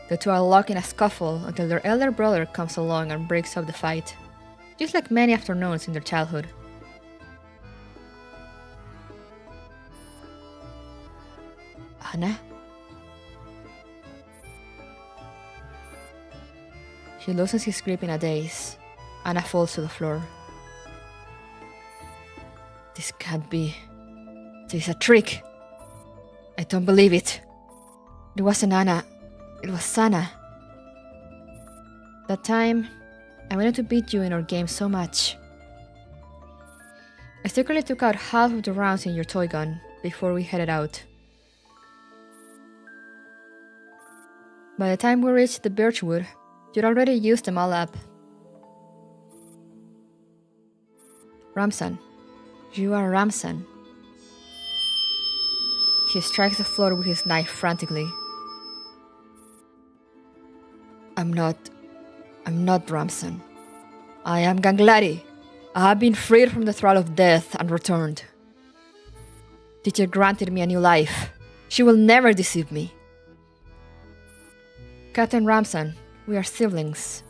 The two are locked in a scuffle until their elder brother comes along and breaks up the fight, just like many afternoons in their childhood. Anna? He loosens his grip in a daze. Anna falls to the floor. This can't be. This is a trick. I don't believe it. It wasn't Anna. It was Sana. That time, I wanted to beat you in our game so much. I secretly took out half of the rounds in your toy gun before we headed out. By the time we reached the birchwood, you'd already used them all up. Ramsan. You are Ramsan. He strikes the floor with his knife frantically. I'm not Ramsan. I am Gangladi. I have been freed from the thrall of death and returned. Teacher granted me a new life. She will never deceive me. Captain Ramsan, we are siblings.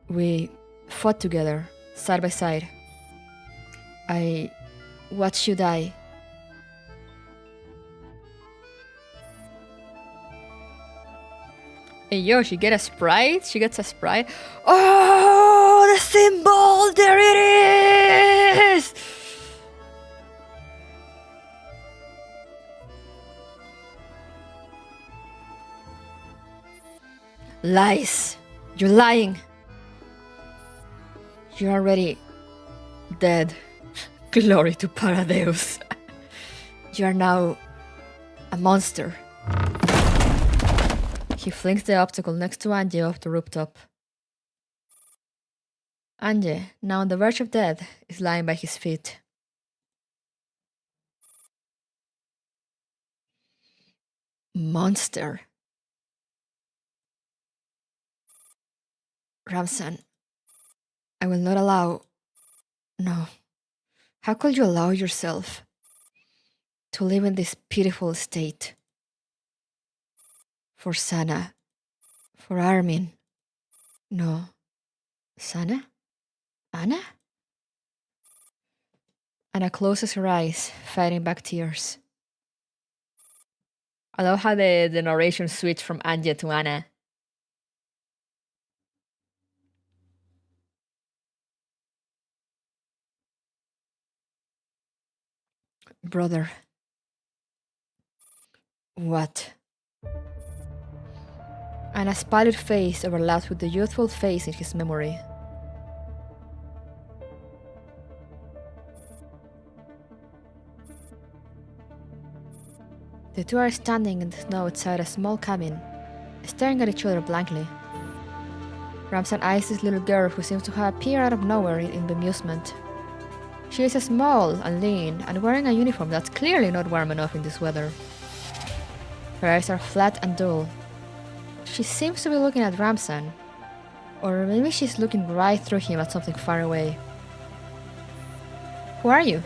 We fought together, side by side. I watched you die. Hey yo, she gets a sprite? She gets a sprite? Oh, the symbol! There it is! Lies! You're lying! You're already dead. Glory to Paradeus. You are now a monster. He flings the obstacle next to Ange off the rooftop. Ange, now on the verge of death, is lying by his feet. Monster. Ramsan, I will not allow... No. How could you allow yourself to live in this pitiful state? For Sana. For Armin. No. Sana? Anna? Anna closes her eyes, fighting back tears. I love how the narration switched from Anja to Anna. Brother. What? Anna's pallid face overlapped with the youthful face in his memory. The two are standing in the snow outside a small cabin, staring at each other blankly. Ramsan eyes this little girl who seems to have appeared out of nowhere in bemusement. She is small and lean and wearing a uniform that's clearly not warm enough in this weather. Her eyes are flat and dull. She seems to be looking at Ramsan, or maybe she's looking right through him at something far away. Who are you?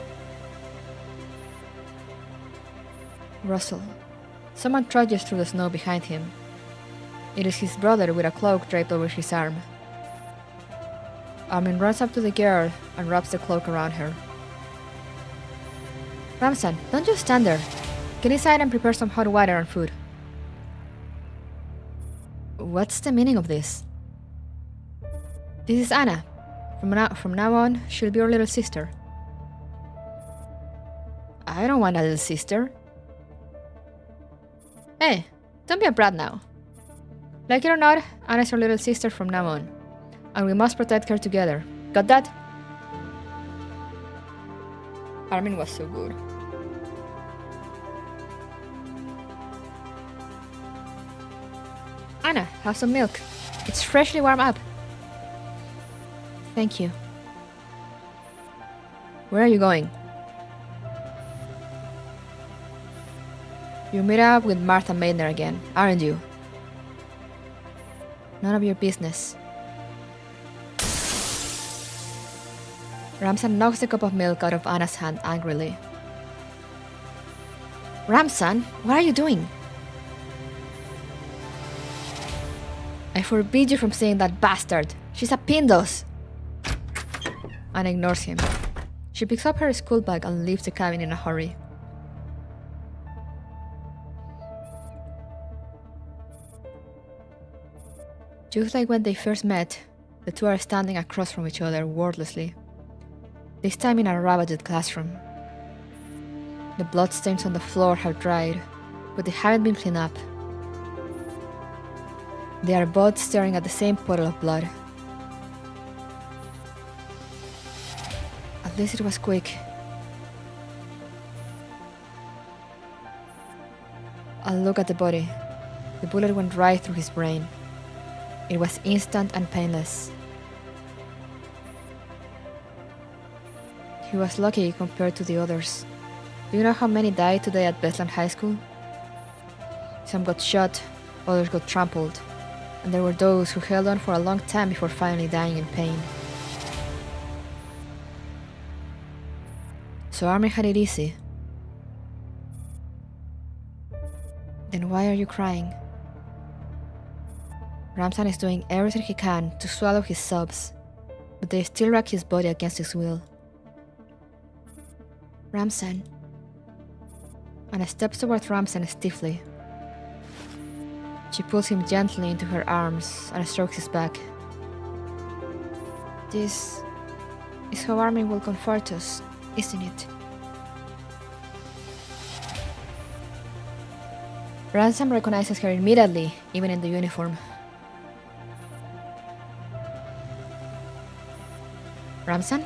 Russell. Someone trudges through the snow behind him. It is his brother with a cloak draped over his arm. Armin runs up to the girl and wraps the cloak around her. Ramsan, don't just stand there. Get inside and prepare some hot water and food. What's the meaning of this? This is Anna. From now on, she'll be your little sister. I don't want a little sister. Hey, don't be a brat now. Like it or not, Anna's your little sister from now on. And we must protect her together. Got that? Armin was so good. Anna, have some milk. It's freshly warmed up. Thank you. Where are you going? You meet up with Martha Maidner again, aren't you? None of your business. Ramsan knocks the cup of milk out of Anna's hand angrily. Ramsan, what are you doing? I forbid you from saying that bastard. She's a Pindos. Anna ignores him. She picks up her school bag and leaves the cabin in a hurry. Just like when they first met, the two are standing across from each other wordlessly. This time in a ravaged classroom. The bloodstains on the floor have dried, but they haven't been cleaned up. They are both staring at the same puddle of blood. At least it was quick. I'll look at the body. The bullet went right through his brain. It was instant and painless. He was lucky compared to the others. Do you know how many died today at Bethlehem High School? Some got shot, others got trampled, and there were those who held on for a long time before finally dying in pain. So Armin had it easy. Then why are you crying? Ramsan is doing everything he can to swallow his sobs, but they still rack his body against his will. Ramsan. Anna steps towards Ramsan stiffly. She pulls him gently into her arms and strokes his back. This is how Armin will comfort us, isn't it? Ramsan recognizes her immediately, even in the uniform. Ramsan?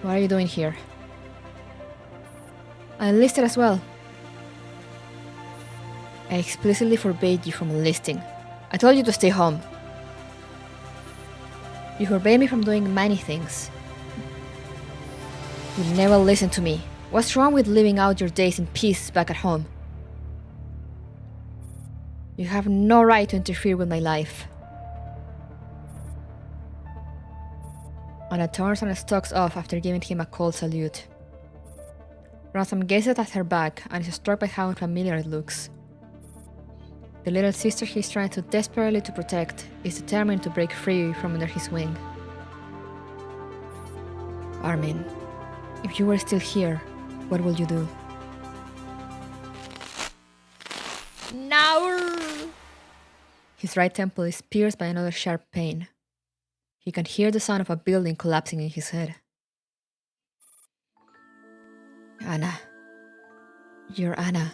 What are you doing here? I enlisted as well. I explicitly forbade you from enlisting. I told you to stay home. You forbade me from doing many things. You never listened to me. What's wrong with living out your days in peace back at home? You have no right to interfere with my life. Anna turns and stalks off after giving him a cold salute. Ramsan gazes at her back and is struck by how unfamiliar it looks. The little sister he's trying so desperately to protect is determined to break free from under his wing. Armin, if you were still here, what would you do? Now! His right temple is pierced by another sharp pain. He can hear the sound of a building collapsing in his head. Anna. You're Anna.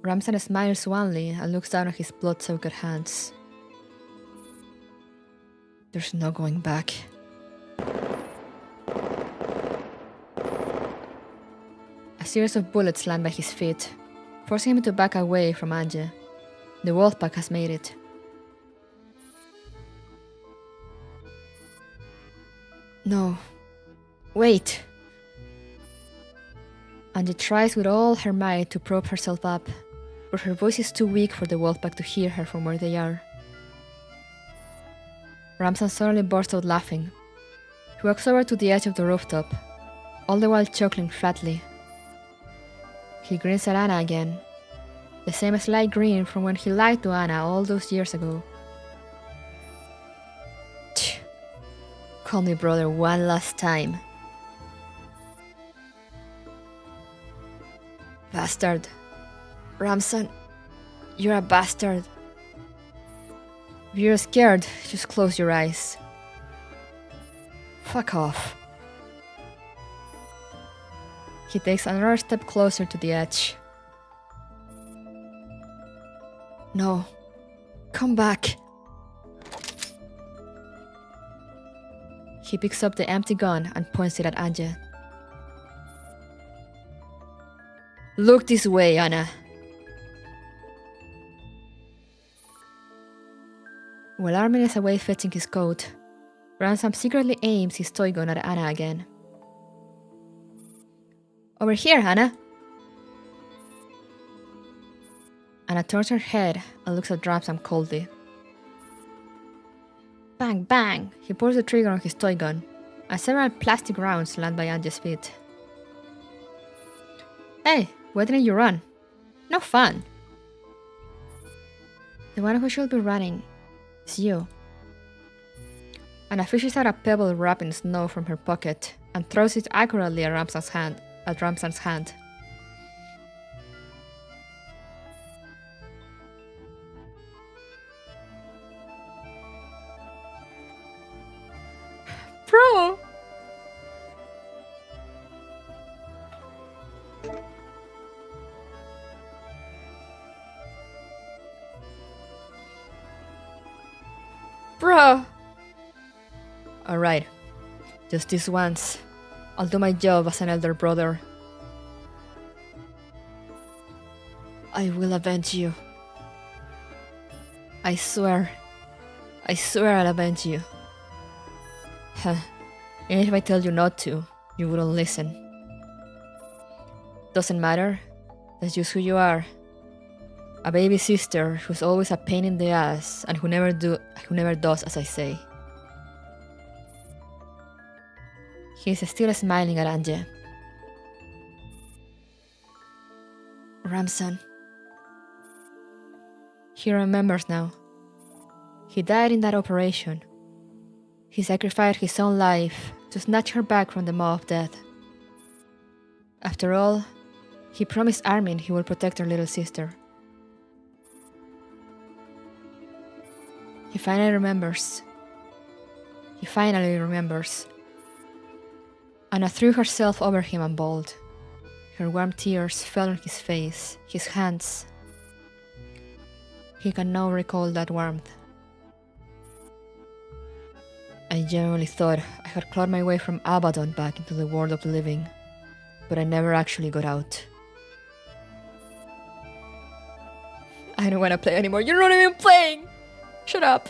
Ramsan smiles wanly and looks down at his blood-soaked hands. There's no going back. A series of bullets land by his feet, forcing him to back away from Ange. The wolf pack has made it. No. Wait! Ange tries with all her might to prop herself up, but her voice is too weak for the wolf pack to hear her from where they are. Ramsan suddenly bursts out laughing. He walks over to the edge of the rooftop, all the while chuckling flatly. He grins at Anna again, the same slight grin from when he lied to Anna all those years ago. Tch, call me brother one last time. Bastard. Ramsan, you're a bastard. If you're scared, just close your eyes. Fuck off. He takes another step closer to the edge. No. Come back. He picks up the empty gun and points it at Ange. Look this way, Anna. While Armin is away fetching his coat, Ransom secretly aims his toy gun at Anna again. Over here, Anna! Anna turns her head and looks at Ransom coldly. Bang, bang! He pulls the trigger on his toy gun, and several plastic rounds land by Ange's feet. Hey, why didn't you run? No fun! The one who should be running is you. Anna fishes out a pebble wrapped in snow from her pocket and throws it accurately at Ramsan's hand. Bro! Bro! Alright, just this once. I'll do my job as an elder brother. I will avenge you. I swear I'll avenge you. Huh. And if I tell you not to, you wouldn't listen. Doesn't matter, that's just who you are. A baby sister who's always a pain in the ass and who never does as I say. He's still smiling at Ange. Ramsan. He remembers now. He died in that operation. He sacrificed his own life to snatch her back from the maw of death. After all, he promised Armin he will protect her little sister. He finally remembers. Anna threw herself over him and bawled. Her warm tears fell on his face, his hands. He can now recall that warmth. I genuinely thought I had clawed my way from Abaddon back into the world of the living, but I never actually got out. I don't want to play anymore. You're not even playing! Shut up!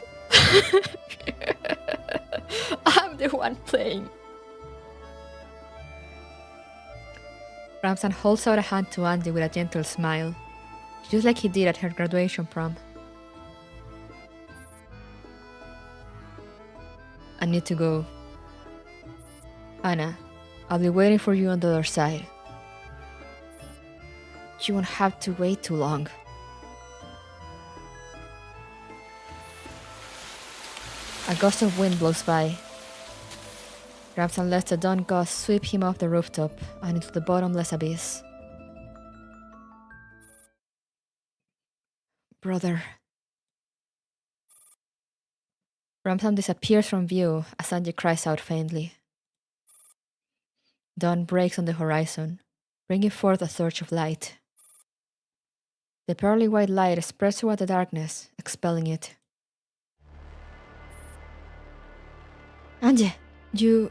I'm the one playing. Ramsan holds out a hand to Andy with a gentle smile, just like he did at her graduation prom. I need to go. Anna, I'll be waiting for you on the other side. You won't have to wait too long. A gust of wind blows by. Ramsan lets the dawn gust sweep him off the rooftop and into the bottomless abyss. brother. Ramsam disappears from view as Sanjay cries out faintly. Dawn breaks on the horizon, bringing forth a surge of light. The pearly white light spreads throughout the darkness, expelling it. Angie, you've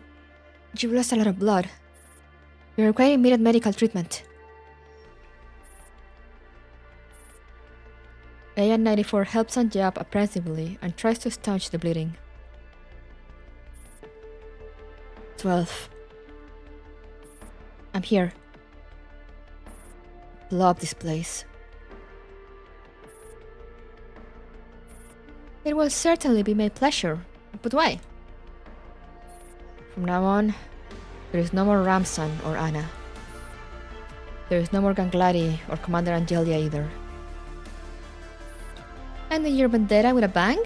lost a lot of blood. You require immediate medical treatment. AN-94 helps Sanjay up apprehensively and tries to staunch the bleeding. 12. I'm here. Blow up this place. It will certainly be my pleasure, but why? From now on, there is no more Ramsan or Anna. There is no more Ganglari or Commander Angelia either. Ending your vendetta with a bang?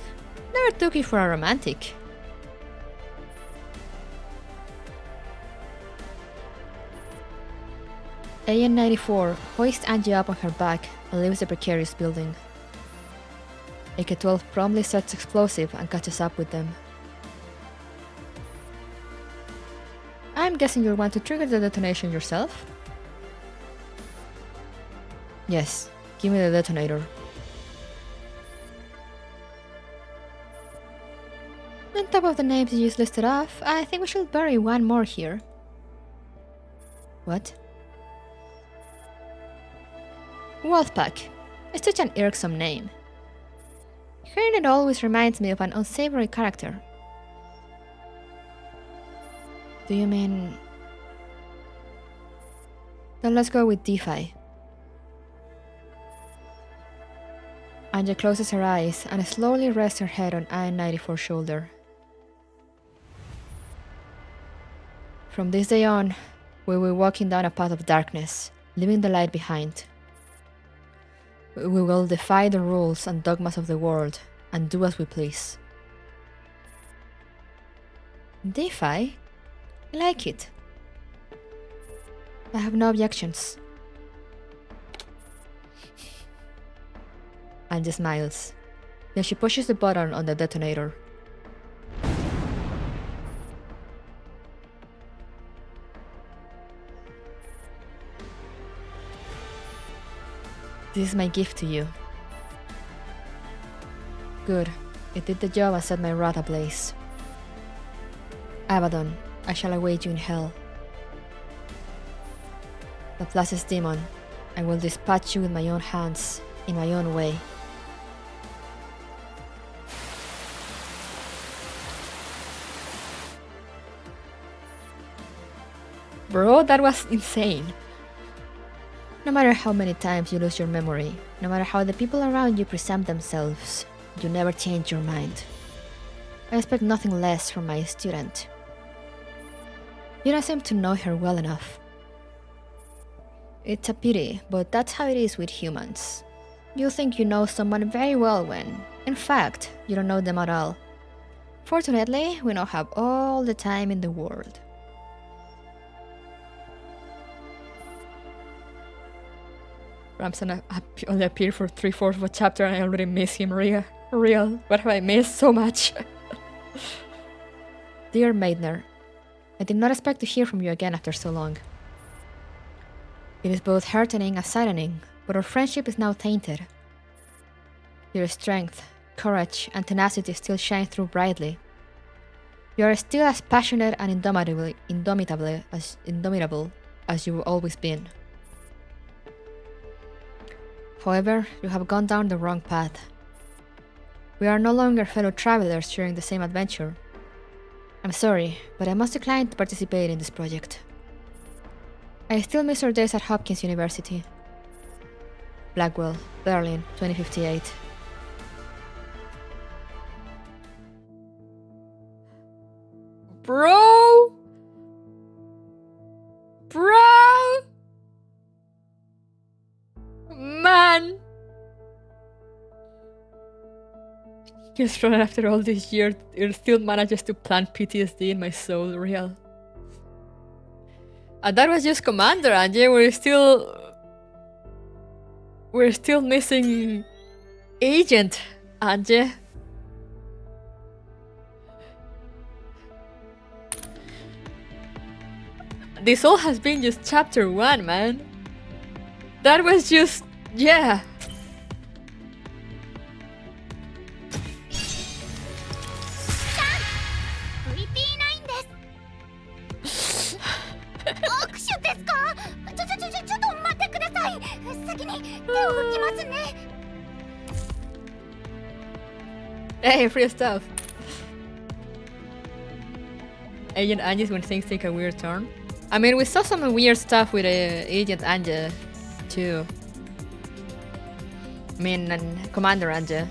Never took you for a romantic. AN-94 hoists Angie up on her back and leaves the precarious building. AK-12 promptly sets explosive and catches up with them. I'm guessing you'll want to trigger the detonation yourself? Yes, give me the detonator. On top of the names you just listed off, I think we should bury one more here. What? Wolfpack. It's such an irksome name. Hearing it always reminds me of an unsavory character. Do you mean... Then let's go with DeFi. Anja closes her eyes and slowly rests her head on AN-94's shoulder. From this day on, we will be walking down a path of darkness, leaving the light behind. We will defy the rules and dogmas of the world and do as we please. DeFi? I like it. I have no objections. Anja smiles. Then she pushes the button on the detonator. This is my gift to you. Good. It did the job and set my wrath ablaze. Abaddon, I shall await you in hell. Laplace's demon, I will dispatch you with my own hands, in my own way. Bro, that was insane. No matter how many times you lose your memory, no matter how the people around you present themselves, you never change your mind. I expect nothing less from my student. You don't seem to know her well enough. It's a pity, but that's how it is with humans. You think you know someone very well when, in fact, you don't know them at all. Fortunately, we now have all the time in the world. Ramson only appeared for 3/4 of a chapter and I already miss him. Real. What have I missed so much? Dear Maidner, I did not expect to hear from you again after so long. It is both heartening and saddening, but our friendship is now tainted. Your strength, courage, and tenacity still shine through brightly. You are still as passionate and indomitable as you've always been. However, you have gone down the wrong path. We are no longer fellow travelers sharing the same adventure. I'm sorry, but I must decline to participate in this project. I still miss our days at Hopkins University. Blackwell, Berlin, 2058. Bro! Man! Just from after all these years, it still manages to plant PTSD in my soul, real. And that was just Commander, and yeah, we're still missing Agent Anje. This all has been just chapter 1, man. That was just, yeah. Hey, free stuff. Agent Ange's when things take a weird turn. I mean, we saw some weird stuff with Agent Ange too. I mean, and Commander Ange.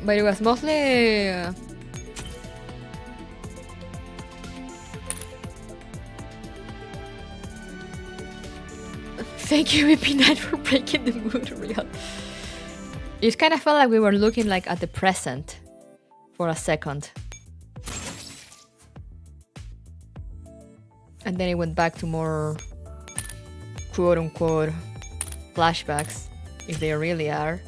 But it was mostly... Thank you, VP9, for breaking the mood real. It kind of felt like we were looking like at the present for a second. And then it went back to more quote-unquote flashbacks, if they really are.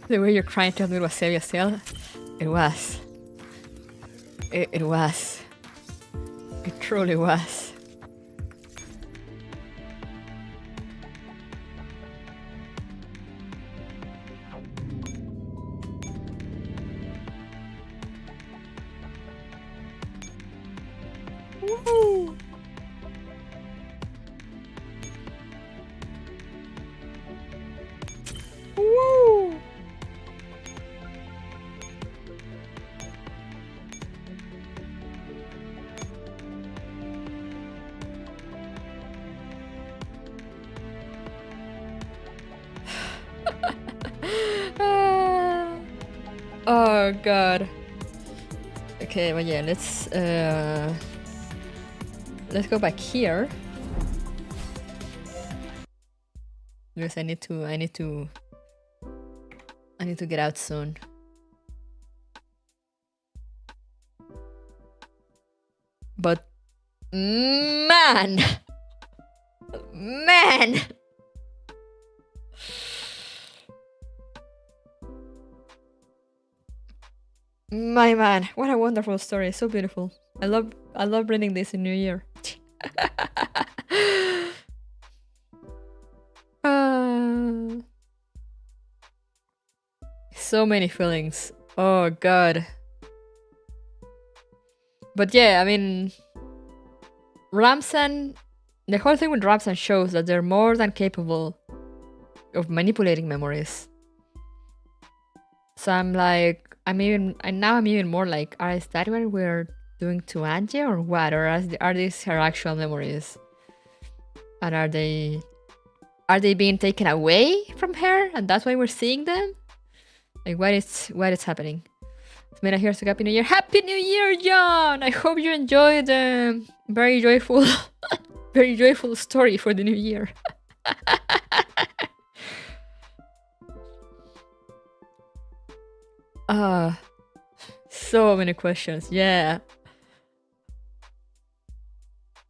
The way you're trying to tell me it was Sevilla Cell, it was. It was. It truly was. Woo! Woo! Oh god. Okay, but yeah, let's go back here. Because I need to get out soon. But man, my man, what a wonderful story! So beautiful. I love reading this in New Year. So many feelings. Oh god. But yeah, I mean, Ramson, the whole thing with Ramson shows that they're more than capable of manipulating memories. So I'm even more like, is that what we're doing to Angie or what? Or are these her actual memories? And are they being taken away from her and that's why we're seeing them? Like what is happening? Mira here, so Happy New Year. Happy New Year, John! I hope you enjoyed the very joyful very joyful story for the new year. So many questions. Yeah.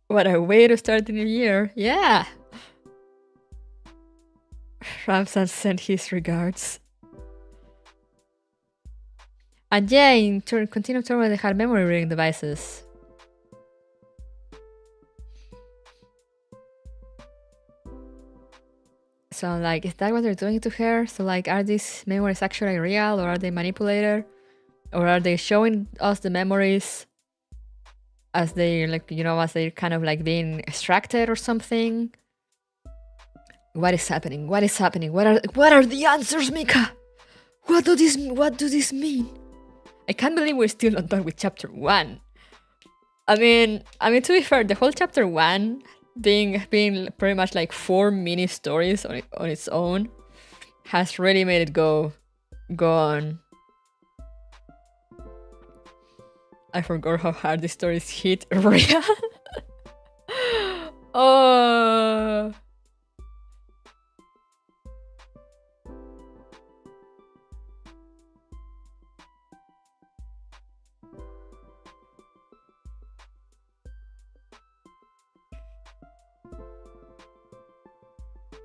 What a way to start the new year. Yeah. Ramson sent his regards. And yeah, continue to with the hard memory reading devices. So like, is that what they're doing to her? So like, are these memories actually real or are they manipulated? Or are they showing us the memories as they like, as they're kind of like being extracted or something? What is happening? What is happening? What are the answers, Mika? What do this mean? I can't believe we're still not done with chapter 1. I mean, to be fair, the whole chapter 1 being pretty much like 4 mini stories on its own has really made it go on. I forgot how hard the stories hit real. Oh.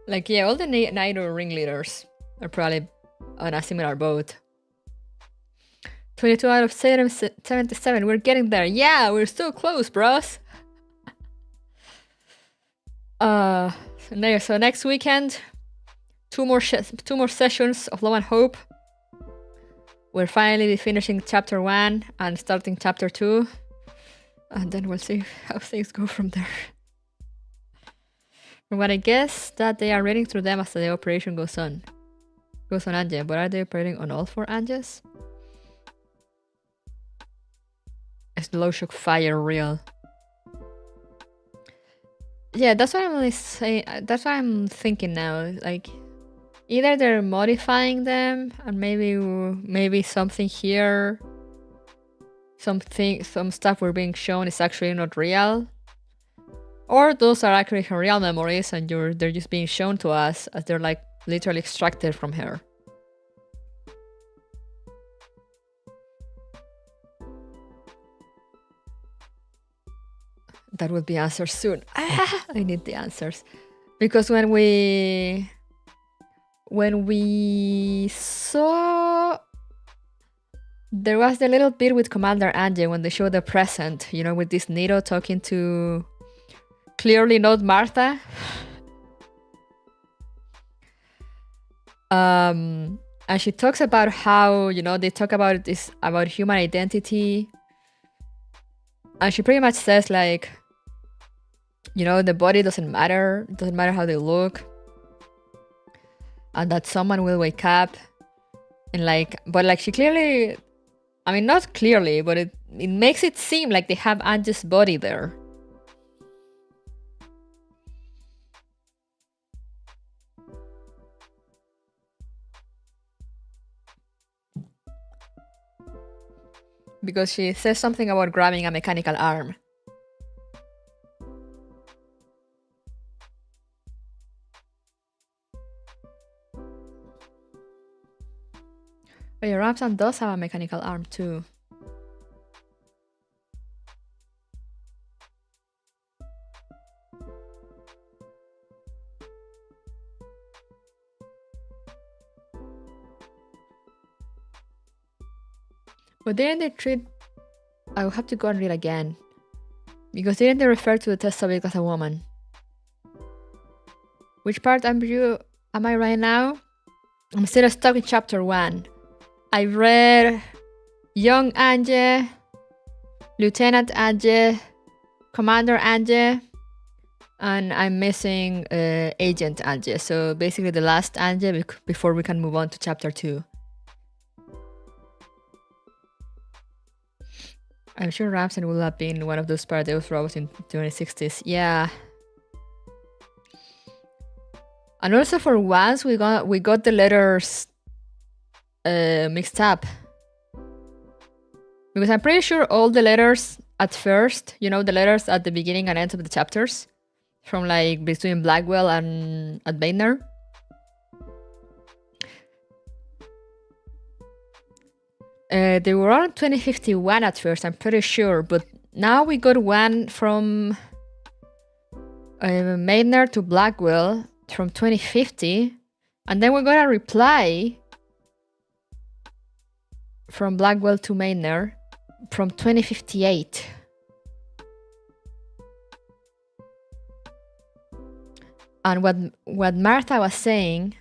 Like, yeah, all the Naito ringleaders are probably on a similar boat. 22 out of 77. We're getting there. Yeah, we're so close, bros. So next weekend, two more sessions of Love and Hope. We're finally finishing chapter 1 and starting chapter 2. And then we'll see how things go from there. From what I guess, that they are reading through them as the operation goes on. Goes on Ange, but are they operating on all 4 Anges? Is the low shock fire real? Yeah, that's what I'm really saying. That's what I'm thinking now. Like, either they're modifying them, and maybe something here, some stuff we're being shown is actually not real, or those are actually her real memories, and they're just being shown to us as they're like literally extracted from her. That would be answered soon. I need the answers. Because when we saw, there was the little bit with Commander Ange when they showed the present, you know, with this Nito talking to clearly not Martha. And she talks about how, you know, they talk about this, about human identity. And she pretty much says, like, you know, the body doesn't matter. It doesn't matter how they look. And that someone will wake up. And like, but like she clearly, I mean, not clearly, but it makes it seem like they have Ange's body there. Because she says something about grabbing a mechanical arm. But your Ramson does have a mechanical arm too. But didn't they treat... I will have to go and read again. Because didn't they refer to the test subject as a woman? Which part am I right now? I'm still stuck in chapter 1. I read Young Ange, Lieutenant Ange, Commander Ange, and I'm missing Agent Ange. So basically the last Ange before we can move on to chapter 2. I'm sure Ramson will have been one of those Paradeus robots in the 2060s. Yeah. And also for once we got the letters mixed up. Because I'm pretty sure all the letters at first, you know, the letters at the beginning and end of the chapters, from like between Blackwell and at Bainer, they were on 2051 at first, I'm pretty sure, but now we got one from Maidner to Blackwell from 2050, and then we got a reply from Blackwell to Maidner from 2058. And what Martha was saying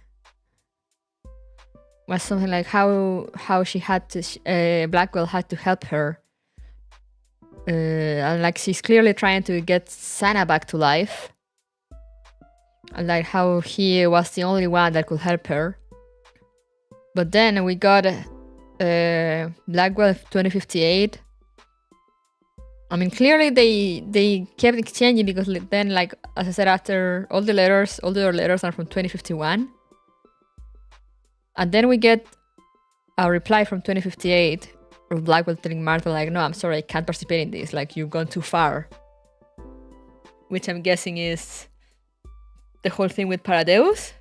was something like how she had to Blackwell had to help her, and like she's clearly trying to get Sana back to life, and like how he was the only one that could help her. But then we got Blackwell 2058. I mean, clearly they kept exchanging, because then, like as I said, after all the other letters are from 2051. And then we get a reply from 2058 of Blackwell telling Martha, like, no, I'm sorry, I can't participate in this. Like, you've gone too far. Which I'm guessing is the whole thing with Paradeus.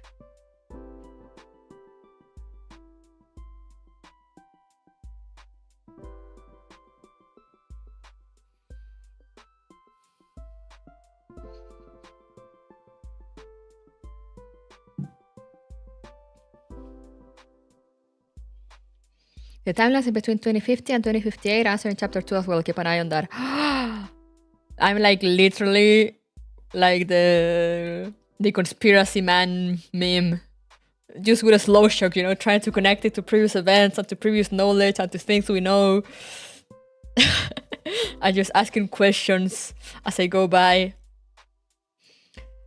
The timelines in between 2050 and 2058 answer in chapter 2 as well. Keep an eye on that. I'm like literally like the conspiracy man meme. Just with a slow shock, you know, trying to connect it to previous events and to previous knowledge and to things we know. I'm just asking questions as I go by.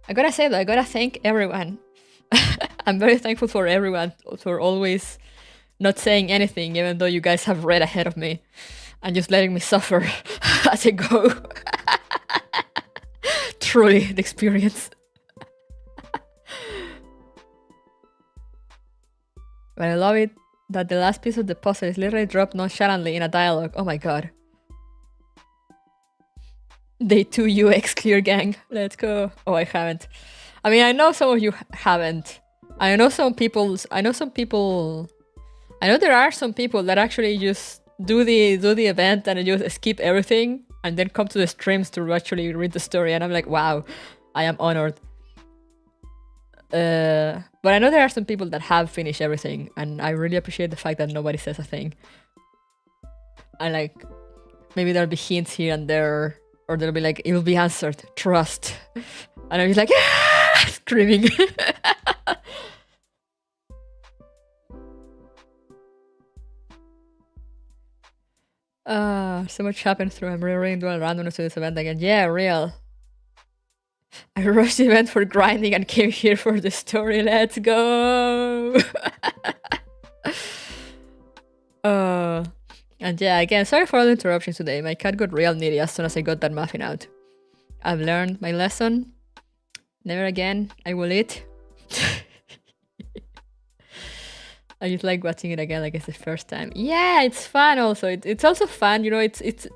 I gotta say though, I gotta thank everyone. I'm very thankful for everyone for always not saying anything, even though you guys have read ahead of me and just letting me suffer as I go. Truly the experience. But I love it that the last piece of the puzzle is literally dropped nonchalantly in a dialogue. Oh my god. Day 2 UX clear, gang. Let's go. Oh, I haven't. I mean, I know some of you haven't. I know there are some people that actually just do the event and just skip everything and then come to the streams to actually read the story, and I'm like, wow, I am honored. But I know there are some people that have finished everything, and I really appreciate the fact that nobody says a thing. And like, maybe there'll be hints here and there, or they'll be like, it will be answered, trust. And I'll be like, ah! Screaming. So much happened through. I'm rereading dual randomness to this event again. Yeah, real. I rushed the event for grinding and came here for the story. Let's go! And yeah, again, sorry for all the interruptions today. My cat got real needy as soon as I got that muffin out. I've learned my lesson. Never again. I will eat. I just like watching it again like it's the first time. Yeah, it's fun also. It's also fun, you know, it's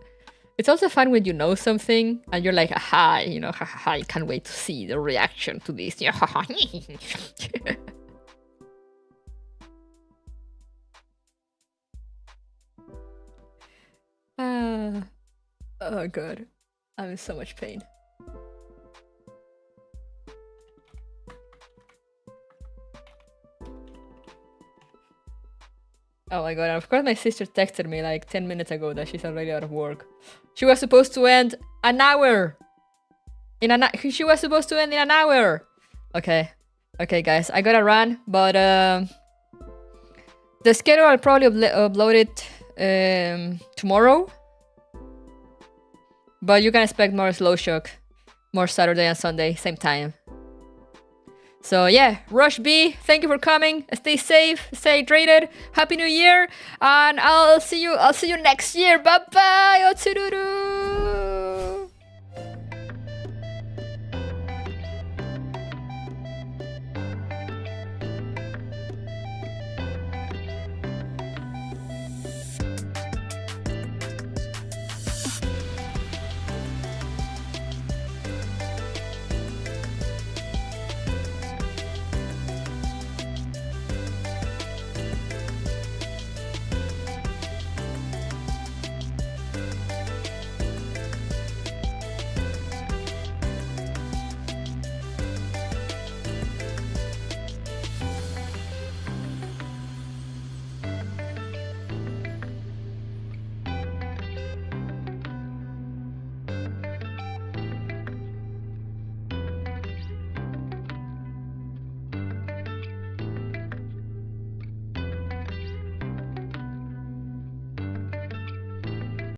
also fun when you know something and you're like, aha, you know, haha, I can't wait to see the reaction to this. Oh god, I'm in so much pain. Oh my god, and of course my sister texted me like 10 minutes ago that she's already out of work. She was supposed to end an hour! She was supposed to end in an hour! Okay. Okay, guys, I gotta run, but the schedule I'll probably upload it tomorrow. But you can expect more slow shock. More Saturday and Sunday, same time. So yeah, Rush B, thank you for coming. Stay safe, stay hydrated. Happy New Year, and I'll see you next year. Bye bye. Otsururu.